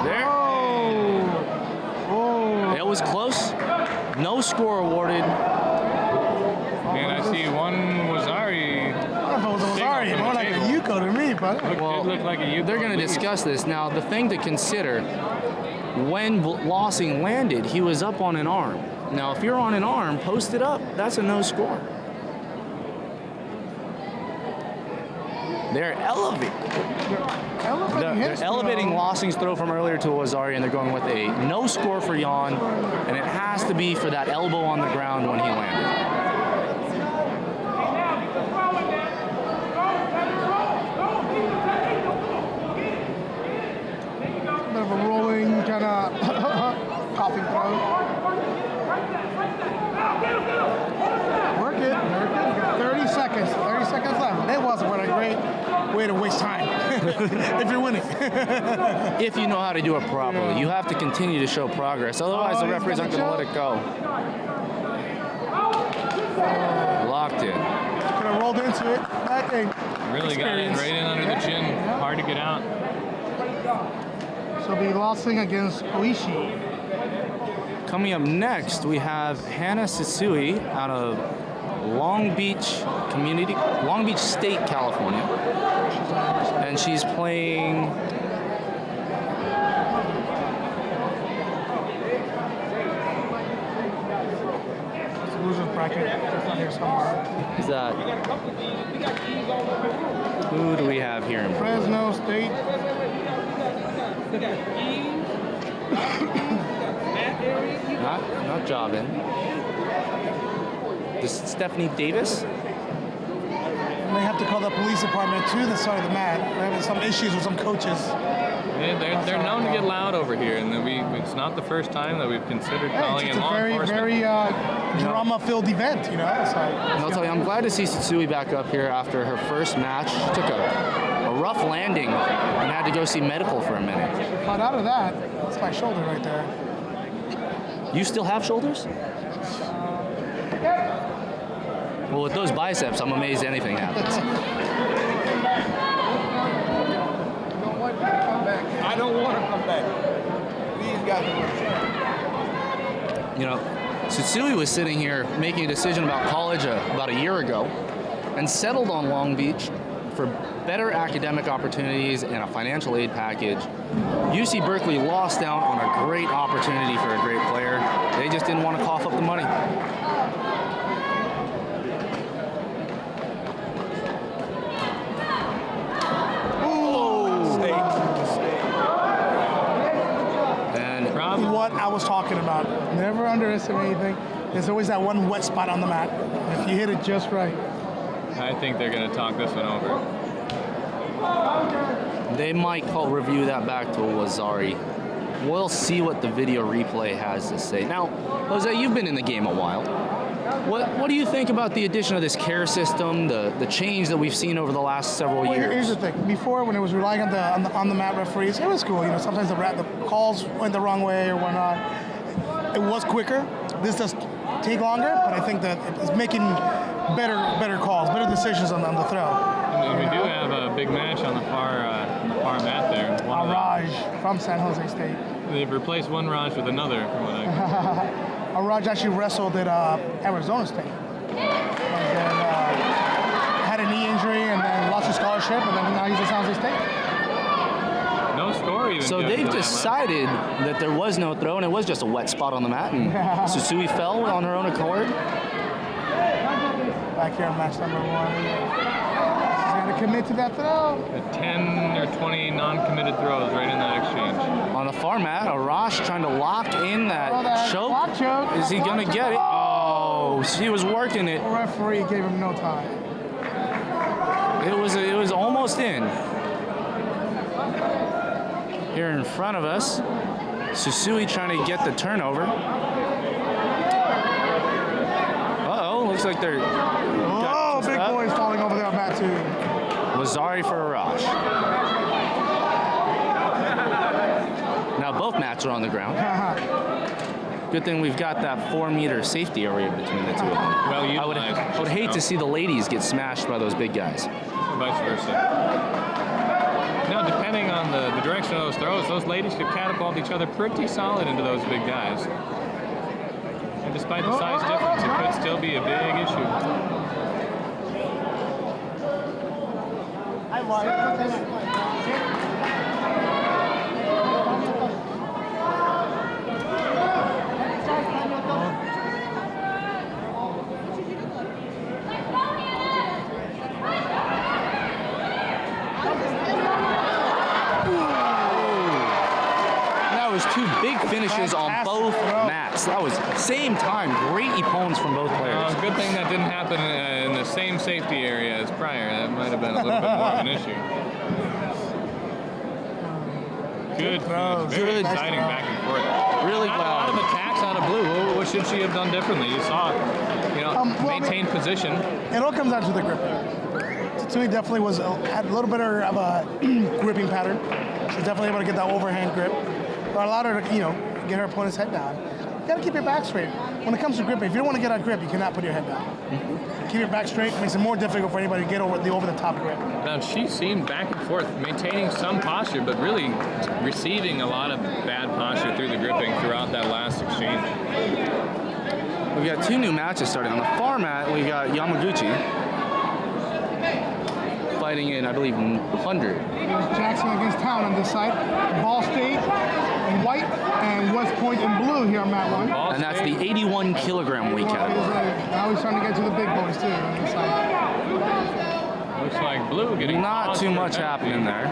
There. It was close. No score awarded. And I see one Wazari. I don't know if it was Wazari. More like a Yuko to me, but looked like a Yuko. They're going to discuss this. Now, the thing to consider, when Lawson landed, he was up on an arm. Now, if you're on an arm, posted up, that's a no score. They're elevating. They're elevating Lawson's throw from earlier to Wazari, and they're going with a no score for Jan, and it has to be for that elbow on the ground when he landed. bit of a rolling kind of coughing throw. Work it. 30 seconds. 30 seconds left. That wasn't a great way to waste time if you're winning. If you know how to do it properly, you have to continue to show progress. Otherwise, the referees aren't going to let it go. Locked in. Could have rolled into it. That thing. Really got in right in under the chin. Hard to get out. So be Lawson against Oishi. Coming up next, we have Hannah Sisui out of Long Beach State, California. And she's playing losers bracket. It's not here somewhere. Is that who do we have here? Fresno State. Not Jobin. This Stephanie Davis. And they have to call the police department to the side of the mat. They're having some issues with some coaches. Yeah, they're known to get loud over here, and it's not the first time that we've considered calling in law enforcement. It's a very drama-filled event, you know. I'll tell you, I'm glad to see Sisui back up here after her first match. She took a rough landing and had to go see medical for a minute. But out of that, that's my shoulder right there. You still have shoulders? Well, with those biceps, I'm amazed anything happens. I don't want to come back. These guys are. You know, Sisui was sitting here making a decision about college about a year ago and settled on Long Beach for better academic opportunities and a financial aid package. UC Berkeley lost out on a great opportunity for a great player. They just didn't want to cough up the money. What I was talking about. Never underestimate anything. There's always that one wet spot on the mat. If you hit it just right. I think they're going to talk this one over. They might review that back to Wazari. We'll see what the video replay has to say. Now, Jose, you've been in the game a while. What do you think about the addition of this care system, the change that we've seen over the last several years? Here's the thing. Before, when it was relying on the mat referees, it was cool. You know, sometimes the calls went the wrong way or whatnot. It was quicker. This does take longer, but I think that it's making better calls, better decisions on the throw. And we do have a big match on the far mat there. Raj from San Jose State. They've replaced one Raj with another, from what I Raj actually wrestled at Arizona State. And then had a knee injury and then lost his scholarship, and then now he's at San Jose State. No score even. So they've decided that there was no throw, and it was just a wet spot on the mat, and Susui fell on her own accord. Back here in match number 1. She's going to commit to that throw. 10 or 20 non-committed throws right in that exchange. On the far mat, Arash trying to lock in that choke. Is he going to get it? Oh, she was working it. The referee gave him no time. It was almost in. Here in front of us, Susui trying to get the turnover. Uh-oh, looks like they're... Oh, big boy's falling over there on mat 2. Wazari for Arash. Now both mats are on the ground. Good thing we've got that 4-meter safety area between the two of them. Well, I would hate to see the ladies get smashed by those big guys. Vice versa. Now, depending on the direction of those throws, those ladies could catapult each other pretty solid into those big guys. And despite the size difference, it could still be a big issue. Two big finishes on both mats. That was same time. Great opponents from both players. Good thing that didn't happen in the same safety area as prior. That might have been a little bit more of an issue. Good throws. Very exciting back and forth. Really glad. A lot of attacks out of Blue. What should she have done differently? You saw, maintain position. It all comes down to the grip. Tatsumi definitely had a little bit of a gripping pattern. She's definitely able to get that overhand grip. But allowed her to, get her opponent's head down. You gotta keep your back straight. When it comes to gripping, if you don't want to get out grip, you cannot put your head down. Keep your back straight. It makes it more difficult for anybody to get over the top grip. Now, she seemed back and forth, maintaining some posture, but really receiving a lot of bad posture through the gripping throughout that last exchange. We've got 2 new matches starting. On the far mat, we got Yamaguchi fighting in, I believe, 100. Jackson against Town on this side. Ball State in white and West Point in blue here on mat 1. And that's the 81 kilogram weight category. Now he's trying to get to the big boys too on this side. Looks like Blue getting not too much happening there.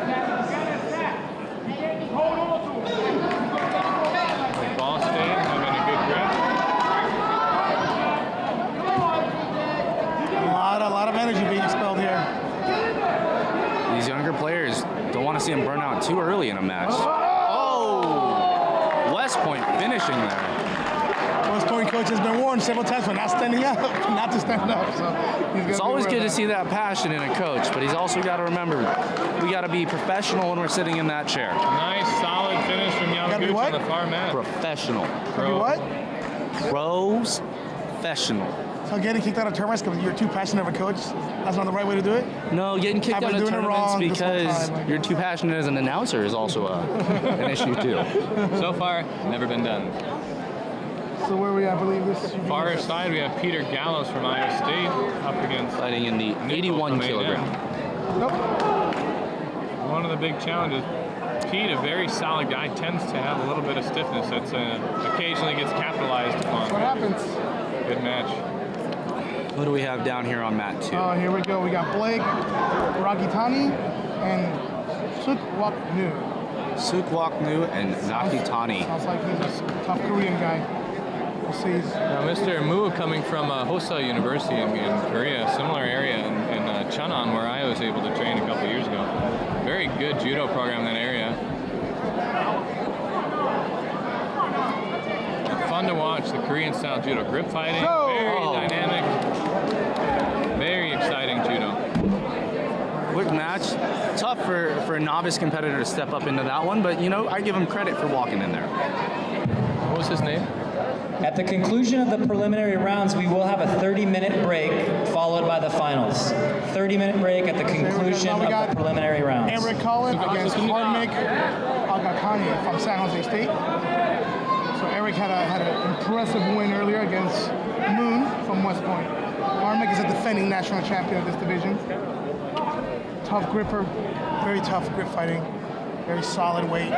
Ball State having a good grip. A lot of energy being expelled here. These younger players don't want to see them burn out too early in a match. Oh! West Point finishing there. West Point coach has been warned several times for not standing up, not to stand up. So it's always good to see that passion in a coach, but he's also got to remember, we got to be professional when we're sitting in that chair. Nice, solid finish from Yamaguchi on the far mat. Professional. What? Professional. So getting kicked out of tournaments because you're too passionate of a coach, that's not the right way to do it? No, getting kicked out of tournaments because you're too passionate as an announcer is also an issue too. So far, never been done. So where we at, I believe this is... Far side, we have Peter Gallows from Iowa State up against... Fighting in the 81 kilogram. Nope. One of the big challenges, Pete, a very solid guy, tends to have a little bit of stiffness that occasionally gets capitalized upon. That's what happens. Good match. What do we have down here on mat 2? Oh, here we go. We got Blake, Ragitani, and Sukwak Nu. Sukwak Nu and Nakitani. Sounds like he's a tough Korean guy. We'll see. Now, Mr. Mu coming from Hosei University in Korea, similar area in Cheonan, where I was able to train a couple years ago. Very good judo program in that area. Fun to watch the Korean style judo. Grip fighting, very dynamic, very exciting judo. Quick match. Tough for a novice competitor to step up into that one, but you know, I give him credit for walking in there. What was his name? At the conclusion of the preliminary rounds, we will have a 30-minute break followed by the finals. 30-minute break at the conclusion of the preliminary rounds. Eric Collin against Harmik Agakani from San Jose State. So Eric had an impressive win earlier against Moon from West Point. Harmik is a defending national champion of this division. Tough gripper, very tough grip fighting, very solid weight.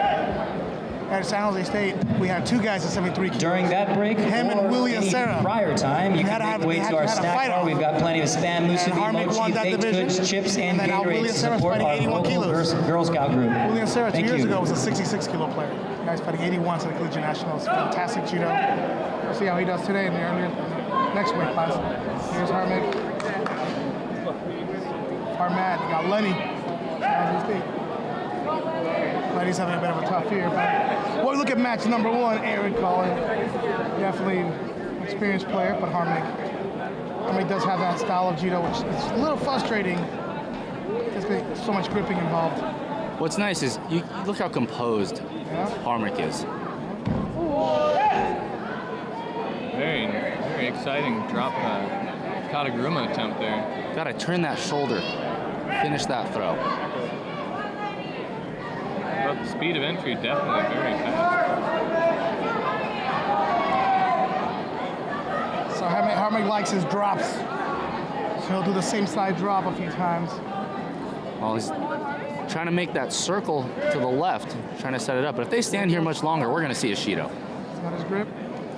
At San Jose State, we had two guys at 73 kilos. During that break, him and William Serra. Prior time, you can make way to our snack bar. We've got plenty of spam, musubi, mochi, baked goods, chips, and Gatorade to support our local Girl Scout group. William Serra 2 Thank years you. ago was a 66 kilo player. The guy's fighting 81 to the Collegiate Nationals. Fantastic judo. We'll see how he does today in the next weight class. Here's Harmik. Harmat, you got Lenny. San Jose State. Lenny's having a bit of a tough year, but well, look at match number 1, Eric Collin. Definitely an experienced player, but Harmik does have that style of judo, which is a little frustrating. There's so much gripping involved. What's nice is you look how composed Harmik is. Very, very exciting drop Kataguruma attempt there. Gotta turn that shoulder, finish that throw. But the speed of entry definitely very fast. So Harmik likes his drops. So he'll do the same side drop a few times. Well, he's trying to make that circle to the left, trying to set it up. But if they stand here much longer, we're gonna see a Shido. He's got his grip.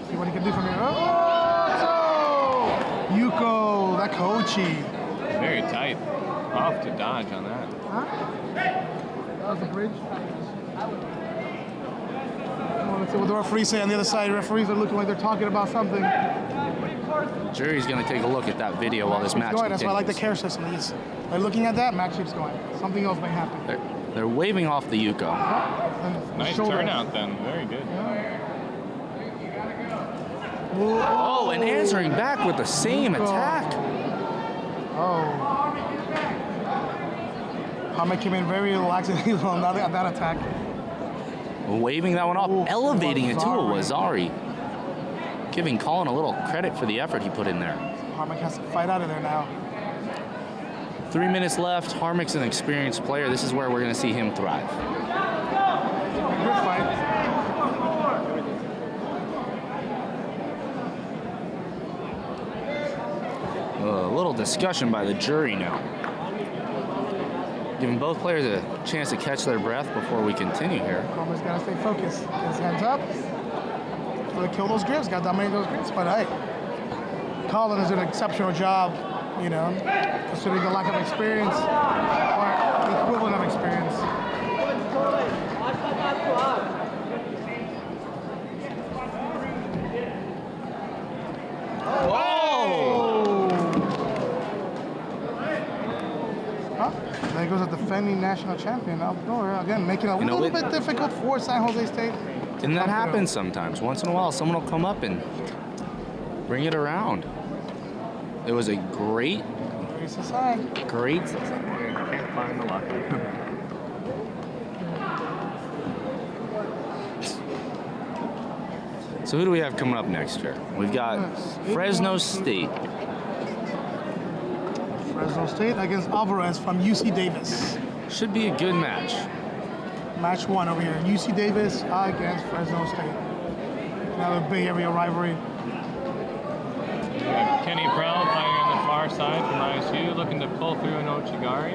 See what he can do from here. Oh! Yuko, that Kochi. Very tight. Off to dodge on that. That was the bridge. Well, let's see what the referees say on the other side. Referees are looking like they're talking about something. Jury's gonna take a look at that video while this match continues. That's why I like the care system. They're looking at that, match keeps going. Something else may happen. They're waving off the Yuko. Nice turnout then. Very good. Oh, and answering back with the same attack. Oh. Harmik came in very relaxed on that attack. Waving that one off, elevating it to a Wazari. Giving Colin a little credit for the effort he put in there. Harmik has to fight out of there now. 3 minutes left. Harmik's an experienced player. This is where we're going to see him thrive. Good fight. A little discussion by the jury now. Giving both players a chance to catch their breath before we continue here. Harmik's got to stay focused. His hands up. Got to kill those grips. Got to dominate those grips. But hey, Colin has done an exceptional job, you know, considering the lack of experience or the equivalent of experience. There goes a defending national champion outdoor. Again, making it a little bit difficult for San Jose State. And that happens sometimes. Once in a while, someone will come up and bring it around. It was a great Great. Can't find the locker. So who do we have coming up next year? We've got Fresno State. Fresno State against Alvarez from UC Davis. Should be a good match. Match 1 over here. UC Davis against Fresno State. Another Bay Area rivalry. Kenny Proud fighting on the far side from ISU, looking to pull through an Ochigari.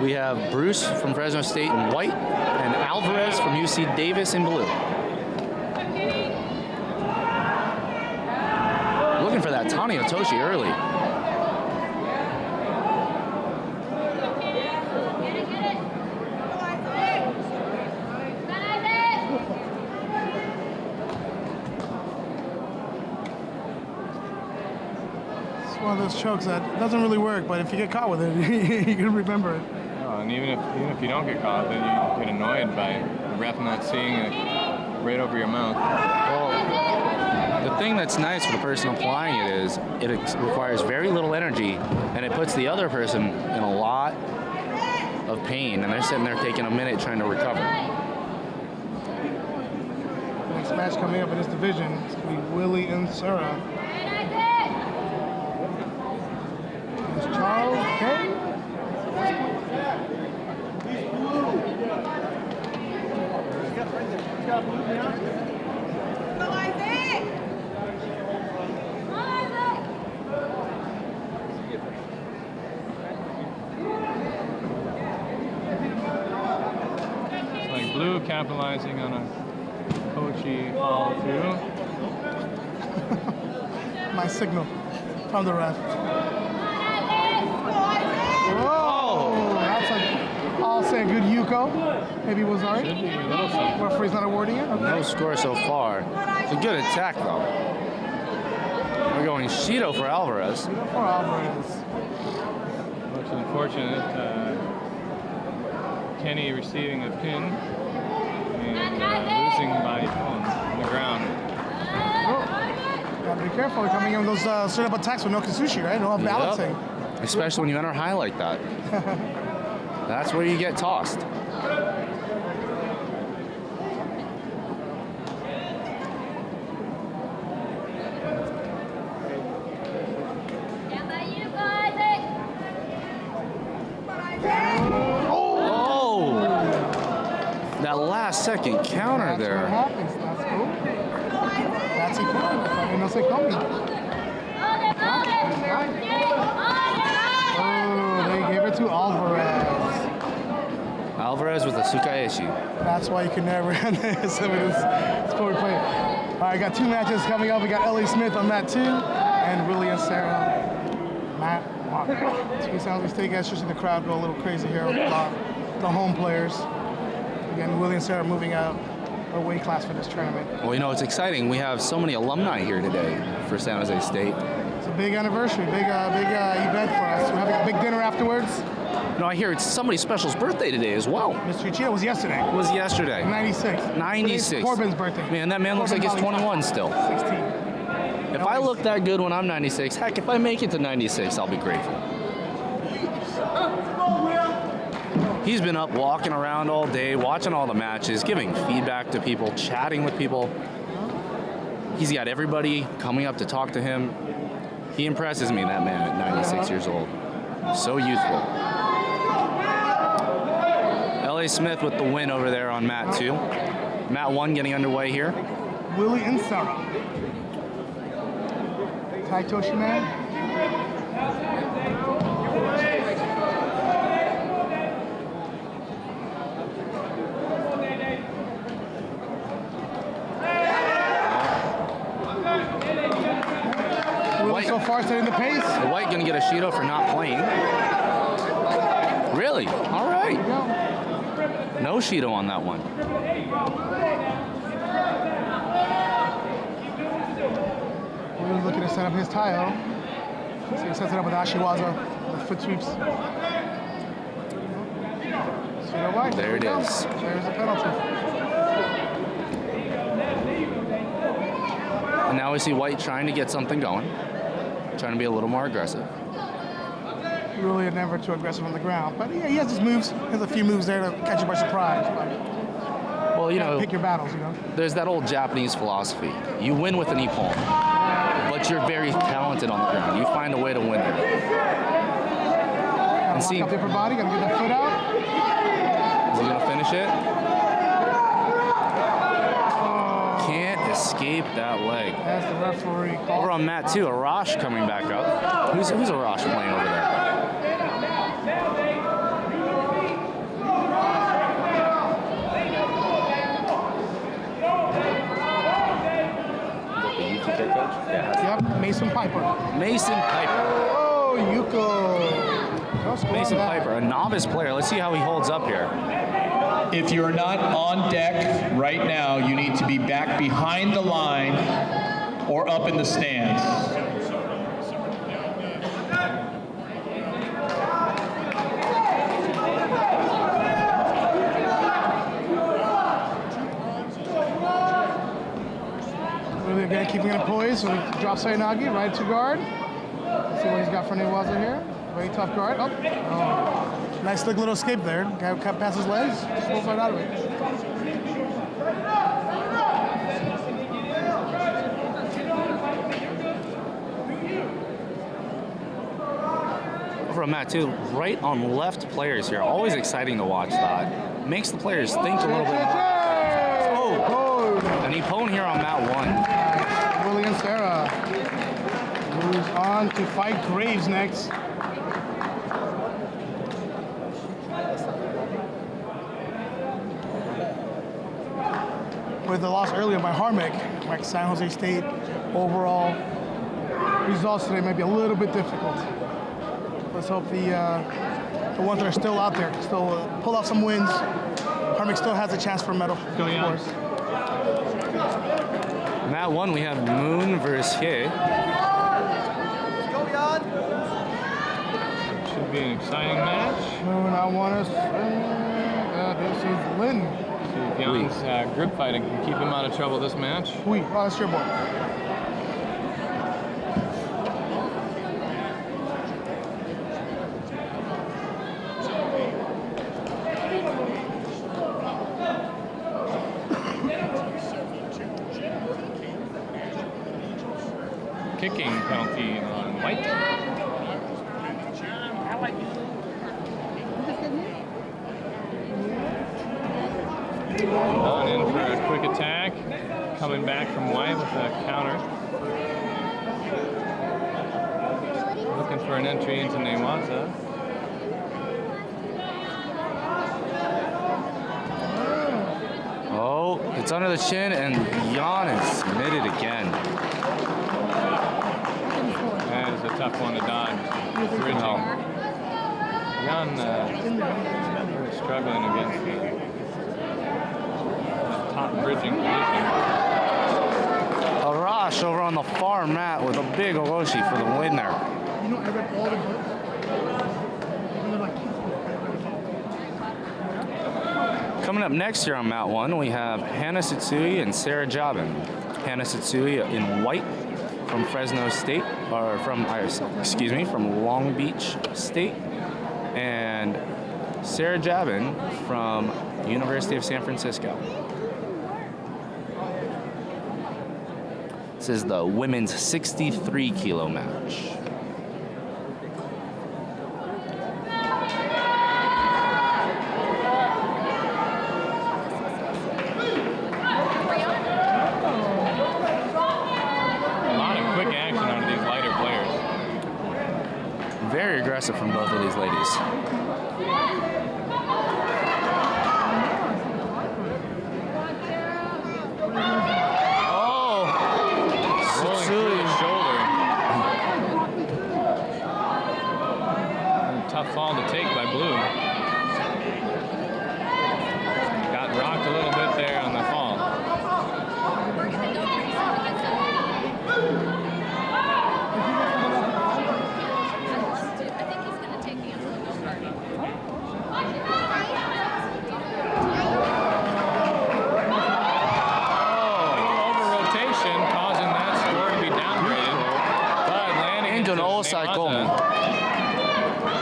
We have Bruce from Fresno State in white and Alvarez from UC Davis in blue. Looking for that Tania Toshi early. one of those chokes that doesn't really work, but if you get caught with it, you can remember it. No, and even if you don't get caught, then you get annoyed by the ref not seeing it right over your mouth. Well, the thing that's nice for the person applying it is it requires very little energy, and it puts the other person in a lot of pain, and they're sitting there taking a minute trying to recover. The next match coming up in this division is going to be Willie and Sarah. It's Charles K. Blue capitalizing on a coachy follow through. My signal from the ref. Oh! That's like, I'll say a good Yuko. Maybe Wazari. Should be a little something. Referee's not awarding it? Okay. No score so far. It's a good attack, though. We're going Shido for Alvarez. Shido for Alvarez. Much unfortunate. Kenny receiving a pin and losing by phone on the ground. Oh, gotta be careful. You're coming in with those straight up attacks with no Kisushi, right? No balancing. Yep. Especially when you enter high like that. That's where you get tossed. That last second counter there. That's what happens. That's cool. That's equal. No se come. Oh, they gave it to Alvarez. Alvarez with a Sukaeshi. That's why you can never end this. I mean, it's before we play. All right, got two matches coming up. We got L.A. Smith on mat 2 and Willie and Sarah. Mat 1. Two sounds mistake. That's just in the crowd go a little crazy here with the home players. Again, Willie and Sarah moving out a weight class for this tournament. Well, you know, it's exciting. We have so many alumni here today for San Jose State. It's a big anniversary, big event for us. We're having a big dinner afterwards. No, I hear it's somebody special's birthday today as well. Mr. Uchida was yesterday. 96. 96. Corbin's birthday. Man, that man looks like he's 21 still. 16. If I look that good when I'm 96, heck, if I make it to 96, I'll be grateful. He's been up walking around all day, watching all the matches, giving feedback to people, chatting with people. He's got everybody coming up to talk to him. He impresses me, that man at 96 years old. So youthful. L.A. Smith with the win over there on mat 2. Mat 1 getting underway here. Willie and Sarah. Tai Toshiman. Willie so far setting the pace. White gonna get a Shido for not playing. Really? All right. No Shido on that one. Willie's looking to set up his Taio. So he sets it up with Ashiwaza, with foot sweeps. White. There it is. There's the penalty. And now we see White trying to get something going, trying to be a little more aggressive. Really never too aggressive on the ground, but yeah, he has his moves. He has a few moves there to catch you by surprise. But well, you know, pick your battles. You know, there's that old Japanese philosophy: you win with an ippon, but you're very talented on the ground. You find a way to win there. And see, lock up the upper body. Gotta get that foot out. Is he gonna finish it? Can't escape that leg. That's the referee call. Over on mat 2, Arash coming back up. Who's Arash playing over there? Yep, Mason Piper. Mason Piper. Oh, Yuko. Mason Piper, a novice player. Let's see how he holds up here. If you're not on deck right now, you need to be back behind the line or up in the stands. ways. So we drop Aggie right to guard. See what he's got for Newaza here. Very tough guard. Oh, nice slick little escape there. Guy cut past his legs. Just rolls right out of it. From Matt too, right on left players here. Always exciting to watch that. Makes the players think a little bit more. Oh, an opponent here on mat 1. Willie and Sarah moves on to fight Graves next. With the loss earlier by Harmach, like San Jose State, overall results today might be a little bit difficult. Let's hope the ones that are still out there still pull out some wins. Harmach still has a chance for a medal, of course. Mat 1, we have Moon versus Hye. Should be an exciting match. Moon, I want us. This is Lynn. See if Jan's grip fighting can keep him out of trouble this match. Oh, that's your boy. Kicking penalty on White. On in for a quick attack. Coming back from White with a counter. Looking for an entry into Newaza. Oh, it's under the chin, and Jan is submitted again. That is a tough one to dodge. Bridging. Jan really struggling against the top bridging position. Arash over on the far mat with a big Oroshi for the win there. You know, I read all the books. Coming up next here on mat 1, we have Hannah Tsutsui and Sarah Jabin. Hannah Tsutsui in white from Fresno State, or from Long Beach State, and Sarah Jabin from University of San Francisco. This is the women's 63 kilo match. Very aggressive from both of these ladies. Oh, Rolling through the shoulder. Tough fall to take by Blue. Got rocked a little bit there on the fall.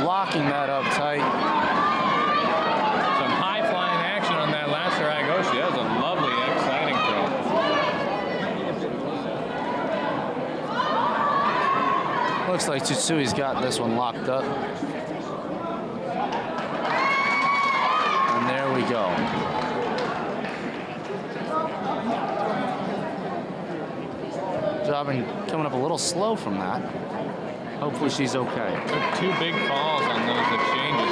Locking that up tight. Some high flying action on that last Aragoshi. That was a lovely, exciting throw. Looks like Tsutsui got this one locked up. And there we go. Jobin coming up a little slow from that. Hopefully she's okay. Took 2 big falls on those exchanges.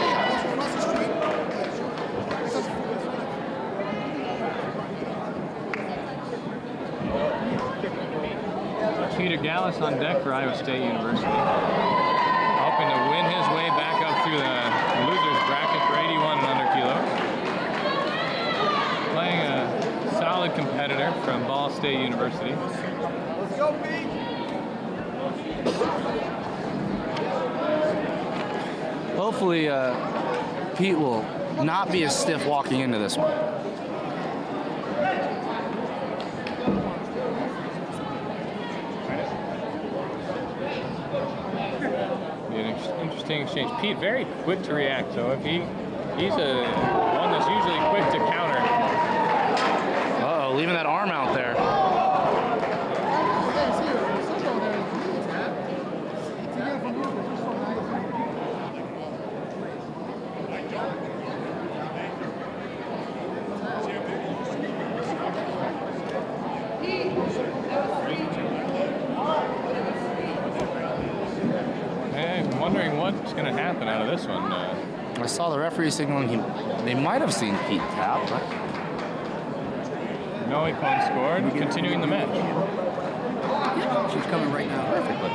Peter Gallus on deck for Iowa State University. Hoping to win his way back up through the losers bracket for 81 and under kilo. Playing a solid competitor from Ball State University. Let's go, Pete! Hopefully, Pete will not be as stiff walking into this one. interesting exchange. Pete, very quick to react. So if he's one that's usually quick to counter. Uh-oh, leaving that arm out there. I'm wondering what's going to happen out of this one. I saw the referee signaling they might have seen Pete tap, but no icon scored, continuing the match. She's coming right now. Perfectly.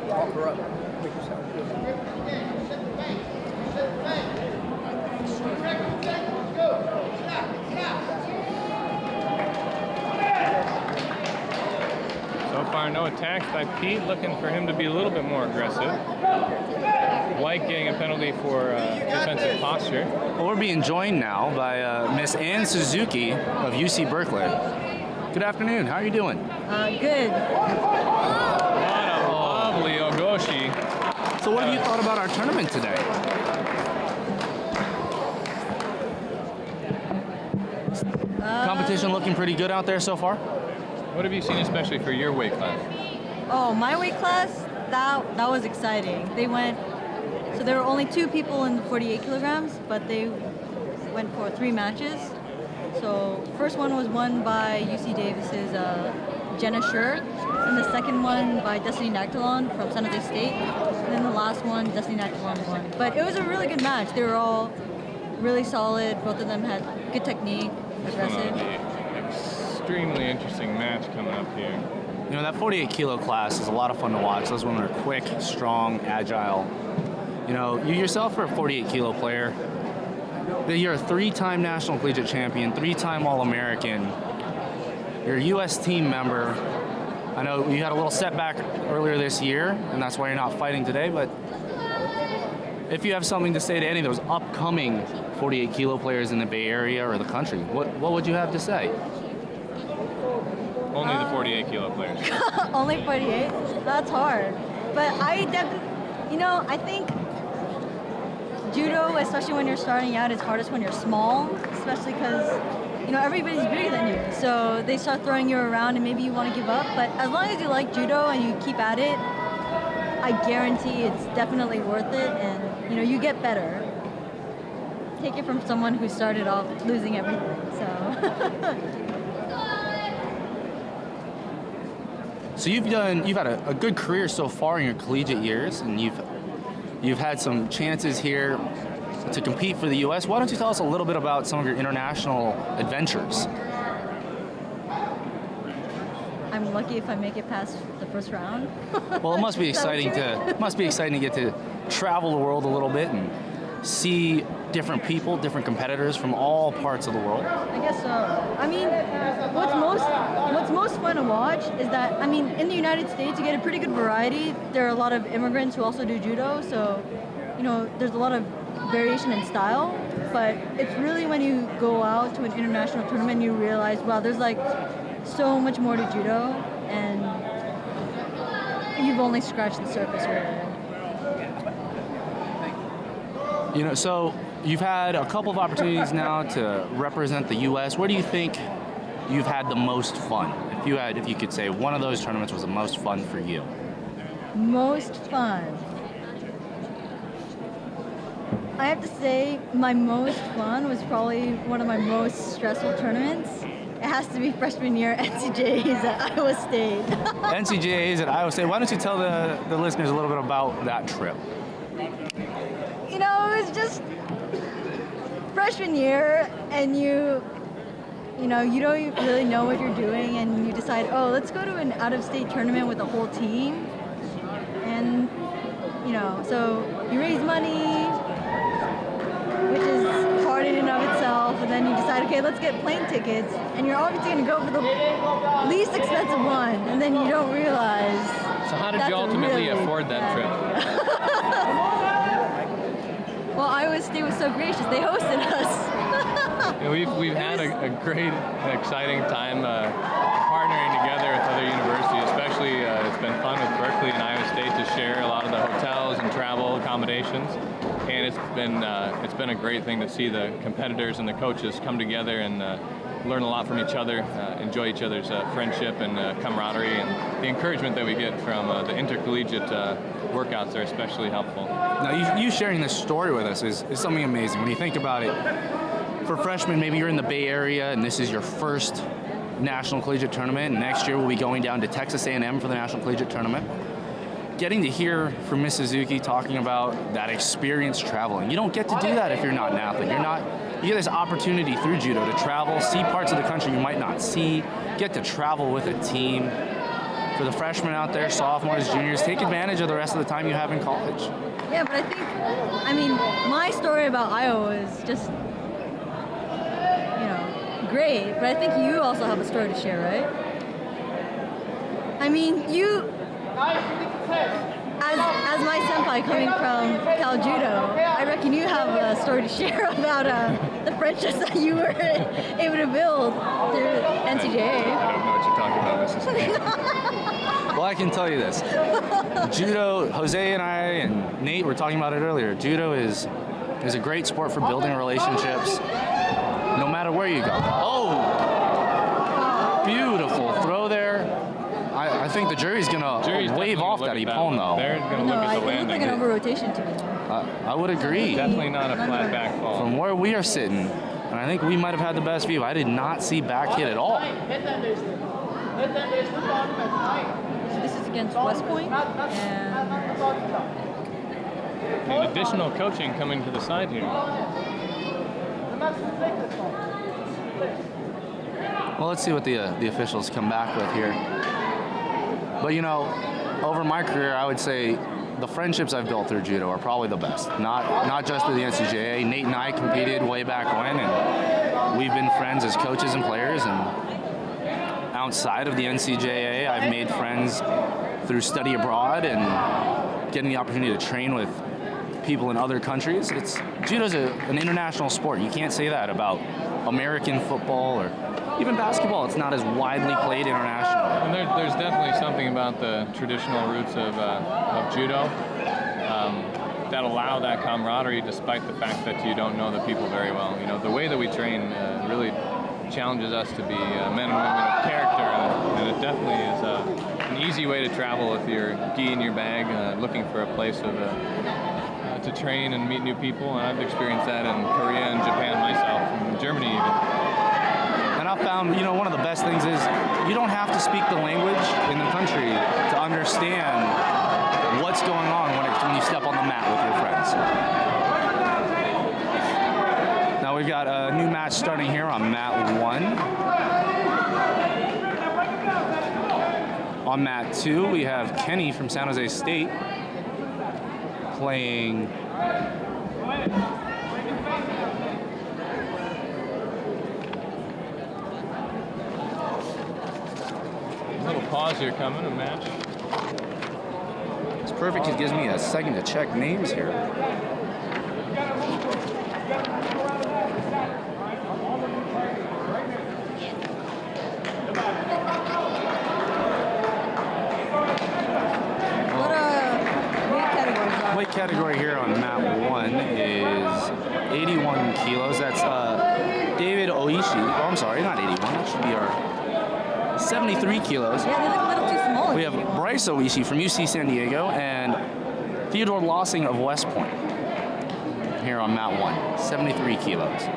Walk her up. So far, no attacks by Pete, looking for him to be a little bit more aggressive. White getting a penalty for defensive posture. Well, we're being joined now by Miss Ann Suzuki of UC Berkeley. Good afternoon. How are you doing? Good. What a lovely ogoshi. So what have you thought about our tournament today? Competition looking pretty good out there so far? What have you seen especially for your weight class? Oh, my weight class, that was exciting. So there were only 2 people in the 48 kilograms, but they went for 3 matches. So first one was won by UC Davis's Jenna Scher, and the second one by Destiny Nactalon from San Jose State, and then the last one, Destiny Nactalon won. But it was a really good match. They were all really solid. Both of them had good technique, aggressive. Extremely interesting match coming up here. You know, that 48 kilo class is a lot of fun to watch. Those women are quick, strong, agile. You know, you yourself are a 48 kilo player. You're a 3-time national collegiate champion, 3-time All-American. You're a U.S. team member. I know you had a little setback earlier this year, and that's why you're not fighting today, but if you have something to say to any of those upcoming 48 kilo players in the Bay Area or the country, what would you have to say? Only the 48 kilo players. Only 48? That's hard. But I think judo, especially when you're starting out, is hardest when you're small, especially because, everybody's bigger than you. So they start throwing you around and maybe you want to give up. But as long as you like judo and you keep at it, I guarantee it's definitely worth it, and, you get better. Take it from someone who started off losing everything, so. So you've had a good career so far in your collegiate years, and you've had some chances here to compete for the U.S. Why don't you tell us a little bit about some of your international adventures? I'm lucky if I make it past the first round. Well, it must be exciting to get to travel the world a little bit and see different people, different competitors from all parts of the world. I guess so. I mean, what's most fun to watch is that, in the United States, you get a pretty good variety. There are a lot of immigrants who also do judo, so, there's a lot of variation in style. But it's really when you go out to an international tournament, you realize, wow, there's so much more to judo, and you've only scratched the surface really. So you've had a couple of opportunities now to represent the U.S. Where do you think you've had the most fun? If you could say one of those tournaments was the most fun for you. Most fun. I have to say my most fun was probably one of my most stressful tournaments. It has to be freshman year NCJAs at Iowa State. NCJAs at Iowa State. Why don't you tell the listeners a little bit about that trip? It was just freshman year, and you don't really know what you're doing, and you decide, let's go to an out-of-state tournament with the whole team. And, so you raise money, which is hard in and of itself, and then you decide, okay, let's get plane tickets, and you're obviously going to go for the least expensive one, and then you don't realize. So how did you ultimately afford that trip? Well, Iowa State was so gracious. They hosted us. We've had a great, exciting time partnering together with other universities, especially it's been fun with Berkeley and Iowa State to share a lot of the hotels and travel accommodations. And it's been a great thing to see the competitors and the coaches come together and learn a lot from each other, enjoy each other's friendship and camaraderie, and the encouragement that we get from the intercollegiate workouts are especially helpful. Now, you sharing this story with us is something amazing. When you think about it, for freshmen, maybe you're in the Bay Area and this is your first National Collegiate Tournament, and next year we'll be going down to Texas A&M for the National Collegiate Tournament. Getting to hear from Ms. Suzuki talking about that experience traveling. You don't get to do that if you're not an athlete. You get this opportunity through judo to travel, see parts of the country you might not see, get to travel with a team. For the freshmen out there, sophomores, juniors, take advantage of the rest of the time you have in college. Yeah, but I mean, my story about Iowa is just, great, but I think you also have a story to share, right? I mean, you, as my senpai coming from Cal Judo, I reckon you have a story to share about the friendships that you were able to build through NCJA. I don't know what you're talking about, Mrs. Well, I can tell you this. Judo, Jose and I and Nate were talking about it earlier. Judo is a great sport for building relationships, no matter where you go. Oh, beautiful throw there. I think the jury's gonna wave off that ippon though. They're gonna look at the landing. It looked like an over-rotation to me. I would agree. Definitely not a flat back fall. From where we are sitting, and I think we might have had the best view. I did not see back hit at all. So this is against West Point, and additional coaching coming to the side here. Well, let's see what the officials come back with here. But over my career, I would say the friendships I've built through judo are probably the best. Not just with the NCJA. Nate and I competed way back when, and we've been friends as coaches and players. And outside of the NCJA, I've made friends through study abroad and getting the opportunity to train with people in other countries. Judo's an international sport. You can't say that about American football or even basketball. It's not as widely played internationally. And there's definitely something about the traditional roots of judo that allow that camaraderie despite the fact that you don't know the people very well. The way that we train really challenges us to be men and women of character, and it definitely is an easy way to travel with your gi in your bag, looking for a place to train and meet new people. And I've experienced that in Korea and Japan myself, and Germany even. And I found, one of the best things is you don't have to speak the language in the country to understand what's going on when you step on the mat with your friends. Now we've got a new match starting here on mat 1. On mat 2, we have Kenny from San Jose State playing a little pause here coming, a match. It's perfect, it gives me a second to check names here. Weight category here on mat 1 is 81 kilos. That's David Oishi. Oh, I'm sorry, not 81. That should be our 73 kilos. Yeah, they look a little too small. We have Bryce Oishi from UC San Diego and Theodore Lossing of West Point here on mat 1, 73 kilos.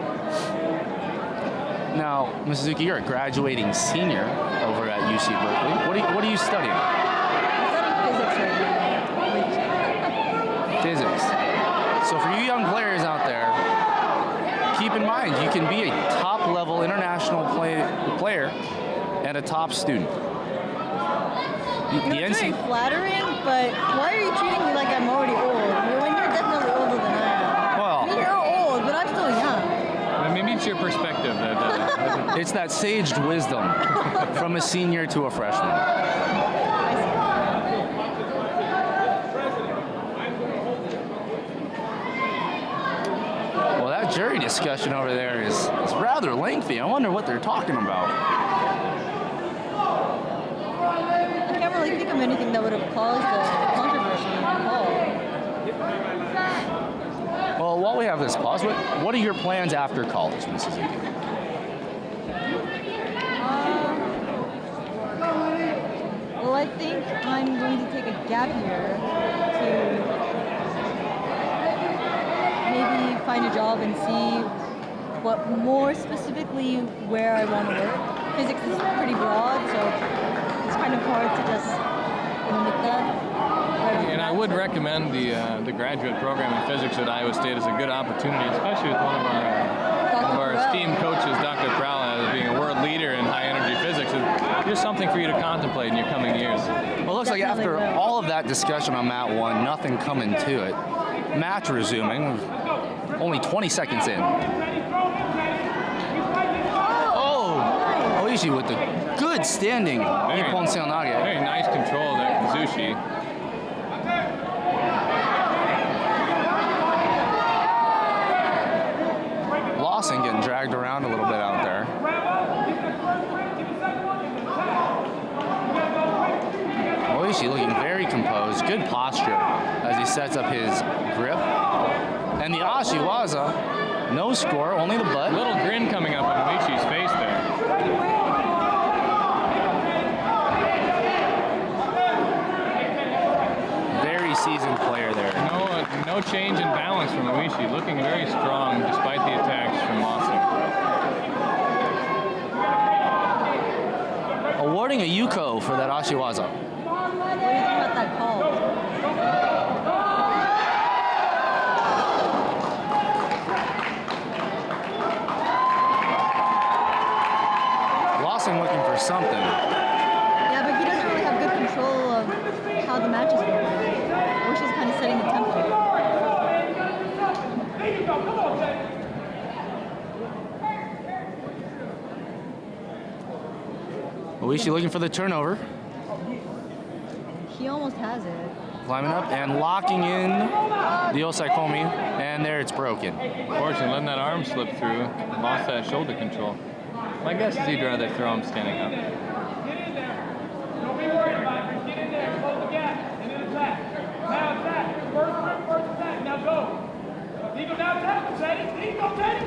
Now, Ms. Suzuki, you're a graduating senior over at UC Berkeley. What are you studying? I'm studying physics right now. Physics. So for you young players out there, keep in mind you can be a top-level international player and a top student. It's very flattering, but why are you treating me like I'm already old? When you're definitely older than I am. Well, I mean, you're old, but I'm still young. Maybe it's your perspective that it's that saged wisdom from a senior to a freshman. Jury discussion over there is rather lengthy. I wonder what they're talking about. think of anything that would have caused a controversy in the call. Well, while we have this pause, what are your plans after college, Ms. Suzuki? Well, I think I'm going to take a gap year to maybe find a job and see what more specifically where I want to work. Physics is pretty broad, so it's kind of hard to just limit that. And I would recommend the graduate program in physics at Iowa State as a good opportunity, especially with one of our esteemed coaches, Dr. Prowell, as being a world leader in high energy physics. There's something for you to contemplate in your coming years. Well, it looks like after all of that discussion on mat 1, nothing coming to it. Match resuming, only 20 seconds in. Ayesha with the good standing Ippon Seonage. Very nice control there, Kazushi. Lawson getting dragged around a little bit out there. Ayesha looking very composed, good posture as he sets up his grip. And the Ashiwaza, no score, only the butt. Little grin coming up on Ayesha's face there. Seasoned player there. No change in balance from Ayesha, looking very strong despite the attacks from Lawson. Awarding a Yuko for that Ashiwaza. What do you think about that call? Lawson looking for something. Yeah, but he doesn't really have good control of how the match is going. She's kind of setting the tempo. Ayesha looking for the turnover. He almost has it. Climbing up and locking in the Osaikomi, and there it's broken. Fortunately, letting that arm slip through, lost that shoulder control. My guess is he'd rather throw him standing up.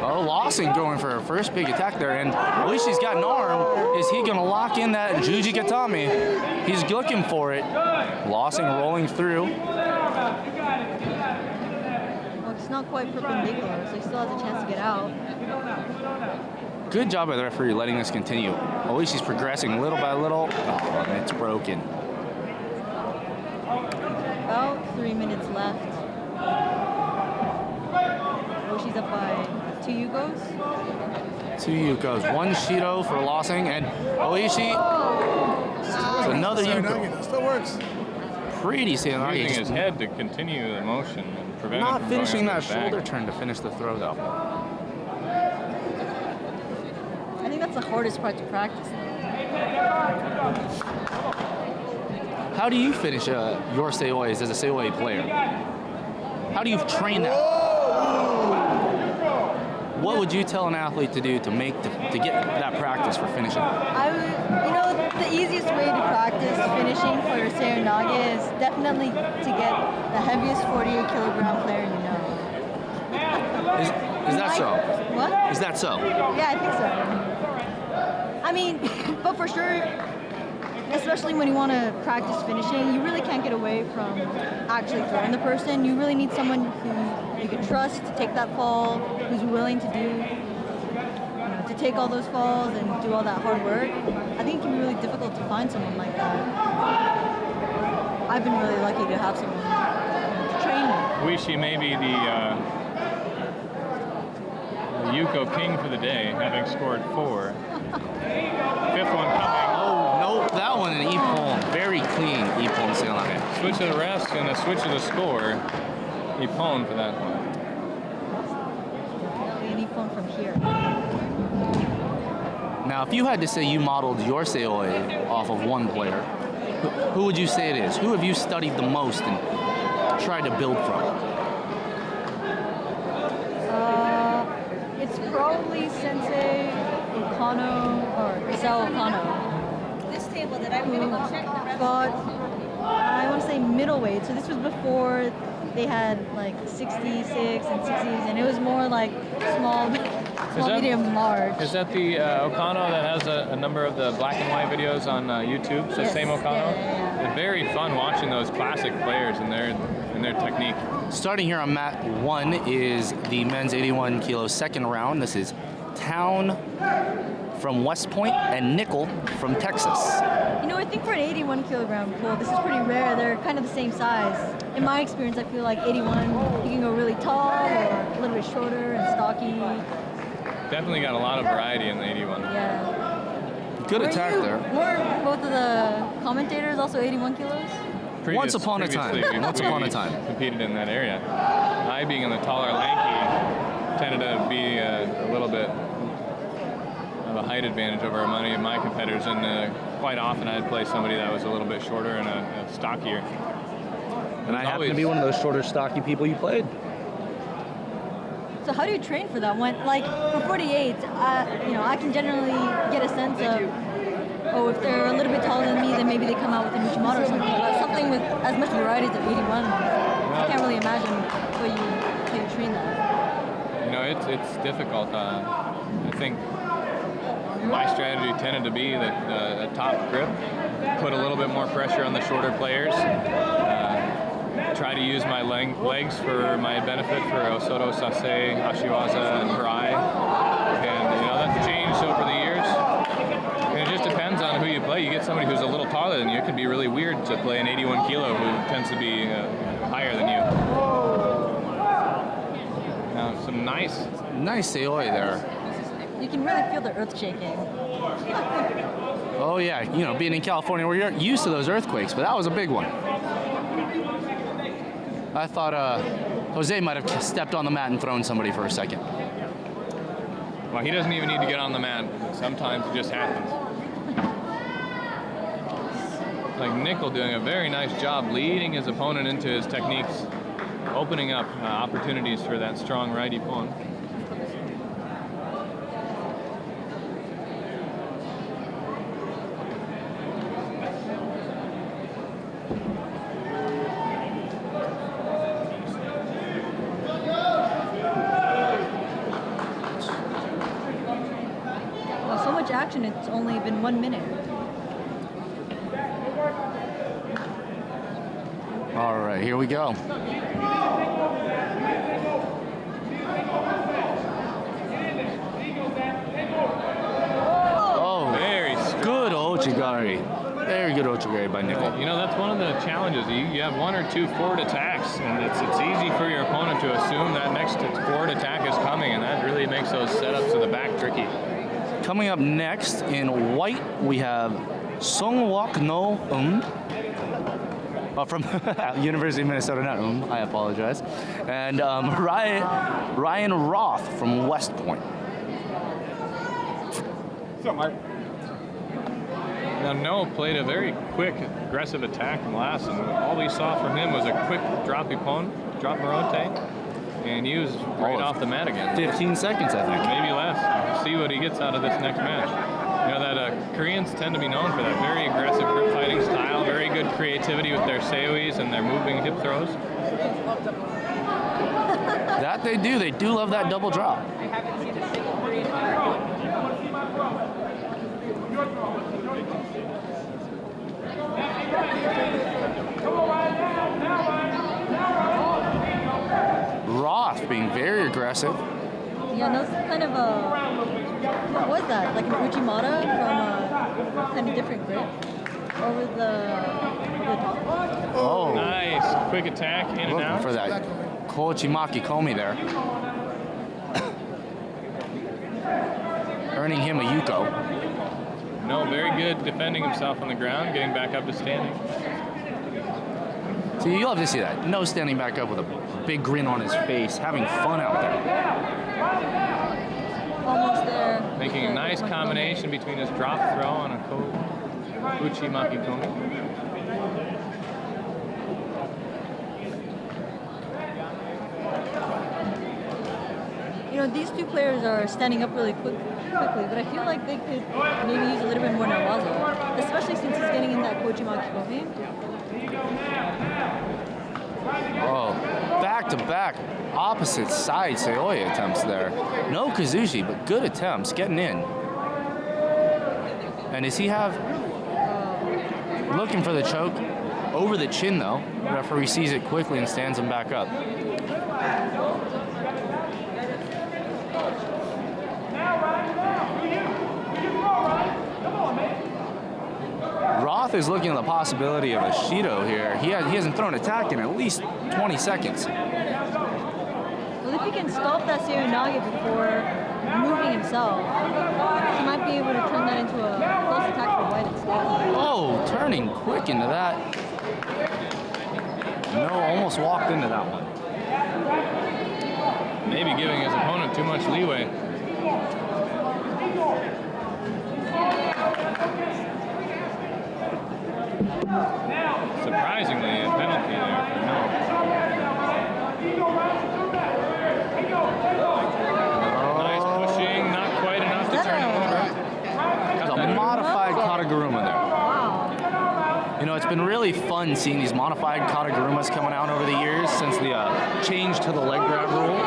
Oh, Lawson going for her first big attack there, and Ayesha's got an arm. Is he going to lock in that Juji Gatame? He's looking for it. Lawson rolling through. Well, it's not quite perpendicular, so he still has a chance to get out. Good job by the referee letting this continue. Ayesha's progressing little by little. Oh, and it's broken. About 3 minutes left. She's up by 2 Yukos. 2 Yukos. 1 Shido for Lawson, and Ayesha. Another Yuko. Still works. Pretty Seonage. Using his head to continue the motion and prevent Not it from finishing going that under the shoulder back. turn to finish the throw, though. I think that's the hardest part to practice. How do you finish your seiwais as a seiwai player? How do you train that? What would you tell an athlete to do to get that practice for finishing? The easiest way to practice finishing for your seonage is definitely to get the heaviest 48 kilogram player you know. Is that so? What? Is that so? Yeah, I think so. I mean, but for sure, especially when you want to practice finishing, you really can't get away from actually throwing the person. You really need someone who you can trust to take that fall, who's willing to take all those falls and do all that hard work. I think it can be really difficult to find someone like that. I've been really lucky to have someone train me. Ayesha may be the Yuko king for the day, having scored 4. 5th one coming. Oh, nope, that one an Ippon. Very clean Ippon Seonage. Switch of the rest and a switch of the score. Ippon for that one. An Ippon from here. Now, if you had to say you modeled your seiwai off of one player, who would you say it is? Who have you studied the most and tried to build from? It's probably Sensei Okano or Isao Okano. table did I? I'm gonna go check the rest. Got, I want to say middleweight. So this was before they had like 66 and 60s, and it was more like small, medium, large. Is that the Okano that has a number of the black and white videos on YouTube? So Yes. same Okano? It's very fun watching those classic players and their technique. Starting here on mat 1 is the men's 81 kilo second round. This is Town from West Point and Nickel from Texas. You know, I think for an 81 kilogram pool, this is pretty rare. They're kind of the same size. In my experience, I feel like 81, you can go really tall or a little bit shorter and stocky. Definitely got a lot of variety in the 81. Yeah. Good attack there. Were both of the commentators also 81 kilos? Once upon a time. Once upon a time. Competed in that area. I, being in the taller, lanky, tended to be a little bit of a height advantage over many of my competitors, and quite often I'd play somebody that was a little bit shorter and a stockier. And I happen to be one of those shorter, stocky people you played. So how do you train for that? When, like, for 48, you know, I can generally get a sense of, oh, if they're a little bit taller than me, then maybe they come out with a Michimoto or something. But something with as much variety as 81, I can't really imagine how you train that. You know, it's difficult. I think my strategy tended to be that a top grip, put a little bit more pressure on the shorter players, try to use my legs for my benefit for Osoto, Sase, Ashiwaza, and Harai. And, you know, that's changed over the years. And it just depends on who you play. You get somebody who's a little taller than you, it can be really weird to play an 81 kilo who tends to be higher than you. Now, some nice Seoi there. You can really feel the earth shaking. Oh yeah, you know, being in California, we're used to those earthquakes, but that was a big one. I thought Jose might have stepped on the mat and thrown somebody for a second. Well, he doesn't even need to get on the mat. Sometimes it just happens. Like Nickel doing a very nice job leading his opponent into his techniques, opening up opportunities for that strong righty pawn. Well, so much action, it's only been 1 minute. All right, here we go. Oh, very good Ochigari. Very good Ochigari by Nickel. You know, that's one of the challenges. You have one or two forward attacks, and it's easy for your opponent to assume that next forward attack is coming, and that really makes those setups in the back tricky. Coming up next in white, we have Songwok No from University of Minnesota, not I apologize. And Ryan Roth from West Point. So, Mark. Now, Noah played a very quick, aggressive attack in last, and all we saw from him was a quick drop Ippon, drop Morote, and he was right off the mat again. 15 seconds, I think. Maybe less. We'll see what he gets out of this next match. You know, that Koreans tend to be known for that very aggressive grip fighting style, very good creativity with their seois and their moving hip throws. That they do. They do love that double drop. I haven't seen a single Korean Roth being very aggressive. Yeah, no, it's kind of what was that? Like an Uchimata from a kind of different grip over the top. Oh. Nice. Quick attack, in and Looking out. for that Kochimaki Komi there. Earning him a Yuko. No, very good defending himself on the ground, getting back up to standing. So you love to see that. No standing back up with a big grin on his face, having fun out there. Almost there. Making a nice combination between his drop throw and a Uchimaki Komi. You know, these two players are standing up really quickly, but I feel like they could maybe use a little bit more Nawaza, especially since Oh, back-to-back opposite side Seoya attempts there. No Kazushi, but good attempts getting in. And does he have... Looking for the choke. Over the chin, though. The referee sees it quickly and stands him back up. Roth is looking at the possibility of a Shido here. He hasn't thrown an attack in at least 20 seconds. Well, if he can stop that Seoinage before moving himself, he might be able to turn that into a close attack for White instead. Oh, turning quick into that. No, almost walked into that one. Maybe giving his opponent too much leeway. Surprisingly, a penalty there for no. Nice pushing, not quite enough to turn him over. There's a modified Kataguruma there. You know, it's been really fun seeing these modified Katagurumas coming out over the years since the change to the leg grab rule.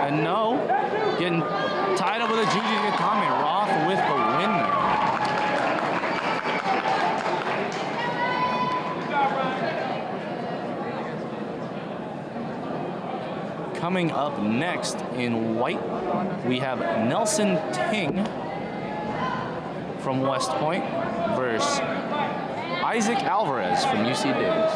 And no, getting tied up with a Juji Gatame. Roth with the win there. Coming up next in white, we have Nelson Ting from West Point versus Isaac Alvarez from UC Davis.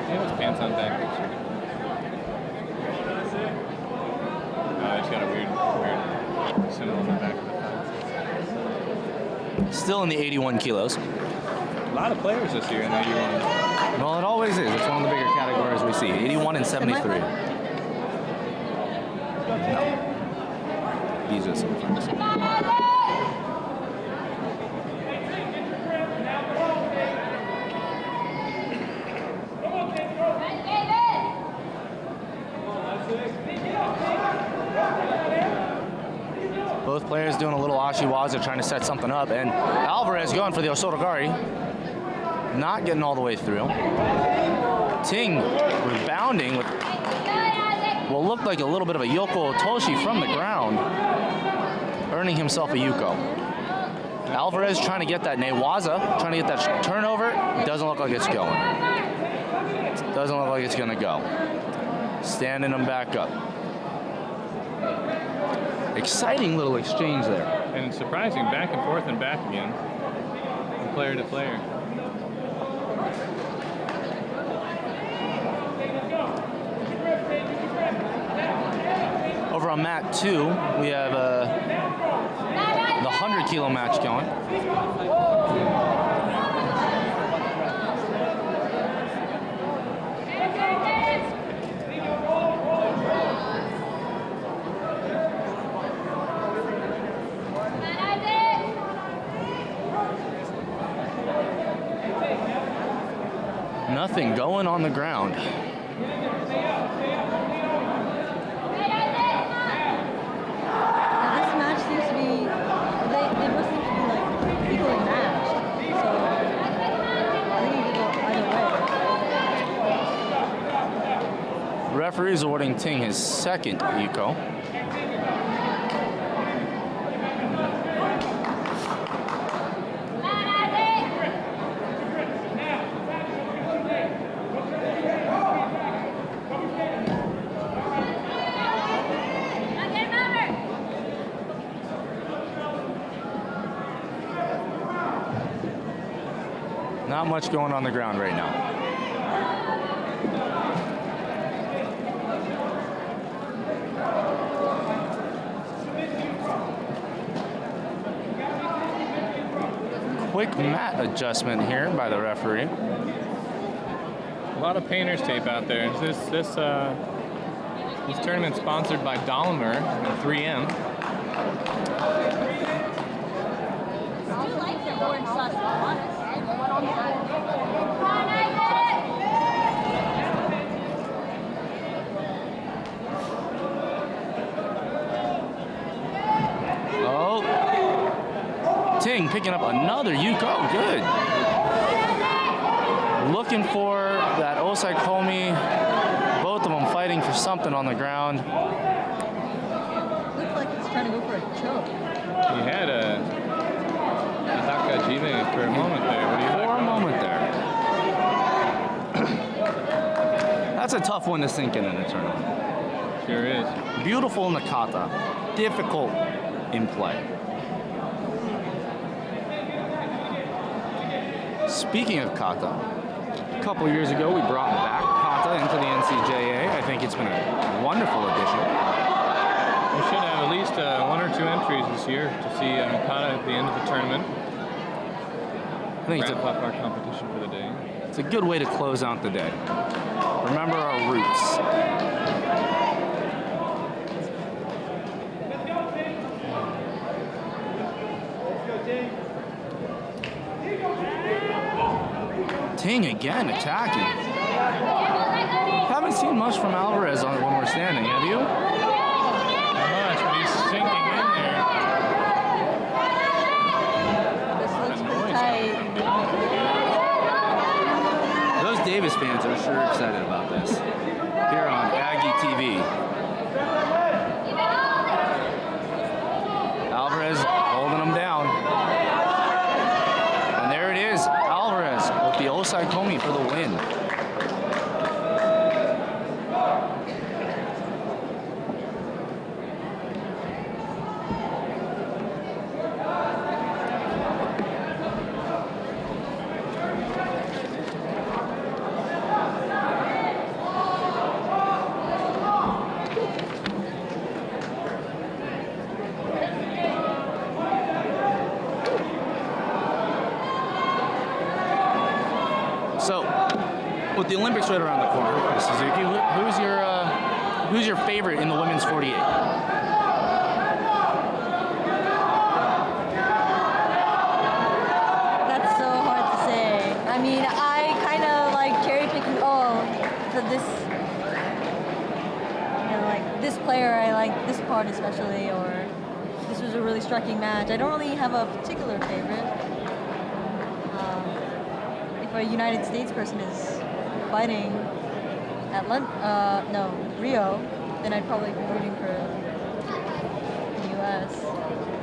He has pants on backwards. Oh, he's got a weird symbol on the back of the thigh. Still in the 81 kilos. A lot of players this year in the 81. Well, it always is. It's one of the bigger categories we see. 81 and 73. No. These are some friends. Both players doing a little ashiwaza, trying to set something up, and Alvarez going for the Osotogari. Not getting all the way through. Ting rebounding with what looked like a little bit of a Yoko Otoshi from the ground, earning himself a Yuko. Alvarez trying to get that Newaza, trying to get that turnover. Doesn't look like it's going. Doesn't look like it's going to go. Standing him back up. Exciting little exchange there. And surprising, back and forth and back again, from player to player. Over on mat 2, we have the 100 kilo match going. Nothing going on the ground. This match seems to be, they both seem to be like equally matched. So I think it could go either way. Referees awarding Ting his second Yuko. Not much going on the ground right now. Quick mat adjustment here by the referee. A lot of painter's tape out there. This tournament sponsored by Dahmer and 3M. I do like their orange sauce, to be honest. Oh, Ting picking up another Yuko. Good. Looking for that Osaikomi. Both of them fighting for something on the ground. Looks like he's trying to go for a choke. He had a Hakajime for a moment there. What do you For a moment there. That's a tough one to sink in a tournament. Sure is. Beautiful Nakata. Difficult in play. Speaking of kata, a couple years ago we brought back kata into the NCJA. I think it's been a wonderful addition. We should have at least 1 or 2 entries this year to see kata at the end of the tournament. I think wrap up our competition for the day. It's a good way to close out the day. Remember our roots. Ting again attacking. Haven't seen much from Alvarez when we're standing, have you? Not much, but he's sinking in there. This looks pretty tight. Those Davis fans are sure excited about this. Here on Aggie TV. Alvarez holding him down. And there it is, Alvarez with the Osaikomi for the win. So, with the Olympics right around the corner, Suzuki, who's your favorite in the women's 48? That's so hard to say. I mean, I kind of like cherry picking. Oh, so this, like this player, I like this part especially, or this was a really striking match. I don't really have a particular favorite. If a United States person is fighting at Rio, then I'd probably be rooting for the U.S.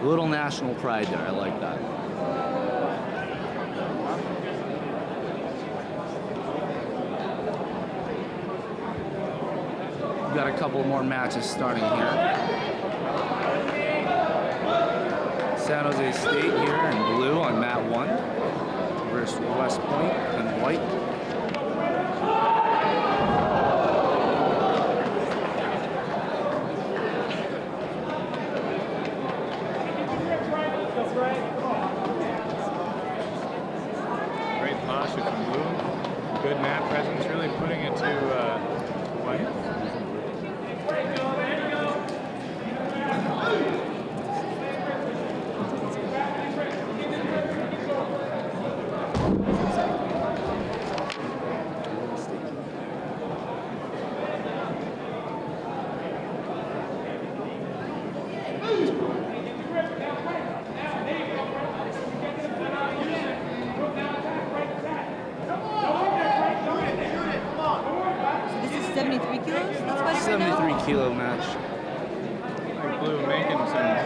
A little national pride there, I like that. We've got a couple more matches starting here. San Jose State here in blue on mat 1 versus West Point in white. Great posture from Blue. Good mat presence, really putting it to White. So this is 73 kilos? That's what it's 73 kilo match. Like Blue making some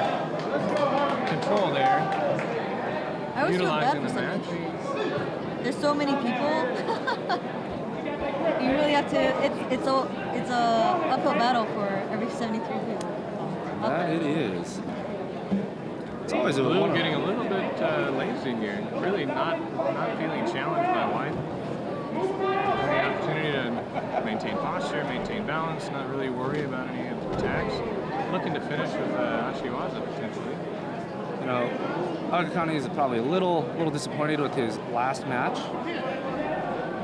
control there. I always feel bad Utilizing for the some match. injuries. There's so many people. You really have to. It's a uphill battle for every 73 people. That it is. It's always a Blue one. getting a little bit lazy here. Really not feeling challenged by White. The opportunity to maintain posture, maintain balance, not really worry about any of the attacks. Looking to finish with Ashiwaza potentially. You know, Agakane is probably a little disappointed with his last match,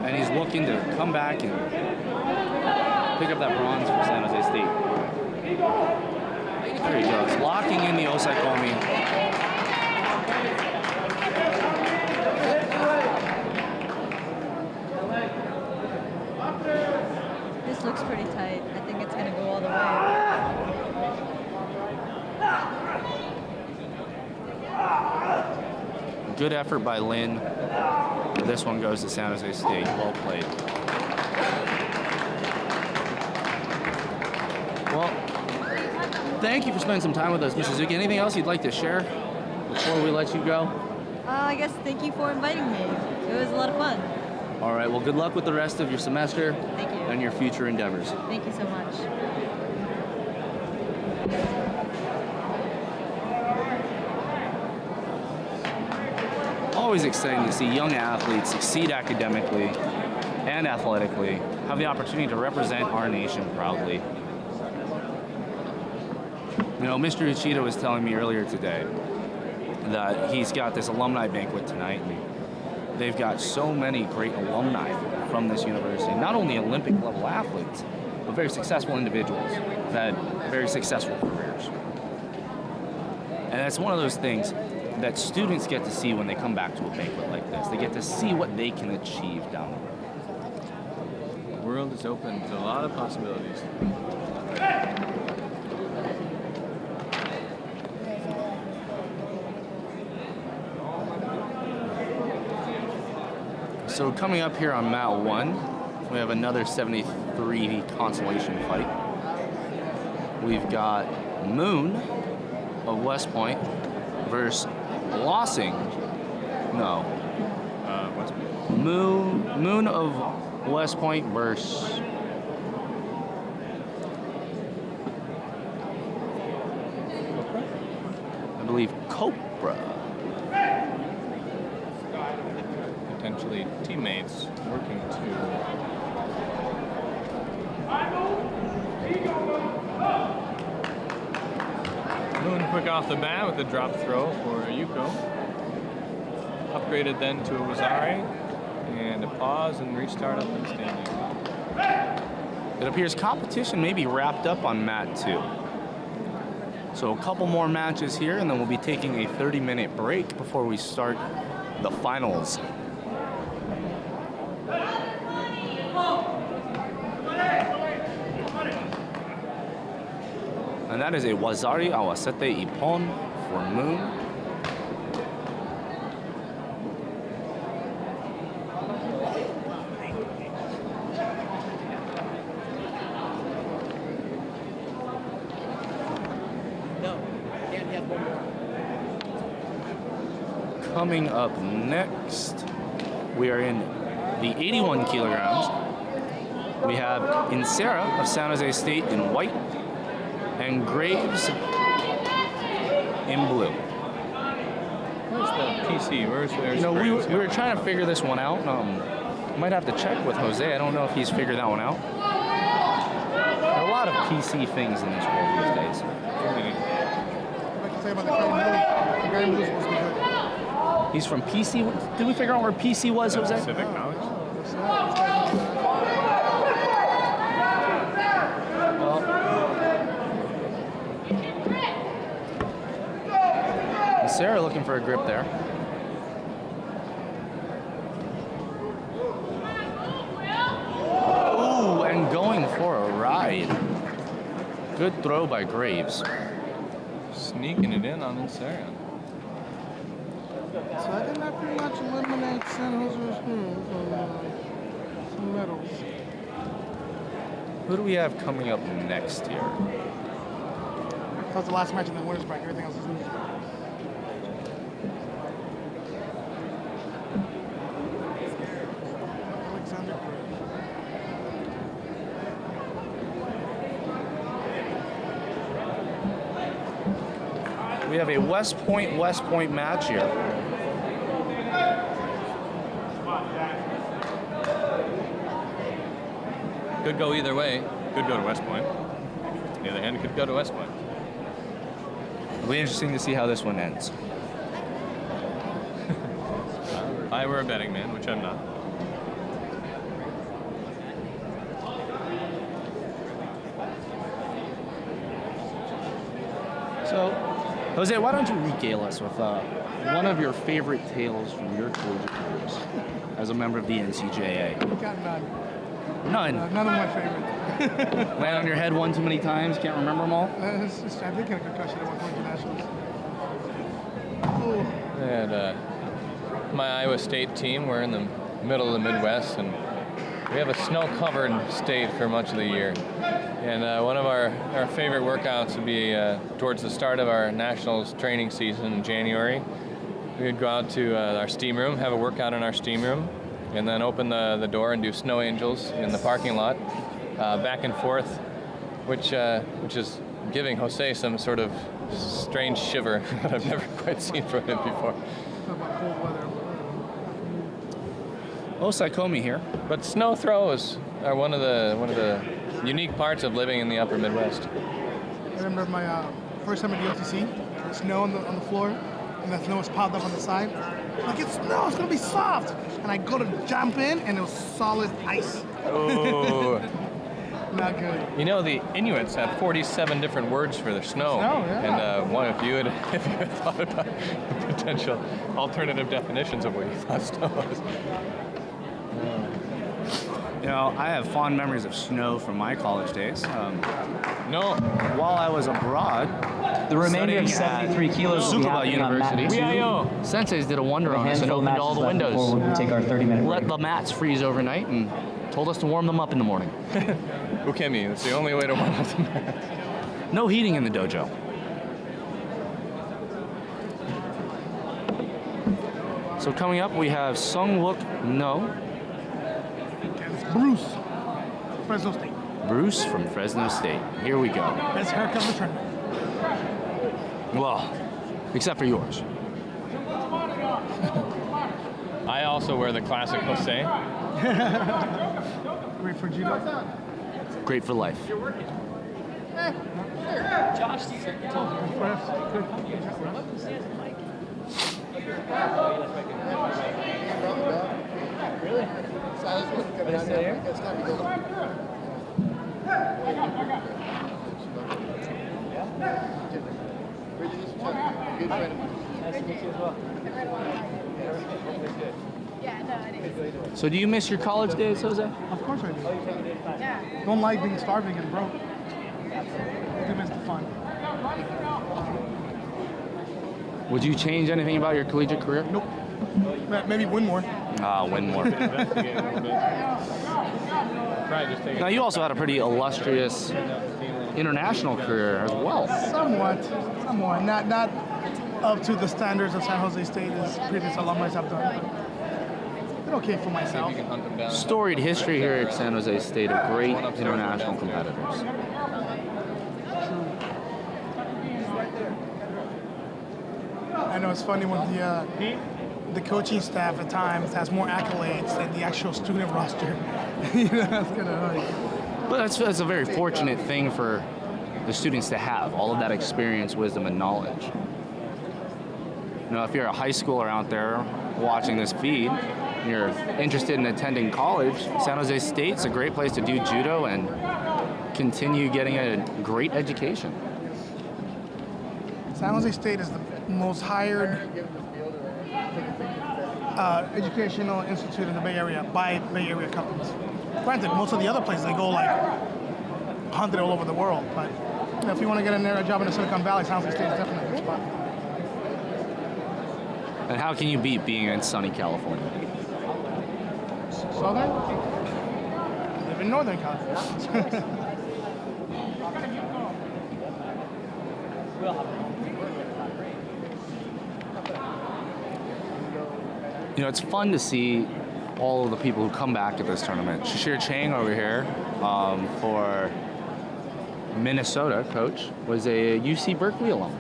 and he's looking to come back and pick up that bronze for San Jose State. There he goes, locking in the Osaikomi. This looks pretty tight. I think it's gonna go all the way. Good effort by Lynn. This one goes to San Jose State. Well played. Well, thank you for spending some time with us, Mrs. Suzuki. Anything else you'd like to share before we let you go? I guess thank you for inviting me. It was a lot of fun. All right, well, good luck with the rest of your semester. Thank you. And your future endeavors. Thank you so much. Always exciting to see young athletes succeed academically and athletically, have the opportunity to represent our nation proudly. You know, Mr. Uchida was telling me earlier today that he's got this alumni banquet tonight, and they've got so many great alumni from this university, not only Olympic level athletes, but very successful individuals that had very successful careers. And that's one of those things that students get to see when they come back to a banquet like this. They get to see what they can achieve down the road. The world is open to a lot of possibilities. So coming up here on mat 1, we have another 73 consolation fight. We've got Moon of West Point versus Lossing. No. West Point. Moon of West Point versus I believe Copra. Potentially teammates working to Moon quick off the bat with a drop throw for Yuko. Upgraded then to a Wazari, and a pause and restart up and standing. It appears competition may be wrapped up on mat 2. So a couple more matches here, and then we'll be taking a 30-minute break before we start the finals. And that is a Wazari Awasete Ippon for Moon. Coming up next, we are in the 81 kilograms. We have Insera of San Jose State in white, and Graves in blue. Where's the PC? Where's You know, we were trying to figure this one out. Might have to check with Jose. I don't know if he's figured that one out. There are a lot of PC things in this world these days. What can I say about the Gary Blue? Supposed to be good. He's from PC. Did we figure out where PC was, Jose? Pacific College. Sarah looking for a grip there. Ooh, and going for a ride. Good throw by Graves. Sneaking it in on Insera. So I think that pretty much eliminates San Jose's some medals. Who do we have coming up next here? That was the last match in the winners bracket. Everything else is losers. We have a West Point match here. Could go either way. Could go to West Point. On the other hand, it could go to West Point. It'll be interesting to see how this one ends. If I were a betting man, which I'm not. So, Jose, why don't you regale us with one of your favorite tales from your collegiate careers as a member of the NCJA? Got none. None? None of my favorite. Land on your head one too many times, can't remember them all? It's just, I think I had a concussion at one point in nationals. And my Iowa State team. We're in the middle of the Midwest, and we have a snow-covered state for much of the year. And one of our favorite workouts would be towards the start of our nationals training season in January. We would go out to our steam room, have a workout in our steam room, and then open the door and do snow angels in the parking lot, back and forth, which is giving Jose some sort of strange shiver that I've never quite seen from him before. Osaikomi here. But snow throws are one of the unique parts of living in the upper Midwest. I remember my first time at the OTC, snow on the floor, and that snow was piled up on the side. Like, it's snow, it's gonna be soft. And I go to jump in, and it was solid ice. Oh. Not good. You know, the Inuits have 47 different words for their snow. Yeah. And if you had thought about the potential alternative definitions of what you thought snow was. You know, I have fond memories of snow from my college days. No. While I was abroad, The remainder of 73 kilos will be Tsukuba happening on mat University. 2. Senseis did a wonder A on us and handful of opened all the matches left windows. before we take our 30-minute break. Let the mats freeze overnight and told us to warm them up in the morning. Ukemi, that's the only way to warm up the mats. No heating in the dojo. So coming up, we have Sungwook No. Bruce, Fresno State. Bruce from Fresno State. Here we go. Best haircut in the tournament. Well, except for yours. I also wear the classic Jose. Great for judo. Great for life. Josh, Really? Good friend. Nice to meet you as well. Yeah, no, it is. So do you miss your college days, Jose? Of course I do. Yeah. Don't like being starving and broke. I do miss the fun. Would you change anything about your collegiate career? Nope. Maybe win more. Win more. Now you also had a pretty illustrious international career as well. Somewhat. Not up to the standards of San Jose State as previous alumni have done. But okay for myself. Storied history here at San Jose State of great international competitors. I know it's funny when the coaching staff at times has more accolades than the actual student roster. You know, that's kind of funny. But that's a very fortunate thing for the students to have, all of that experience, wisdom, and knowledge. You know, if you're a high schooler out there watching this feed, and you're interested in attending college, San Jose State's a great place to do judo and continue getting a great education. San Jose State is the most hired educational institute in the Bay Area by Bay Area companies. Granted, most of the other places, they go like hunted all over the world, but you know, if you want to get a job in the Silicon Valley, San Jose State is definitely a good spot. And how can you beat being in sunny California? Southern? I live in Northern California. You know, it's fun to see all of the people who come back to this tournament. Shashir Chang over here for Minnesota, coach, was a UC Berkeley alum.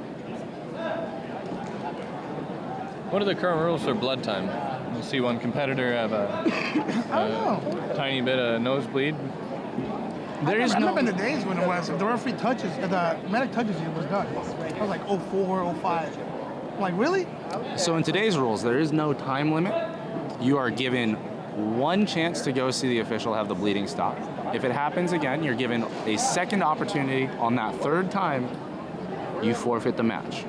What are the current rules for blood time? You see one competitor have a tiny bit of nosebleed. I remember in the days when it was, if the referee touches, if the medic touches you, it was done. It was like 04, 05. I'm like, really? So in today's rules, there is no time limit. You are given one chance to go see the official, have the bleeding stop. If it happens again, you're given a second opportunity. On that third time, you forfeit the match.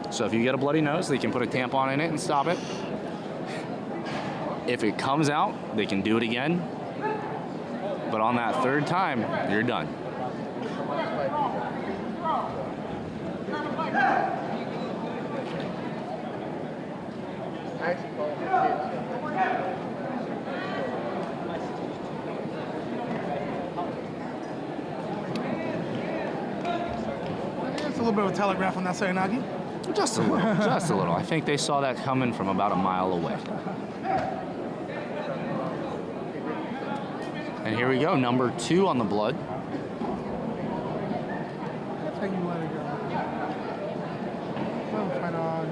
So if you get a bloody nose, they can put a tampon in it and stop it. If it comes out, they can do it again. But on that third time, you're done. little bit of a telegraph on that side, Aggie. Just a little, just a little. I think they saw that coming from about a mile away. And here we go, number 2 on the blood. That's how you let it go. Oh, right on.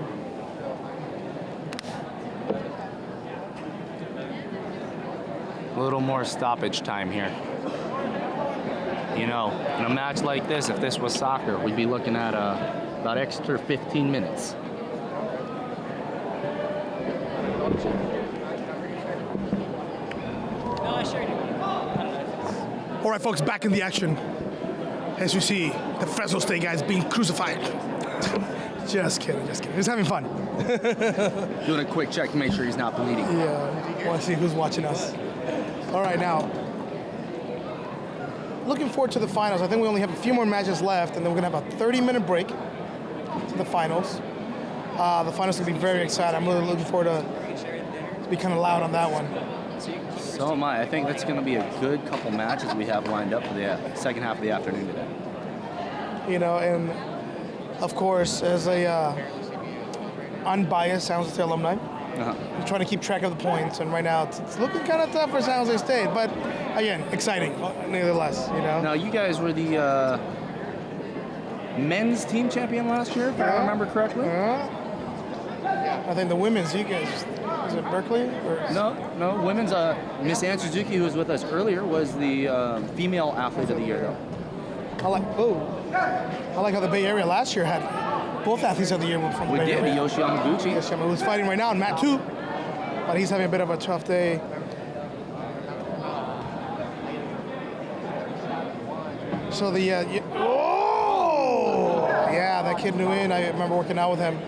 A little more stoppage time here. You know, in a match like this, if this was soccer, we'd be looking at about extra 15 minutes. All right, folks, back in the action. As you see, the Fresno State guys being crucified. Just kidding, just kidding. Just having fun. Doing a quick check to make sure he's not bleeding. Yeah, want to see who's watching us. All right, now, looking forward to the finals. I think we only have a few more matches left, and then we're going to have a 30-minute break to the finals. The finals are going to be very exciting. I'm really looking forward to be kind of loud on that one. So am I. I think that's going to be a good couple matches we have lined up for the second half of the afternoon today. You know, and of course, as a unbiased San Jose State alumni, I'm trying to keep track of the points, and right now it's looking kind of tough for San Jose State, but again, exciting, nevertheless, you know. Now, you guys were the men's team champion last year, if I remember correctly? I think the women's, you guys, is it Berkeley? Or No, women's, Miss Ann Suzuki, who was with us earlier, was the female athlete of the year, though. I like how the Bay Area last year had both athletes of the year from the Bay Area. Yoshi Yamaguchi. Yoshi Yamaguchi, who's fighting right now, and Matt too, but he's having a bit of a tough day. So the that kid knew in. I remember working out with him.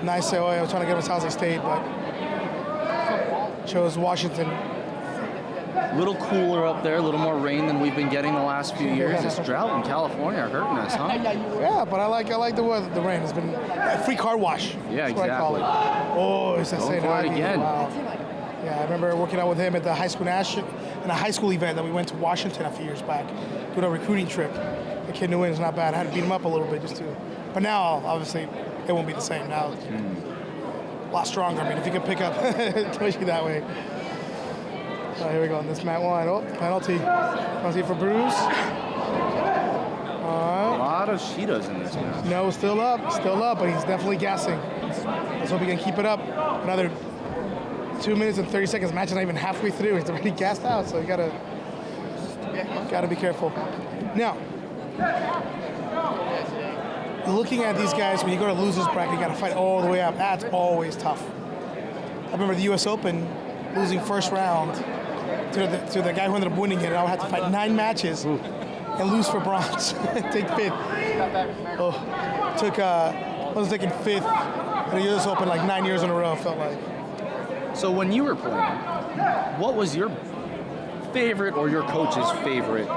Nice. I was trying to get him to San Jose State, but chose Washington. A little cooler up there, a little more rain than we've been getting the last few years. This drought in California are hurting us, huh? Yeah, but I like the weather. The rain has been free car wash. Yeah, That's what I call exactly. it. Oh, it's that Going for it again. Wow. Yeah, I remember working out with him at the high school in a high school event that we went to Washington a few years back, doing a recruiting trip. The kid knew it was not bad. I had to beat him up a little bit just to. But now, obviously, it won't be the same. Now, it's a lot stronger. I mean, if you can pick up Toshi that way. Here we go on this mat one. Oh, penalty. Penalty for Bruce. A lot of Shidos in this match. No, still up, but he's definitely gassing. Let's hope he can keep it up. Another 2 minutes and 30 seconds. Match is not even halfway through. He's already gassed out, so you gotta be careful. Now, looking at these guys, when you go to losers bracket, you gotta fight all the way up. That's always tough. I remember the U.S. Open, losing first round to the guy who ended up winning it, and I had to fight 9 matches and lose for bronze. Take 5th. Oh, I was taking 5th in the U.S. Open like 9 years in a row, felt like. So when you were playing, what was your favorite or your coach's favorite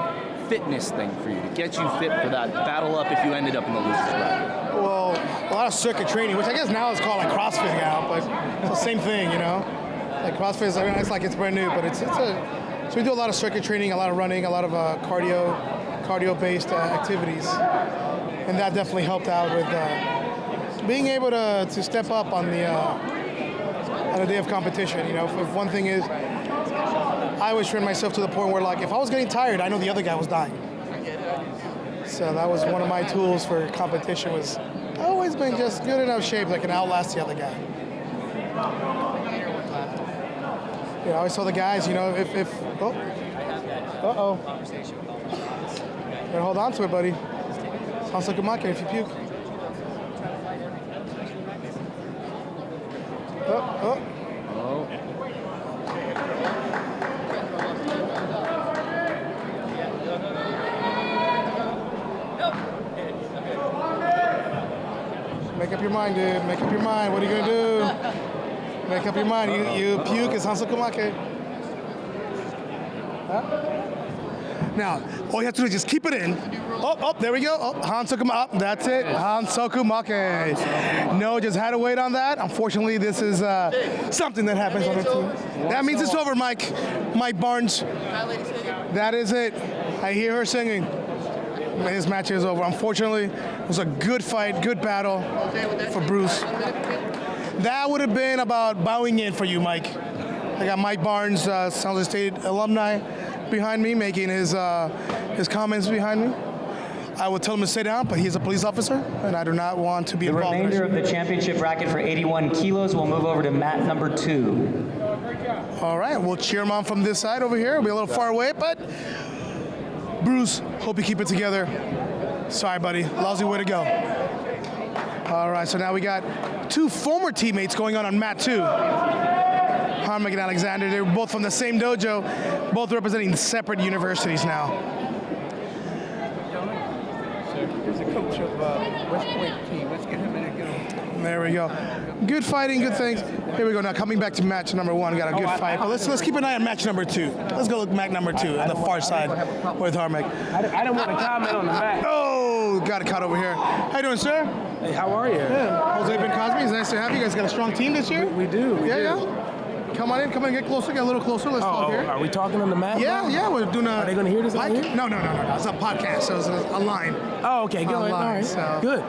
fitness thing for you to get you fit for that battle up if you ended up in the losers bracket? Well, a lot of circuit training, which I guess now is called like CrossFit now, but it's the same thing, you know? Like CrossFit is, it's like it's brand new, but so we do a lot of circuit training, a lot of running, a lot of cardio-based activities, and that definitely helped out with being able to step up on the day of competition. You know, if one thing is, I always train myself to the point where, like, if I was getting tired, I know the other guy was dying. So that was one of my tools for competition. Was always been just good enough shape that I can outlast the other guy. You know, I always tell the guys, you know, better hold on to it, buddy. Sounds like a monkey if you puke. Make up your mind, dude. Make up your mind. What are you gonna do? Make up your mind. You puke, it's Hansakumake. Now, all you have to do is just keep it in. Oh, there we go. Oh, Hansakumake. That's it. Hansakumake. No, just had to wait on that. Unfortunately, this is something that happens on the team. That means it's over, Mike. Mike Barnes. That is it. I hear her singing. his match is over. Unfortunately, it was a good fight, good battle for Bruce. That would have been about bowing in for you, Mike. I got Mike Barnes, San Jose State alumni, behind me, making his comments behind me. I would tell him to sit down, but he's a police officer, and I do not want to be involved. The remainder of the championship bracket for 81 kilos will move over to mat number 2. All right, we'll cheer him on from this side over here. We'll be a little far away, but Bruce, hope you keep it together. Sorry, buddy. Lousy way to go. All right, so now we got 2 former teammates going on mat 2. Harmonic and Alexander, they're both from the same dojo, both representing separate universities now. Here's the coach of West Point team. Let's get him in and get him. There we go. Good fighting, good things. Here we go. Now coming back to match number 1, got a good fight. But let's keep an eye on match number 2. Let's go look at match number 2 on the far side with Harmonic. I don't want to comment on the match. Oh, got a cut over here. How you doing, sir? Hey, how are you? Yeah. Jose Ben Cosby, it's nice to have you. You guys got a strong team this year? We do. Yeah. Come on in, get closer, get a little closer. Let's talk here. Are we talking on the mat? Yeah, we're doing a... Are they going to hear this? No. It's a podcast, so it's a line. Oh, okay, go ahead. All right. So. Good.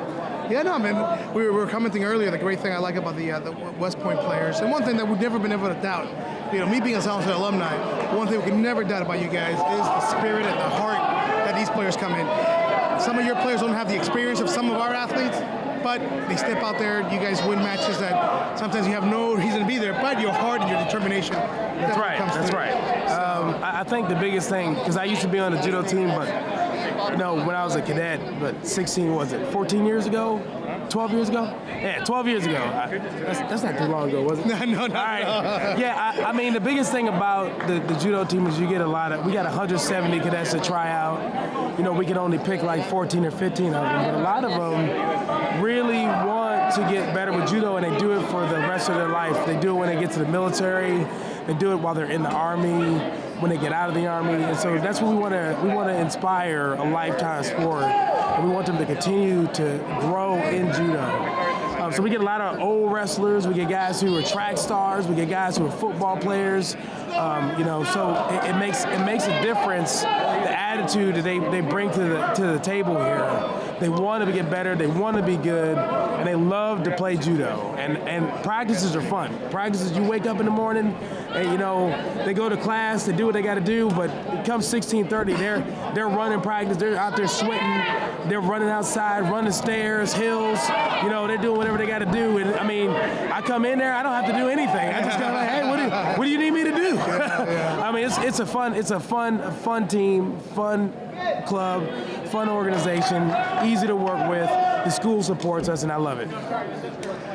Yeah, no, man. We were commenting earlier, the great thing I like about the West Point players, and one thing that we've never been able to doubt, me being a San Jose alumni, one thing we can never doubt about you guys is the spirit and the heart that these players come in. Some of your players don't have the experience of some of our athletes, but they step out there, you guys win matches that sometimes you have no reason to be there, but your heart and your determination. That's right. I think the biggest thing, because I used to be on the judo team, but when I was a cadet, but 14 years ago? 12 years ago? Yeah, 12 years ago. That's not too long ago, was it? No. All right. Yeah, I mean, the biggest thing about the judo team is we got 170 cadets to try out. We can only pick like 14 or 15 of them, but a lot of them really want to get better with judo, and they do it for the rest of their life. They do it when they get to the military. They do it while they're in the Army, when they get out of the Army. And so that's what we want to inspire a lifetime sport. And we want them to continue to grow in judo. So we get a lot of old wrestlers. We get guys who are track stars. We get guys who are football players. So it makes a difference. The attitude that they bring to the table here. They want to get better. They want to be good, and they love to play judo. And practices are fun. Practices, you wake up in the morning, and they go to class. They do what they got to do. But it comes 16:30, they're running practice. They're out there sweating. They're running outside, running stairs, hills. They're doing whatever they got to do. And I come in there, I don't have to do anything. I just go like, hey, what do you need me to do? It's a fun team, fun club, fun organization, easy to work with. The school supports us, and I love it.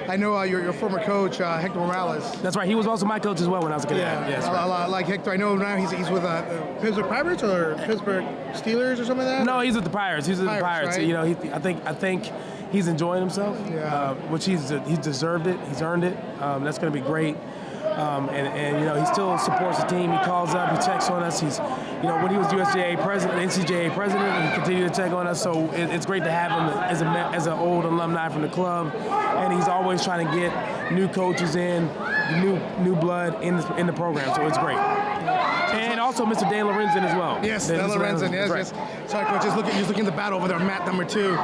I know your former coach, Hector Morales. That's right. He was also my coach as well when I was a kid. Yeah, I like Hector. I know now he's with Pittsburgh Pirates or Pittsburgh Steelers or something like that? No, he's with the Pirates. He's with the Pirates. Right? I think he's enjoying himself, which he's deserved it. He's earned it. That's going to be great. He still supports the team. He calls up, he checks on us. He's, when he was NCJA president, he continued to check on us. So it's great to have him as an old alumni from the club. And he's always trying to get new coaches in, new blood in the program. So it's great. And also Mr. Dan Lorenzen as well. Yes, Dan Lorenzen. Yes. Sorry, coach. Just looking at the battle over there, mat number 2.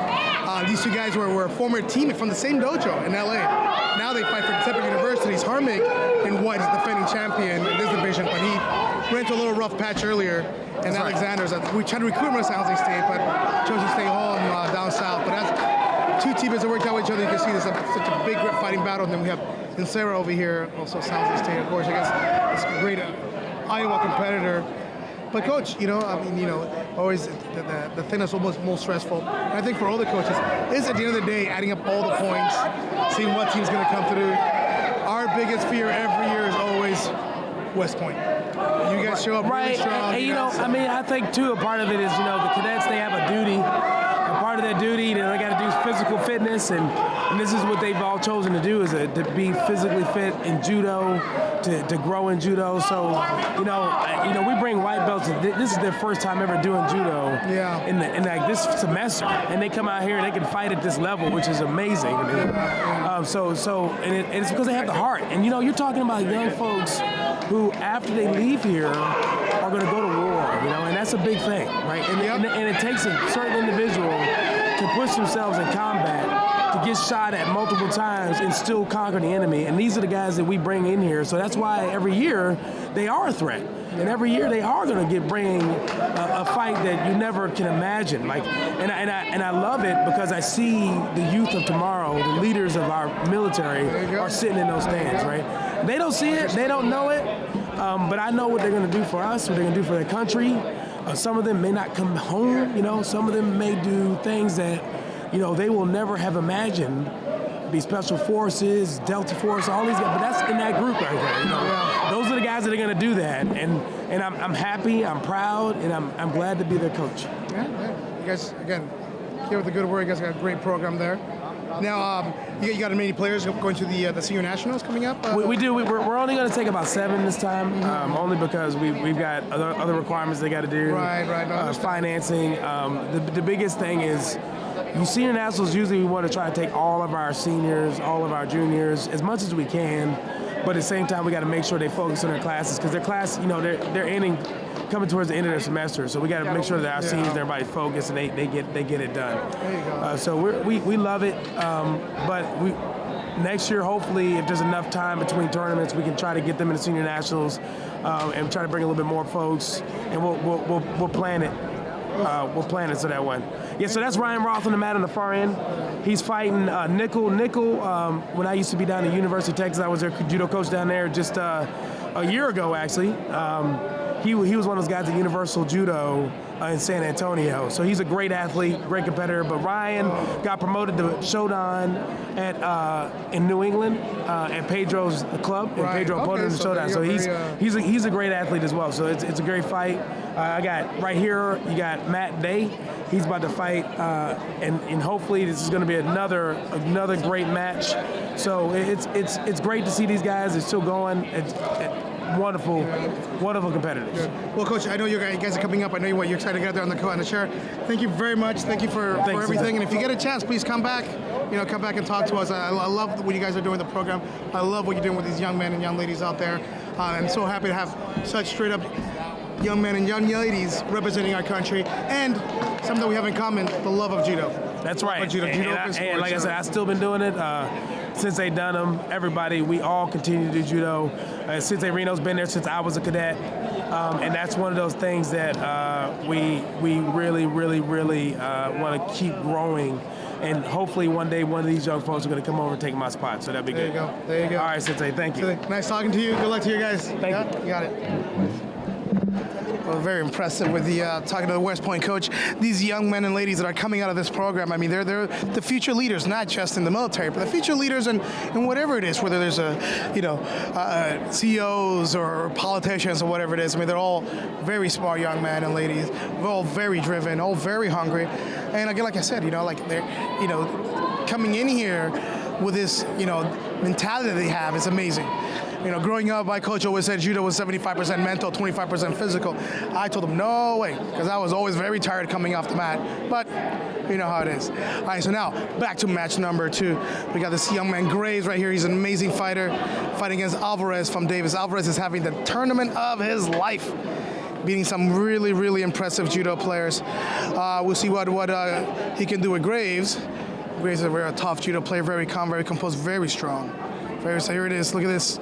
These two guys were a former teammate from the same dojo in LA. Now they fight for separate universities. Harmonic in white is defending champion in this division, but he ran into a little rough patch earlier. And that's Alexander's, we tried to recruit him to San Jose State, but chose to stay home down south. But that's 2 teammates that worked out with each other. You can see this such a big fighting battle. And then we have Sarah over here, also San Jose State, of course. I guess it's a great Iowa competitor. But coach, always the thing that's almost most stressful, and I think for all the coaches, is at the end of the day adding up all the points, seeing what team's going to come through. Our biggest fear every year is always West Point. You guys show up really strong. I think too a part of it is the cadets, they have a duty. A part of their duty, they got to do physical fitness, and this is what they've all chosen to do, is to be physically fit in judo, to grow in judo. So, we bring white belts. This is their first time ever doing judo in this semester, and they come out here and they can fight at this level, which is amazing. And it's because they have the heart. And you're talking about young folks who, after they leave here, are going to go to war, and that's a big thing, right? And it takes a certain individual to push themselves in combat, to get shot at multiple times and still conquer the enemy. And these are the guys that we bring in here. So that's why every year they are a threat. And every year they are going to bring a fight that you never can imagine. And I love it because I see the youth of tomorrow, the leaders of our military, are sitting in those stands, right? They don't see it, they don't know it, but I know what they're going to do for us, what they're going to do for their country. Some of them may not come home, some of them may do things that, they will never have imagined. Be Special Forces, Delta Force, all these guys, but that's in that group right there. Those are the guys that are going to do that, and I'm happy, I'm proud, and I'm glad to be their coach. Yeah. You guys, again, here with the good work. You guys got a great program there. Now, you got many players going to the senior nationals coming up? We do. We're only going to take about 7 this time, only because we've got other requirements they got to do. Right. No, financing. The biggest thing is, senior nationals, usually we want to try to take all of our seniors, all of our juniors, as much as we can. But at the same time, we got to make sure they focus on their classes, because their class, they're coming towards the end of their semester. So we got to make sure that our seniors and everybody focus and they get it done. There you go. So we love it, but next year, hopefully, if there's enough time between tournaments, we can try to get them in the senior nationals and try to bring a little bit more folks, and we'll plan it. We'll plan it so that one. Yeah, so that's Ryan Roth on the mat on the far end. He's fighting Nickel. When I used to be down at University of Texas, I was their judo coach down there just a year ago, actually. He was one of those guys at Universal Judo in San Antonio. So he's a great athlete, great competitor. But Ryan got promoted to Shodan in New England at Pedro's club, and Pedro put him in Shodan. So he's a great athlete as well. So it's a great fight. I got right here, you got Matt Day. He's about to fight, and hopefully this is going to be another great match. So it's great to see these guys. They're still going. It's wonderful competitors. Good. Well, Coach, I know you guys are coming up. I know you're excited to get out there on the chair. Thank you very much. Thank you for everything. And if you get a chance, please come back. Come back and talk to us. I love what you guys are doing the program. I love what you're doing with these young men and young ladies out there. I'm so happy to have such straight up young men and young ladies representing our country, and something that we have in common, the love of judo. That's right. Judo and like I said, I've still been doing it since they done them. Everybody, we all continue to do judo. Sensei Reno's been there since I was a cadet, and that's one of those things that we really want to keep growing. And hopefully one day one of these young folks are going to come over and take my spot. So that'd be good. There you go. All right, Sensei, thank you. Nice talking to you. Good luck to you guys. Thank you. You got it. Well, very impressive with the talking to the West Point coach. These young men and ladies that are coming out of this program, I mean, they're the future leaders, not just in the military, but the future leaders in whatever it is, whether there's CEOs or politicians or whatever it is. I mean, they're all very smart young men and ladies. They're all very driven, all very hungry. And again, like I said, they're, coming in here with this, mentality they have is amazing. Growing up, my coach always said judo was 75% mental, 25% physical. I told him, no way, because I was always very tired coming off the mat. But you know how it is. All right, so now back to match number 2. We got this young man, Graves, right here. He's an amazing fighter, fighting against Alvarez from Davis. Alvarez is having the tournament of his life, beating some really, really impressive judo players. We'll see what he can do with Graves. Graves is a very tough judo player, very calm, very composed, very strong. So here it is. Look at this.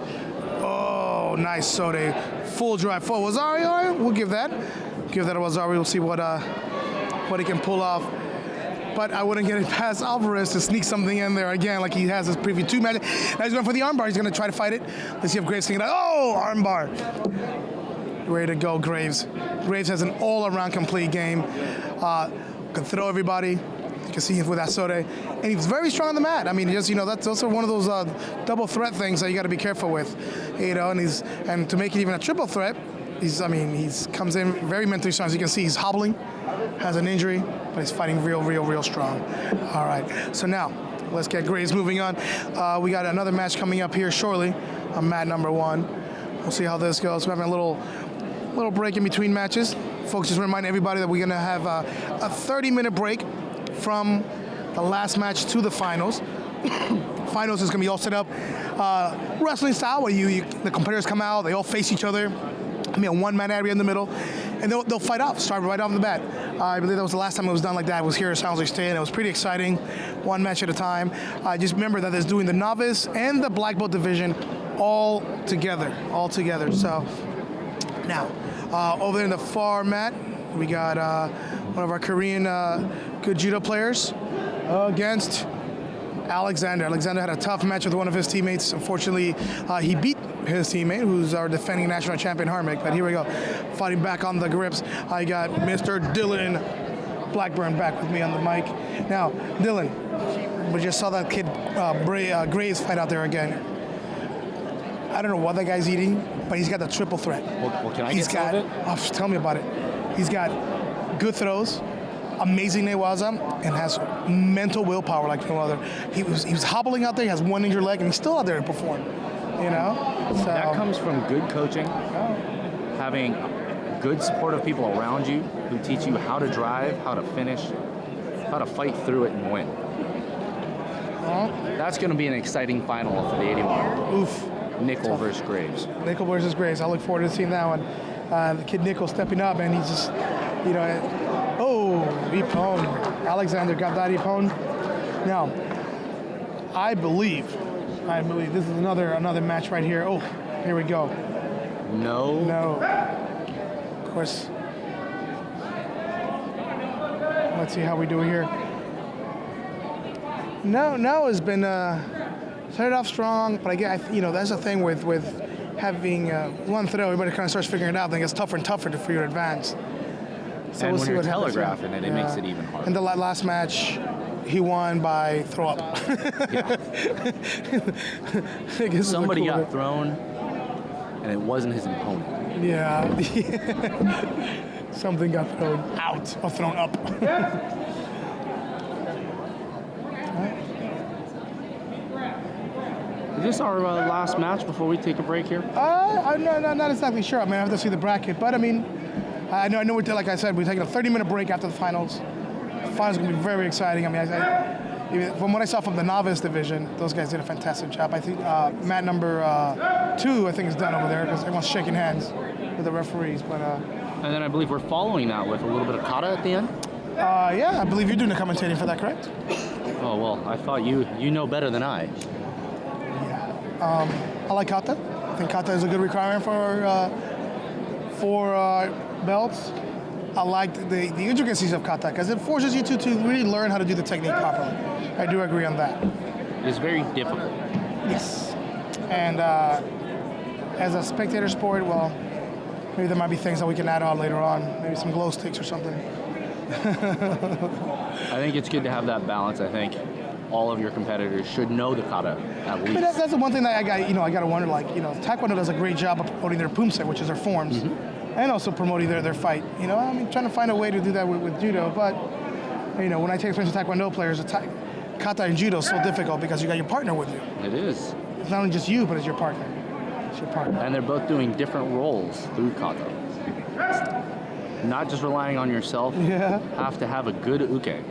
Oh, nice Sode. Full drive. Full Wazari. All right, we'll give that. Give that a Wazari. We'll see what he can pull off. But I wouldn't get it past Alvarez to sneak something in there again, like he has his previous 2 matches. Now he's going for the armbar. He's going to try to fight it. Let's see if Graves can get it. Oh, armbar. Ready to go, Graves. Graves has an all-around complete game. Can throw everybody. You can see him with that Sode. And he's very strong on the mat. I mean, that's also one of those double threat things that you got to be careful with. And to make it even a triple threat, he comes in very mentally strong. As you can see, he's hobbling, has an injury, but he's fighting real strong. All right, so now let's get Graves moving on. We got another match coming up here shortly on mat number 1. We'll see how this goes. We're having a little break in between matches. Folks, just remind everybody that we're going to have a 30-minute break from the last match to the finals. Finals is going to be all set up wrestling style, where the competitors come out, they all face each other. one-man area in the middle, and they'll fight off, start right off the bat. I believe that was the last time it was done like that. It was here at San Jose State, and it was pretty exciting, one match at a time. Just remember that it's doing the novice and the black belt division all together. So now, over there in the far mat, we got one of our Korean good judo players against Alexander. Alexander had a tough match with one of his teammates. Unfortunately, he beat his teammate, who's our defending national champion, Harmick. But here we go, fighting back on the grips. I got Mr. Dylan Blackburn back with me on the mic. Now, Dylan, we just saw that kid Graves fight out there again. I don't know what that guy's eating, but he's got the triple threat. Well, can I get some of it? Oh, tell me about it. He's got good throws, amazing newaza, and has mental willpower like no other. He was hobbling out there. He has one injured leg, and he's still out there to perform. You know, so that comes from good coaching, having good supportive people around you who teach you how to drive, how to finish, how to fight through it and win. That's going to be an exciting final for the 81. Oof. Nickel versus Graves. Nickel versus Graves. I look forward to seeing that one. The kid Nickel stepping up, and he's just, you know, Ippon. Alexander got that Ippon. Now, I believe this is another match right here. Oh, here we go. No. Of course. Let's see how we do here. No has been started off strong, but that's the thing with having one throw. Everybody kind of starts figuring it out. Then it gets tougher and tougher for you to advance. So and we'll when see you're what telegraphing happens. it makes it even harder. In the last match, he won by throw up. Somebody got thrown, and it wasn't his opponent. Yeah. Something got thrown out or thrown up. Is this our last match before we take a break here? I'm not exactly sure. I mean, I have to see the bracket, but I mean, I know. Like I said, we're taking a 30-minute break after the finals. The finals are going to be very exciting. I mean, from what I saw from the novice division, those guys did a fantastic job. I think mat number 2, I think, is done over there because everyone's shaking hands with the referees. But and then I believe we're following that with a little bit of kata at the end. Yeah, I believe you're doing the commentating for that, correct? Oh well, I thought you know better than I. I like kata. I think kata is a good requirement for belts. I like the intricacies of kata because it forces you to really learn how to do the technique properly. I do agree on that. It's very difficult. Yes. And as a spectator sport, well, maybe there might be things that we can add on later on. Maybe some glow sticks or something. I think it's good to have that balance. I think all of your competitors should know the kata at least. But that's the one thing that I got to wonder. Like, Taekwondo does a great job of promoting their pumse, which is their forms, and also promoting their fight. I mean, trying to find a way to do that with judo. But when I take experience with Taekwondo players, kata and judo is so difficult because you got your partner with you. It is. It's not only just you, but it's your partner. And they're both doing different roles through kata. Not just relying on yourself. Yeah. Have to have a good uke.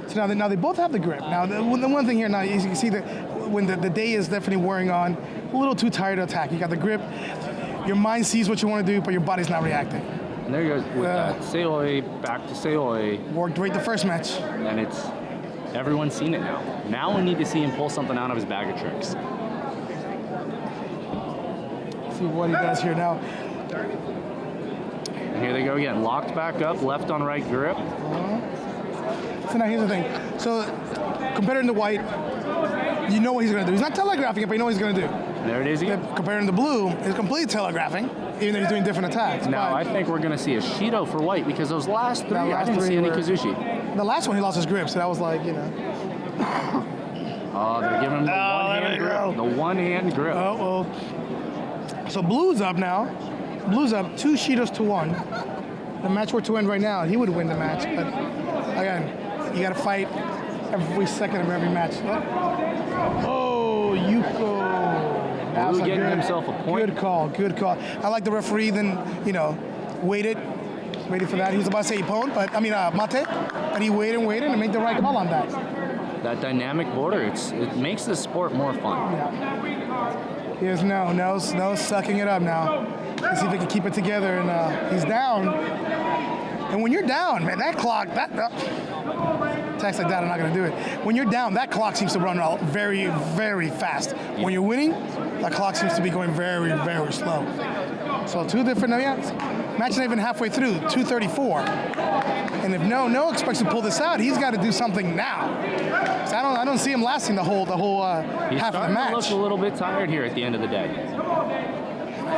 So now they both have the grip. Now the one thing here now is you can see that when the day is definitely wearing on, a little too tired to attack. You got the grip. Your mind sees what you want to do, but your body's not reacting. And there you go with that seoi, back to seoi. Worked great the first match. And everyone's seen it now. Now we need to see him pull something out of his bag of tricks. Let's see what he does here now. And here they go again. Locked back up, left on right grip. So now here's the thing. So compared to white, you know what he's going to do. He's not telegraphing it, but you know what he's going to do. There it is again. Compared to blue, he's completely telegraphing, even though he's doing different attacks. Now I think we're going to see a Shido for white because those last three, I didn't see any Kazushi. The last one, he lost his grip, so that was like, Oh, they're giving him the one-hand grip. The one-hand grip. Oh. So blue's up now. Blue's up 2 Shidos to 1. The match were to end right now, he would win the match. But again, you got to fight every second of every match. Oh, Yuko. Blue getting himself a point. Good call. I like the referee then, waited for that. He was about to say Ippon, but Mate, but he waited and made the right call on that. That dynamic border, it makes the sport more fun. Yeah. Here's no sucking it up now. Let's see if he can keep it together. And he's down. And when you're down, man, that clock, attacks like that, I'm not going to do it. When you're down, that clock seems to run very, very fast. When you're winning, that clock seems to be going very, very slow. So two different, match not even halfway through, 2:34. And if No expects to pull this out, he's got to do something now. So I don't see him lasting the whole half of the match. He looks a little bit tired here at the end of the day.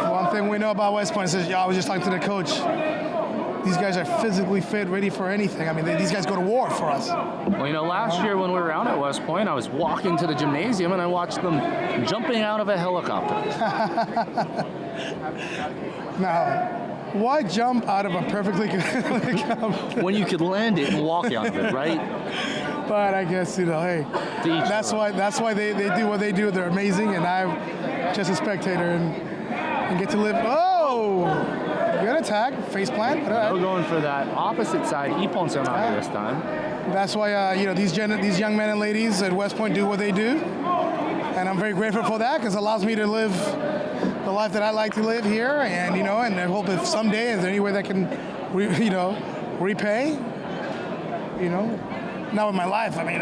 One thing we know about West Point is, I was just talking to the coach. These guys are physically fit, ready for anything. I mean, these guys go to war for us. Well, last year when we were out at West Point, I was walking to the gymnasium and I watched them jumping out of a helicopter. Now, why jump out of a perfectly good helicopter? When you could land it and walk out of it, right? But I guess, hey, that's why they do what they do. They're amazing, and I'm just a spectator and get to live. Oh! Good attack, face plant. No going for that opposite side, Ippon Sonata this time. That's why these young men and ladies at West Point do what they do, and I'm very grateful for that because it allows me to live the life that I like to live here, and and I hope if someday is there any way that can, repay, not with my life. I mean,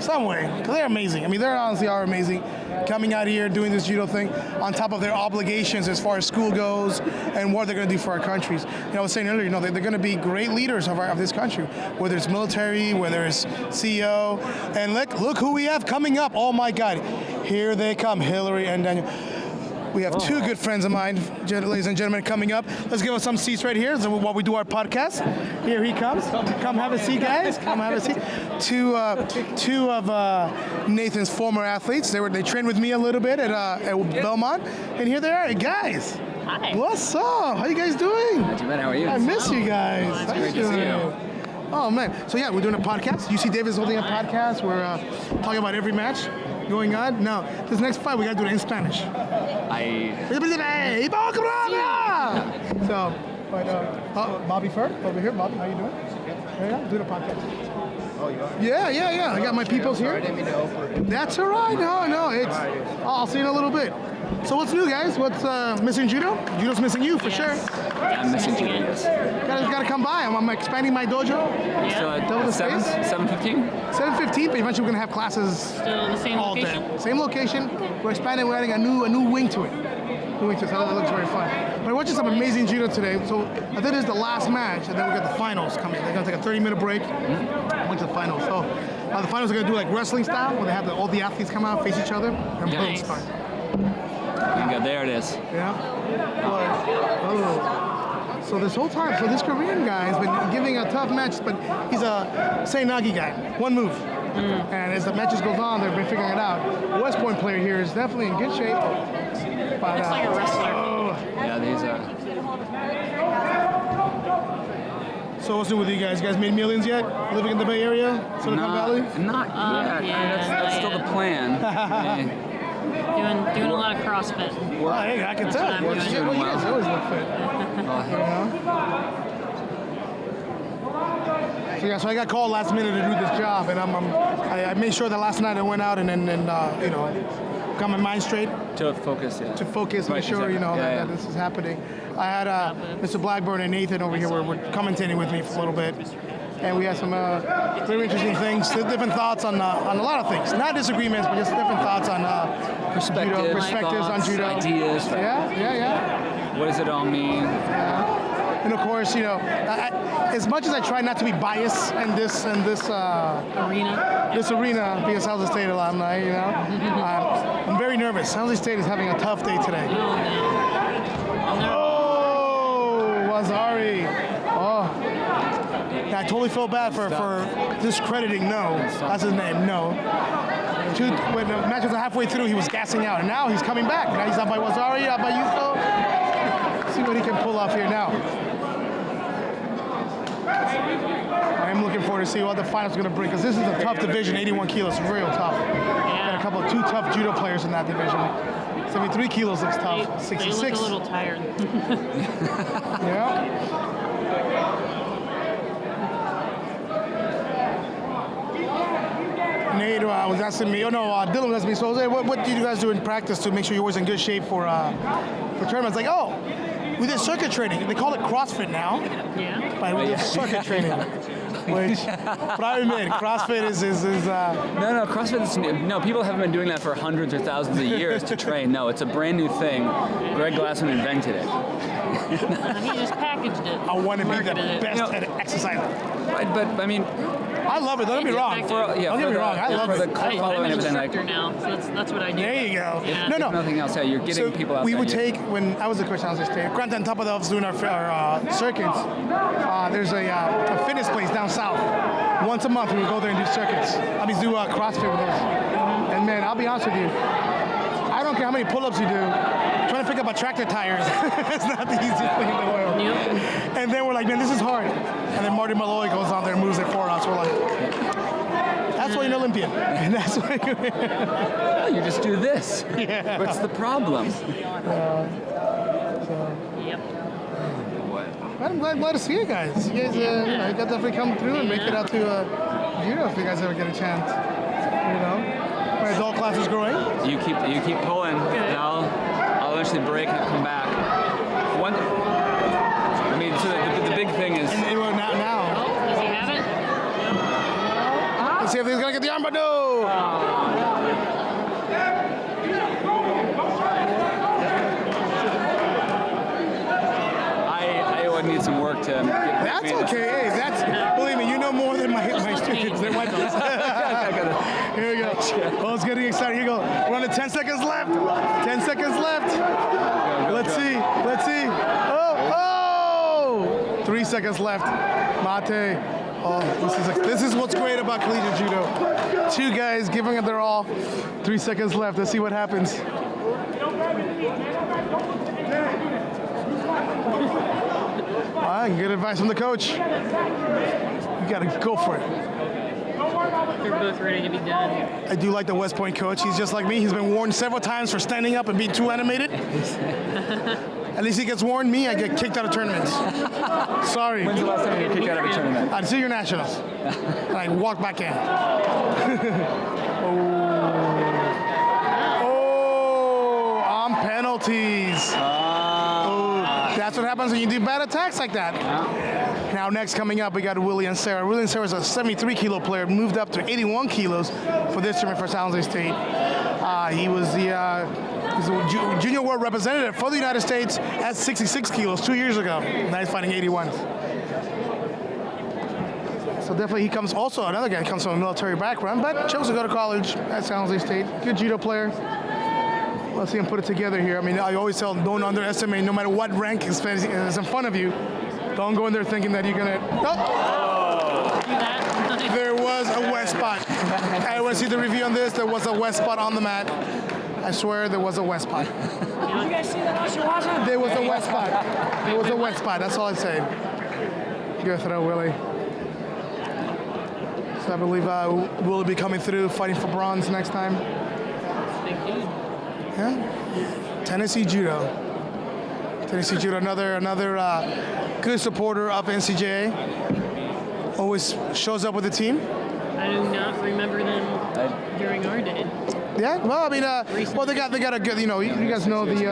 some way. Because they're amazing. I mean, they honestly are amazing. Coming out here, doing this judo thing, on top of their obligations as far as school goes and what they're going to do for our countries. I was saying earlier, they're going to be great leaders of this country, whether it's military, whether it's CEO. And look who we have coming up. Oh, my God. Here they come, Hillary and Daniel. We have two good friends of mine, ladies and gentlemen, coming up. Let's give us some seats right here while we do our podcast. Here he comes. Come have a seat, guys. Come have a seat. Two of Nathan's former athletes. They trained with me a little bit at Belmont, and here they are, guys. Hi. What's up? How you guys doing? Not too bad. How are you? I miss you guys. It's great to see you. Oh man. So yeah, we're doing a podcast. UC Davis is holding a podcast. We're talking about every match going on. Now, this next fight, we got to do it in Spanish. So, Bobby first, over here. Bobby, how you doing? Yeah, do the podcast. Oh, you are? Yeah. I got my peoples here. That's all right. No, I'll see you in a little bit. So what's new, guys? What's missing judo? Judo's missing you, for sure. Yeah, I'm missing judo, yes. Gotta come by. I'm expanding my dojo. So at 7:15? 7:15, but eventually we're gonna have classes Still in the same all location? day. Same location. We're expanding. We're adding a new wing to it. So that looks very fun. But we're watching some amazing judo today. So I think this is the last match, and then we got the finals coming. They're gonna take a 30-minute break. Went to the finals. So the finals are gonna do like wrestling style, where they have all the athletes come out, face each other, and boom, start. Okay, there it is. Yeah. So this whole time, this Korean guy has been giving a tough match, but he's a Seinagi guy. One move. And as the matches goes on, they've been figuring it out. West Point player here is definitely in good shape. But, looks like a wrestler. Yeah, these are. So what's new with you guys? You guys made millions yet? Living in the Bay Area, Silicon Valley? Not yet. That's still the plan. Doing a lot of CrossFit. Hey, I can tell. You guys always look fit. So I got called last minute to do this job, and I made sure that last night I went out and got my mind straight. To focus, yeah. To focus, make sure that this is happening. I had Mr. Blackburn and Nathan over here were commentating with me for a little bit, and we had some very interesting things, different thoughts on a lot of things. Not disagreements, but just different thoughts on perspectives on judo. Ideas. Yeah. What does it all mean? And of course, as much as I try not to be biased in this arena, being a San Jose State alumni, I'm very nervous. San Jose State is having a tough day today. Oh, Wazari. Oh, I totally feel bad for discrediting No. That's his name, No. When the match was halfway through, he was gassing out, and now he's coming back. Now he's up by Wazari, up by Yuko. See what he can pull off here now. I'm looking forward to see what the finals are going to bring, because this is a tough division. 81 kilos, real tough. Got two tough judo players in that division. 73 kilos looks tough. 66. They look a little tired. Yeah. Nate was asking me, Dylan was asking me, so Jose, what do you guys do in practice to make sure you're always in good shape for tournaments? Like, we did circuit training. They call it CrossFit now. Yeah. But we did circuit training. Which, but I admit, CrossFit is No, CrossFit is new. No, people haven't been doing that for hundreds or thousands of years to train. No, it's a brand new thing. Greg Glassman invented it. He just packaged it. I want to be the best at exercising. Right, but I mean, I love it. Don't get me wrong. Don't get me wrong. I love it. For the cult following and everything, instructor now, so that's what I do. There you go. Yeah. No. If nothing else, you're getting people out we there. would take, when I was a coach at San Jose State, granted on top of us doing our circuits, there's a fitness place down south. Once a month we would go there and do circuits. I mean, do CrossFit with us. And man, I'll be honest with you, I don't care how many pull-ups you do, trying to pick up a tractor tires, it's not the easiest thing in the world. Yep. And then we're like, man, this is hard. And then Marty Malloy goes on there and moves it for us. We're like, that's why you're an Olympian. And that's why you just do this. Yeah. What's the problem? Yep. I'm glad to see you guys. You guys, you guys definitely come through and make it out to Judo if you guys ever get a chance. My adult class is growing. You keep pulling, and I'll eventually break and come back. So the big thing is. And now. Oh, does he have it? Let's see if he's gonna get the arm, but no. I need some work to. That's okay. Hey, believe me, you know more than my students. They're my dogs. Here we go. Oh, it's getting exciting. Here we go. We're on to 10 seconds left. 10 seconds left. Let's see. Oh! 3 seconds left. Mate. Oh, this is what's great about collegiate judo. Two guys giving it their all. 3 seconds left. Let's see what happens. All right, good advice from the coach. You gotta go for it. They're both ready to be done. I do like the West Point coach. He's just like me. He's been warned several times for standing up and being too animated. At least he gets warned. Me, I get kicked out of tournaments. Sorry. When's the last time you got kicked out of a tournament? At Senior Nationals. And I walk back in. On penalties. That's what happens when you do bad attacks like that. Now next coming up, we got Willie and Sarah. Willie and Sarah is a 73-kilo player, moved up to 81 kilos for this tournament for San Jose State. He was the junior world representative for the United States at 66 kilos 2 years ago. Now he's fighting 81. So definitely he comes, also another guy comes from a military background, but chose to go to college at San Jose State. Good judo player. Let's see him put it together here. I mean, I always tell them, don't underestimate, no matter what rank is in front of you, don't go in there thinking that you're gonna, There was a wet spot. I want to see the review on this. There was a wet spot on the mat. I swear there was a wet spot. You guys see that? There was a wet spot. There was a wet spot. That's all I'd say. Good throw, Willie. So I believe Willie be coming through, fighting for bronze next time. Thank you. Yeah. Tennessee Judo. Tennessee Judo, another good supporter of NCJA. Always shows up with the team. I do not remember them during our day. Yeah, well, I mean, well, they got a good, you guys know the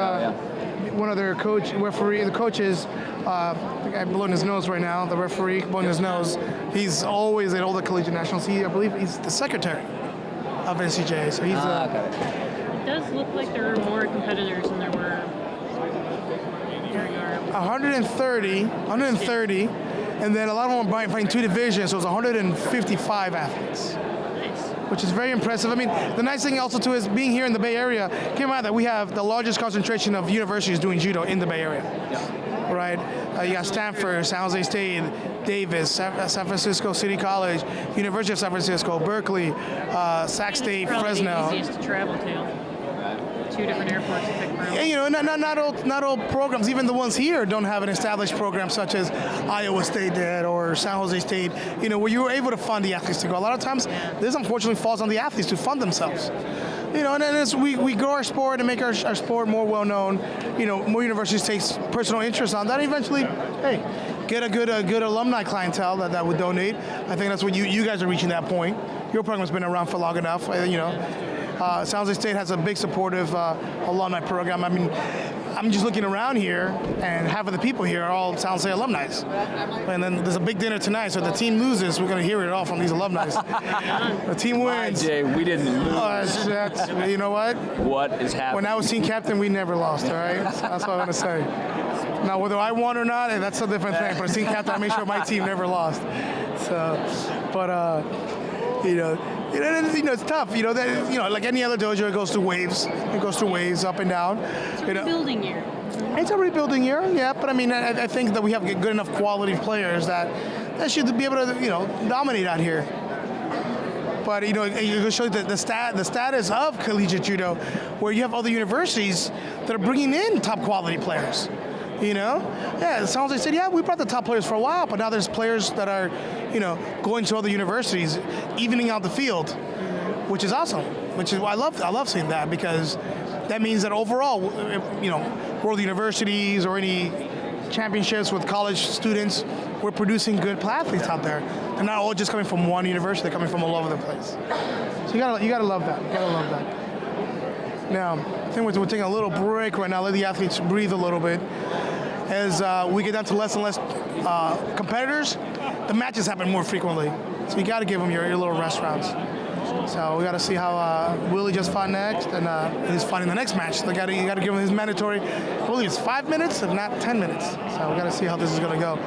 one of their referee, the coaches, the guy blowing his nose right now, the referee blowing his nose. He's always at all the collegiate nationals. I believe he's the secretary of NCJA, so he's. It does look like there are more competitors than there were during our. 130, and then a lot of them are fighting two divisions, so it's 155 athletes. Which is very impressive. I mean, the nice thing also too is being here in the Bay Area, keep in mind that we have the largest concentration of universities doing judo in the Bay Area. Yeah. Right? You got Stanford, San Jose State, Davis, San Francisco City College, University of San Francisco, Berkeley, Sac State, Fresno. The easiest to travel to. 2 different airports to pick from. And not all programs, even the ones here, don't have an established program such as Iowa State did or San Jose State, where you were able to fund the athletes to go. A lot of times, this unfortunately falls on the athletes to fund themselves. And then as we grow our sport and make our sport more well-known, more universities take personal interest on that, and eventually, get a good alumni clientele that would donate. I think that's what you guys are reaching that point. your program's been around for long enough. San Jose State has a big supportive alumni program. I mean, I'm just looking around here, and half of the people here are all San Jose alumni. And then there's a big dinner tonight, so if the team loses, we're going to hear it all from these alumni. The team wins. Jay, we didn't lose. You know what? What is happening? When I was team captain, we never lost, all right? That's what I'm going to say. Now, whether I won or not, that's a different thing. But as team captain, I made sure my team never lost. So, but, it's tough. Like any other dojo, it goes through waves. It goes through waves, up and down. It's a rebuilding year. It's a rebuilding year, yeah. But I mean, I think that we have good enough quality players that should be able to, dominate out here. But it shows you the status of collegiate judo, where you have other universities that are bringing in top quality players. Yeah, San Jose said, yeah, we brought the top players for a while, but now there's players that are, going to other universities, evening out the field, which is awesome. I love seeing that, because that means that overall, world universities or any championships with college students, we're producing good athletes out there. They're not all just coming from one university; they're coming from all over the place. So you gotta love that. You gotta love that. Now, I think we're taking a little break right now. Let the athletes breathe a little bit. As we get down to less and less competitors, the matches happen more frequently. So you got to give them your little rest rounds. So we got to see how Willie just fought next, and he's fighting the next match. So you got to give him his mandatory. I believe it's 5 minutes, if not 10 minutes. So we got to see how this is going to go.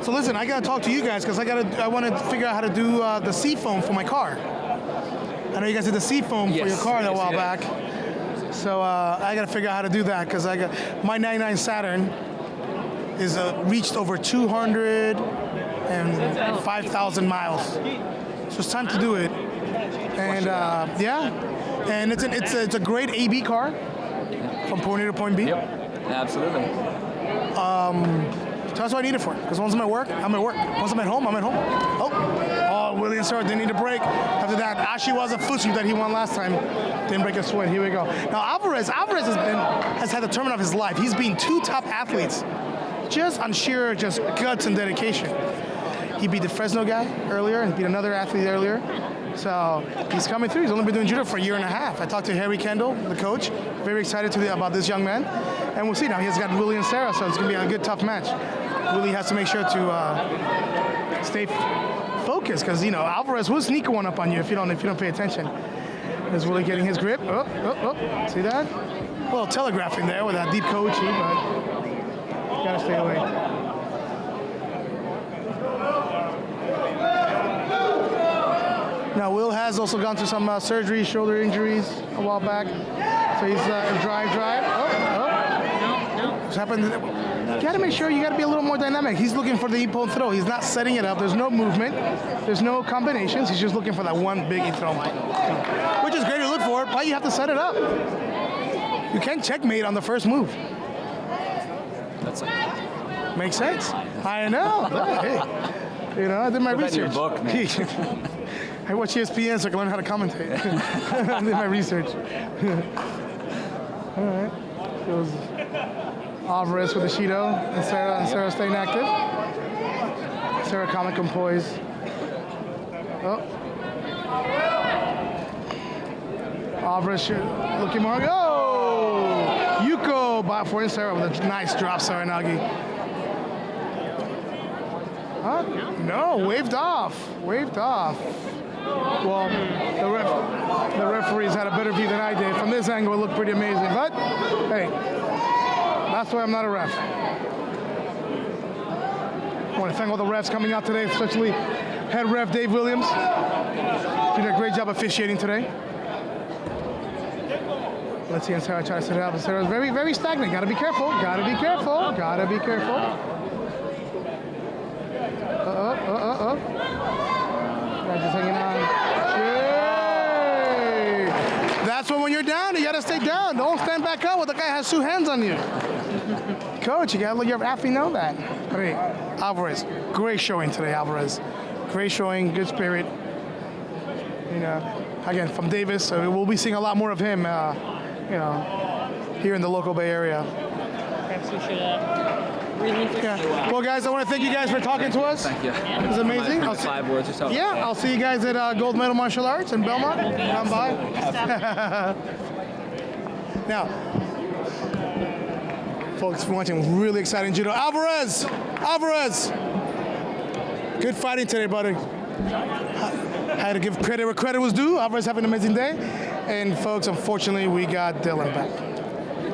So listen, I got to talk to you guys because I want to figure out how to do the seafoam for my car. I know you guys did the seafoam for your car a while back. So I got to figure out how to do that, because my 99 Saturn is reached over 205,000 miles. So it's time to do it. And and it's a great AB car from point A to point B. Yep, absolutely. So that's what I need it for. Because once I'm at work, I'm at work. Once I'm at home, I'm at home. Oh, Willie and Sarah didn't need a break. After that, Aggie was a fusu that he won last time. Didn't break a sweat. Here we go. Now Alvarez has had the tournament of his life. He's been two top athletes, just on sheer guts and dedication. He beat the Fresno guy earlier and beat another athlete earlier. So he's coming through. He's only been doing judo for a year and a half. I talked to Harry Kendall, the coach. Very excited about this young man. And we'll see now. He's got Willie and Sarah, so it's going to be a good, tough match. Willie has to make sure to stay focused, because Alvarez will sneak one up on you if you don't pay attention. Is Willie getting his grip? Oh, see that? A little telegraphing there with that deep coaching, but gotta stay away. Now Will has also gone through some surgery, shoulder injuries a while back. So he's drive. What's happened? You got to make sure you got to be a little more dynamic. He's looking for the ippon throw. He's not setting it up. There's no movement. There's no combinations. He's just looking for that one big ippon, which is great to look for, but you have to set it up. You can't checkmate on the first move. Makes sense. I know. Hey, I did my research. Your book, man. I watch ESPN so I can learn how to commentate. I did my research. All right. It was Alvarez with the Shido, and Sarah staying active. Sarah calm and composed. Alvarez looking more. Oh! Yuko for Sarah with a nice drop, Saranagi. Huh? No, waved off. Well, the referees had a better view than I did. From this angle, it looked pretty amazing. But, hey, that's why I'm not a ref. I want to thank all the refs coming out today, especially head ref Dave Williams. Did a great job officiating today. Let's see, and Sarah try to set it up. And Sarah's very, very stagnant. Got to be careful. Got to be careful. Just hanging on. Yay! That's when you're down, you gotta stay down. Don't stand back up when the guy has two hands on you. Coach, you gotta let your athlete know that. Great. Alvarez, great showing today, Alvarez. Great showing, good spirit. Again, from Davis, so we'll be seeing a lot more of him, here in the local Bay Area. Grab sushi. really took Yeah. you well. Well, guys, I want to thank you guys for talking to us. Thank you. It was amazing. I'll see, 5 words or so. yeah, I'll see you guys at Gold Medal Martial Arts in Belmont. Come by. Now, folks, for watching really exciting judo. Alvarez! Good fighting today, buddy. I had to give credit where credit was due. Alvarez having an amazing day. And folks, unfortunately, we got Dylan back.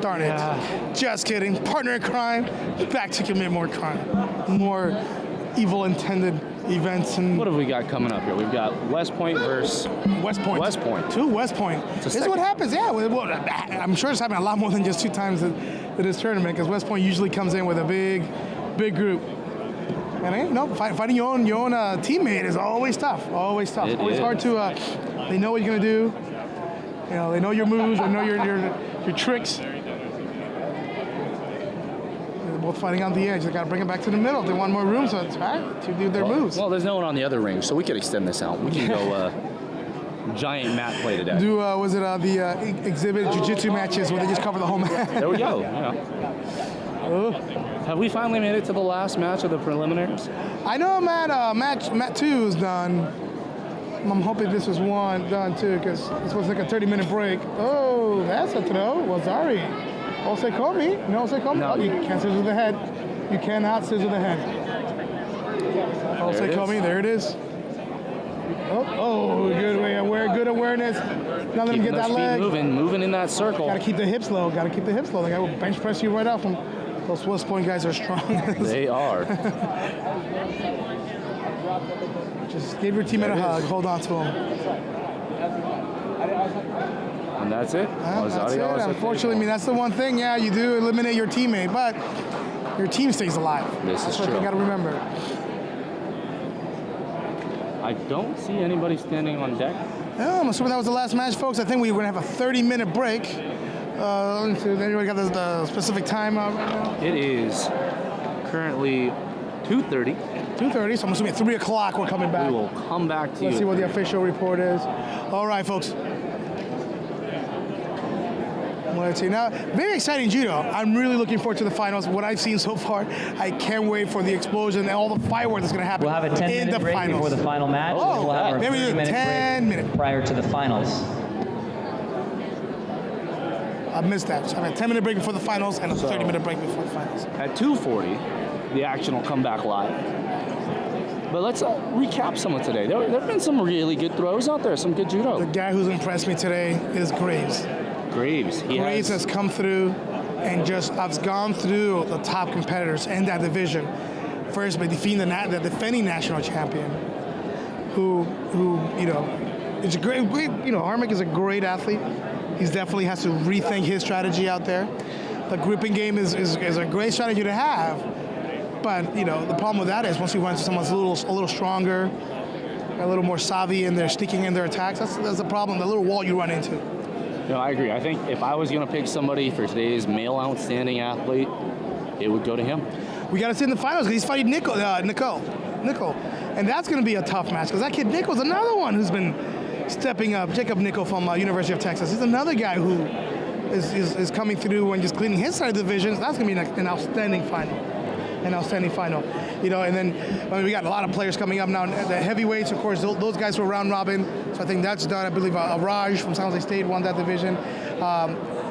Darn it. Just kidding. Partner in crime, back to commit more crime. More evil intended events. And What have we got coming up here? We've got West Point versus West Point. Two West Point. This is what happens, yeah. Well, I'm sure it's happening a lot more than just 2 times in this tournament, because West Point usually comes in with a big group. And fighting your own teammate is always tough. Always tough. Always hard to. They know what you're gonna do. You know, they know your moves. They know your tricks. They're both fighting on the edge. They gotta bring it back to the middle. They want more room, so it's hard to do their moves. Well, there's no one on the other ring, so we could extend this out. We can go giant mat play today. Do was it the exhibit jiu-jitsu matches where they just cover the whole mat? There we go. Yeah. Have we finally made it to the last match of the preliminaries? I know match 2 is done. I'm hoping this was done too, because this was like a 30-minute break. Oh, that's a throw. Well, sorry. Osekomi. No, Osekomi. No. Oh, you can't scissor the head. You cannot scissor the head. Osekomi, there it is. Oh, good way. Good awareness. Now let him get that leg. Moving in that circle. Gotta keep the hips low. They gotta bench press you right off them. Those West Point guys are strong. They are. Just give your teammate a hug. Hold on to him. And that's it. That's it. Unfortunately, I mean, that's the one thing. Yeah, you do eliminate your teammate, but your team stays alive. This is true. That's what you gotta remember. I don't see anybody standing on deck. Yeah, I'm assuming that was the last match, folks. I think we were gonna have a 30-minute break. Anybody got the specific time out right now? It is currently 2:30. 2:30, so I'm assuming at 3 o'clock we're coming back. We will come back to you. Let's see what the official report is. All right, folks. Let's see. Now, very exciting judo. I'm really looking forward to the finals. What I've seen so far, I can't wait for the explosion and all the fireworks that's going to happen. We'll have a 10-minute break finals. before the final match. Oh, we'll have our maybe 30-minute break prior to the finals. I missed that. So I have a 10-minute break before the finals and a 30-minute break before the finals. At 2:40, the action will come back live. But let's recap some of today. There have been some really good throws out there, some good judo. The guy who's impressed me today is Graves. Graves has come through and has gone through the top competitors in that division. First by defeating the defending national champion, who is a great, Harmick is a great athlete. He definitely has to rethink his strategy out there. The gripping game is a great strategy to have, but the problem with that is once you run into someone who's a little stronger, a little more savvy, and they're sticking in their attacks, that's the problem. The little wall you run into. No, I agree. I think if I was going to pick somebody for today's male outstanding athlete, it would go to him. We got to see in the finals because he's fighting Nickel, and that's going to be a tough match because that kid Nickel's another one who's been stepping up. Jacob Nickel from University of Texas. He's another guy who is coming through and just cleaning his side of the division. So that's going to be an outstanding final. And then we got a lot of players coming up now. The heavyweights, of course, those guys were round robin. So I think that's done. I believe Raj from San Jose State won that division.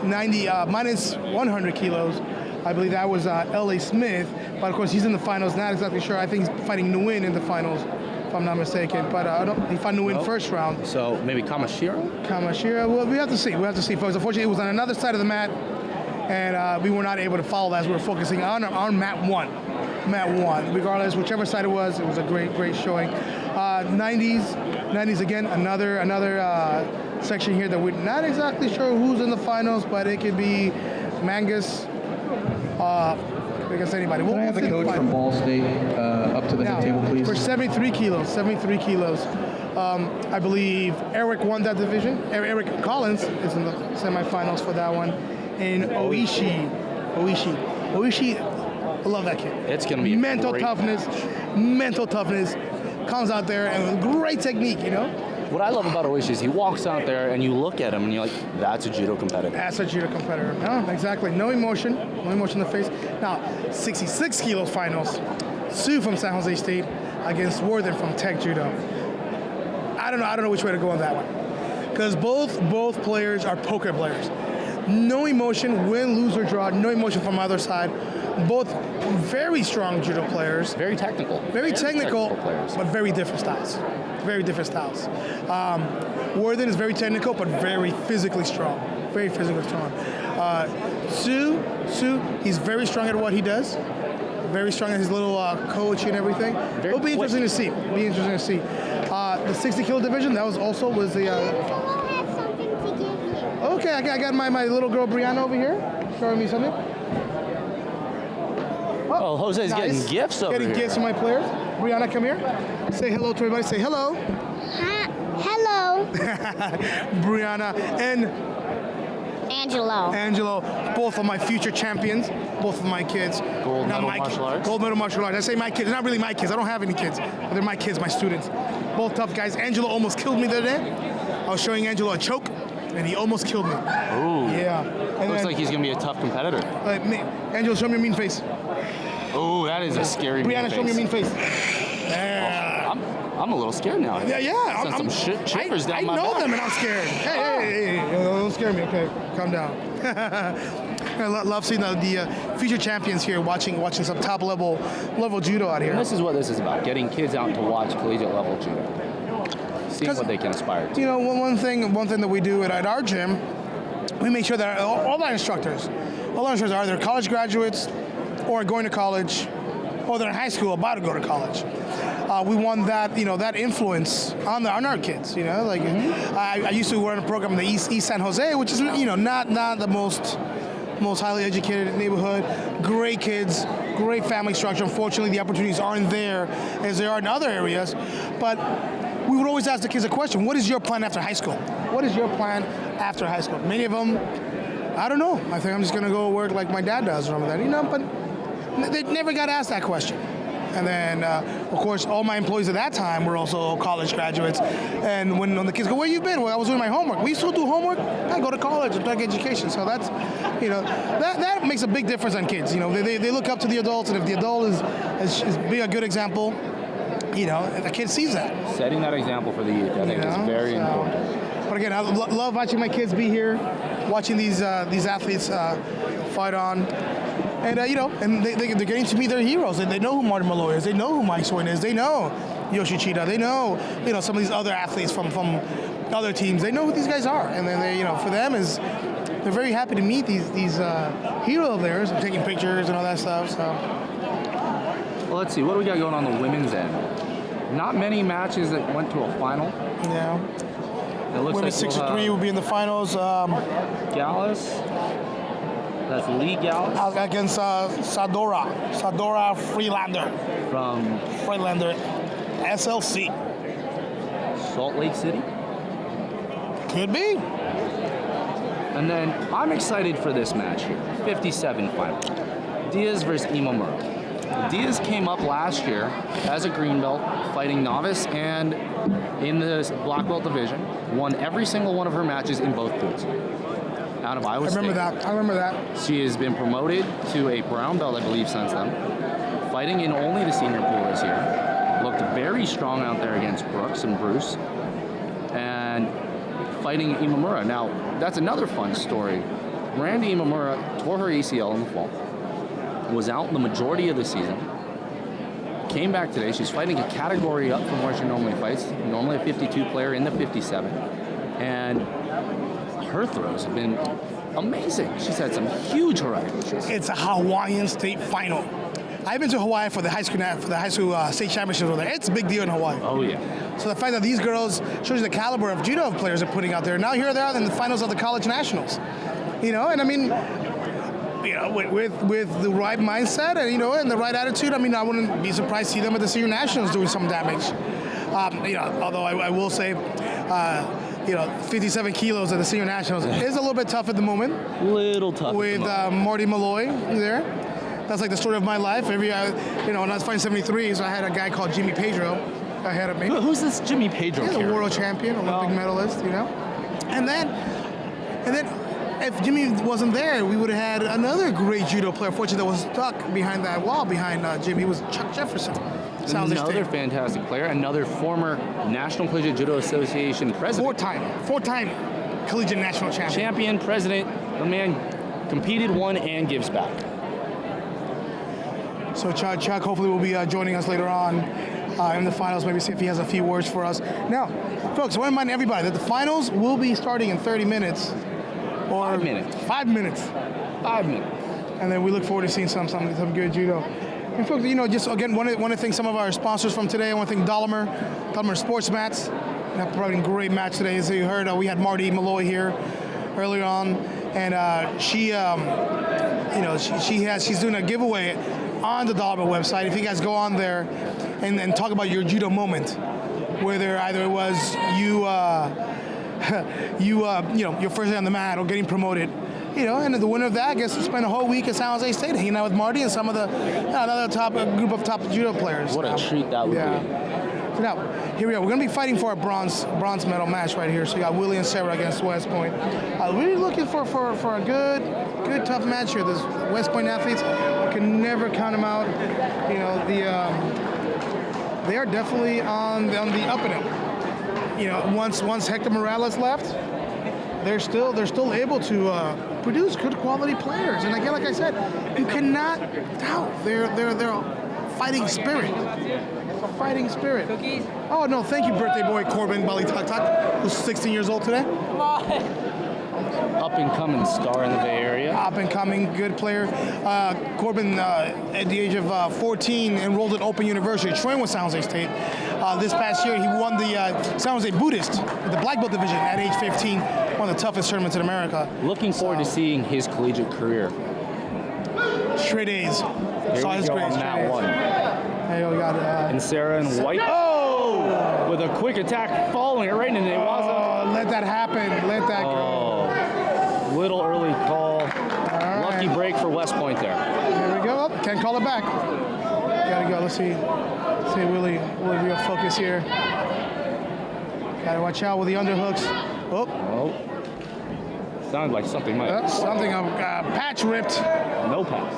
90 minus 100 kilos. I believe that was L.A. Smith. But of course, he's in the finals. Not exactly sure. I think he's fighting Nguyen in the finals, if I'm not mistaken. But he fought Nguyen first round. So maybe Kamashiro? Well, we have to see. Folks. Unfortunately, it was on another side of the mat. And we were not able to follow that as we were focusing on mat one. Regardless, whichever side it was a great showing. 90s again, another section here that we're not exactly sure who's in the finals, but it could be Mangus, I guess anybody. Can I have the coach from Ball State up to the head table, please? For 73 kilos. I believe Eric won that division. Eric Collins is in the semifinals for that one. And Oishi, I love that kid. It's going to be mental toughness, comes out there and great technique, what I love about Ayesha is he walks out there and you look at him and you're like, that's a judo competitor. That's a judo competitor. No, exactly. No emotion in the face. Now, 66 kilos finals. Sue from San Jose State against Worthen from Tech Judo. I don't know which way to go on that one. Because both players are poker players. No emotion, win, lose, or draw. No emotion from either side. Both very strong judo players. Very technical. Very technical players. But very different styles. Very different styles. Worthen is very technical, but very physically strong. Very physically strong. Sue, he's very strong at what he does. Very strong at his little coach and everything. It'll be interesting to see. The 60 kilo division, that was the. Okay, I got my little girl Brianna over here showing me something. Oh, Jose's nice. Getting gifts over here. Getting gifts from my players. Brianna, come here. Say hello to everybody. Say hello. Hello. Brianna and Angelo. Both of my future champions. Both of my kids. Gold medal martial arts. Gold medal martial arts. I say my kids. They're not really my kids. I don't have any kids. But they're my kids, my students. Both tough guys. Angelo almost killed me the other day. I was showing Angelo a choke, and he almost killed me. Ooh. Yeah. Looks like he's going to be a tough competitor. Angelo, show me your mean face. Oh, that is a scary Brianna, mean face. show me your mean face. I'm a little scared now. Yeah. Some shivers down my back. I know them and I'm scared. Hey, don't scare me. Okay, calm down. I love seeing the future champions here watching some top level judo out here. And this is what this is about: getting kids out to watch collegiate level judo, seeing what they can aspire to. You know, one thing that we do at our gym, we make sure that all our instructors are either college graduates or going to college, or they're in high school about to go to college. We want that influence on our kids. I used to run a program in the East San Jose, which is not the most highly educated neighborhood. Great kids, great family structure. Unfortunately, the opportunities aren't there as they are in other areas. But we would always ask the kids a question: what is your plan after high school? What is your plan after high school? Many of them, I don't know. I think I'm just gonna go work like my dad does or something like that. But they never got asked that question. And then, of course, all my employees at that time were also college graduates. And when the kids go, "Where you been?" Well, I was doing my homework. We still do homework. I go to college and take education. So that's, that makes a big difference on kids. They look up to the adults, and if the adult is being a good example, the kid sees that. Setting that example for the youth, I think, is very important. But again, I love watching my kids be here, watching these athletes fight on. And, and they're getting to meet their heroes. They know who Martin Malloy is. They know who Mike Swain is. They know Yoshida. They know, some of these other athletes from other teams. They know who these guys are. And then for them they're very happy to meet these heroes of theirs and taking pictures and all that stuff. So. Well, let's see. What do we got going on the women's end? Not many matches that went to a final. Yeah. It looks Women's 63 will be in the finals. Gallus. That's Lee Gallus. Against Sadora Freelander. From Freelander, SLC. Salt Lake City? Could be. And then I'm excited for this match here. 57 final. Diaz versus Imamura. Diaz came up last year as a green belt fighting novice and in the black belt division. Won every single one of her matches in both pools. Out of Iowa State. I remember that. She has been promoted to a brown belt, I believe, since then. Fighting in only the senior pool this year. Looked very strong out there against Brooks and Bruce. And fighting Imamura. Now, that's another fun story. Randy Imamura tore her ACL in the fall. Was out the majority of the season. Came back today. She's fighting a category up from where she normally fights. Normally a 52 player in the 57. And her throws have been amazing. She's had some huge horizons. It's a Hawaiian state final. I've been to Hawaii for the high school state championships over there. It's a big deal in Hawaii. Oh yeah. So the fact that these girls shows you the caliber of judo players are putting out there. Now here they are in the finals of the college nationals. And I mean, with the right mindset and and the right attitude, I mean, I wouldn't be surprised to see them at the senior nationals doing some damage. Although I will say. 57 kilos at the senior nationals is a little bit tough at the moment. Little tough. With Marty Malloy there. That's like the story of my life. When I was fighting 73, so I had a guy called Jimmy Pedro, ahead of me. Who's this Jimmy Pedro He's a character? world champion, Olympic medalist, you know. And then if Jimmy wasn't there, we would have had another great judo player. Fortunately, that was stuck behind that wall behind Jimmy. It was Chuck Jefferson. Another fantastic player, another former National Collegiate Judo Association president. Four-time collegiate national champion, president. The man competed, won, and gives back. So Chuck hopefully will be joining us later on in the finals, maybe see if he has a few words for us. Now, folks, I want to remind everybody that the finals will be starting in 30 minutes. Or 5 minutes. 5 minutes. 5 minutes. And then we look forward to seeing some good judo. And folks, you know, just again, want to thank some of our sponsors from today. I want to thank Dahlemer Sports Mats. That provided a great match today. As you heard, we had Marty Malloy here earlier on, and she's doing a giveaway on the Dahlemer website. If you guys go on there and then talk about your judo moment, whether either it was your first day on the mat or getting promoted, you know, and the winner of that gets to spend a whole week at San Jose State hanging out with Marty and some of the another group of top judo players. What a treat that would be. So now, here we are. We're going to be fighting for a bronze medal match right here. So you got Willie and Sarah against West Point. Really looking for a good tough match here. Those West Point athletes, can never count them out. You know, they are definitely on the up and up. You know, once Hector Morales left, they're still able to produce good quality players. And again, like I said, you cannot doubt their fighting spirit. Fighting spirit. Cookies? Oh no, thank you, birthday boy Corbin Bali Tuk Tuk, who's 16 years old today. Up and coming star in the Bay Area. Up and coming, good player. Corbin, at the age of 14, enrolled at Open University, trained with San Jose State. This past year, he won the San Jose Buddhist, the black belt division at age 15, one of the toughest tournaments in America. Looking forward to seeing his collegiate career. Straight A's. Saw his grades. That one. Hey, we got and Sarah in white. Oh! With a quick attack, following it right into the let that happen. Let that go. Little early call. Lucky break for West Point there. Here we go. Can't call it back. Gotta go. Let's see Willie real focus here. Gotta watch out with the underhooks. Oh. Sounded like something might. Patch ripped. No patch.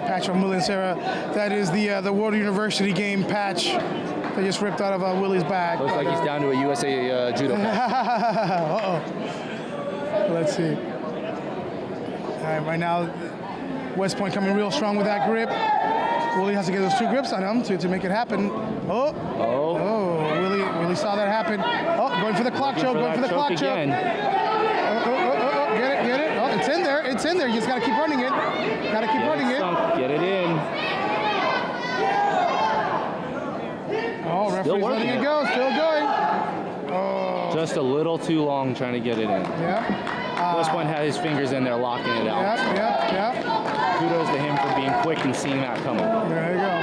Patch from Willie and Sarah. That is the World University game patch that just ripped out of Willie's back. Looks like he's down to a USA judo patch. Uh-oh. Let's see. All right, right now, West Point coming real strong with that grip. Willie has to get those two grips on him to make it happen. Willie saw that happen. Going for the clock choke, Get it. Oh, it's in there. You just gotta keep running it. Get it in. Oh, referee's letting it go, still going. Oh. Just a little too long trying to get it in. Yeah. West Point had his fingers in there locking it out. Yep. Kudos to him for being quick and seeing that coming. There you go.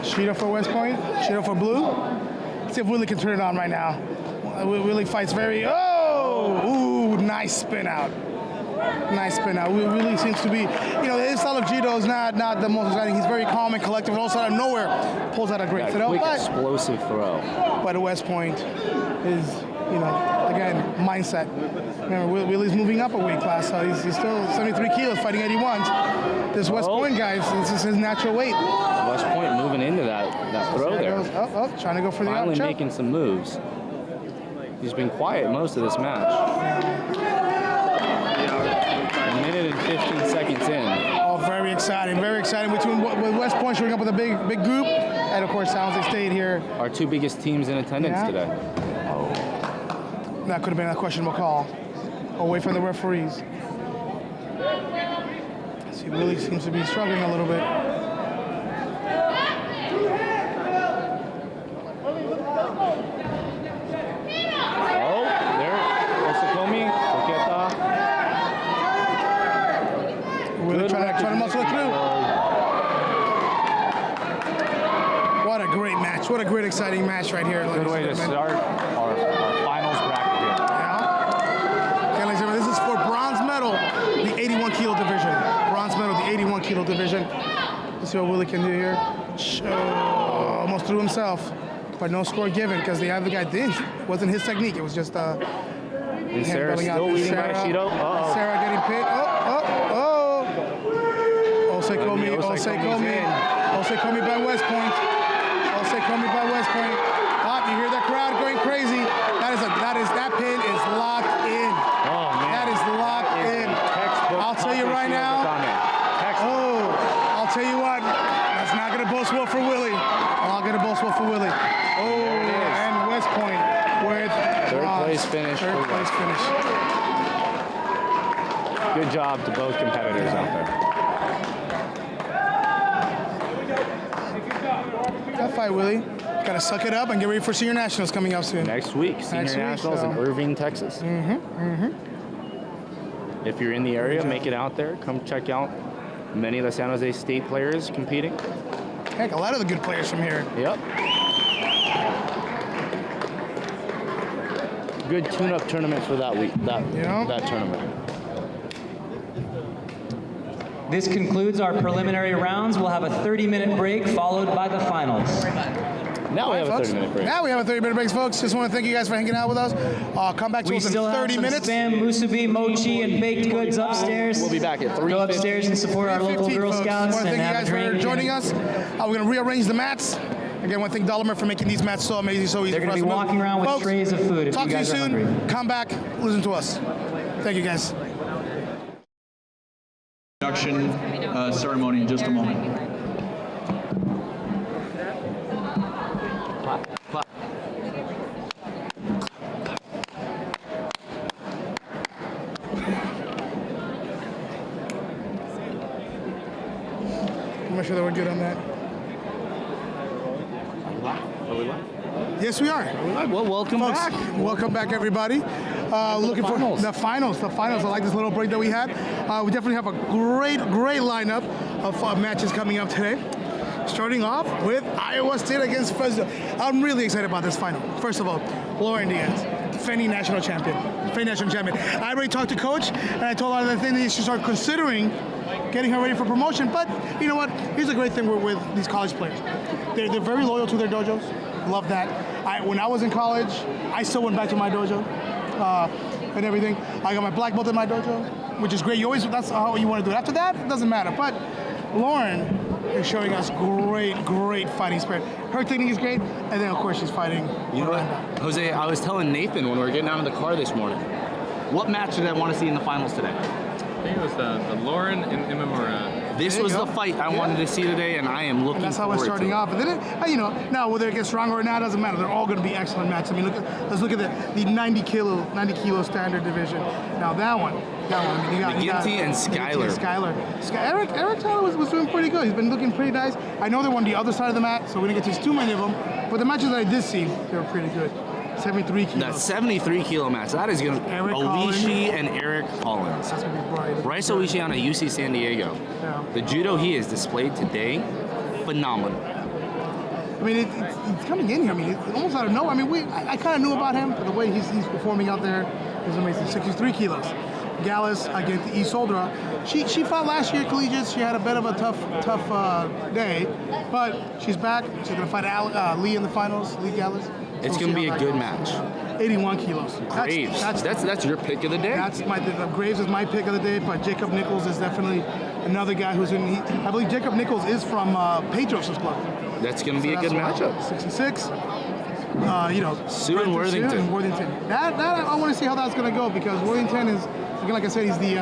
Shido for West Point, Shido for blue. Let's see if Willie can turn it on right now. Willie fights nice spin out. Willie seems to be, his style of judo is not the most exciting. He's very calm and collective, and also out of nowhere pulls out a great throw. Quick, explosive throw. But West Point is, again, mindset. Remember, Willie's moving up a weight class, so he's still 73 kilos fighting 81. This West Point guy, this is his natural weight. West Point moving into that throw there. Trying to go for the finally choke. Making some moves. He's been quiet most of this match. A minute and 15 seconds in. Oh, very exciting between with West Point showing up with a big group, and of course San Jose State here. Our two biggest teams in attendance today. Oh, that could have been a questionable call. Away from the referees. See, Willie seems to be struggling a little bit. Trying to muscle it through. What a great match. What a great, exciting match right here. Good way to start our finals bracket here. Yeah. Okay, this is for bronze medal, the 81 kilo division. Bronze medal, the 81 kilo division. Let's see what Willie can do here. switch. Oh, almost threw himself, but no score given because the other guy didn't. It wasn't his technique. It was just And Sarah still leading by Shido. Uh-oh. Sarah getting pinned. Osekomi by West Point. Osekomi by West Point. You hear the crowd going crazy. That pin is locked in. Oh man. That is locked in. I'll tell you right now. I'll tell you what. That's not gonna boast well for Willie. Not gonna boast well for Willie. And West Point with third place finish. Good job to both competitors out there. Tough fight, Willie. Gotta suck it up and get ready for Senior Nationals coming up soon. Next week, Senior Nationals in Irving, Texas. If you're in the area, make it out there. Come check out many of the San Jose State players competing. Heck, a lot of the good players from here. Yep. Good tune-up tournament for that week. That tournament. This concludes our preliminary rounds. We'll have a 30-minute break followed by the finals. Now we have a 30-minute break. Now we have a 30-minute break, folks. Just want to thank you guys for hanging out with us. Come back to us in 30 minutes. We still have some spam, musubi, mochi, and baked goods upstairs. We'll be back at 3:15. Go upstairs and support our local Girl Scouts I want to and thank you have a guys drink. for joining us. We're going to rearrange the mats. Again, I want to thank Dollarman for making these mats so amazing, so easy They're for us going to to be move. walking around with Folks, trays of food if talk you to you guys are soon. hungry. Come back, listen to us. Thank you, guys. Introduction ceremony in just a moment. Clap. I'm not sure that we're good on that. Are we live? Yes, we are. Well, welcome back. Welcome back, everybody. Looking for the finals. I like this little break that we had. We definitely have a great lineup of matches coming up today. Starting off with Iowa State against Fresno. I'm really excited about this final. First of all, Lauren Diaz, defending national champion. I already talked to Coach, and I told her that they should start considering getting her ready for promotion. But you know what? Here's a great thing with these college players. They're very loyal to their dojos. Love that. When I was in college, I still went back to my dojo and everything. I got my black belt in my dojo, which is great. That's how you want to do it. After that, it doesn't matter. But Lauren is showing us great fighting spirit. Her technique is great, and then of course she's fighting. You know what, Jose? I was telling Nathan when we were getting out of the car this morning. What match did I want to see in the finals today? I think it was the Lauren and Imamura. This was the fight I wanted to see today, and I am looking That's how forward we're starting to off. And then, now whether it gets stronger or not doesn't matter. They're all going to be excellent matches. I mean, let's look at the 90 kilo standard division. Now that one. I mean, you got and Skylar. Eric Tyler was doing pretty good. He's been looking pretty nice. I know they're on the other side of the mat, so we didn't get to see too many of them. But the matches that I did see, they were pretty good. 73 kilos. That 73 kilo match. That is going to Oishi and Eric Collins. That's going to be bright. Bryce Oishi on a UC San Diego. Yeah. The judo he has displayed today, phenomenal. I mean, it's coming in here. I mean, it's almost out of nowhere. I mean, I kind of knew about him, but the way he's performing out there is amazing. 63 kilos. Gallus against Isolda. She fought last year at Collegiate. She had a bit of a tough day, but she's back. She's going to fight Lee in the finals, Lee Gallus. It's going to be a good match. 81 kilos. Graves. That's your pick of the day. Graves is my pick of the day, but Jacob Nichols is definitely another guy who's in. I believe Jacob Nichols is from Pedro's club. That's going to be a good matchup. 66. Sue and Worthington. That I want to see how that's going to go because Worthington is, again, like I said, he's the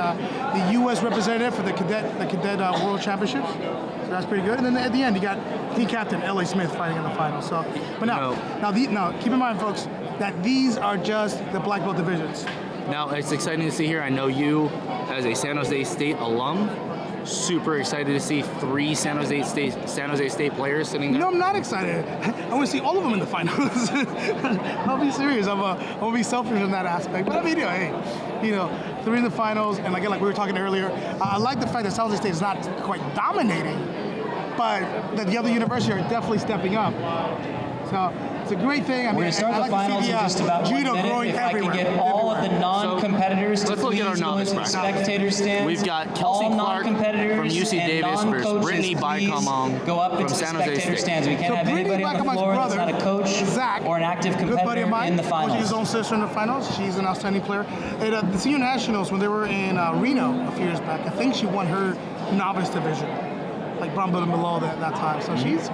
U.S. representative for the cadet World Championships. So that's pretty good. And then at the end, you got team captain L.A. Smith fighting in the final. So, but now keep in mind, folks, that these are just the black belt divisions. Now it's exciting to see here. I know you, as a San Jose State alum, super excited to see 3 San Jose State players sitting there. No, I'm not excited. I want to see all of them in the finals. I'll be serious. I'm gonna be selfish in that aspect. But I mean, 3 in the finals, and again, like we were talking earlier, I like the fact that San Jose State is not quite dominating, but that the other universities are definitely stepping up. So It's a great thing. I We're mean, going to start I the like to finals see in just about 1 judo minute. growing If I everywhere. can get all of the non-competitors to let's look please at our go novice into the bracket. spectator stands. We've got all Kelsey Clark non-competitors from UC and Davis versus non-coaches, Brittany please Baikamong go up from into the San Jose spectator State. stands. We can't have anybody on the Baikamong's floor that's brother, not a coach Zach, or an active good buddy competitor of mine, in the coaching his finals. own sister in the finals. She's an outstanding player. At the Senior Nationals, when they were in Reno a few years back, I think she won her novice division, like brown belt and below that time. So she's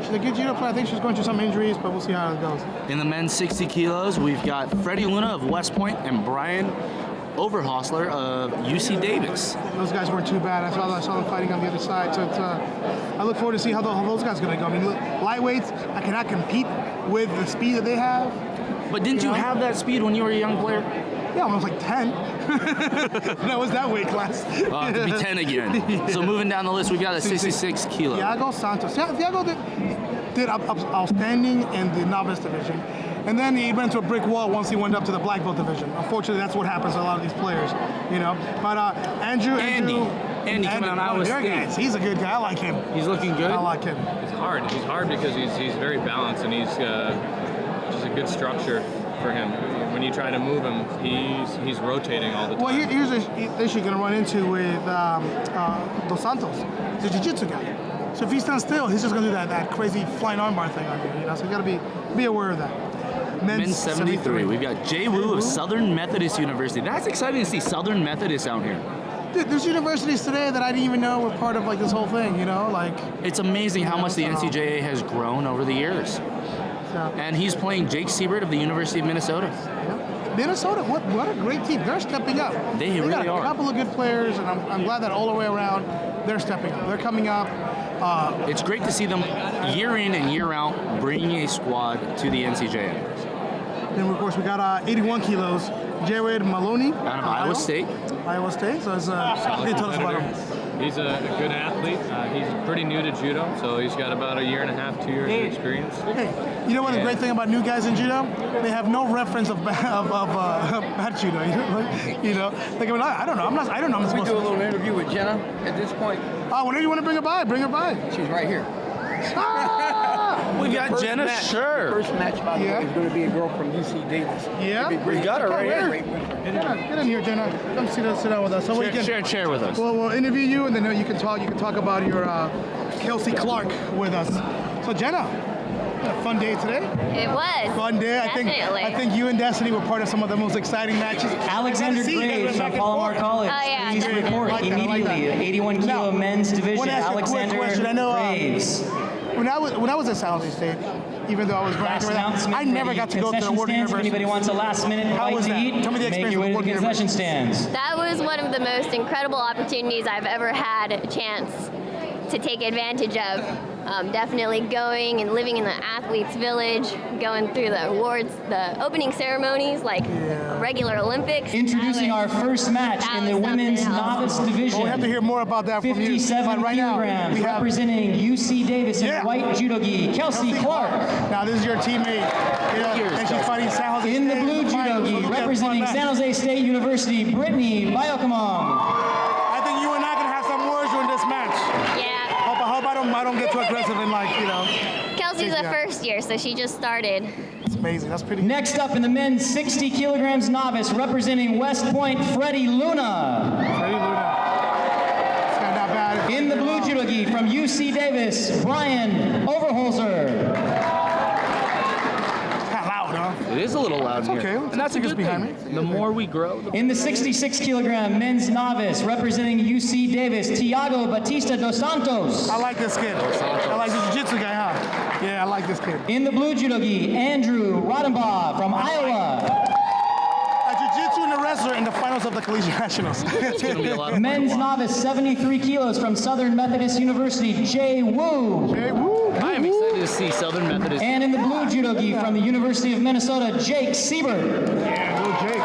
a good judo player. I think she's going through some injuries, but we'll see how it goes. In the men's 60 kilos, we've got Freddie Luna of West Point and Brian Overhosler of UC Davis. Those guys weren't too bad. I saw them fighting on the other side. So I look forward to see how those guys are going to go. I mean, look, lightweights, I cannot compete with the speed that they have. But didn't you have that speed when you were a young player? Yeah, when I was like 10. That was that weight class. To be 10 again. So moving down the list, we've got a 66 kilo. Thiago Santos. Thiago did outstanding in the novice division. And then he went to a brick wall once he went up to the black belt division. Unfortunately, that's what happens to a lot of these players, you know. But Andy coming on Iowa State. He's a good guy. I like him. He's looking good. I like him. It's hard. He's hard because he's very balanced and he's just a good structure for him. When you try to move him, he's rotating all the time. Well, here's the issue you're going to run into with Dos Santos. He's a jiu-jitsu guy. So if he stands still, he's just going to do that crazy flying armbar thing on you. You know, so you got to be aware of that. Men's 73. We've got Jay Wu of Southern Methodist University. That's exciting to see Southern Methodist out here. Dude, there's universities today that I didn't even know were part of like this whole thing. You know, like it's amazing how much the NCJA has grown over the years. And he's playing Jake Siebert of the University of Minnesota. Yeah. Minnesota, what a great team. They're stepping up. They really got a are. couple of good players, and I'm glad that all the way around, they're stepping up. They're coming up. It's great to see them year in and year out bringing a squad to the NCJA. Then, of course, we got 81 kilos, Jared Maloney. Out of Iowa State. Iowa State, so it's tell us about him. He's a good athlete. He's pretty new to judo, so he's got about 1.5 years, 2 years of experience. Hey, you know what the great thing about new guys in judo? They have no reference of bad judo. You know, like I don't know. I don't know. We do a little interview with Jenna at this point. Whenever you want to bring her by, bring her by. She's right here. We got Jenna. Sure. First match, by the way, is going to be a girl from UC Davis. Yeah, we got her right here. Get in here, Jenna. Come sit down with us. So share a chair with us. Well, we'll interview you, and then you can talk about your Kelsey Clark with us. So Jenna, a fun day today. It was. Fun day. Definitely. I think you and Destiny were part of some of the most exciting matches. Alexander Graves from Palomar College. Oh, yeah, Please report immediately. 81 kilo men's division. Alexander Graves. When I was at San Jose State, even though I was ranked, I never got to go to the World Stands. If anybody wants a last-minute bite to eat, make your way to the concession stands. That was one of the most incredible opportunities I've ever had a chance to take advantage of. Definitely going and living in the athletes' village, going through the awards, the opening ceremonies, like regular Olympics. Introducing our first match in the women's novice division. Well, we have to hear more about that from you. 57 right kilograms, representing UC Davis in white judo gi, Kelsey Clark. Now this is your teammate, and she's fighting San Jose in the blue judo gi, representing San Jose State University, Brittany Baikamong. I think you and I can have some words during this match. Yeah. I hope I don't get too aggressive and Kelsey's a first year, so she just started. That's amazing. That's pretty. Next up in the men's 60 kilograms novice, representing West Point, Freddie Luna. Freddie Luna. It's not bad. In the blue judo gi from UC Davis, Brian Overholzer. It is a little loud in here. Okay. And that's a good thing. The more we grow, in the 66 kilogram men's novice, representing UC Davis, Thiago Batista dos Santos. I like this kid. I like this jiu-jitsu guy, huh? Yeah, I like this kid. In the blue judo gi, Andrew Rodenbaugh from Iowa. A jiu-jitsu and a wrestler in the finals of the Collegiate Nationals. Men's novice, 73 kilos from Southern Methodist University, Jay Wu. Jay Wu. I am excited to see Southern Methodist. And in the blue judo gi from the University of Minnesota, Jake Siebert. Yeah, go Jake.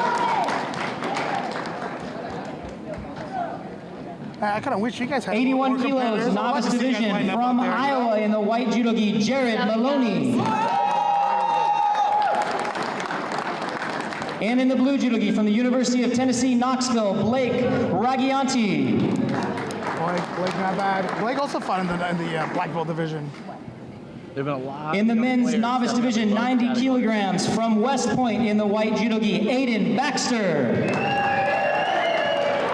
I kind of wish you guys had 81 kilos, novice division from Iowa in the white judo gi, Jared Maloney. And in the blue judo gi from the University of Tennessee, Knoxville, Blake Ragianti. Blake, not bad. Blake also fought in the black belt division. There've been a lot. In the of young men's players novice stepping up division, in both 90 categories. kilograms from West Point in the white judo gi, Aiden Baxter.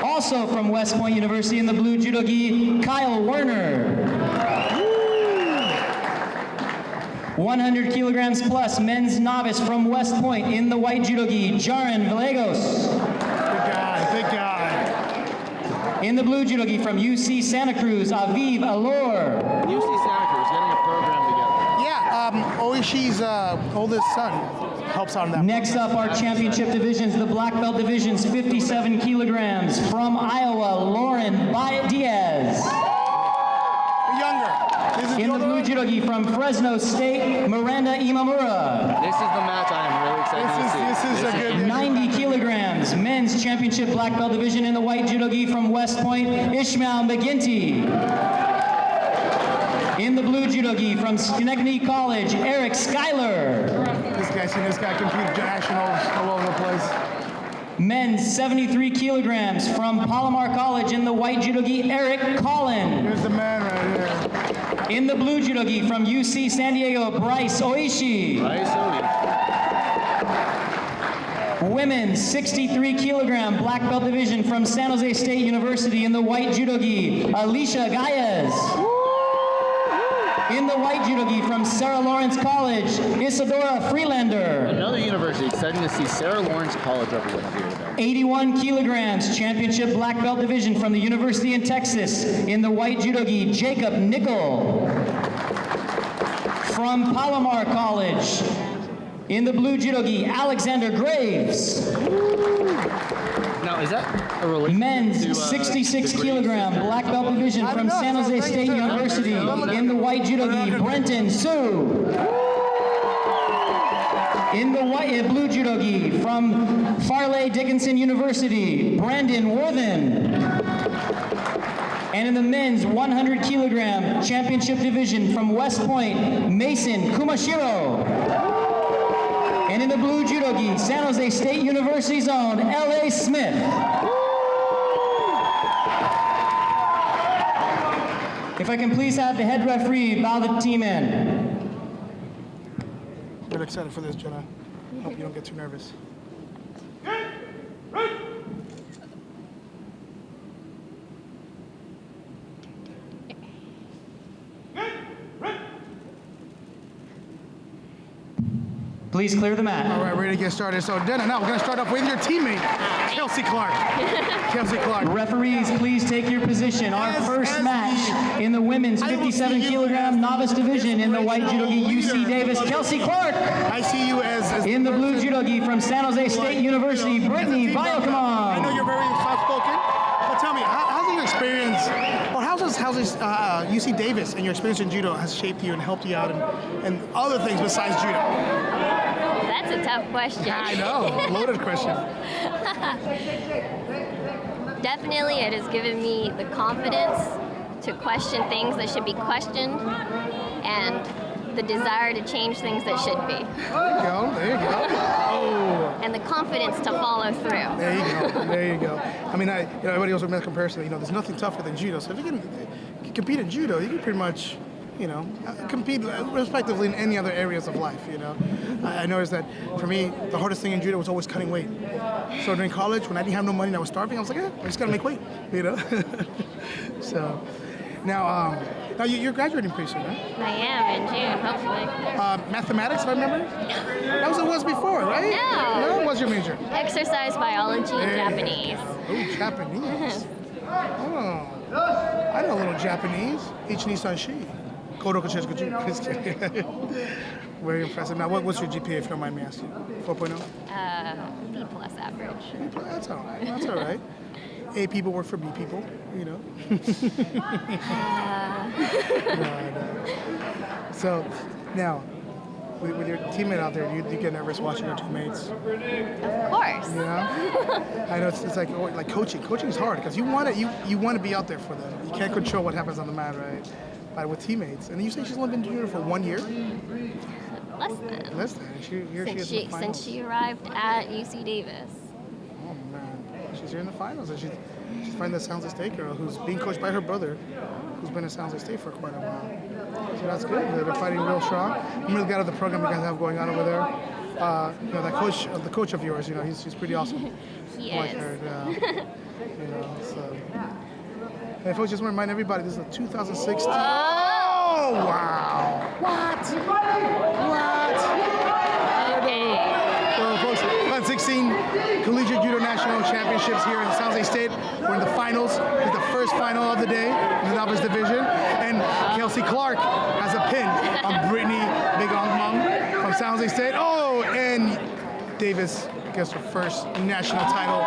Also from West Point University in the blue judo gi, Kyle Werner. 100 kilograms plus men's novice from West Point in the white judo gi, Jaron Villegas. Big guy. In the blue judo gi from UC Santa Cruz, Aviv Alor. UC Santa Cruz getting a program together. Yeah, Ayesha's oldest son helps on that. Next up, our championship divisions, the black belt divisions, 57 kilograms from Iowa, Lauren Diaz. Younger. In the blue judo gi from Fresno State, Miranda Imamura. This is the match I am really excited to see. This is a good 90 kilograms, men's championship black belt division in the white judo gi from West Point, Ishmael McGinty. In the blue judo gi from Schenectady College, Eric Schuyler. This guy competed nationals all over the place. Men's 73 kilograms from Palomar College in the white judo gi, Eric Collin. Here's the man right here. In the blue judo gi from UC San Diego, Bryce Oishi. Women's 63 kilogram black belt division from San Jose State University in the white judo gi, Alicia Galles. In the white judo gi from Sarah Lawrence College, Isadora Freelander. Another university, exciting to see Sarah Lawrence College represented here today. 81 kilograms championship black belt division from the University in Texas in the white judo gi, Jacob Nickel. From Palomar College in the blue judo gi, Alexander Graves. Now, is that a relation Men's to 66 kilogram black belt division from San Jose State University in the white judo gi, Brenton Sue. In the blue judo gi from Farley Dickinson University, Brandon Worthen. And in the men's 100 kilogram championship division from West Point, Mason Kumashiro. And in the blue judo gi, San Jose State University's own L.A. Smith. If I can please have the head referee bow the team in. Really excited for this, Jenna. Hope you don't get too nervous. Please clear the mat. All right, ready to get started. So, Jenna, now we're going to start off with your teammate, Kelsey Clark. Kelsey Clark. Referees, please take your position. Our first match in the women's 57 kilogram novice division in the white judo gi, UC Davis, Kelsey Clark. I see you as in the blue judo gi from San Jose State University, Brittany Biokamon. I know you're very soft-spoken, but tell me, how's your experience, or how's UC Davis and your experience in judo has shaped you and helped you out and other things besides judo? That's a tough question. I know, loaded question. Definitely, it has given me the confidence to question things that should be questioned and the desire to change things that should be. There you go. Oh. And the confidence to follow through. There you go. I mean, everybody else will make a comparison. There's nothing tougher than judo. So if you can compete in judo, you can pretty much, compete respectively in any other areas of life. I noticed that for me, the hardest thing in judo was always cutting weight. So during college, when I didn't have no money and I was starving, I was like, I just gotta make weight. So now you're graduating pretty soon, right? I am in June, hopefully. Mathematics, if I remember. That was what it was before, right? No. What was your major? Exercise biology and Japanese. Oh, Japanese. Oh, I know a little Japanese. Ichi-ni-san-shi. Very impressive. Now, what's your GPA, if you don't mind me asking? 4.0? B plus average. That's all right. That's all right. A people work for B people, No. So, now, with your teammate out there, you get nervous watching your teammates? Of course. I know it's like coaching. Coaching is hard because you want to be out there for them. You can't control what happens on the mat, right? But with teammates, and you say she's only been doing it for 1 year? Less than. Since she arrived at UC Davis. Oh man, she's here in the finals, and she's fighting the San Jose State girl who's being coached by her brother, who's been at San Jose State for quite a while. So that's good. They're fighting real strong. I'm really glad of the program you guys have going on over there. You know, the coach of yours, you know, he's pretty awesome. He Like is. her, you know, so. Hey, folks, just want to remind everybody, this is a 2016. Oh, wow. What? Well, folks, 2016 Collegiate Judo National Championships here in San Jose State. We're in the finals. It's the first final of the day in the novice division. And Kelsey Clark has a pin on Brittany Big Ong Mong from San Jose State. Oh, and Davis gets her first national title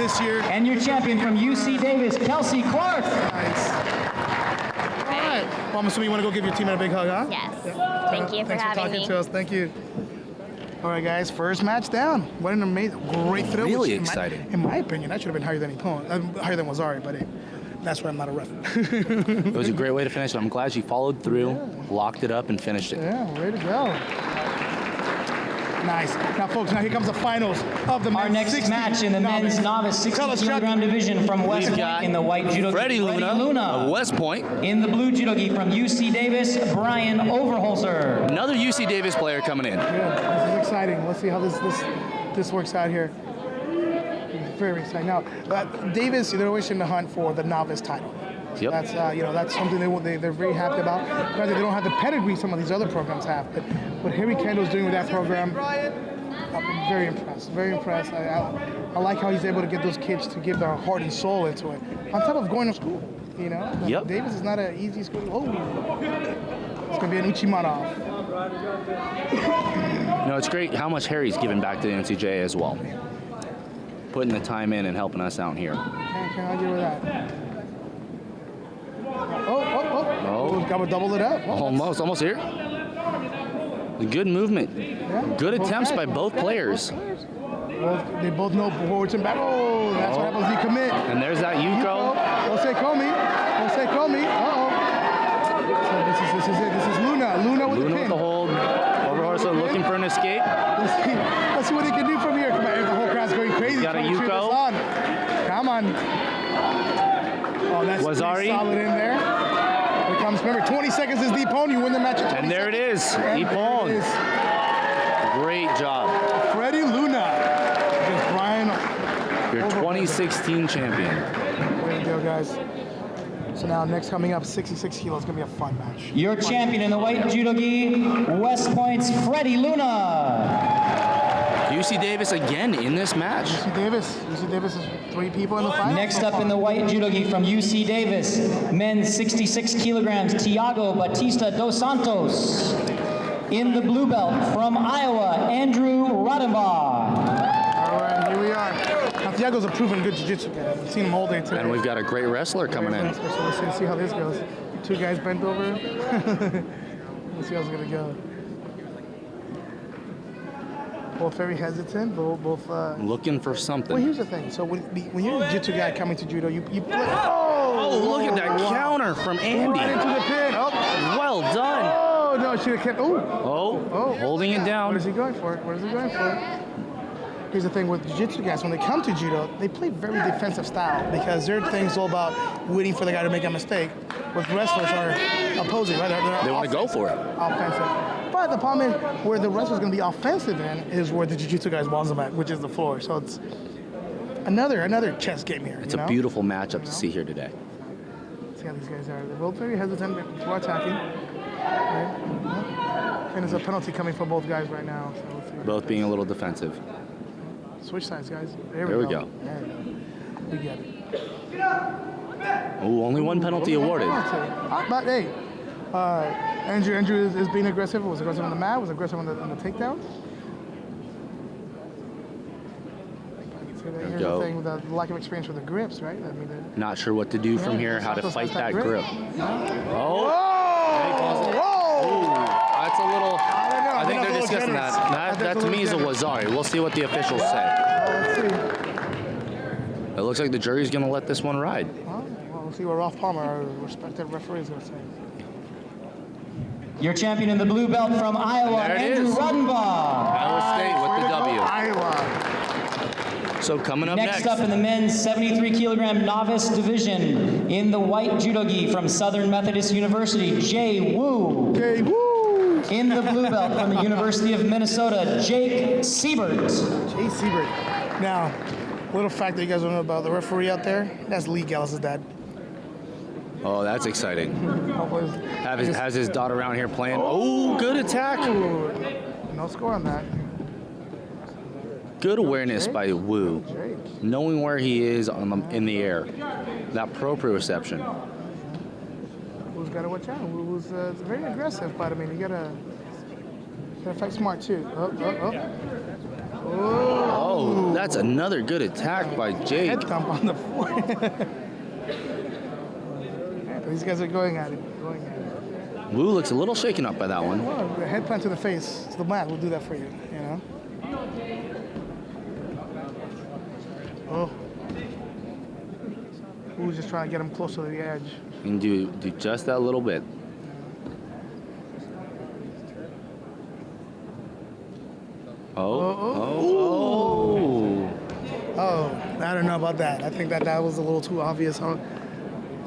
this year. And your champion from UC Davis, Kelsey Clark. Nice. All right. Well, I'm assuming you want to go give your teammate a big hug, huh? Yes. Yeah. Thank you for Thanks having for talking me. to us. Thank you. All right, guys. First match down. What an amazing, great throw. Really which exciting. In my opinion, that should have been higher than higher than Wazari, but hey, that's why I'm not a ref. It was a great way to finish. I'm glad she followed through, locked it up, and finished it. Yeah, way to go. Nice. Now, folks, here comes the finals of the Our next 60 match in the men's novice 60 kilogram division from West Point in the white judo Freddie Luna of West Point. In the blue judo gi from UC Davis, Brian Overholzer. Another UC Davis player coming in. Yeah, this is exciting. Let's see how this works out here. Very exciting. Now, Davis, they're always in the hunt for the novice title. Yep. That's that's something they're very happy about. Granted, they don't have the pedigree some of these other programs have, but what Harry Kendall's doing with that program, I'm very impressed. Very impressed. I like how he's able to get those kids to give their heart and soul into it. On top of going to school, you know. Yep. Davis is not an easy school. Oh, it's gonna be an Uchimanov. No, it's great how much Harry's given back to the NCJA as well. Putting the time in and helping us out here. Can't argue with that. Oh, got to double it up. Almost here. Good movement. Good attempts by both players. They both know forwards and back. Oh, that's what happens when you commit. And there's that Yuko. Ose Komi. Uh-oh. So this is it. This is Luna. Luna with the pin. With the hold. Overholzer looking for an escape. Let's see what he can do from here. Come on, the whole crowd's going crazy. Got a Yuko. Come on. Oh, that's pretty solid in there. Here comes, remember, 20 seconds is Deepon. You win the match in 20 And there seconds. it is. Deepon. Great job. Freddie Luna against Brian. Your 2016 champion. Way to go, guys. So now next coming up, 66 kilos. It's going to be a fun match. Your champion in the white judo gi, West Point's Freddie Luna. UC Davis again in this match. UC Davis is 3 people in the final. Next up in the white judo gi from UC Davis, men's 66 kilograms, Tiago Batista dos Santos. In the blue belt from Iowa, Andrew Rodenbaugh. All right, here we are. Now, Tiago's a proven good jiu-jitsu guy. I've seen him all day today. And we've got a great wrestler coming in. So let's see how this goes. 2 guys bent over. Let's see how it's going to go. Both very hesitant, both looking for something. Well, here's the thing. So when you're a jiu-jitsu guy coming to judo, you play. Oh, look at that counter from Andy. Right into the pin. Oh, well done. Oh no, should have kept. Oh, holding it down. What is he going for? Here's the thing with jiu-jitsu guys, when they come to judo, they play very defensive style because their thing's all about waiting for the guy to make a mistake. With wrestlers are opposing, right? They want to go for it. Offensive. But the problem is, where the wrestler's going to be offensive in is where the jiu-jitsu guys wants them at, which is the floor. So it's another chess game here. It's a beautiful matchup to see here today. See how these guys are. They're both very hesitant before attacking. Right? And there's a penalty coming for both guys right now. So let's see Both being a little defensive. Switch sides, guys. There we go. There we go. We get it. Oh, only one penalty awarded. But hey, Andrew is being aggressive. Was aggressive on the mat. Was aggressive on the takedown. Here's the thing with the lack of experience with the grips, right? I mean, Not sure what to do from here. How to fight that grip. Oh! That's a little. I think they're discussing that. That to me is a Wazari. We'll see what the officials say. Let's see. It looks like the jury's going to let this one ride. Well, we'll see what Ralph Palmer, our respected referee, is going to say. Your champion in the blue belt from Iowa, Andrew Rodenbaugh. Iowa State with the W. Iowa. So coming up Next up in the men's 73 kilogram novice division, in the white judo gi from Southern Methodist University, Jay Woo. Jay Woo. In the blue belt from the University of Minnesota, Jake Siebert. Jay Siebert. Now, little fact that you guys don't know about the referee out there, that's Lee Gallus' dad. Oh, that's exciting. Has his daughter around here playing. Oh, good attack. No score on that. Good awareness by Wu, knowing where he is in the air. That proprioception. Wu's got to watch out. Wu's very aggressive, but I mean, you gotta fight smart too. Oh, that's another good attack by Jake. Head thump on the floor. These guys are going at it. Wu looks a little shaken up by that one. Well, the head plant to the face, to the mat will do that for you, you know? Oh. Wu's just trying to get him closer to the edge. And do just that little bit. Oh, I don't know about that. I think that was a little too obvious. I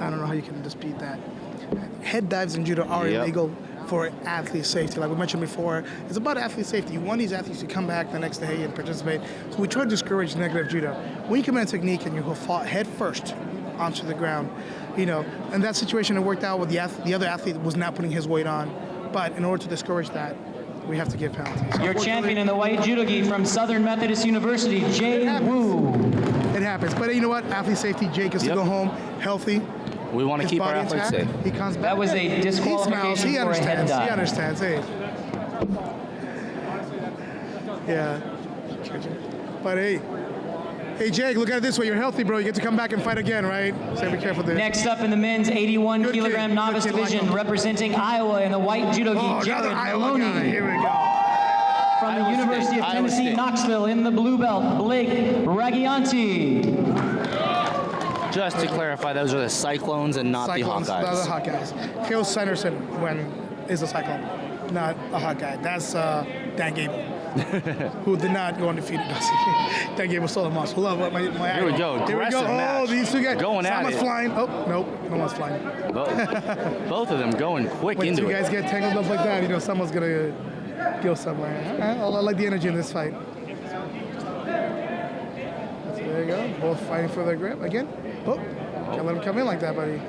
don't know how you can dispute that. Head dives in judo are illegal for athlete safety. Like we mentioned before, it's about athlete safety. You want these athletes to come back the next day and participate. So we try to discourage negative judo. When you come in a technique and you go fall head first onto the ground, you know, in that situation it worked out with the other athlete was not putting his weight on. But in order to discourage that, we have to give penalties. Your champion in the white judo gi from Southern Methodist University, Jay Woo. It happens. But you know what? Athlete safety, Jake gets to go home healthy. We want to keep our athletes safe. He comes back. That was a disqualification he for a head dive. He understands. Hey. Yeah. But hey, Jake, look at it this way. You're healthy, bro. You get to come back and fight again, right? So be careful there. Next up in the men's 81 kilogram novice division, representing Iowa in the white judo gi, Jared Maloney. Here we go. From the University of Tennessee, Knoxville, in the blue belt, Blake Ragianti. Just to clarify, those are the Cyclones and not the Hawkeyes. Not the Hawkeyes. Phil Sanderson is a Cyclone, not a Hawkeye. That's Dan Gable, who did not go undefeated. Dan Gable stole the most. Hold on, my Here we go. Here we go. Oh, these two guys. Going at it. Flying. Oh, nope. No one's flying. Both of them going quick when into it. When two guys get tangled up like that, you know, someone's going to go somewhere. I like the energy in this fight. So there you go. Both fighting for their grip. Again. Oh, can't let him come in like that, buddy.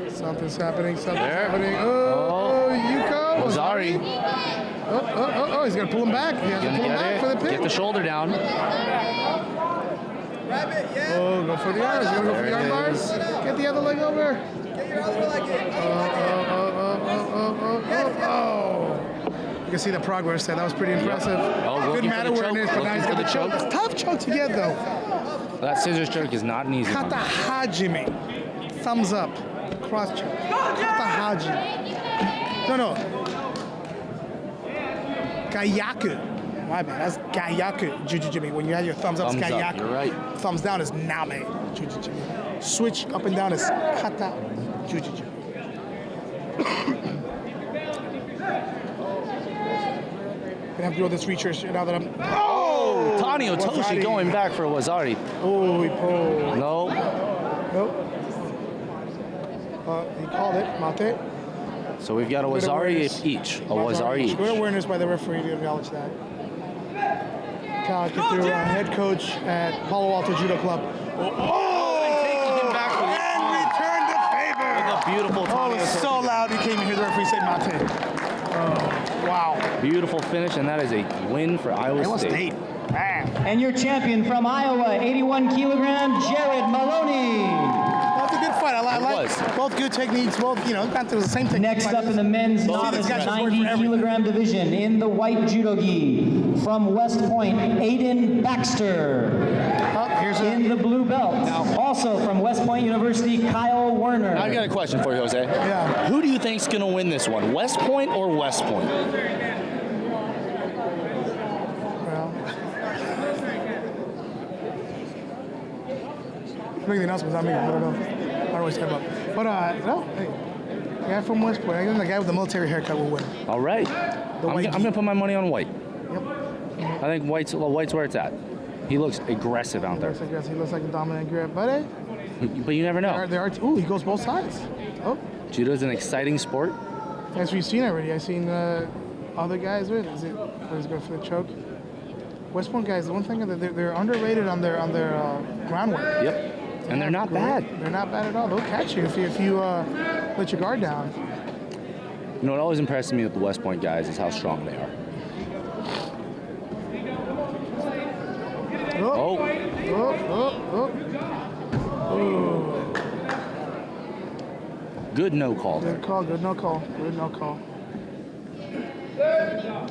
Something's happening. Oh, Yuko. Ozari. Oh, he's going to pull him back. He has to pull him back for the pin. Get the shoulder down. Oh, go for the arms. You're going to go for the arm bars? Get the other leg over. Get your other leg in. Oh. You can see the progress there. That was pretty impressive. Good mat awareness, but now he's got the choke. Tough choke to get, though. That scissors choke is not an easy one. Kata hajime. Thumbs up. Cross choke. Kata hajime. No. Gayaku. My bad. That's gayaku jujujimi. When you have your thumbs up, it's gayaku. You're right. Thumbs down is name jujujimi. Switch up and down is kata jujujimi. Gonna have to do all this research now that I'm. Oh! Tania Toshi going back for Wazari. Oh, he pulled. No. Nope. He called it. Mate. So we've got a Wazari each. A Wazari each. Good awareness by the referee to acknowledge that. Kyle through head coach at Palo Alto Judo Club. And taking him back for the return the favor. With a beautiful Tania. Oh, it's so loud. You came in here. The referee said Mate. Oh, wow. Beautiful finish, and that is a win for Iowa State. And your champion from Iowa, 81 kilogram, Jared Maloney. That's a good fight. I like both good techniques. Both, you know, got the same technique. Next up in the men's novice 90 kilogram division, in the white judo gi, from West Point, Aiden Baxter. In the blue belt. Also from West Point University, Kyle Werner. I've got a question for you, Jose. Yeah. Who do you think's going to win this one, West Point or West Point? Making the announcements, I don't know. I don't always step up. But, no, hey, the guy from West Point, the guy with the military haircut will win. All right. I'm going to put my money on white. Yep. I think White's where it's at. He looks aggressive out there. He looks like a dominant grip, but But you never know. Ooh, he goes both sides. Oh. Judo's an exciting sport. As we've seen already. I've seen other guys with. Is it? He's going for the choke. West Point guys. The one thing that they're underrated on their groundwork. Yep. And they're not bad. They're not bad at all. They'll catch you if you let your guard down. You know what always impresses me with the West Point guys is how strong they are. Oh. Good no call there. Good call, good no call.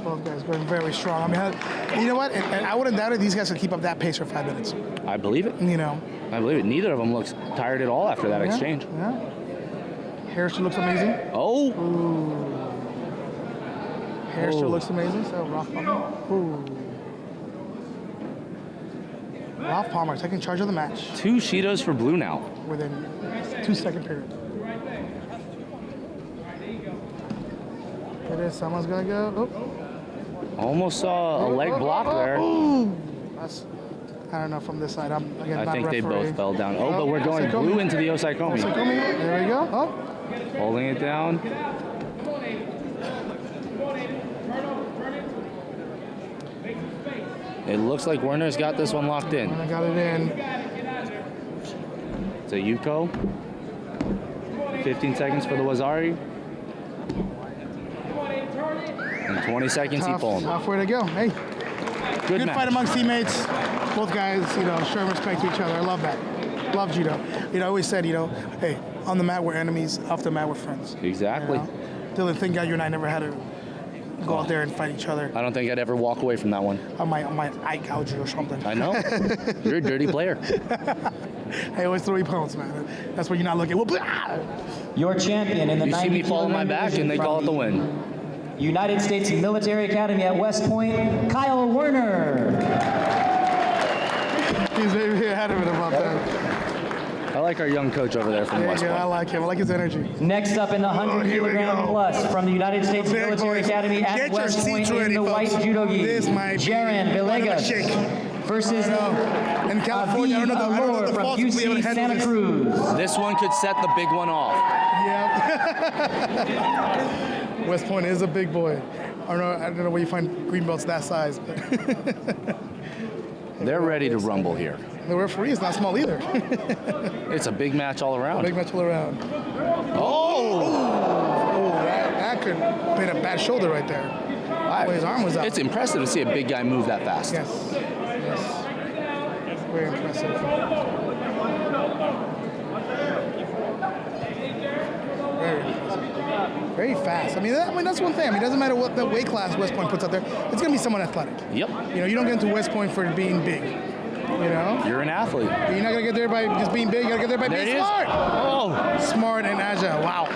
Both guys going very strong. I mean, you know what? And I wouldn't doubt it. These guys can keep up that pace for 5 minutes. I believe it. You know. I believe it. Neither of them looks tired at all after that exchange. Yeah. Hair still looks amazing. Oh. Ooh. Hair still looks amazing. So Ralph Palmer. Ooh. Ralph Palmer taking charge of the match. 2 Shidos for blue now. Within 2-second period. It is. Someone's gonna go. Oh. Almost saw a leg block there. Ooh. That's, I don't know from this side. I'm again I not think referee. they both fell down. Oh, but we're going blue into the Osaikomi. There we go. Oh. Holding it down. It looks like Werner's got this one locked in. I got it in. It's a Yuko. 15 seconds for the Wazari. And 20 seconds he pulled. Tough way to go. Hey. Good fight amongst teammates. Both guys, showing respect to each other. I love that. Love judo. I always said, hey, on the mat we're enemies, off the mat we're friends. Exactly. Dylan, thank God you and I never had to go out there and fight each other. I don't think I'd ever walk away from that one. I might eye gouge you or something. I know. You're a dirty player. I always throw opponents, man. That's where you're not looking. Your champion in the 90 You see me fall on my back and they call it the win. United States Military Academy at West Point, Kyle Werner. He's maybe ahead of it about that. I like our young coach over there from West Point. I like him. I like his energy. Next up in the 100 kilogram plus from the United States Military Academy at West Point in the white judo gi, Jaron Villegas versus in California. I don't know the from false UC Santa Cruz. This one could set the big one off. Yeah. West Point is a big boy. I don't know where you find green belts that size. But They're ready to rumble here. The referee is not small either. It's a big match all around. Big match all around. Oh! That could have been a bad shoulder right there. His arm was out. It's impressive to see a big guy move that fast. Yes. Very impressive. Very impressive. Very fast. I mean, that's one thing. I mean, it doesn't matter what the weight class West Point puts out there. It's going to be someone athletic. Yep. You don't get into West Point for being big. You're an athlete. You're not going to get there by just being big. You got to get there by being smart. Oh. Smart and agile. Wow.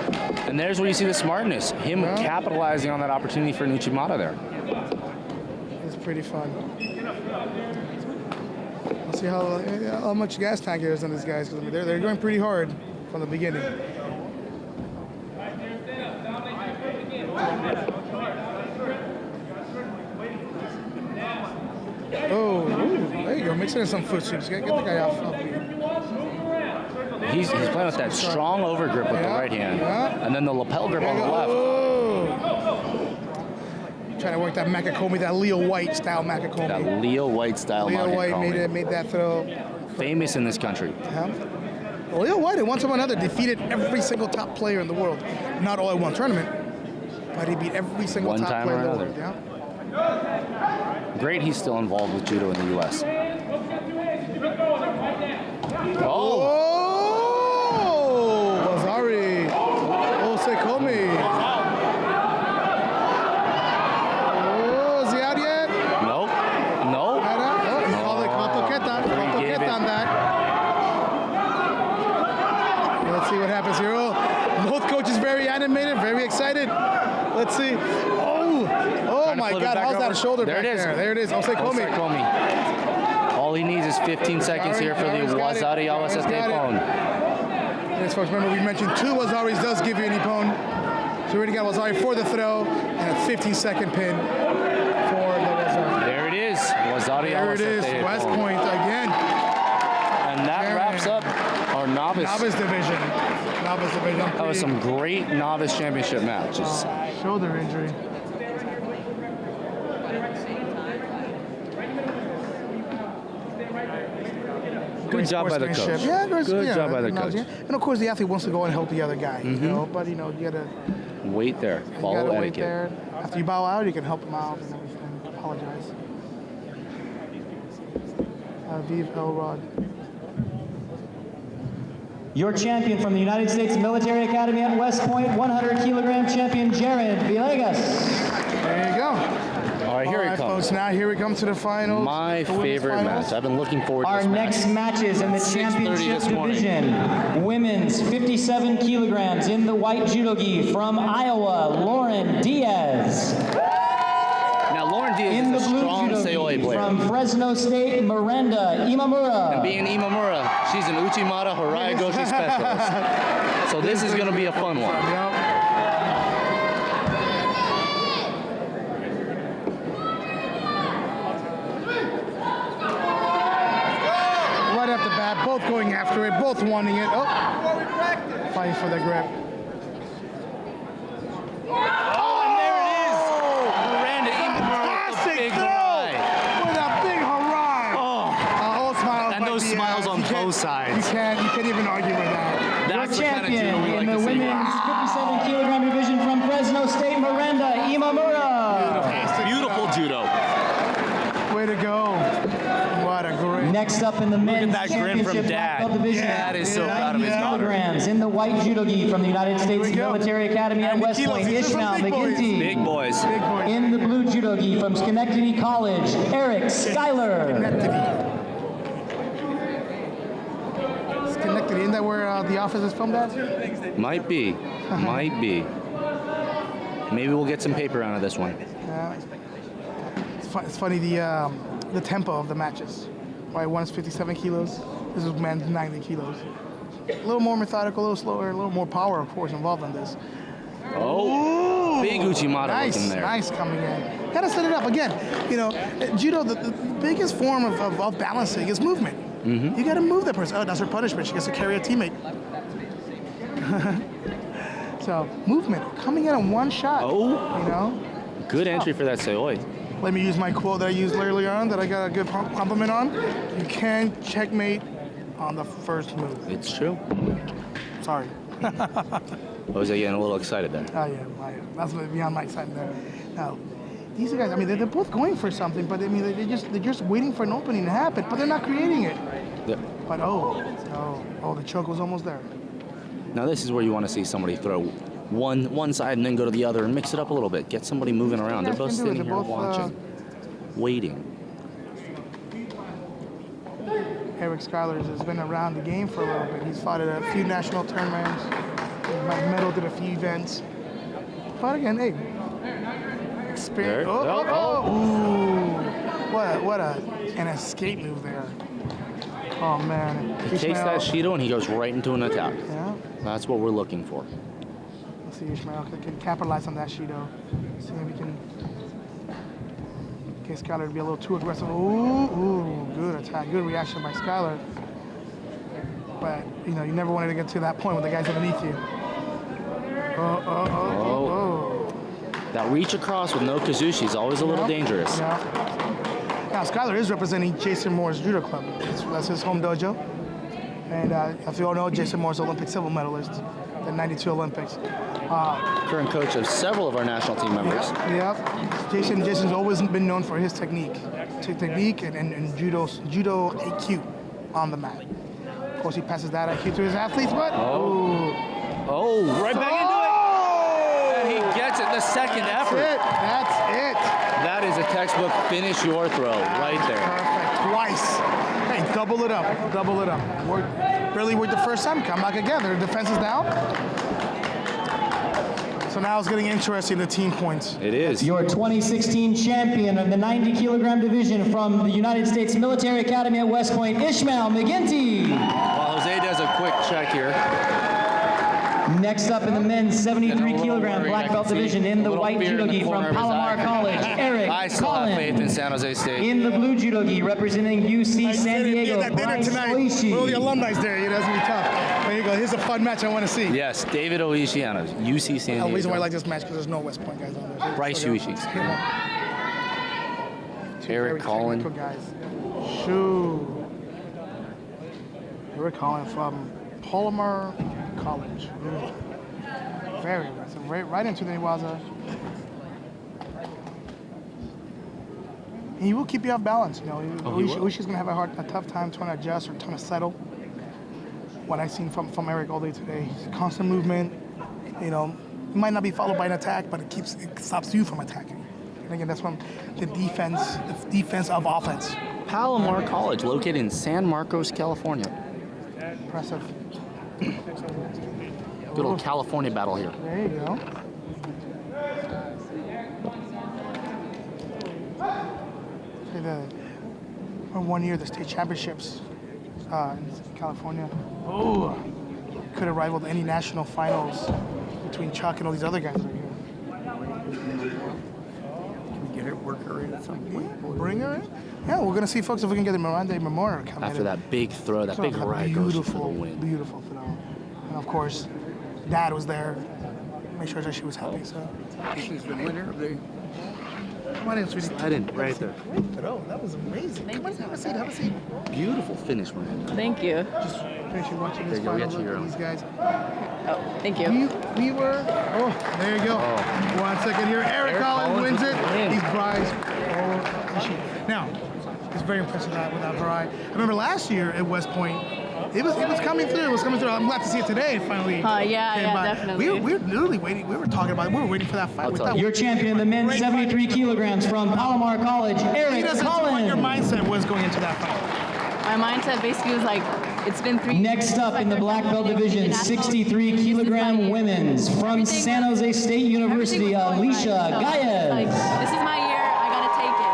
And there's where you see the smartness. Him capitalizing on that opportunity for an Uchimata there. It's pretty fun. Let's see how much gas tank there is on these guys. Because they're going pretty hard from the beginning. Oh, there you go. Mixing in some foot sweeps. Get the guy off. He's playing with that strong over grip with the right hand. And then the lapel grip on the left. Oh. Trying to work that Makakomi, that Leo White style Makakomi. That Leo White style Leo White Makakomi. made that throw. Famous in this country. Leo White, at one time or another, defeated every single top player in the world. Not all at one tournament, but he beat every single top player in the world. Yeah. Great he's still involved with judo in the U.S. Oh! Wazari. Osaikomi. Oh, is he out yet? Nope. Nope. He called it Coqueta on that. Let's see what happens here. Oh, both coaches very animated, very excited. Let's see. Oh my God, how's that shoulder back there? There it is. Osaikomi. All he needs is 15 seconds here for the Wazari Awasate Pon. Yes, folks, remember we mentioned 2 Wazaris does give you an Ippon. So we already got Wazari for the throw and a 15-second pin for the Wazari. There it is. There it is, West Point again. And that wraps up our novice division. Novice division. That was some great novice championship matches. Shoulder injury. Good job by the coach. Yeah, good job by the coach. And of course, the athlete wants to go and help the other guy. You know, but you gotta wait there. Follow etiquette. Wait there. After you bow out, you can help him out and everything. Apologize. Vive Elrod. Your champion from the United States Military Academy at West Point, 100 kilogram champion Jared Villegas. There you go. All right, here it comes. Folks, now here we come to the finals. My favorite match. I've been looking forward to Our this next matches in the 6:30 championship this morning. division. Women's 57 kilograms in the white judo gi from Iowa, Lauren Diaz. Now, Lauren Diaz in is the a blue strong judo Seoi gi player. from Fresno State, Miranda Imamura. And being Imamura, she's an Uchimata Harai Goshi specialist. So this is going to be a fun one. Right off the bat, both going after it, both wanting it. Oh, fighting for the grip. Oh, and there it is. Miranda Imamura with a big harai. With a big harai. Oh, smiles. and those smiles on both sides. You can't even argue with that. That's Your the kind of champion judo we like in to the see. women's 57 kilogram division from Fresno State, Miranda Imamura. Beautiful judo. Way to go. What a great. Next up in the men's that grin from championship Dad. black belt division. Dad is so proud of his daughter. Kilograms in the white judo gi from the United States Military Academy at West Point, Ishmael McGinty. Big boys. In the blue judo gi from Schenectady College, Eric Schuyler. Schenectady, isn't that where The Office is filmed at? Might be. Might be. Maybe we'll get some paper out of this one. Yeah. It's funny, the tempo of the matches. Right, one is 57 kilos. This is men's 90 kilos. A little more methodical, a little slower, a little more power, of course, involved in this. Oh, big Uchimata looking there. Nice coming in. Gotta set it up again. You know, judo, the biggest form of balancing is movement. You gotta move that person. Oh, that's her punishment. She gets to carry a teammate. So, movement, coming in on one shot. Oh, you know. Good entry for that Seoi. Let me use my quote that I used earlier on, that I got a good compliment on. You can't checkmate on the first move. It's true. Sorry. Jose getting a little excited there. I am. That's beyond my excitement there. Now, these guys, I mean, they're both going for something, but I mean, they're just waiting for an opening to happen, but they're not creating it. Yep. But the choke was almost there. Now this is where you want to see somebody throw one side and then go to the other and mix it up a little bit. Get somebody moving around. They're both sitting here watching, waiting. Eric Schuyler has been around the game for a little bit. He's fought at a few national tournaments. He's medaled at a few events. But again, hey, experience. What an escape move there. Oh man. He takes that Shido and he goes right into an attack. Yeah. That's what we're looking for. Let's see if Ishmael can capitalize on that Shido. See if we can get Schuyler to be a little too aggressive. Ooh, good attack, good reaction by Schuyler. But you know, you never wanted to get to that point when the guy's underneath you. That reach across with no kazushi is always a little dangerous. Yeah. Now Schuyler is representing Jason Moore's Judo Club. That's his home dojo. And if you all know, Jason Moore's Olympic silver medalist, the '92 Olympics. Current coach of several of our national team members. Yep. Jason's always been known for his technique and judo IQ on the mat. Of course, he passes that IQ to his athletes, but right back into it. And he gets it the second effort. That's it. That is a textbook finish your throw right there. Perfect. Twice. Hey, double it up. Really worked the first time. Come back again. Their defense is down. So now it's getting interesting, the team points. It is. Your 2016 champion of the 90 kilogram division from the United States Military Academy at West Point, Ishmael McGinty. While Jose does a quick check here. Next up in the men's 73 kilogram black belt division in the white judo gi from Palomar College, Eric I still have faith in Collins. San Jose State. In the blue judo gi representing UC San Diego, That dinner Bryce tonight. Oishi. All the alumni's there. You know, it's gonna be tough. There you go. Here's a fun match I want to see. Yes, David Oishianos, UC San Diego. The reason why I like this match because there's no West Point guys on there. Bryce Uishi. Eric Collins. Guys. Shoo. Eric Collins from Palomar College. Very aggressive. Right into the Iwaza. He will keep you off balance. You know, Ushi's gonna have a tough time trying to adjust or trying to settle. What I've seen from Eric all day today, constant movement. You know, it might not be followed by an attack, but it stops you from attacking. And again, that's when the defense of offense. Palomar College, located in San Marcos, California. Impressive. Good old California battle here. There you go. For 1 year, the state championships in California. Oh, could have rivaled any national finals between Chuck and all these other guys right here. Can we get her, work her in at some point? Bring her in? Yeah, we're gonna see, folks, if we can get the Miranda Memorial coming After that big throw, that big right goes for the win. Beautiful throw. And of course, Dad was there. Make sure that she was happy. So. She's the winner of the. Come on in, sweetie. Slide in, right there. Great throw. That was amazing. Come on, have a seat. Have a seat. Beautiful finish, man. Thank you. Just finish watching this There you go, final get to look your at own. these guys. Oh, thank you. We were. Oh, there you go. 1 second here. Eric Collins wins it. He's Bryce. Oh, she. Now, it's very impressive without her eye. I remember last year at West Point. It was coming through. It was coming through. I'm glad to see it today. Finally. Yeah, definitely. We were literally waiting. We were talking about it. We were waiting for that fight. We thought Your champion in the men's 73 kilograms from Palomar College, Eric Collins. What your mindset was going into that fight. My mindset basically was like, it's been 3 years. Next up in the black belt division, 63 kilogram women's from San Jose State University, Ayesha Gayez. Like, this is my year. I gotta take it.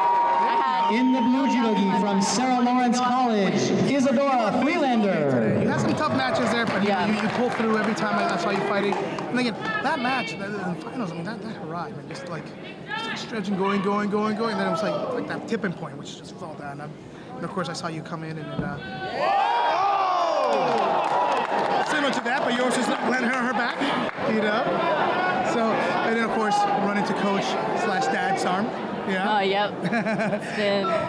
In the blue judo gi from Sarah Lawrence College, Isadora Freelander. You had some tough matches there, but you pulled through every time I saw you fighting. And again, that match, the finals, I mean, that hurrah, man, just like stretching, going. And then it was like that tipping point, which just fell down. And of course, I saw you come in and similar to that, but yours just lent her back, you know? So, and then of course, run into coach / dad's arm. Yeah. Oh, yep.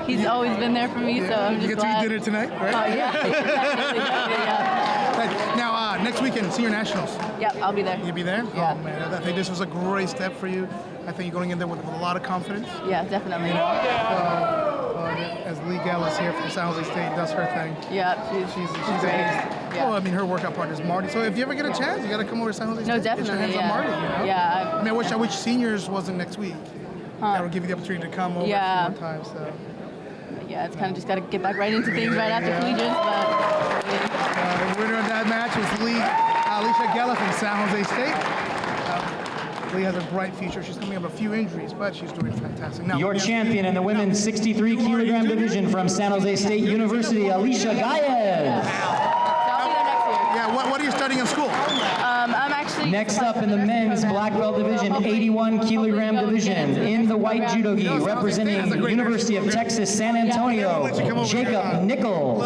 He's always been there for me, so I'm just You get glad. to eat dinner tonight, right? Oh, yeah. Definitely, yeah. Right. Now, next weekend, Senior Nationals. Yep, I'll be there. You'll be there? Yeah. Oh, man, I think this was a great step for you. I think you're going in there with a lot of confidence. Yeah, definitely. You know, as Lee Gallis here from San Jose State does her thing. Yeah, she's great. Yeah. Well, I mean, her workout partner is Marty. So if you ever get a chance, you got to come over to San Jose State. No, Get your definitely, hands on Marty, you know? Yeah. I mean, I wish seniors wasn't next week. That would give you the opportunity to come over a few more times. So. Yeah, it's kind of just got to get back right into things right after collegiate, but. The winner of that match was Ayesha Gayez from San Jose State. Lee has a bright future. She's coming up a few injuries, but she's doing fantastic. Now, Your champion in the women's 63 kilogram division from San Jose State University, Ayesha Gayez. Yeah, what are you studying in school? I'm actually. Next up in the men's black belt division, 81 kilogram division, in the white judo gi, representing the University of Texas San Antonio, Jacob Nickel.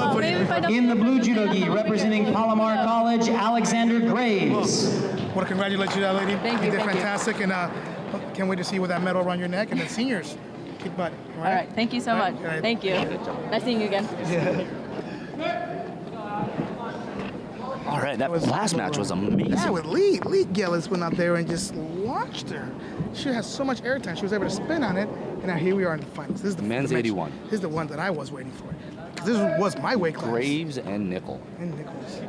In the blue judo gi, representing Palomar College, Alexander Graves. I want to congratulate you, that lady. Thank you. You did Thank fantastic, and can't wait to see you with that medal around your neck. And the seniors, kick butt. All right. Thank you so much. Thank you. Nice seeing you again. All right, that last match was amazing. Yeah, with Lee Gillis went out there and just launched her. She has so much airtime. She was able to spin on it, and now here we are in the finals. This is the Men's 81. This is the one that I was waiting for. This was my weight class. Graves and Nickel. And Nichols.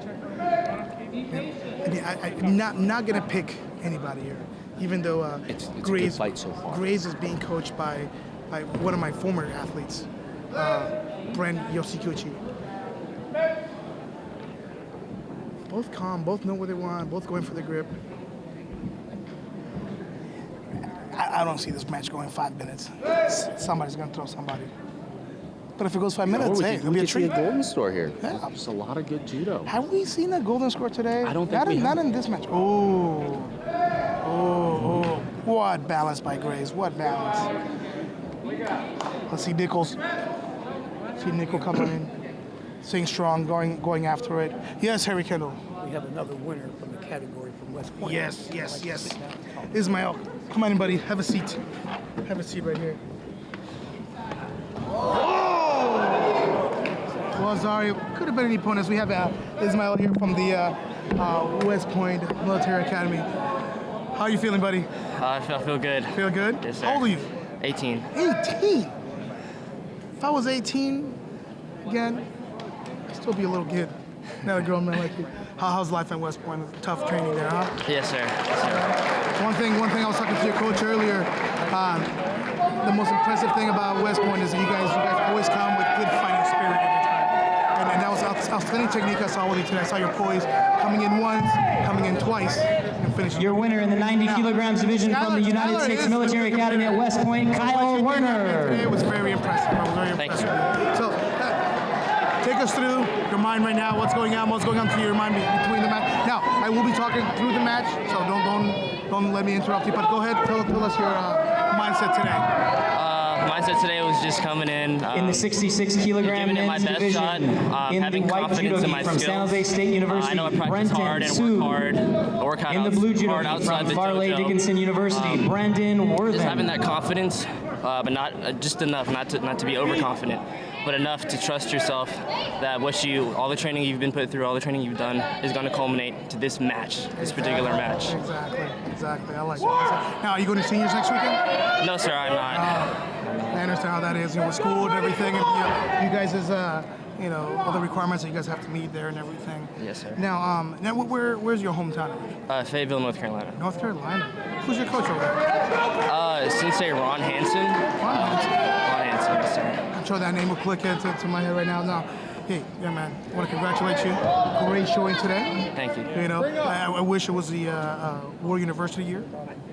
I'm not gonna pick anybody here, even though it's a Graves, good fight so far. Graves is being coached by one of my former athletes, Brent Yoshikuchi. Both calm, both know what they want, both going for the grip. I don't see this match going 5 minutes. Somebody's gonna throw somebody. But if it goes 5 Or minutes, we hey, could, it'll be a see a treat. golden score here. Yeah. Just a lot of good judo. Have we seen a golden score today? I don't think we Not have. in this match. Oh. What balance by Graves. What balance. Let's see Nichols. See Nickel coming in. Staying strong, going after it. Yes, Harry Kendall. We have another winner from the category from West Point. Yes. Ismail, come on in, buddy. Have a seat. Have a seat right here. Well, sorry, could have been any opponents. We have Ismail here from the West Point Military Academy. How are you feeling, buddy? I feel good. Feel good? Yes, sir. How old are you? 18. 18? If I was 18, again, I'd still be a little kid. Not a grown man like you. How's life at West Point? Tough training there, huh? Yes, sir. Yes, sir. One thing I was talking to your coach earlier. The most impressive thing about West Point is that you guys always come with good fighting spirit every time. And that was outstanding technique I saw with you today. I saw your poise coming in once, coming in twice, and finishing. Your winner in the 90 kilograms division from the United States Military Academy at West Point, Kyle Werner. It was very impressive. I was very impressed. So, take us through your mind right now. What's going on through your mind between the match? Now, I will be talking through the match, so don't let me interrupt you. But go ahead, tell us your mindset today. Mindset today was just coming in the 66 kilogram giving it my men's best division, shot, in having the white confidence judo in my heat from skills. San Jose State University, I know I practice Brenton hard and Su. work hard. In the blue judo hard heat outside from the Farley dojo. Dickinson University, Brendan Worthen. Just having that confidence, but not just enough, not to be overconfident, but enough to trust yourself that all the training you've been put through, all the training you've done is going to culminate to this match, this particular match. Exactly. I like that. Now, are you going to seniors next weekend? No, sir, I'm not. I understand how that is, with school and everything, and you guys' all the requirements that you guys have to meet there and everything. Yes, sir. Now, where's your hometown? Fayetteville, North Carolina. North Carolina. Who's your coach over there? Sensei Ron Hansen. Ron Hansen, yes, sir. I'm sure that name will click into my head right now. Now, hey, yeah, man, I want to congratulate you. Great showing today. Thank you. I wish it was the War University year.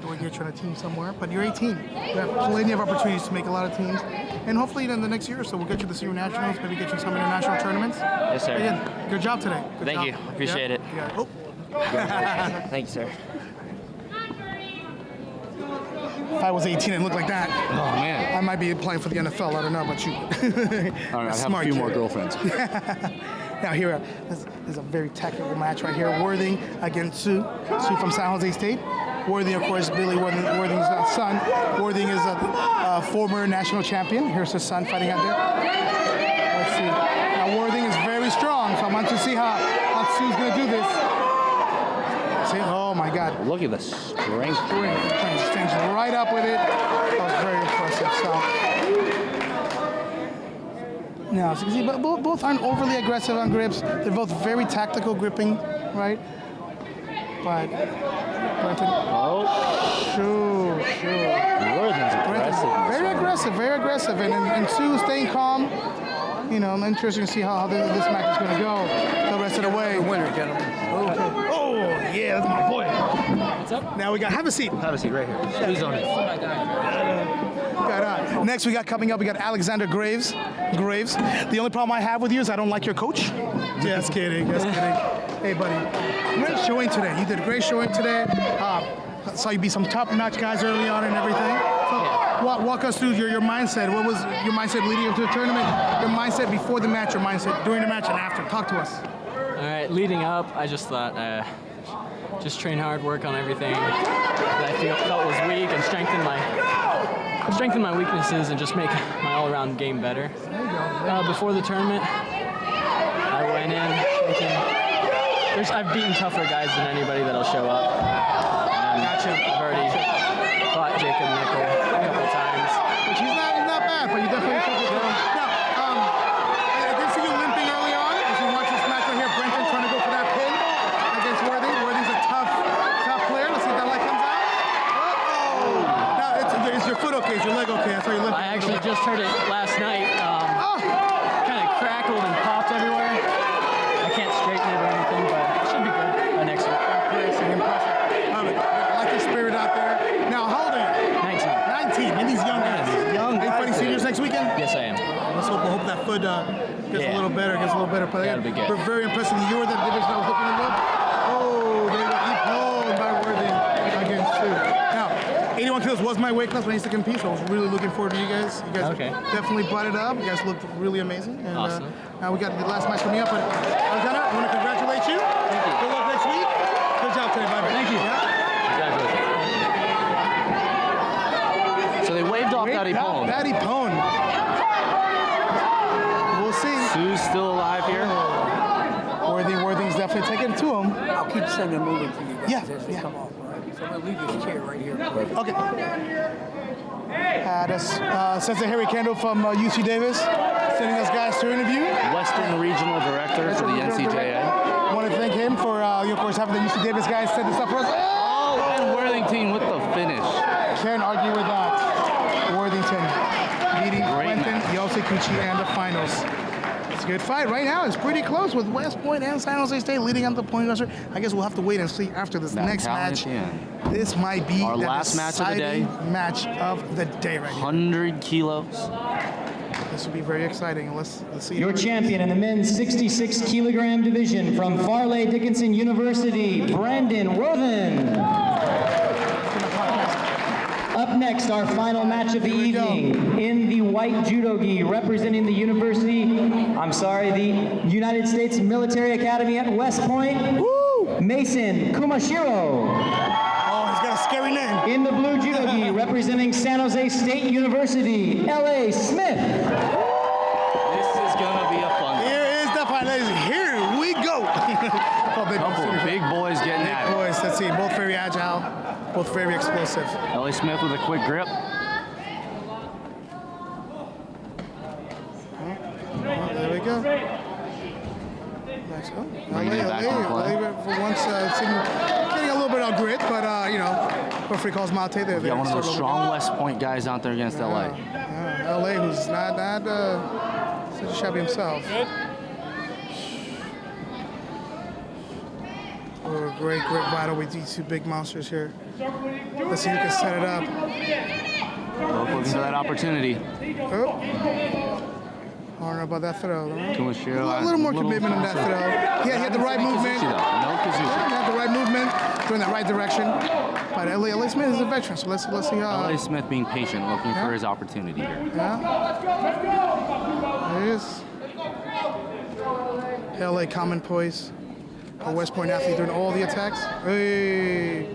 We get you on a team somewhere, but you're 18. You have plenty of opportunities to make a lot of teams, and hopefully in the next year or so we'll get you the senior nationals, maybe get you some international tournaments. Yes, sir. Again, good job today. Good Thank job. you. Appreciate it. Yeah. Oh. Thank you, sir. If I was 18 and looked like that, oh man, I might be applying for the NFL. I don't know about you. All right, I have a few more girlfriends. Now here, this is a very technical match right here. Worthing against Sue from San Jose State. Worthing, of course, Billy Worthing's son. Worthing is a former national champion. Here's his son fighting out there. Let's see. Now Worthing is very strong, so I want to see how Sue's going to do this. See, oh my God. Look at the strength. Stands right up with it. That was very impressive. So now, so you can see, but both aren't overly aggressive on grips. They're both very tactical gripping, right? But Brenton. Oh. Sure. Worthing's aggressive. Very aggressive. And Sue staying calm. I'm interested to see how this match is going to go the rest of the way. Winner, gentlemen. Okay. Oh, yeah, that's my boy. What's up? Now we got, have a seat. Have a seat right here. Squeeze on it. Next we got Alexander Graves. The only problem I have with you is I don't like your coach. Just kidding. Hey, buddy. Great showing today. You did a great showing today. Saw you beat some top-notch guys early on and everything. So walk us through your mindset. What was your mindset leading up to the tournament? Your mindset before the match, your mindset during the match and after. Talk to us. All right, leading up, I just thought just train hard, work on everything that I felt was weak, and strengthen my weaknesses, and just make my all-around game better. Before the tournament, I went in thinking I've beaten tougher guys than anybody that'll show up. I've already fought Jacob Nickel a couple times. Which he's not bad, but you definitely took it. Now, I did see you limping early on. As you watch this match right here, Brenton trying to go for that pin against Worthing. Worthing's a tough player. Let's see if that light comes out. Now, is your foot okay? Is your leg okay? I saw you limping. I actually just heard it last night. Kind of crackled and popped everywhere. I can't straighten it or anything, but it should be good next week. Impressive. I like your spirit out there. Now, how old are you? 19. 19. And these young guys. Are you fighting seniors next weekend? Yes, I am. Let's hope if that foot gets a little better, But That'd be good. we're very impressed with you. You were the division I was looking to look. Oh, there you go. Eat by Worthing against two. Now, 81 kilos was my weight class when I used to compete, so I was really looking forward to you guys. You guys definitely brought it up. You guys looked really amazing. And, Awesome. Now we got the last match coming up, but Alexander, I want to congratulate you. Thank you. Good luck next week. Good job today, bye. Thank you. So they waved off that Ippon. That Ippon. We'll see. Sue's still alive here. Worthing's definitely taking it to him. I'll keep sending them over to you guys Yeah, as they come off. All right? So I'm going to leave this chair right here. Okay. That's Sensei Harry Kendall from UC Davis, sending us guys to interview. Western Regional Director for the NCJA. I want to thank him for, of course, having the UC Davis guys set this up for us. Oh, and Worthington with the finish. Can't argue with that. Worthington beating Quentin Yosekuchi in the finals. It's a good fight. Right now, it's pretty close with West Point and San Jose State leading on the point roster. I guess we'll have to wait and see after this next match. This might be our last match of the day. Match of the day right here. 100 kilos. This will be very exciting. Let's see. Your champion in the men's 66 kilogram division from Farley Dickinson University, Brandon Worthen. Up next, our final match of the evening in the white judo gi, representing the the United States Military Academy at West Point, Mason Kumashiro. Oh, he's got a scary name. In the blue judo gi, representing San Jose State University, L.A. Smith. This is gonna be a fun one. Here is the fight, ladies. Here we go. Couple big boys getting at it. Big boys, let's see, both very agile, both very explosive. L.A. Smith with a quick grip. There we go. Nice. Oh, Bringing it back in play. for once, getting a little bit of grit, but referee calls Mate there. We got one of those strong West Point guys out there against L.A. L.A. who's not such a shabby himself. Oh, great battle with these two big monsters here. Let's see who can set it up. Both looking for that opportunity. Oh. I don't know about that throw. Kumashiro, A little more commitment in that throw. He had the right movement. No Kazushi. He had the right movement, going that right direction. But L.A. Smith is a veteran, so let's see how. L.A. Smith being patient, looking for his opportunity here. Yeah. There it is. L.A. common poise. A West Point athlete doing all the attacks. Hey.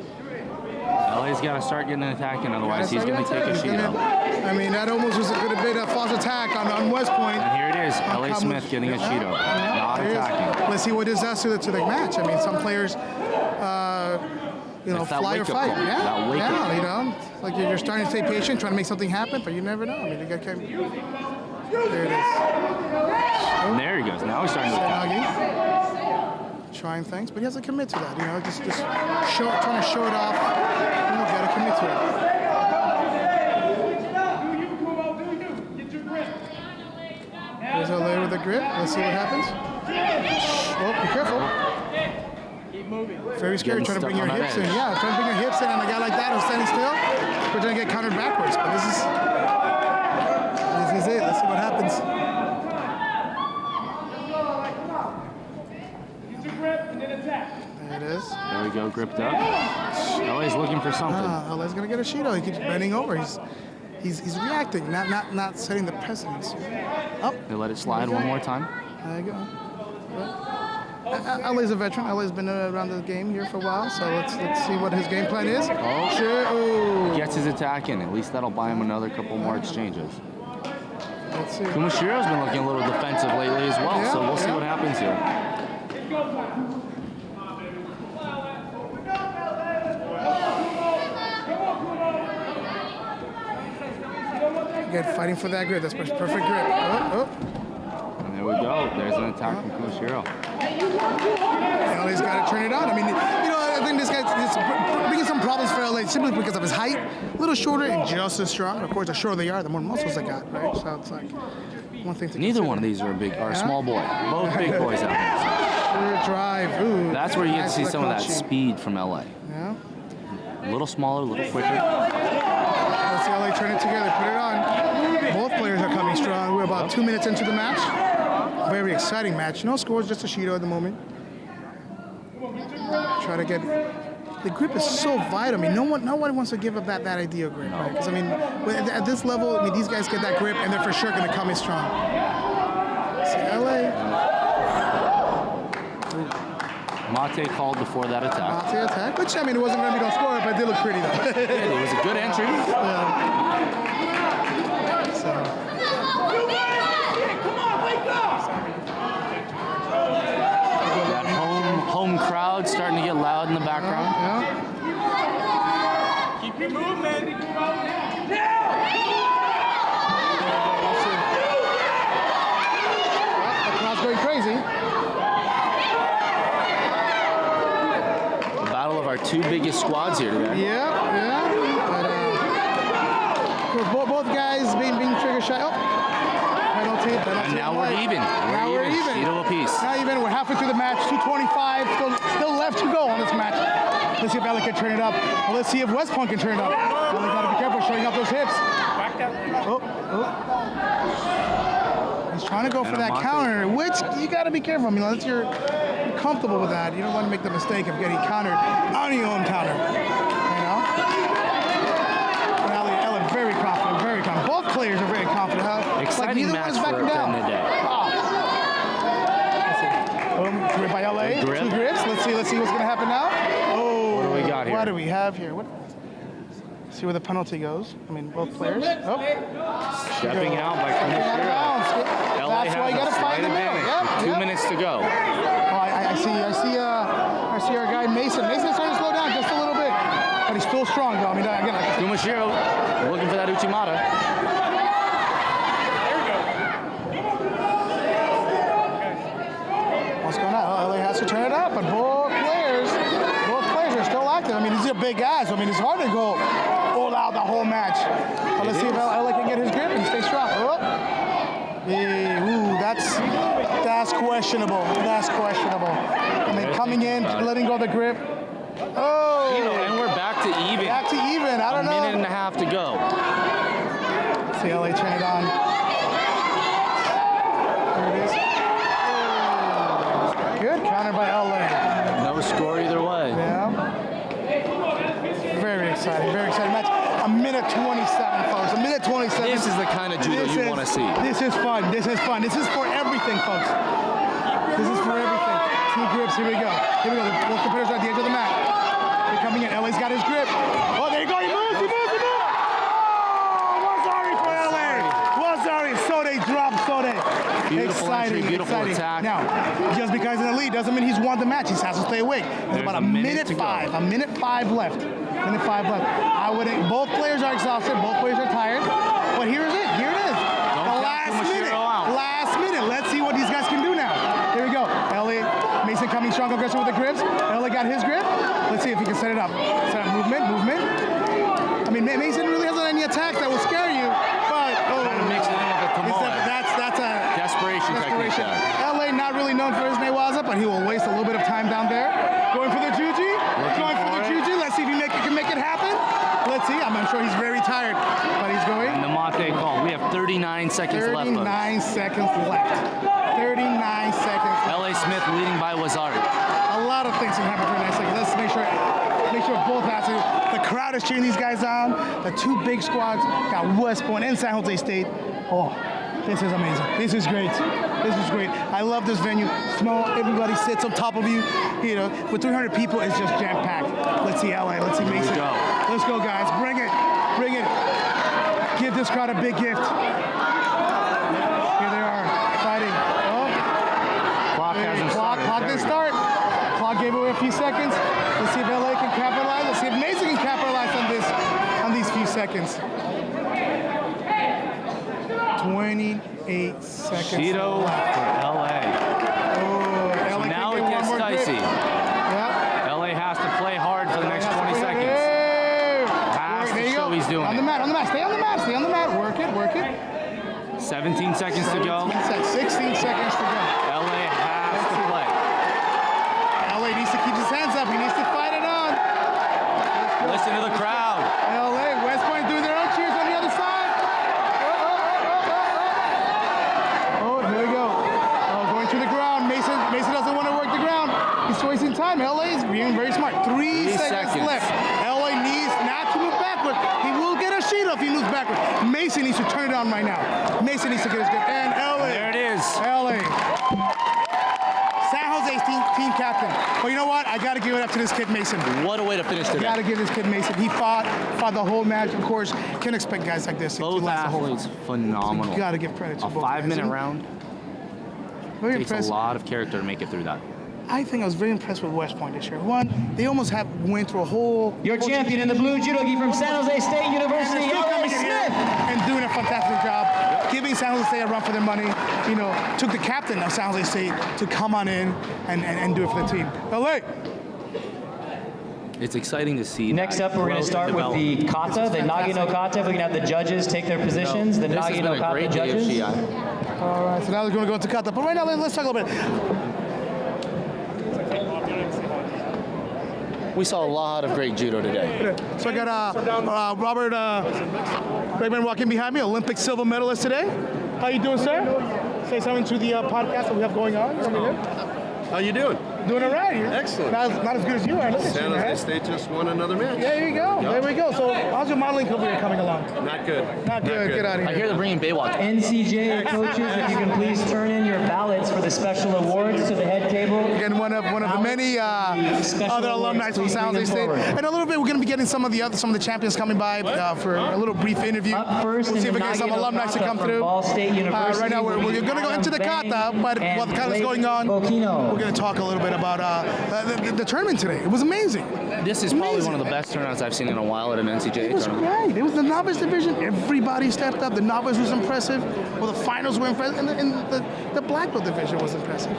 LA's got to start getting an attack in, otherwise he's going to take a sheet out. I mean, that almost was a bit of a false attack on West Point. And here it is, L.A. Smith getting a sheet out, not attacking. Let's see what this does to the match. I mean, some players, fly or fight. Like you're starting to stay patient, trying to make something happen, but you never know. I mean, there it is. And there he goes. Now he's starting to attack. Trying things, but he has to commit to that. Just trying to show it off. You got to commit to it. There's LA with a grip. Let's see what happens. Oh, be careful. Very scary. Trying to bring your hips in. Yeah, trying to bring your hips in on a guy like that who's standing still. We're going to get countered backwards. But this is it. Let's see what happens. There it is. There we go, gripped up. LA's looking for something. LA's gonna get a Shido. He keeps bending over. He's reacting, not setting the precedence. Up. They let it slide one more time. There you go. LA's a veteran. LA's been around the game here for a while, so let's see what his game plan is. Oh, sure. Oh. Gets his attack in. At least that'll buy him another couple more exchanges. Let's see. Kumashiro's been looking a little defensive lately as well, so we'll see what happens here. Again, fighting for that grip. That's perfect grip. Oh. And there we go. There's an attack from Kumashiro. LA's got to turn it on. I mean, I think this guy's bringing some problems for LA simply because of his height. A little shorter and just as strong. Of course, the shorter they are, the more muscles they got, right? So it's like one thing to Neither one of these are a small boy. Both big boys out there. Drive. Ooh. That's where you get to see some of that speed from LA. Yeah. A little smaller, a little quicker. Let's see LA turn it together. Put it on. Both players are coming coming strong. We're about 2 minutes into the match. Very exciting match. No scores, just a Shido at the moment. Try to get. The grip is so vital. I mean, nobody wants to give up that ideal grip, right? Because I mean, at this level, I mean, these guys get that grip, and they're for sure going to come in strong. See, LA. Mate called before that attack. Mate attack, which I mean, it wasn't going to be no score, but it did look pretty though. Yeah, it was a good entry. That home crowd starting to get loud in the background. Keep your movement. The crowd's going crazy. The battle of our two biggest squads here today. Yeah. But both guys being trigger shy. Oh, penalty. And now we're even. Now we're even. Shido apiece. Now even. We're halfway through the match. 2:25. Still left to go on this match. Let's see if Alec can turn it up. Well, let's see if West Point can turn it up. Alec got to be careful showing up those hips. Oh. He's trying to go for that counter, which you got to be careful. I mean, unless you're comfortable with that, you don't want to make the mistake of getting countered on your own counter. You know? Alec very confident, very confident. Both players are very confident. Exciting like match for at the end of the day. Grip by LA, two grips. Let's see what's going to happen now. Oh, what do we got here? What do we have here? See where the penalty goes. I mean, both players. Oh. Stepping out by Commissioner. That's why you got to find the middle. Yep, 2 minutes to go. Oh, I see our guy Mason. Mason's starting to slow down just a little bit, but he's still strong though. I mean, again, like Kumashiro looking for that Uchimata. What's going on? LA has to turn it up, but both players are still active. I mean, these are big guys. I mean, it's hard to go all out the whole match. But let's see if LA can get his grip and stay strong. Oh. Ooh, that's questionable. That's questionable. I mean, coming in, letting go of the grip. Oh. And we're back to even. Back to even. I don't know. A minute and a half to go. Let's see LA turn it on. There it is. Good counter by LA. No score either way. Yeah. Very exciting match. A minute 27, folks. A minute 27. This is the kind of judo you want to see. This is fun. This is fun. This is for everything, folks. This is for everything. Two grips. Here we go. Both competitors are at the edge of the mat. They're coming in. LA's got his grip. Oh, there you go. He moves. Oh, Wazari for LA. Wazari. Sode dropped Sode. Beautiful entry, beautiful attack. Now, just because he's in the lead doesn't mean he's won the match. He has to stay awake. There's about a minute 5. A minute 5 left. Minute 5 left. Both players are exhausted. Both players are tired. But here is it. Here it is. The last minute. Last minute. Let's see what these guys can do now. Here we go. Elliot Mason coming strong, aggressive with the grips. Elliot got his grip. Let's see if he can set it up. Set up movement. I mean, Mason really hasn't any attacks that will scare you, but trying to mix it in with the Tamale. That's a desperation technique. LA not really known for his newaza, but he will waste a little bit of time down there. Going for the juji. Let's see if he can make it happen. Let's see. I'm sure he's very tired, but he's going. And the mate call. We have 39 seconds left. 39 seconds left. 39 seconds left. LA Smith leading by Wazari. A lot of things can happen for 9 seconds. Let's make sure both have to. The crowd is cheering these guys on. The two big squads got West Point and San Jose State. Oh, this is amazing. This is great. This is great. I love this venue. Small, everybody sits on top of you. You know, with 300 people, it's just jam-packed. Let's see LA. Let's see Mason. Let's go, guys. Bring it. Bring it. Give this crowd a big gift. Here they are, fighting. Oh. Clock hasn't started. Clock didn't start. Clock gave away a few seconds. Let's see if LA can capitalize. Let's see if Mason can capitalize on these few seconds. 28 seconds. Shido for LA. Oh, so now it gets dicey. Yep. LA has to play hard for the next 20 seconds. Has to show he's doing on the mat. Stay on the mat. Work it. 17 seconds to go. 16 seconds to go. LA has to play. LA needs to keep his hands up. He needs to fight it on. Listen to the crowd. LA, West Point doing their own cheers on the other side. being very smart. 3 seconds left. LA needs not to move backward. He will get a sheet if he moves backward. Mason needs to turn it on right now. Mason needs to get his good. And LA. There it is. LA. San Jose's team captain. But you know what? I got to give it up to this kid Mason. What a way to finish today. Got to give this kid Mason. He fought the whole match. Of course, can't expect guys like this Both to last the whole athletes, fight. phenomenal. So you got to give credit to both. 5-minute round. Very Takes impressive. a lot of character to make it through that. I think I was very impressed with West Point this year. One, they almost went through a whole... Your champion in the blue judogi from San Jose State University, and coming in here and doing a fantastic job, giving San Jose State a run for their money. You know, took the captain of San Jose State to come on in and do it for the team. LA. It's exciting to see. Next up, we're going to start with the kata, the Nagi no kata. If we can have the judges take their positions, the Nagi no kata judges. All right, so now we're going to go into kata. But right now, let's talk a little bit. We saw a lot of great judo today. So I got Robert Bregman walking behind me, Olympic silver medalist today. How you doing, sir? Say something to the podcast that we have going on. How you doing? Doing all right. Excellent. Not as good as you are. Look at San you, man. Jose State just won another match. Yeah, there you go. Yep. There we go. So how's your modeling career coming along? Not good. Not good. Get out of here. I hear they're bringing Baywatch. NCJA coaches, if you can please turn in your ballots for the special awards to the head table. Again, one of the many other alumni from San Jose State. And a little bit, we're going to be getting some of the champions coming by for a little brief interview. Up first, we'll see if we get some alumni to come through. Ball State University. Right now, we're going to go into the kata, but while the kata's going on, we're going to talk a little bit about the tournament today. It was amazing. This is probably one of the best turnouts I've seen in a while at an NCJA It was tournament. great. It was the novice division. Everybody stepped up. The novice was impressive. Well, the finals were impressive, and the black belt division was impressive.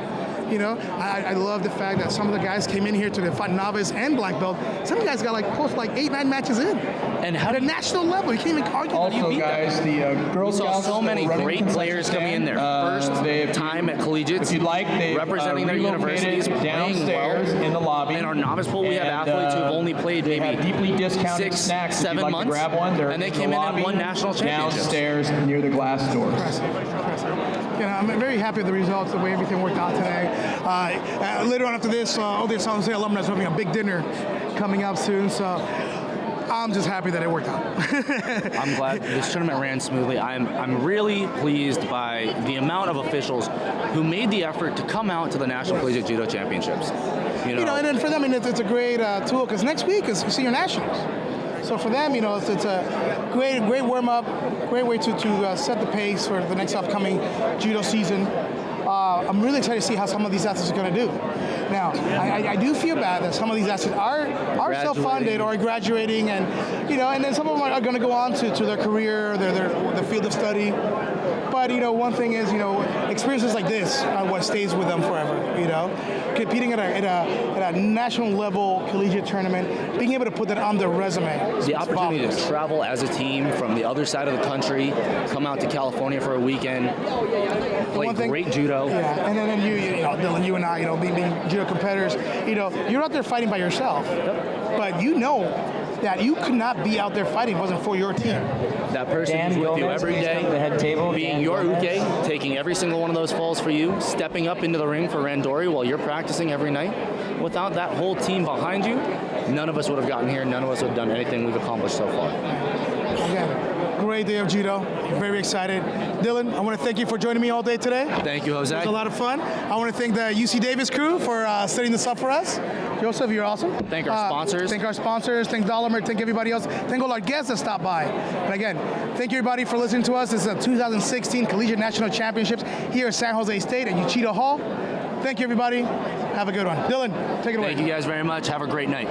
You know, I love the fact that some of the guys came in here to the novice and black belt. Some guys got close to 8-9 matches in. And how at a national level, you can't even argue. Also, guys, the Girl We saw Scouts so many running great players coming in there. First time at collegiates. If you'd like, they representing their universities, playing downstairs well. in the lobby. In our novice pool, we have athletes who've only played maybe deeply discounted 6, snacks 7 if you'd like months, to grab one. They're and they in came the in and lobby, won national championships. downstairs near the glass doors. You know, I'm very happy with the results, the way everything worked out today. Later on after this, all the San Jose alumni are having a big dinner coming up soon, so I'm just happy that it worked out. I'm glad this tournament ran smoothly. I'm really pleased by the amount of officials who made the effort to come out to the National Collegiate Judo Championships. You know, And then for them, it's a great tool because next week is senior nationals. So for them, you know, it's a great warm-up, great way to set the pace for the next upcoming judo season. I'm really excited to see how some of these athletes are going to do. Now, I do feel bad that some of these athletes are self-funded or graduating, and you know, and then some of them are going to go on to their career, their field of study. But you know, one thing is, you know, experiences like this are what stays with them forever. You know, competing at a national level collegiate tournament, being able to put that on their resume. The opportunity to travel as a team from the other side of the country, come out to California for a weekend, play great judo. Yeah, and then you know, Dylan, you and I, you know, being judo competitors, you know, you're out there fighting by yourself, but you know that you could not be out there fighting if it wasn't for your team. That person who's with you every day, the head table, being your uke, taking every single one of those falls for you, stepping up into the ring for Randori while you're practicing every night. Without that whole team behind you, none of us would have gotten here. None of us would have done anything we've accomplished so far. Again, great day of judo. Very excited. Dylan, I want to thank you for joining me all day today. Thank you, Jose. It was a lot of fun. I want to thank the UC Davis crew for setting this up for us. Joseph, you're awesome. Thank our sponsors. Thank our sponsors. Thank Dollar. Thank everybody else. Thank all our guests that stopped by. And again, thank you everybody for listening to us. This is the 2016 Collegiate National Championships here at San Jose State at Uchida Hall. Thank you, everybody. Have a good one. Dylan, take it away. Thank you guys very much. Have a great night.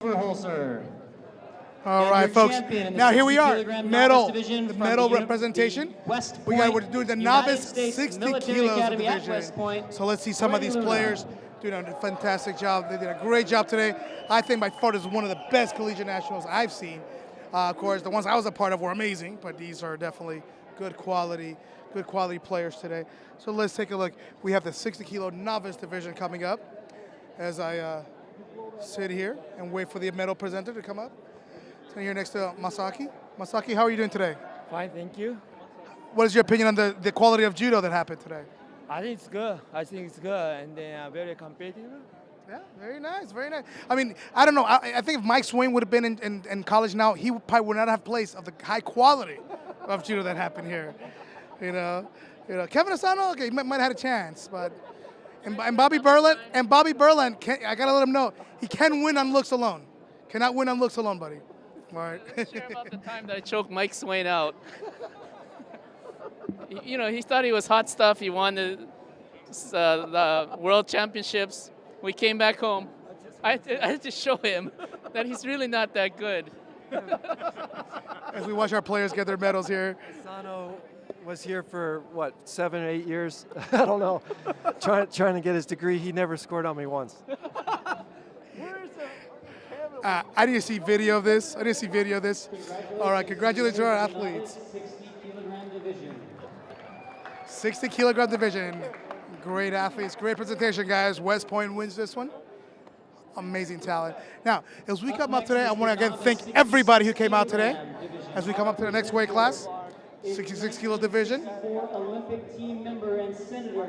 All right, folks. Now here we are. Medal. The medal representation. We're doing the novice 60 kilos division. So let's see some of these players doing a fantastic job. They did a great job today. I think by far this is one of the best collegiate nationals I've seen. Of course, the ones I was a part of were amazing, but these are definitely good quality players today. So let's take a look. We have the 60 kilo novice division coming up as I sit here and wait for the medal presenter to come up. So here next to Masaki. Masaki, how are you doing today? Fine, thank you. What is your opinion on the quality of judo that happened today? I think it's good. And then very competitive. Yeah, very nice, very nice. I mean, I don't know. I think if Mike Swain would have been in college now, he probably would not have placed of the high quality of judo that happened here. You know, Kevin Asano, okay, he might have had a chance, but and Bobby Berland, I gotta let him know he can win on looks alone. Cannot win on looks alone, buddy. All right. Sure about the time that I choked Mike Swain out. He thought he was hot stuff. He won the World Championships. We came back home. I had to show him that he's really not that good. As we watch our players get their medals here. Asano was here for, 7 or 8 years? I don't know. trying to get his degree. He never scored on me once. I didn't see video of this. All right, congratulations to our athletes. 60 kilogram division. Great athletes, great presentation, guys. West Point wins this one. Amazing talent. Now, as we come up today, I want to again thank everybody who came out today. As we come up to the next weight class, 66 kilo division. Olympic team member and senator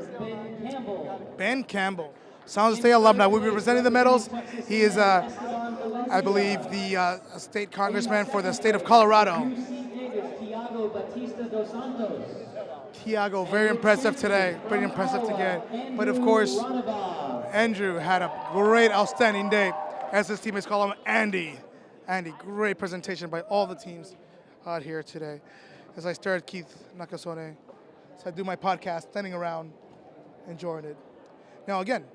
Ben Campbell. San Jose State alumni. We'll be presenting the medals. He is, I believe, the state congressman for the state of Colorado. Tiago, very impressive today. Pretty impressive to get. But of course, Andrew had a great, outstanding day. As his teammates call him, Andy. Andy, great presentation by all the teams out here today. As I stare at Keith Nakasone, as I do my podcast, standing around, enjoying it. Now again,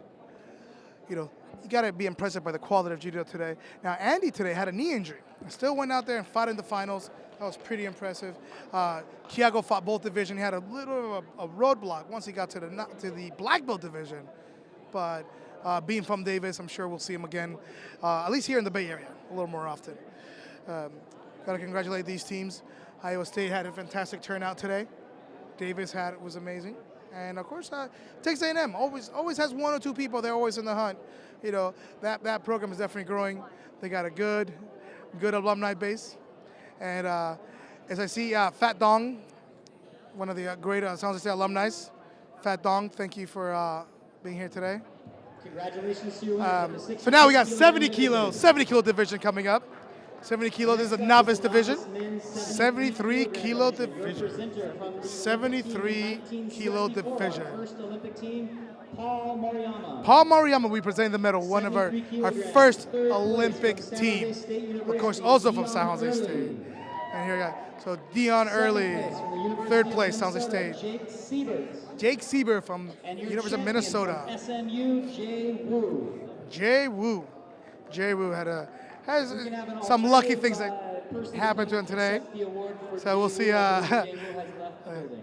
you got to be impressed by the quality of judo today. Now, Andy today had a knee injury. Still went out there and fought in the finals. That was pretty impressive. Tiago fought both divisions. He had a little of a roadblock once he got to the black belt division. But being from Davis, I'm sure we'll see him again, at least here in the Bay Area, a little more often. Got to congratulate these teams. Iowa State had a fantastic turnout today. Davis was amazing. And of course, Texas A&M always has one or two people. They're always in the hunt. That program is definitely growing. They got a good alumni base. And as I see Fat Dong, one of the great San Jose State alumni, Fat Dong, thank you for being here today. Congratulations to you. So now we got 70 kilo division coming up. 70 kilo, this is a novice division. 73 kilo division. 73 kilo division. Paul Maruyama will be presenting the medal, one of our first Olympic team. Of course, also from San Jose State. And here we got, so Dion Early, third place, San Jose State. Jake Sieber from University of Minnesota. Jay Wu has some lucky things that happened to him today. So we'll see.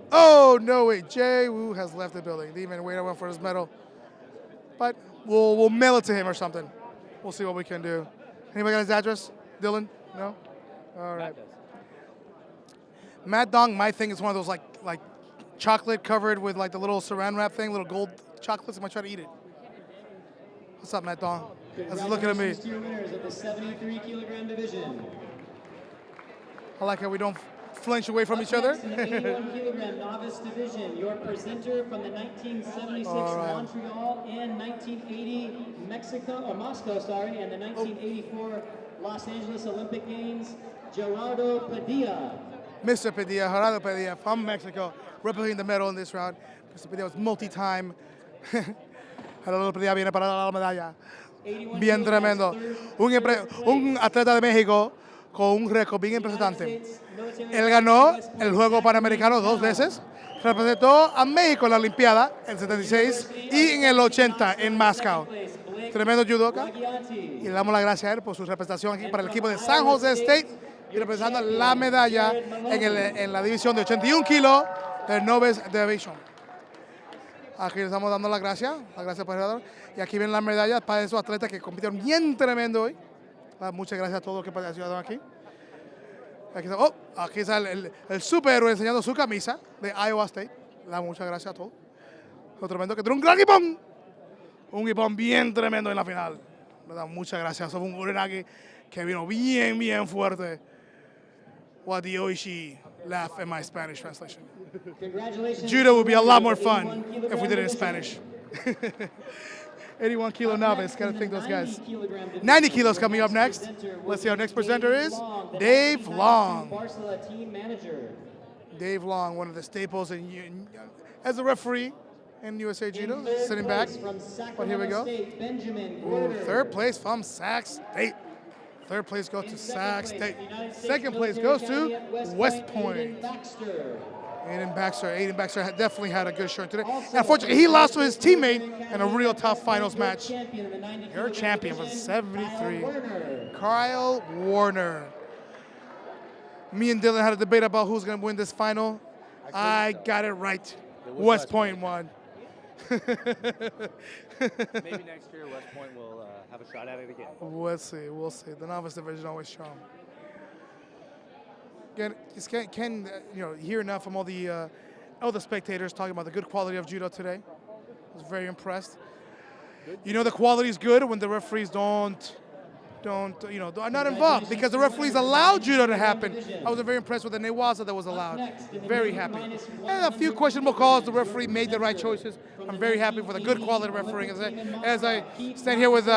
Oh, no way. Jay Wu has left the building. Didn't even wait around for his medal. But we'll mail it to him or something. We'll see what we can do. Anybody got his address? Dylan? No? All right. Matt Dong, my thing is one of those like chocolate covered with like the little saran wrap thing, little gold chocolates. I'm going to try to eat it. What's up, Matt Dong? How's he looking at me? To your winners of the 73 kilogram division. I like how we don't flinch away from each other. In the 81 kilogram novice division, your presenter from the 1976 Montreal and 1980 Moscow, and the 1984 Los Angeles Olympic Games, Gerardo Padilla. Mr. Padilla, Gerardo Padilla from Mexico, representing the medal in this round. Mr. Padilla was multi-time. Gerardo Padilla viene para la medalla. Bien tremendo. Un atleta de México con un récord bien impresionante. Él ganó el Juego Panamericano 2 veces, representó a México en la Olimpiada en el 76 y en el 80 en Moscow. tremendo judoka. Y le damos las gracias a él por su representación aquí para el equipo de San Jose State y representando la medalla en la división de 81 kilos del Novice Division. Aquí le estamos dando las gracias por el y aquí vienen las medallas para esos atletas que compitieron bien tremendo hoy. Muchas gracias a todos los que participaron aquí. Aquí está el superhéroe enseñando su camisa de Iowa State. Muchas gracias a todos. Otro tremendo que tiene un gran guipón. Un guipón bien tremendo en la final. Muchas gracias. Somos un Urenagi que vino bien fuerte. What the Oishi laugh in my Spanish translation. Judo would be a lot more fun if we did it in Spanish. 81 kilo novice, gotta thank those guys. 90 kilos coming up next. Let's see, our next presenter is Dave Long. Dave Long, one of the staples as a referee in USA Judo, sitting back. But here we go. Ooh, third place from Sac State. Third place goes to Sac State. Second place goes to West Point. Aiden Baxter definitely had a good showing today. And unfortunately, he lost to his teammate in a real tough finals match. Your champion was 73, Kyle Warner. Me and Dylan had a debate about who's going to win this final. I got it right. West Point won. Maybe next year West Point will have a shot at it again. We'll see. The novice division always strong. Again, just can't hear enough from all the spectators talking about the good quality of judo today. I was very impressed. You know the quality is good when the referees are not involved, because the referees allowed judo to happen. I was very impressed with the Newaza that was allowed. Very happy. And a few questionable calls. The referee made the right choices. I'm very happy for the good quality of refereeing. As I stand here with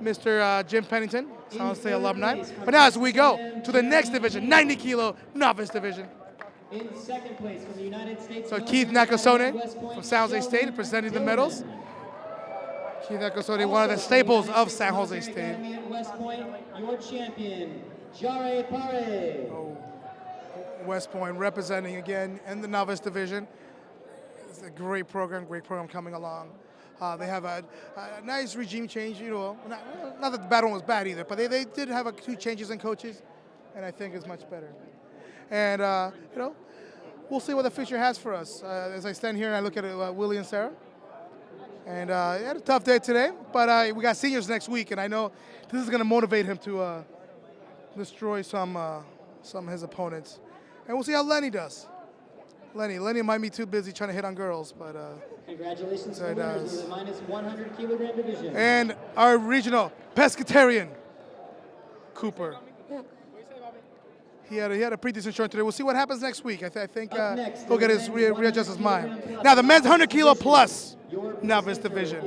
Mr. Jim Pennington, San Jose alumni. But now as we go to the next division, 90 kilo novice division. In second place from the United States. So Keith Nakasone from San Jose State presenting the medals. Keith Nakasone, one of the staples of San Jose State. West Point, your champion, Jare Pare. West Point representing again in the novice division. It's a great program coming along. They have a nice regime change, not that the bad one was bad either, but they did have two changes in coaches, and I think it's much better. And, we'll see what the future has for us. As I stand here and I look at Willie and Sarah. And he had a tough day today, but we got seniors next week, and I know this is going to motivate him to destroy some of his opponents. And we'll see how Lenny does. Lenny might be too busy trying to hit on girls, but congratulations to the winners of the minus 100 kilogram division. And our regional pescatarian, Cooper. He had a pretty decent showing today. We'll see what happens next week. I think he'll get his readjust his mind. Now the men's 100 kilo plus novice division.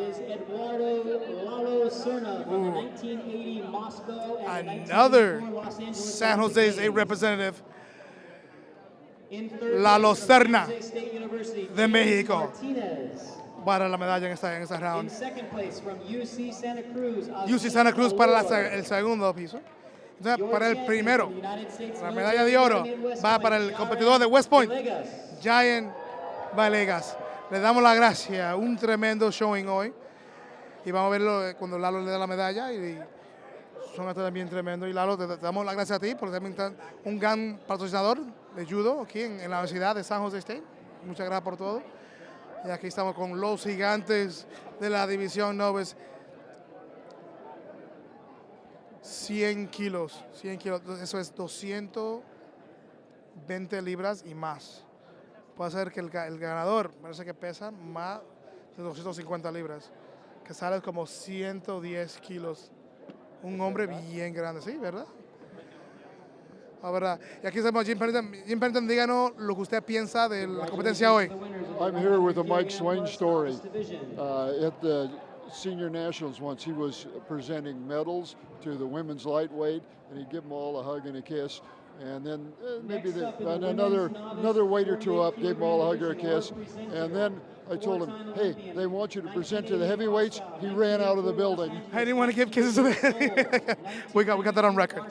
Another San Jose State representative, Lalo Serna de México, para la medalla en esta round. UC Santa Cruz para el segundo piso. Entonces, para el primero, la medalla de oro va para el competidor de West Point, Giant Valegas. Le damos la gracia, un tremendo showing hoy. Y vamos a verlo cuando Lalo le da la medalla. Y son atletas bien tremendos. Y Lalo, te damos las gracias a ti por también un gran patrocinador de judo aquí en la Universidad de San Jose State. Muchas gracias por todo. Y aquí estamos con los gigantes de la división Novice. 100 kilos, eso es 220 libras y más. Puede ser que el ganador parece que pesa más de 250 libras, que sale como 110 kilos. Un hombre bien grande, ¿sí? ¿Verdad? La verdad. Y aquí estamos, Jim Pennington, díganos lo que usted piensa de la competencia hoy. I'm here with a Mike Swain story. At the Senior Nationals once, he was presenting medals to the women's lightweight, and he'd give them all a hug and a kiss. And then maybe another weight or two up, gave them all a hug or a kiss. And then I told him, hey, they want you to present to the heavyweights. He ran out of the building. I didn't want to give kisses to the we got that on record.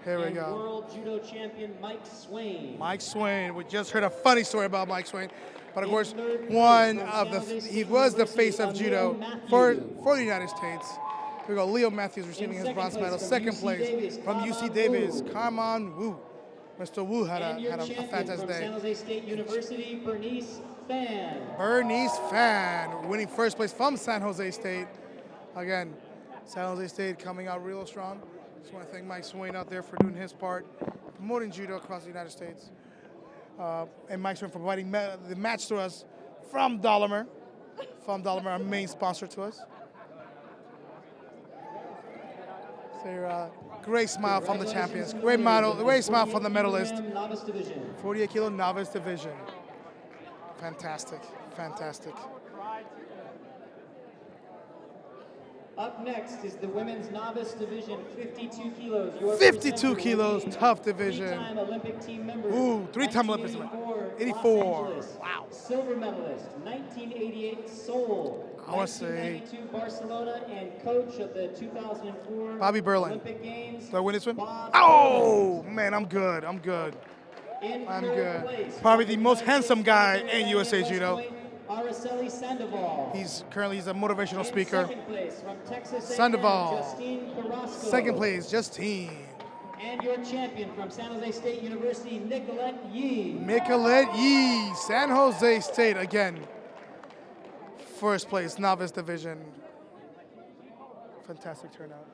Here we and go. World Judo Champion Mike Swain. Mike Swain. We just heard a funny story about Mike Swain. But of course, he was the face of judo for the United States. Here we go, Leo Matthews receiving his bronze medal. Second place from UC Davis, Come On Wu. Mr. Wu had a fantastic day. San Jose State University, Bernice Fan. Bernice Fan winning first place from San Jose State. Again, San Jose State coming out real strong. Just want to thank Mike Swain out there for doing his part, promoting judo across the United States. And Mike Swain for providing the match to us from Dahlinger. Our main sponsor to us. So great smile from the champions. Great smile from the medalist. 48 kilo novice division. Fantastic, fantastic. Up next is the women's novice division, 52 kilos. 52 kilos, tough division. Three-time Olympic team member. Ooh, three-time Olympics. 84. Wow. Silver medalist, 1988 Seoul. I want to say 1992 Barcelona, and coach of the 2004 Bobby Berlin. Olympic Games. Do I win this one? Oh, man, I'm good. I'm good. Probably the most handsome guy in USA Judo. Araceli Sandoval. He's a motivational speaker. Second place from Texas Sandoval. Justine Carrasco. Second place, Justine. And your champion from San Jose State University, Nicolette Yee. Nicolette Yee, San Jose State again. First place, novice division. Fantastic turnout.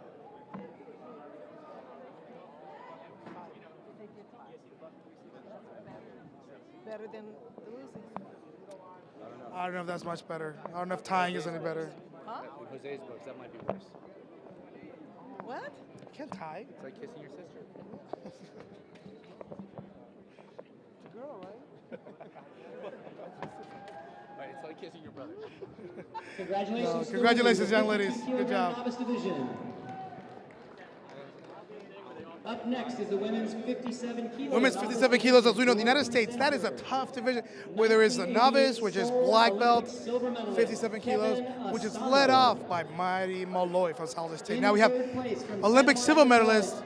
Better than the losing. I don't know if that's much better. I don't know if tying is any better. Huh? In Jose's books, that might be worse. What? You can't tie. It's like kissing your sister. It's a girl, right? Right, it's like kissing your brother. Congratulations. Congratulations, young ladies. Good job. Novice division. Up next is the women's 57 kilos. Women's 57 kilos, as we know, in the United States, that is a tough division where there is the novice, which is black belt, 57 kilos, which is led off by Mighty Malloy from San Jose State. Now we have Olympic silver medalist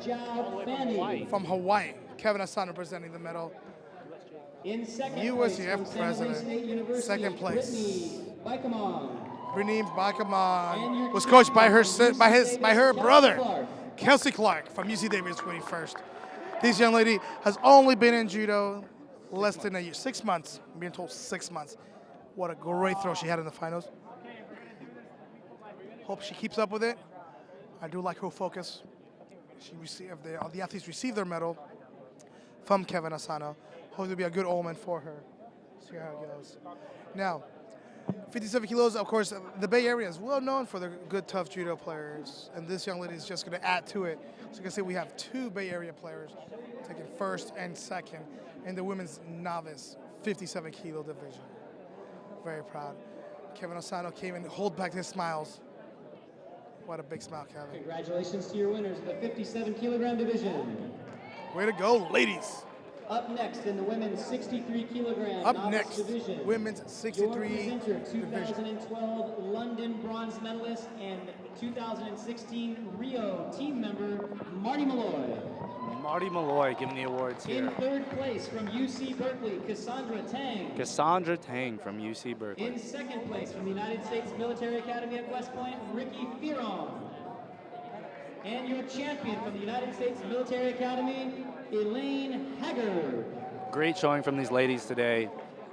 from Hawaii, Kevin Asano presenting the medal. USCF president, second place. Brittany Bakaman was coached by her brother, Kelsey Clark from UC Davis, 21st. This young lady has only been in judo less than a year, 6 months. I'm being told 6 months. What a great throw she had in the finals. Hope she keeps up with it. I do like her focus. The athletes receive their medal from Kevin Asano. Hopefully it'll be a good omen for her. See how it goes. Now, 57 kilos, of course, the Bay Area is well known for their good, tough judo players. And this young lady is just going to add to it. So you can see we have 2 Bay Area players taking first and second in the women's novice 57 kilo division. Very proud. Kevin Asano came and hold back his smiles. What a big smile, Kevin. Congratulations to your winners of the 57 kilogram division. Way to go, ladies. Up next in the women's 63 kilogram Up novice next, division. women's 63 your presenter, division. 2012 London bronze medalist and 2016 Rio team member, Marty Malloy. Marty Malloy giving the awards here. In third place from UC Berkeley, Cassandra Tang. Cassandra Tang from UC Berkeley. In second place from the United States Military Academy at West Point, Ricky Fearon. And your champion from the United States Military Academy, Elaine Haggard. Great showing from these ladies today.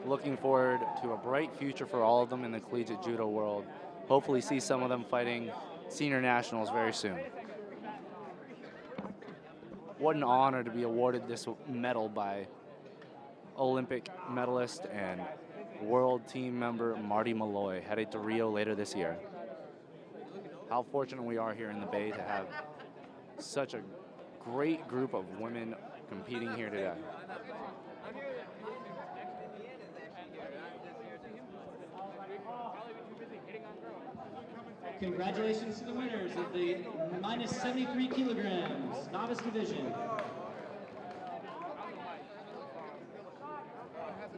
Looking forward to a bright future for all of them in the collegiate judo world. Hopefully see some of them fighting senior nationals very soon. What an honor to be awarded this medal by Olympic medalist and world team member Marty Malloy, headed to Rio later this year. How fortunate we are here in the Bay to have such a great group of women competing here today. Congratulations to the winners of the minus 73 kilograms novice division.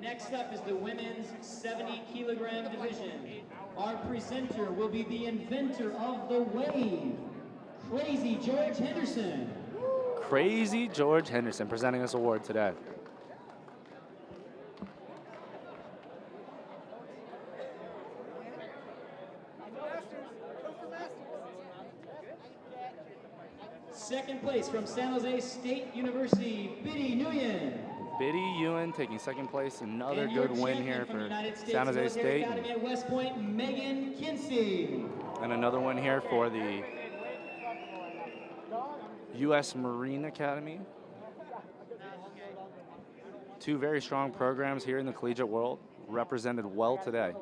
Next up is the women's 70 kilogram division. Our presenter will be the inventor of the wave, Crazy George Henderson. Crazy George Henderson presenting this award today. Second place from San Jose State University, Biddy Nguyen. Biddy Ewan taking second place. Another And your good win champion here from the for United States San Jose Military State. Academy at West Point, Megan Kinsey. And another one here for the U.S. Marine Academy. Two very strong programs here in the collegiate world, represented well today.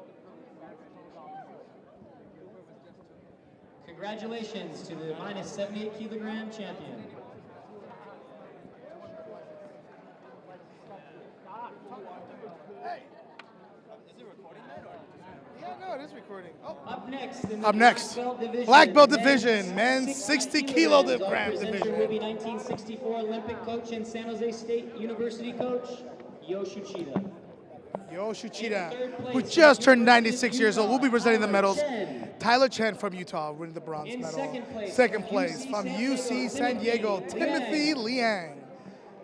Congratulations to the minus 78 kilogram champion. Yeah, no, it is recording. Oh. Up next, in the Up next, black belt division, men's 60 kilogram division. Will be 1964 Olympic coach and San Jose State University coach, Yoshida. Yoshida, who just turned 96 years old, will be presenting the medals. Tyler Chen from Utah winning the bronze medal. Second place from UC San Diego, Timothy Liang.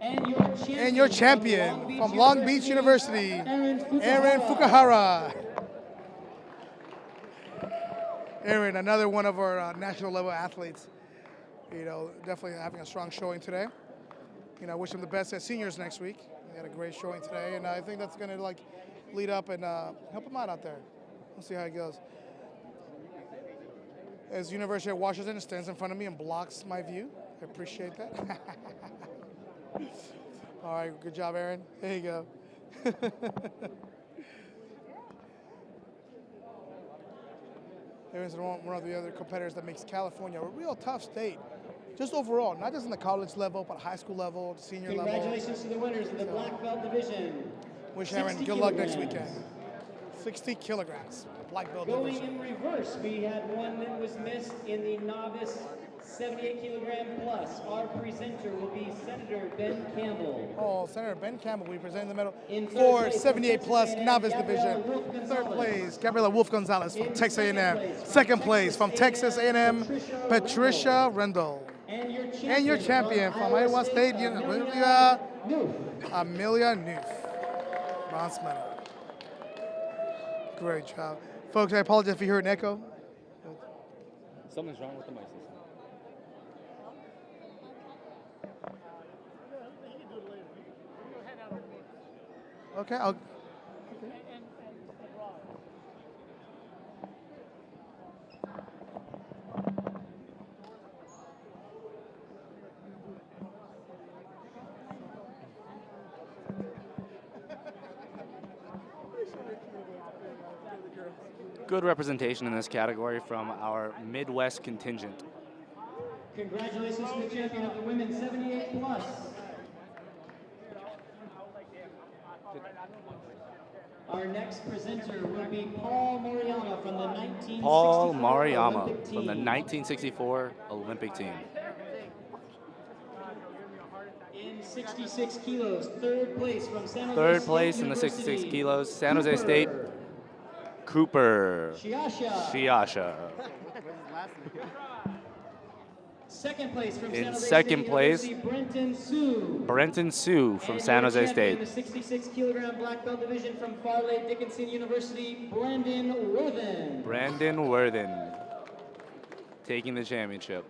And your champion from Long Beach University, Aaron Fukuhara. Aaron, another one of our national level athletes. You know, definitely having a strong showing today. You know, I wish him the best at seniors next week. They had a great showing today, and I think that's going to lead up and help him out there. We'll see how it goes. As University of Washington stands in front of me and blocks my view, I appreciate that. All right, good job, Aaron. There you go. Aaron's one of the other competitors that makes California a real tough state. Just overall, not just in the college level, but high school level, senior level. Congratulations to the winners of the black belt division. Wish Aaron good luck next weekend. 60 kilograms, black belt Going division. in reverse, we had one that was missed in the novice 78 kilogram plus. Our presenter will be Senator Ben Campbell. Oh, Senator Ben Campbell will be presenting the medal In third for place, 78 plus A&M, novice Gabriela division. Wolf Third Gonzalez. place, Gabriela Wolf Gonzalez from In Texas A&M. place, Second place from Texas A&M, Patricia Rendell. And your champion from Iowa State, Amelia Neuf. Bronze medal. Great job. Folks, I apologize if you heard an echo. Something's wrong with the mic system. Okay, I'll. Good representation in this category from our Midwest contingent. Congratulations to the champion of the women 78 plus. Our next presenter will be Paul Moriyama from the 1964 Paul Mariyama Olympic from the team. 1964 Olympic team. In 66 kilos, third place from San Jose Third State place in the 66 University, kilos, San Jose State, Cooper Shiasha. Second place from In San Jose second State place, University, Brenton Sue. Brenton Sue from And San your Jose champion in State. the 66 kilogram black belt division from Farley Dickinson University, Brandon Worthen. Brandon Worthen taking the championship.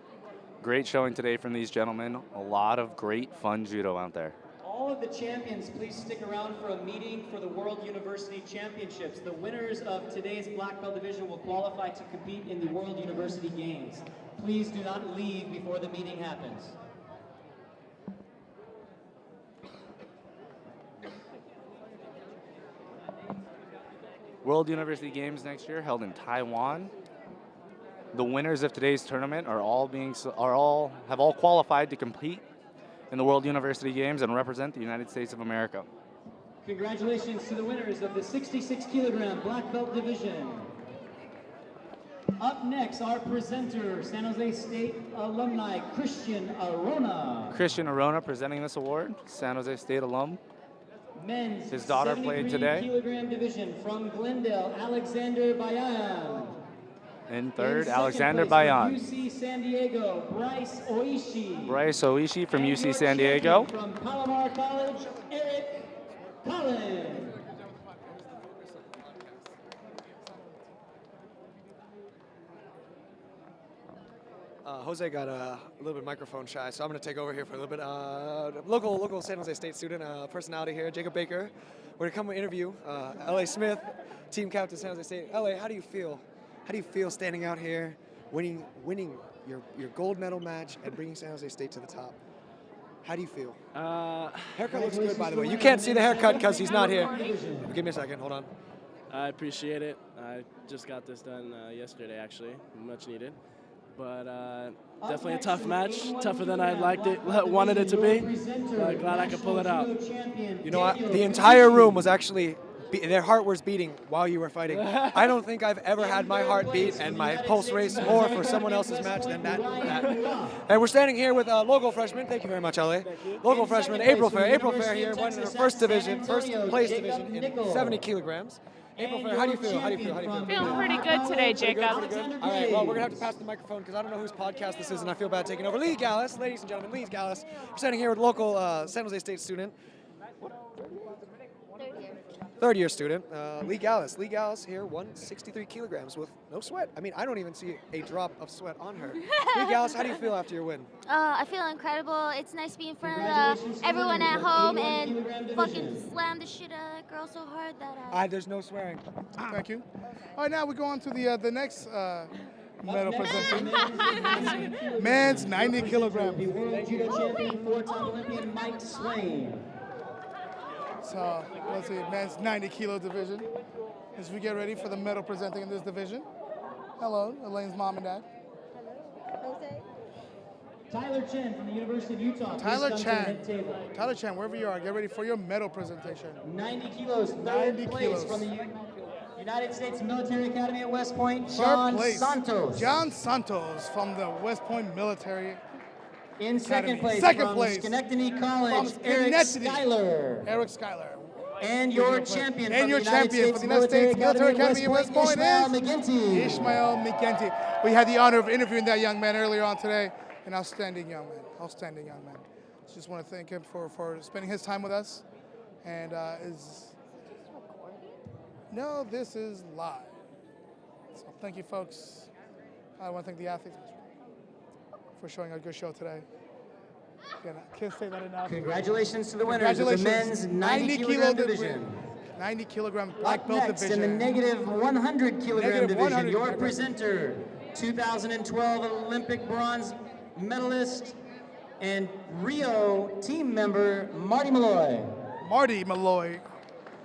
Great showing today from these gentlemen. A lot of great fun judo out there. All of the champions, please stick around for a meeting for the World University Championships. The winners of today's black belt division will qualify to compete in the World University Games. Please do not leave before the meeting happens. World University Games next year held in Taiwan. The winners of today's tournament have all qualified to compete in the World University Games and represent the United States of America. Congratulations to the winners of the 66 kilogram black belt division. Up next, our presenter, San Jose State alumni, Christian Arona. Christian Arona presenting this award, San Jose State alum. Men's His daughter played 73 today. kilogram division from Glendale, Alexander Bayan. In third, In Alexander second place Bayan. from UC San Diego, Bryce Oishi. Bryce Oishi from And UC your San Diego. champion from Palomar College, Eric Collins. Jose got a little bit microphone shy, so I'm going to take over here for a little bit. Local San Jose State student, personality here, Jacob Baker. We're going to come and interview L.A. Smith, team captain San Jose State. L.A., how do you feel? How do you feel standing out here, winning your gold medal match and bringing San Jose State to the top? How do you feel? Haircut looks good, by the way. You can't see the haircut because he's not here. Give me a second. Hold on. I appreciate it. I just got this done yesterday, actually. Much needed. But definitely a tough match, tougher than I wanted it to be. But glad I could pull it out. You know what? The entire room was actually, their heart was beating while you were fighting. I don't think I've ever had my heart beat and my pulse race more for someone else's match than that. And we're standing here with a local freshman. Thank you very much, LA. Local freshman, April Fair here, won in her first place division in 70 kilograms. April Fair, how do you feel? Feeling pretty good today, Jacob. All right, well, we're going to have to pass the microphone because I don't know whose podcast this is, and I feel bad taking over. Lee Gallus, ladies and gentlemen, Lee Gallus. We're standing here with a local San Jose State student. Third year student, Lee Gallus. Lee Gallus here won 63 kilograms with no sweat. I mean, I don't even see a drop of sweat on her. Lee Gallus, how do you feel after your win? I feel incredible. It's nice to be in front of everyone at home and fucking slam the shit out of that girl so hard that there's no swearing. Thank you. All right, now we go on to the next medal presenting. Men's 90 kilograms. The world judo champion, four-time Olympian Mike Swain. So let's see, men's 90 kilo division. As we get ready for the medal presenting in this division. Hello, Elaine's mom and dad. Tyler Chen from the University of Utah. Tyler Chen, wherever you are, get ready for your medal presentation. 90 kilos, third 90 place kilos. from the United States Military Academy at West Point, Third John place, Santos. John Santos from the West Point Military In second Academy. place from Schenectady College, Eric Schuyler. Eric Schuyler. And your champion and from your the United champion States for the United States Military Academy at West Point Ishmael is McGinty. Ishmael McGinty. We had the honor of interviewing that young man earlier on today. An outstanding young man. Outstanding young man. Just want to thank him for spending his time with us. And no, this is live. So thank you, folks. I want to thank the athletes for showing a good show today. Again, I can't say that enough. Congratulations to the winners of the men's 90 kilogram division. 90 kilogram black belt Next division. in the negative 100 kilogram division, 100 your presenter, 2012 Olympic bronze medalist and Rio team member, Marty Malloy. Marty Malloy,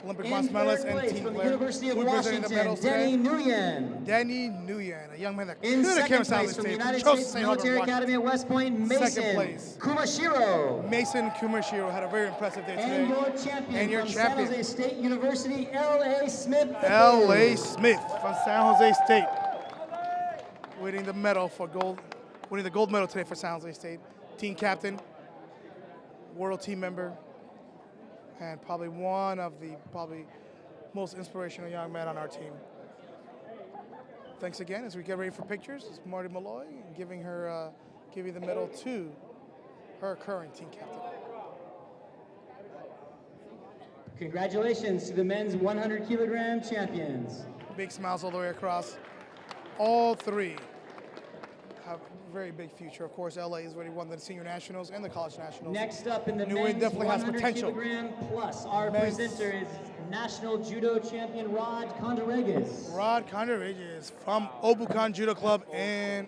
Olympic bronze medalist and team from the player. University of We're presenting the Washington, medals Denny today. Nguyen. Denny Nguyen, a young man that In could have came second to South place from the State. United chose to States stay home and Military watch. Academy at West Point, Mason Second place. Kumashiro. Mason Kumashiro had a very impressive day today. And your champion And your from champion, San Jose State University, L.A. Smith. L.A. Smith from San Jose State, winning the medal for gold, winning the gold medal today for San Jose State. Team captain, world team member, and probably one of the most inspirational young men on our team. Thanks again. As we get ready for pictures, it's Marty Malloy giving the medal to her current team captain. Congratulations to the men's 100 kilogram champions. Big smiles all the way across. All three have a very big future. Of course, LA has already won the senior nationals and the college nationals. Next up in the New England men's definitely has 100 potential. kilogram plus, our presenter is national judo champion Rod Conderegas. Rod Conderegas from Obukan Judo Club and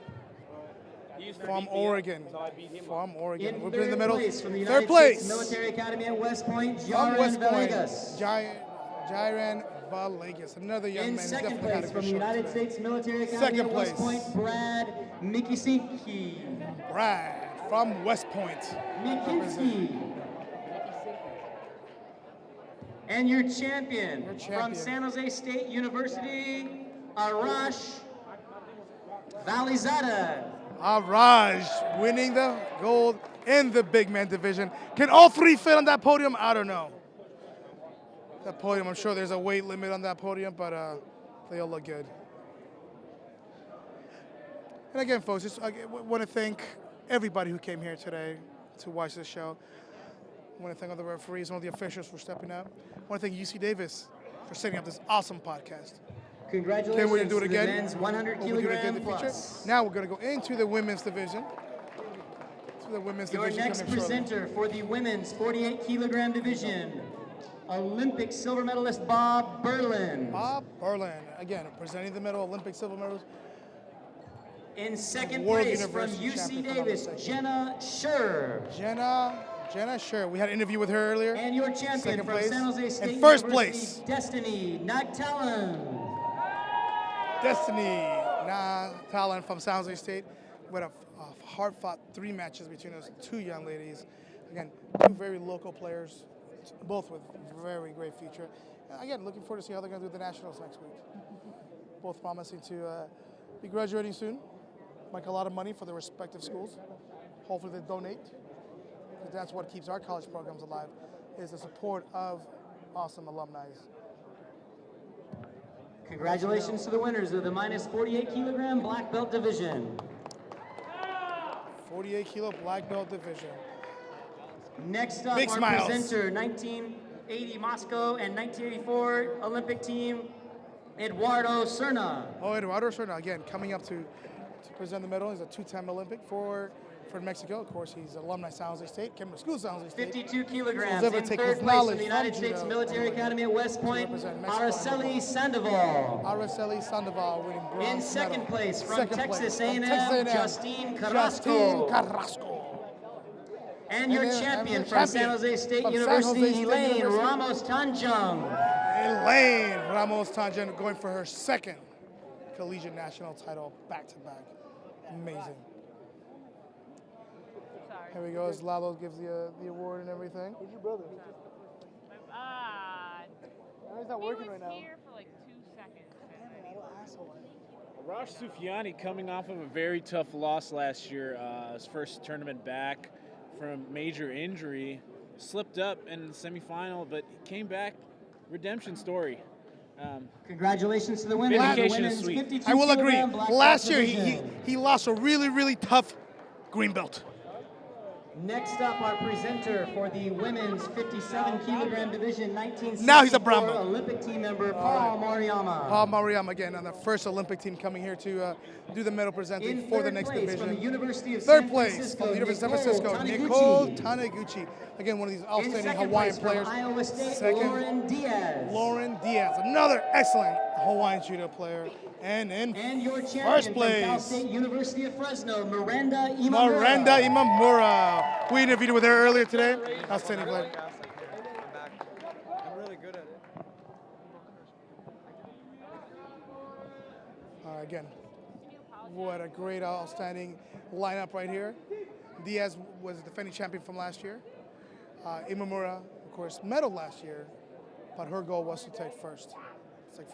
from Oregon. In We're in the middle. From the Third United place. States Military Academy at West Point, From Jaran West Point, Villegas. Jairan Villegas, another young In man who's second definitely had a place good from the show United today. States Military Academy Second at West place. Point, Brad Mikisinski. Brad from West Point. Mikinski. And your champion, from San Jose State University, Arash Valizada. Araj winning the gold in the big man division. Can all three fit on that podium? I don't know. That podium, I'm sure there's a weight limit on that podium, but they all look good. And again, folks, just I want to thank everybody who came here today to watch this show. I want to thank all the referees and all the officials for stepping up. I want to thank UC Davis for setting up this awesome podcast. Congratulations Then we're going to do it to the again. men's 100 kilogram plus. Now we're going to go into the women's division. Your next presenter for the women's 48 kilogram division, Olympic silver medalist Bob Berlin. Bob Berlin, again, presenting the medal, Olympic silver medals. In second World place from University UC champion, Davis, Jenna Scher. Jenna Scher. We had an interview with her earlier. And your champion Second from place. San Jose State And first University, place. Destiny Nagtalan. Destiny Nagtalan from San Jose State. We had a hard-fought 3 matches between those 2 young ladies. Again, 2 very local players, both with very great future. Again, looking forward to see how they're going to do the nationals next week. Both promising to be graduating soon, make a lot of money for their respective schools. Hopefully they donate, because that's what keeps our college programs alive, is the support of awesome alumni. Congratulations to the winners of the minus 48 kilogram black belt division. 48 kilo black belt division. Next up, Big our smiles. presenter, 1980 Moscow and 1984 Olympic team, Eduardo Serna. Oh, Eduardo Serna, again, coming up to present the medal. He's a 2-time Olympic for Mexico. Of course, he's an alumni of San Jose State, came to school at San Jose State. 52 kilograms, So he's able in to take third his place knowledge from the United from States judo Military Academy at West Point, Araceli Sandoval. Araceli Sandoval winning bronze In second medal. place from Second Texas place from A&M, Texas A&M, Justine Carrasco. And your champion from San Jose State from San University, Jose State Elaine University. Ramos Tanjung. Elaine Ramos Tanjung going for her 2nd collegiate national title back-to-back. Amazing. Here we go, as Lalo gives the award and everything. Who's your brother? He's not working right now. Here for like 2 seconds. Arash Soufiani coming off of a very tough loss last year, his first tournament back from major injury, slipped up in the semifinal, but came back. Redemption story. Congratulations to the winners. Vindication is sweet. I will agree. Last year, he lost a really, really tough green belt. Next up, our presenter for the women's 57 kilogram division, 1964 Now he's a brown belt. Olympic team member Paul Mariyama. Paul Mariyama, again, on the first Olympic team coming here to do the medal presenting for the next division. From the University of Third San place Francisco, from the University of San Francisco, Nicole Nicole Taniguchi. Again, one of these outstanding second Hawaiian place from players. Iowa State, Second, Lauren Diaz. Lauren Diaz, another excellent Hawaiian judo player. And in your champion first from Cal place, State University of Fresno, Miranda Imamura. Miranda Imamura. We interviewed with her earlier today. Outstanding player. I'm really good at it. Again, what a great, outstanding lineup right here. Diaz was the defending champion from last year. Imamura, of course, medaled last year, but her goal was to take first.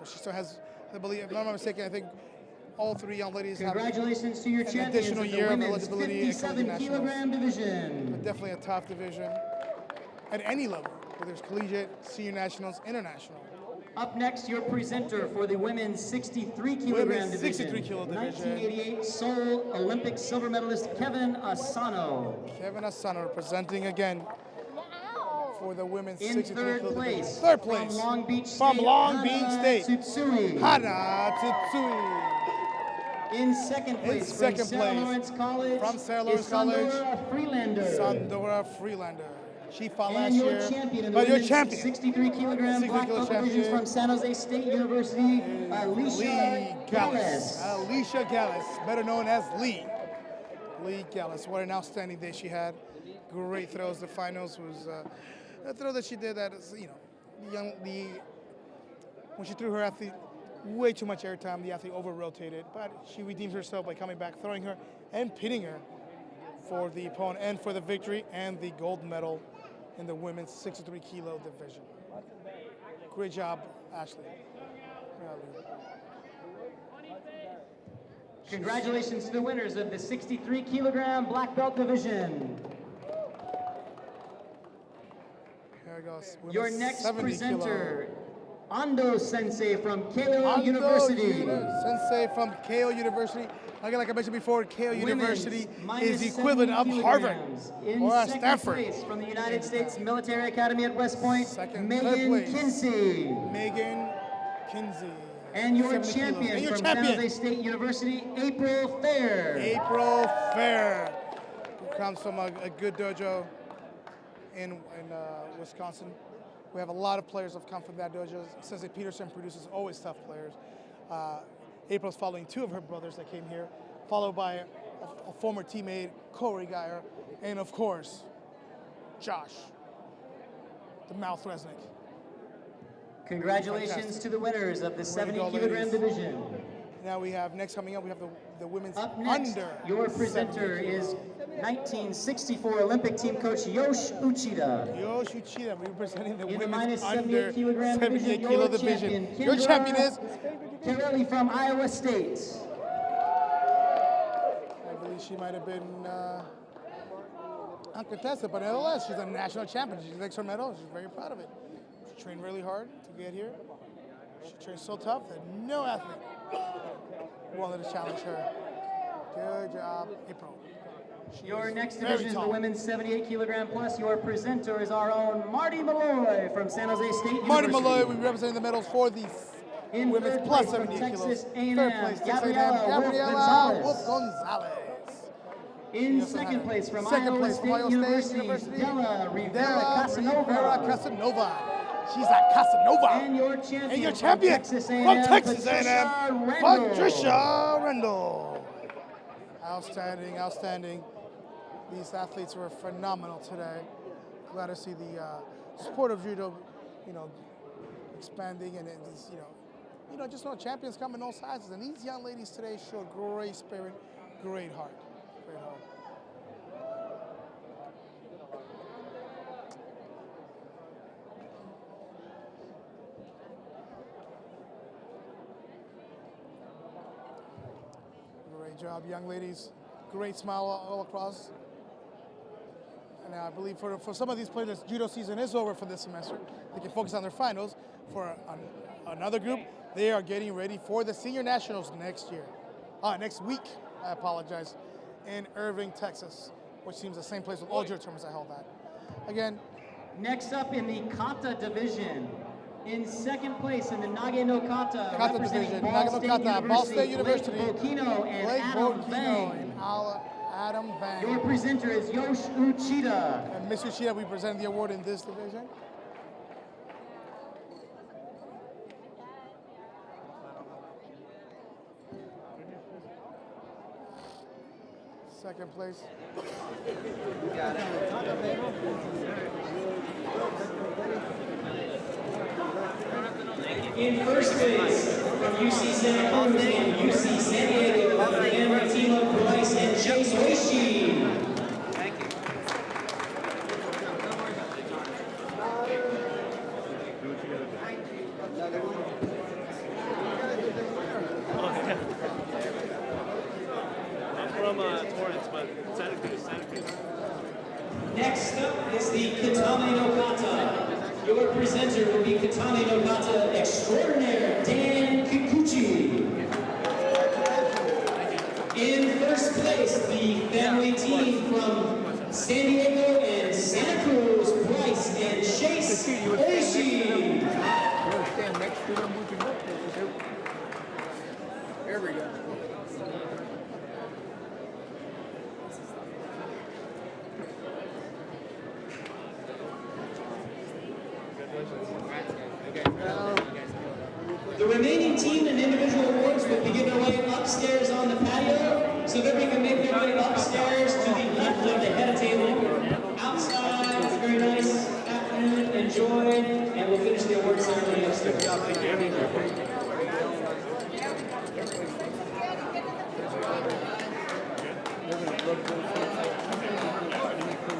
She still has, I believe, if I'm not mistaken, I think all 3 young ladies Congratulations have to your an champions additional of the year of women's eligibility in 57 collegiate kilogram nationals. division. But definitely a tough division at any level, whether it's collegiate, senior nationals, international. Up next, your presenter for the women's 63 kilogram Women's division. 63 kilo division. 1988 Seoul Olympic silver medalist Kevin Asano. Kevin Asano representing again for the women's In 63 third kilo place, division. Third place from Long Beach from State, Long Beach Hana State. Tsutsui. Hana Tsutsui. In second place, from Sarah Lawrence College, from Sarah Lawrence is College, Sandora Freelander. Sandora Freelander. She fought And last your year. champion in the But your women's champion. 63 kilogram 63 black kilo belt division champion from San Jose State University, Alicia Gallus. Alicia Gallus, better known as Lee. Lee Gallus. What an outstanding day she had. Great throws. The finals was a throw that she did that is, when she threw her athlete way too much airtime, the athlete over-rotated, but she redeemed herself by coming back, throwing her, and pinning her for the opponent and for the victory and the gold medal in the women's 63 kilo division. Great job, Ashley. Congratulations to the winners of the 63 kilogram black belt division. Here it goes. Your next 70 presenter, Ando Sensei from Keio University. Sensei from Keio University. Again, like I mentioned before, Keio University is the equivalent of Harvard or Stanford. Place from the United States Military Academy at West Point, Third Megan place. Kinsey. Megan Kinsey. And your 70 champion kilos. And your from champion. San Jose State University, April Fair. April Fair, who comes from a good dojo in Wisconsin. We have a lot of players that have come from that dojo. Sensei Peterson produces always tough players. April's following two of her brothers that came here, followed by a former teammate, Corey Geyer, and of course, Josh, the Mouth Resnick. Congratulations to the winners of the 70 kilogram division. Now we have, next coming up, we have the women's Up next, under. your presenter is 1964 Olympic team coach Yosh Uchida. Yosh Uchida, we're presenting the In the women's minus under 78 kilogram 78 division, kilo your division. champion, Your champion Kendra is? Carelli from Iowa State. I believe she might have been uncontested, but nevertheless, she's a national champion. She likes her medal. She's very proud of it. She trained really hard to get here. She trained so tough that no athlete wanted to challenge her. Good job, April. Your next very division is the tall. women's 78 kilogram plus. Your presenter is our own Marty Malloy from San Jose State Marty University. Malloy, we representing the medals for the In women's third plus place from 78 kilos. Texas A&M, Third place, Texas A&M, Gabriela Gabriela Wolf Wolf Gonzalez. In also second had place from second Iowa place State from Iowa State University, Della Rivera Rivera Casanova. She's a Casanova. And your champion, And your champion from Texas A&M, Patricia Rendell. Outstanding, outstanding. These athletes were phenomenal today. Glad to see the sport of judo, expanding and it's, just champions come in all sizes. And these young ladies today showed great spirit, great heart, great heart. Great job, young ladies. Great smile all across. And I believe for some of these players, judo season is over for this semester. They can focus on their finals. For another group, they are getting ready for the senior nationals next week, I apologize, in Irving, Texas, which seems the same place with all judo tournaments I held at. Again. Next up in the kata division, in second place in the Nage no Kata, representing Ball State University, Blake Bokino and Adam Vang. Adam Vang. Your presenter is Yosh Uchida. And Mr. Uchida, we present the award in this division. Second place. In first place, from UC Santa Cruz and UC San Diego, the family team of Bryce and Chase Weishi. Thank you. I'm from Torrance, but Santa Cruz. Next up is the Katame no Kata. Your presenter will be Katame no Kata extraordinaire Dan Kikuchi. In first place, the family team from San Diego and Santa Cruz, Bryce and Chase Oishi. Stand next to them, we can look at it. There we go. The remaining team and individual awards will begin their way upstairs on the patio, so that we can make their way upstairs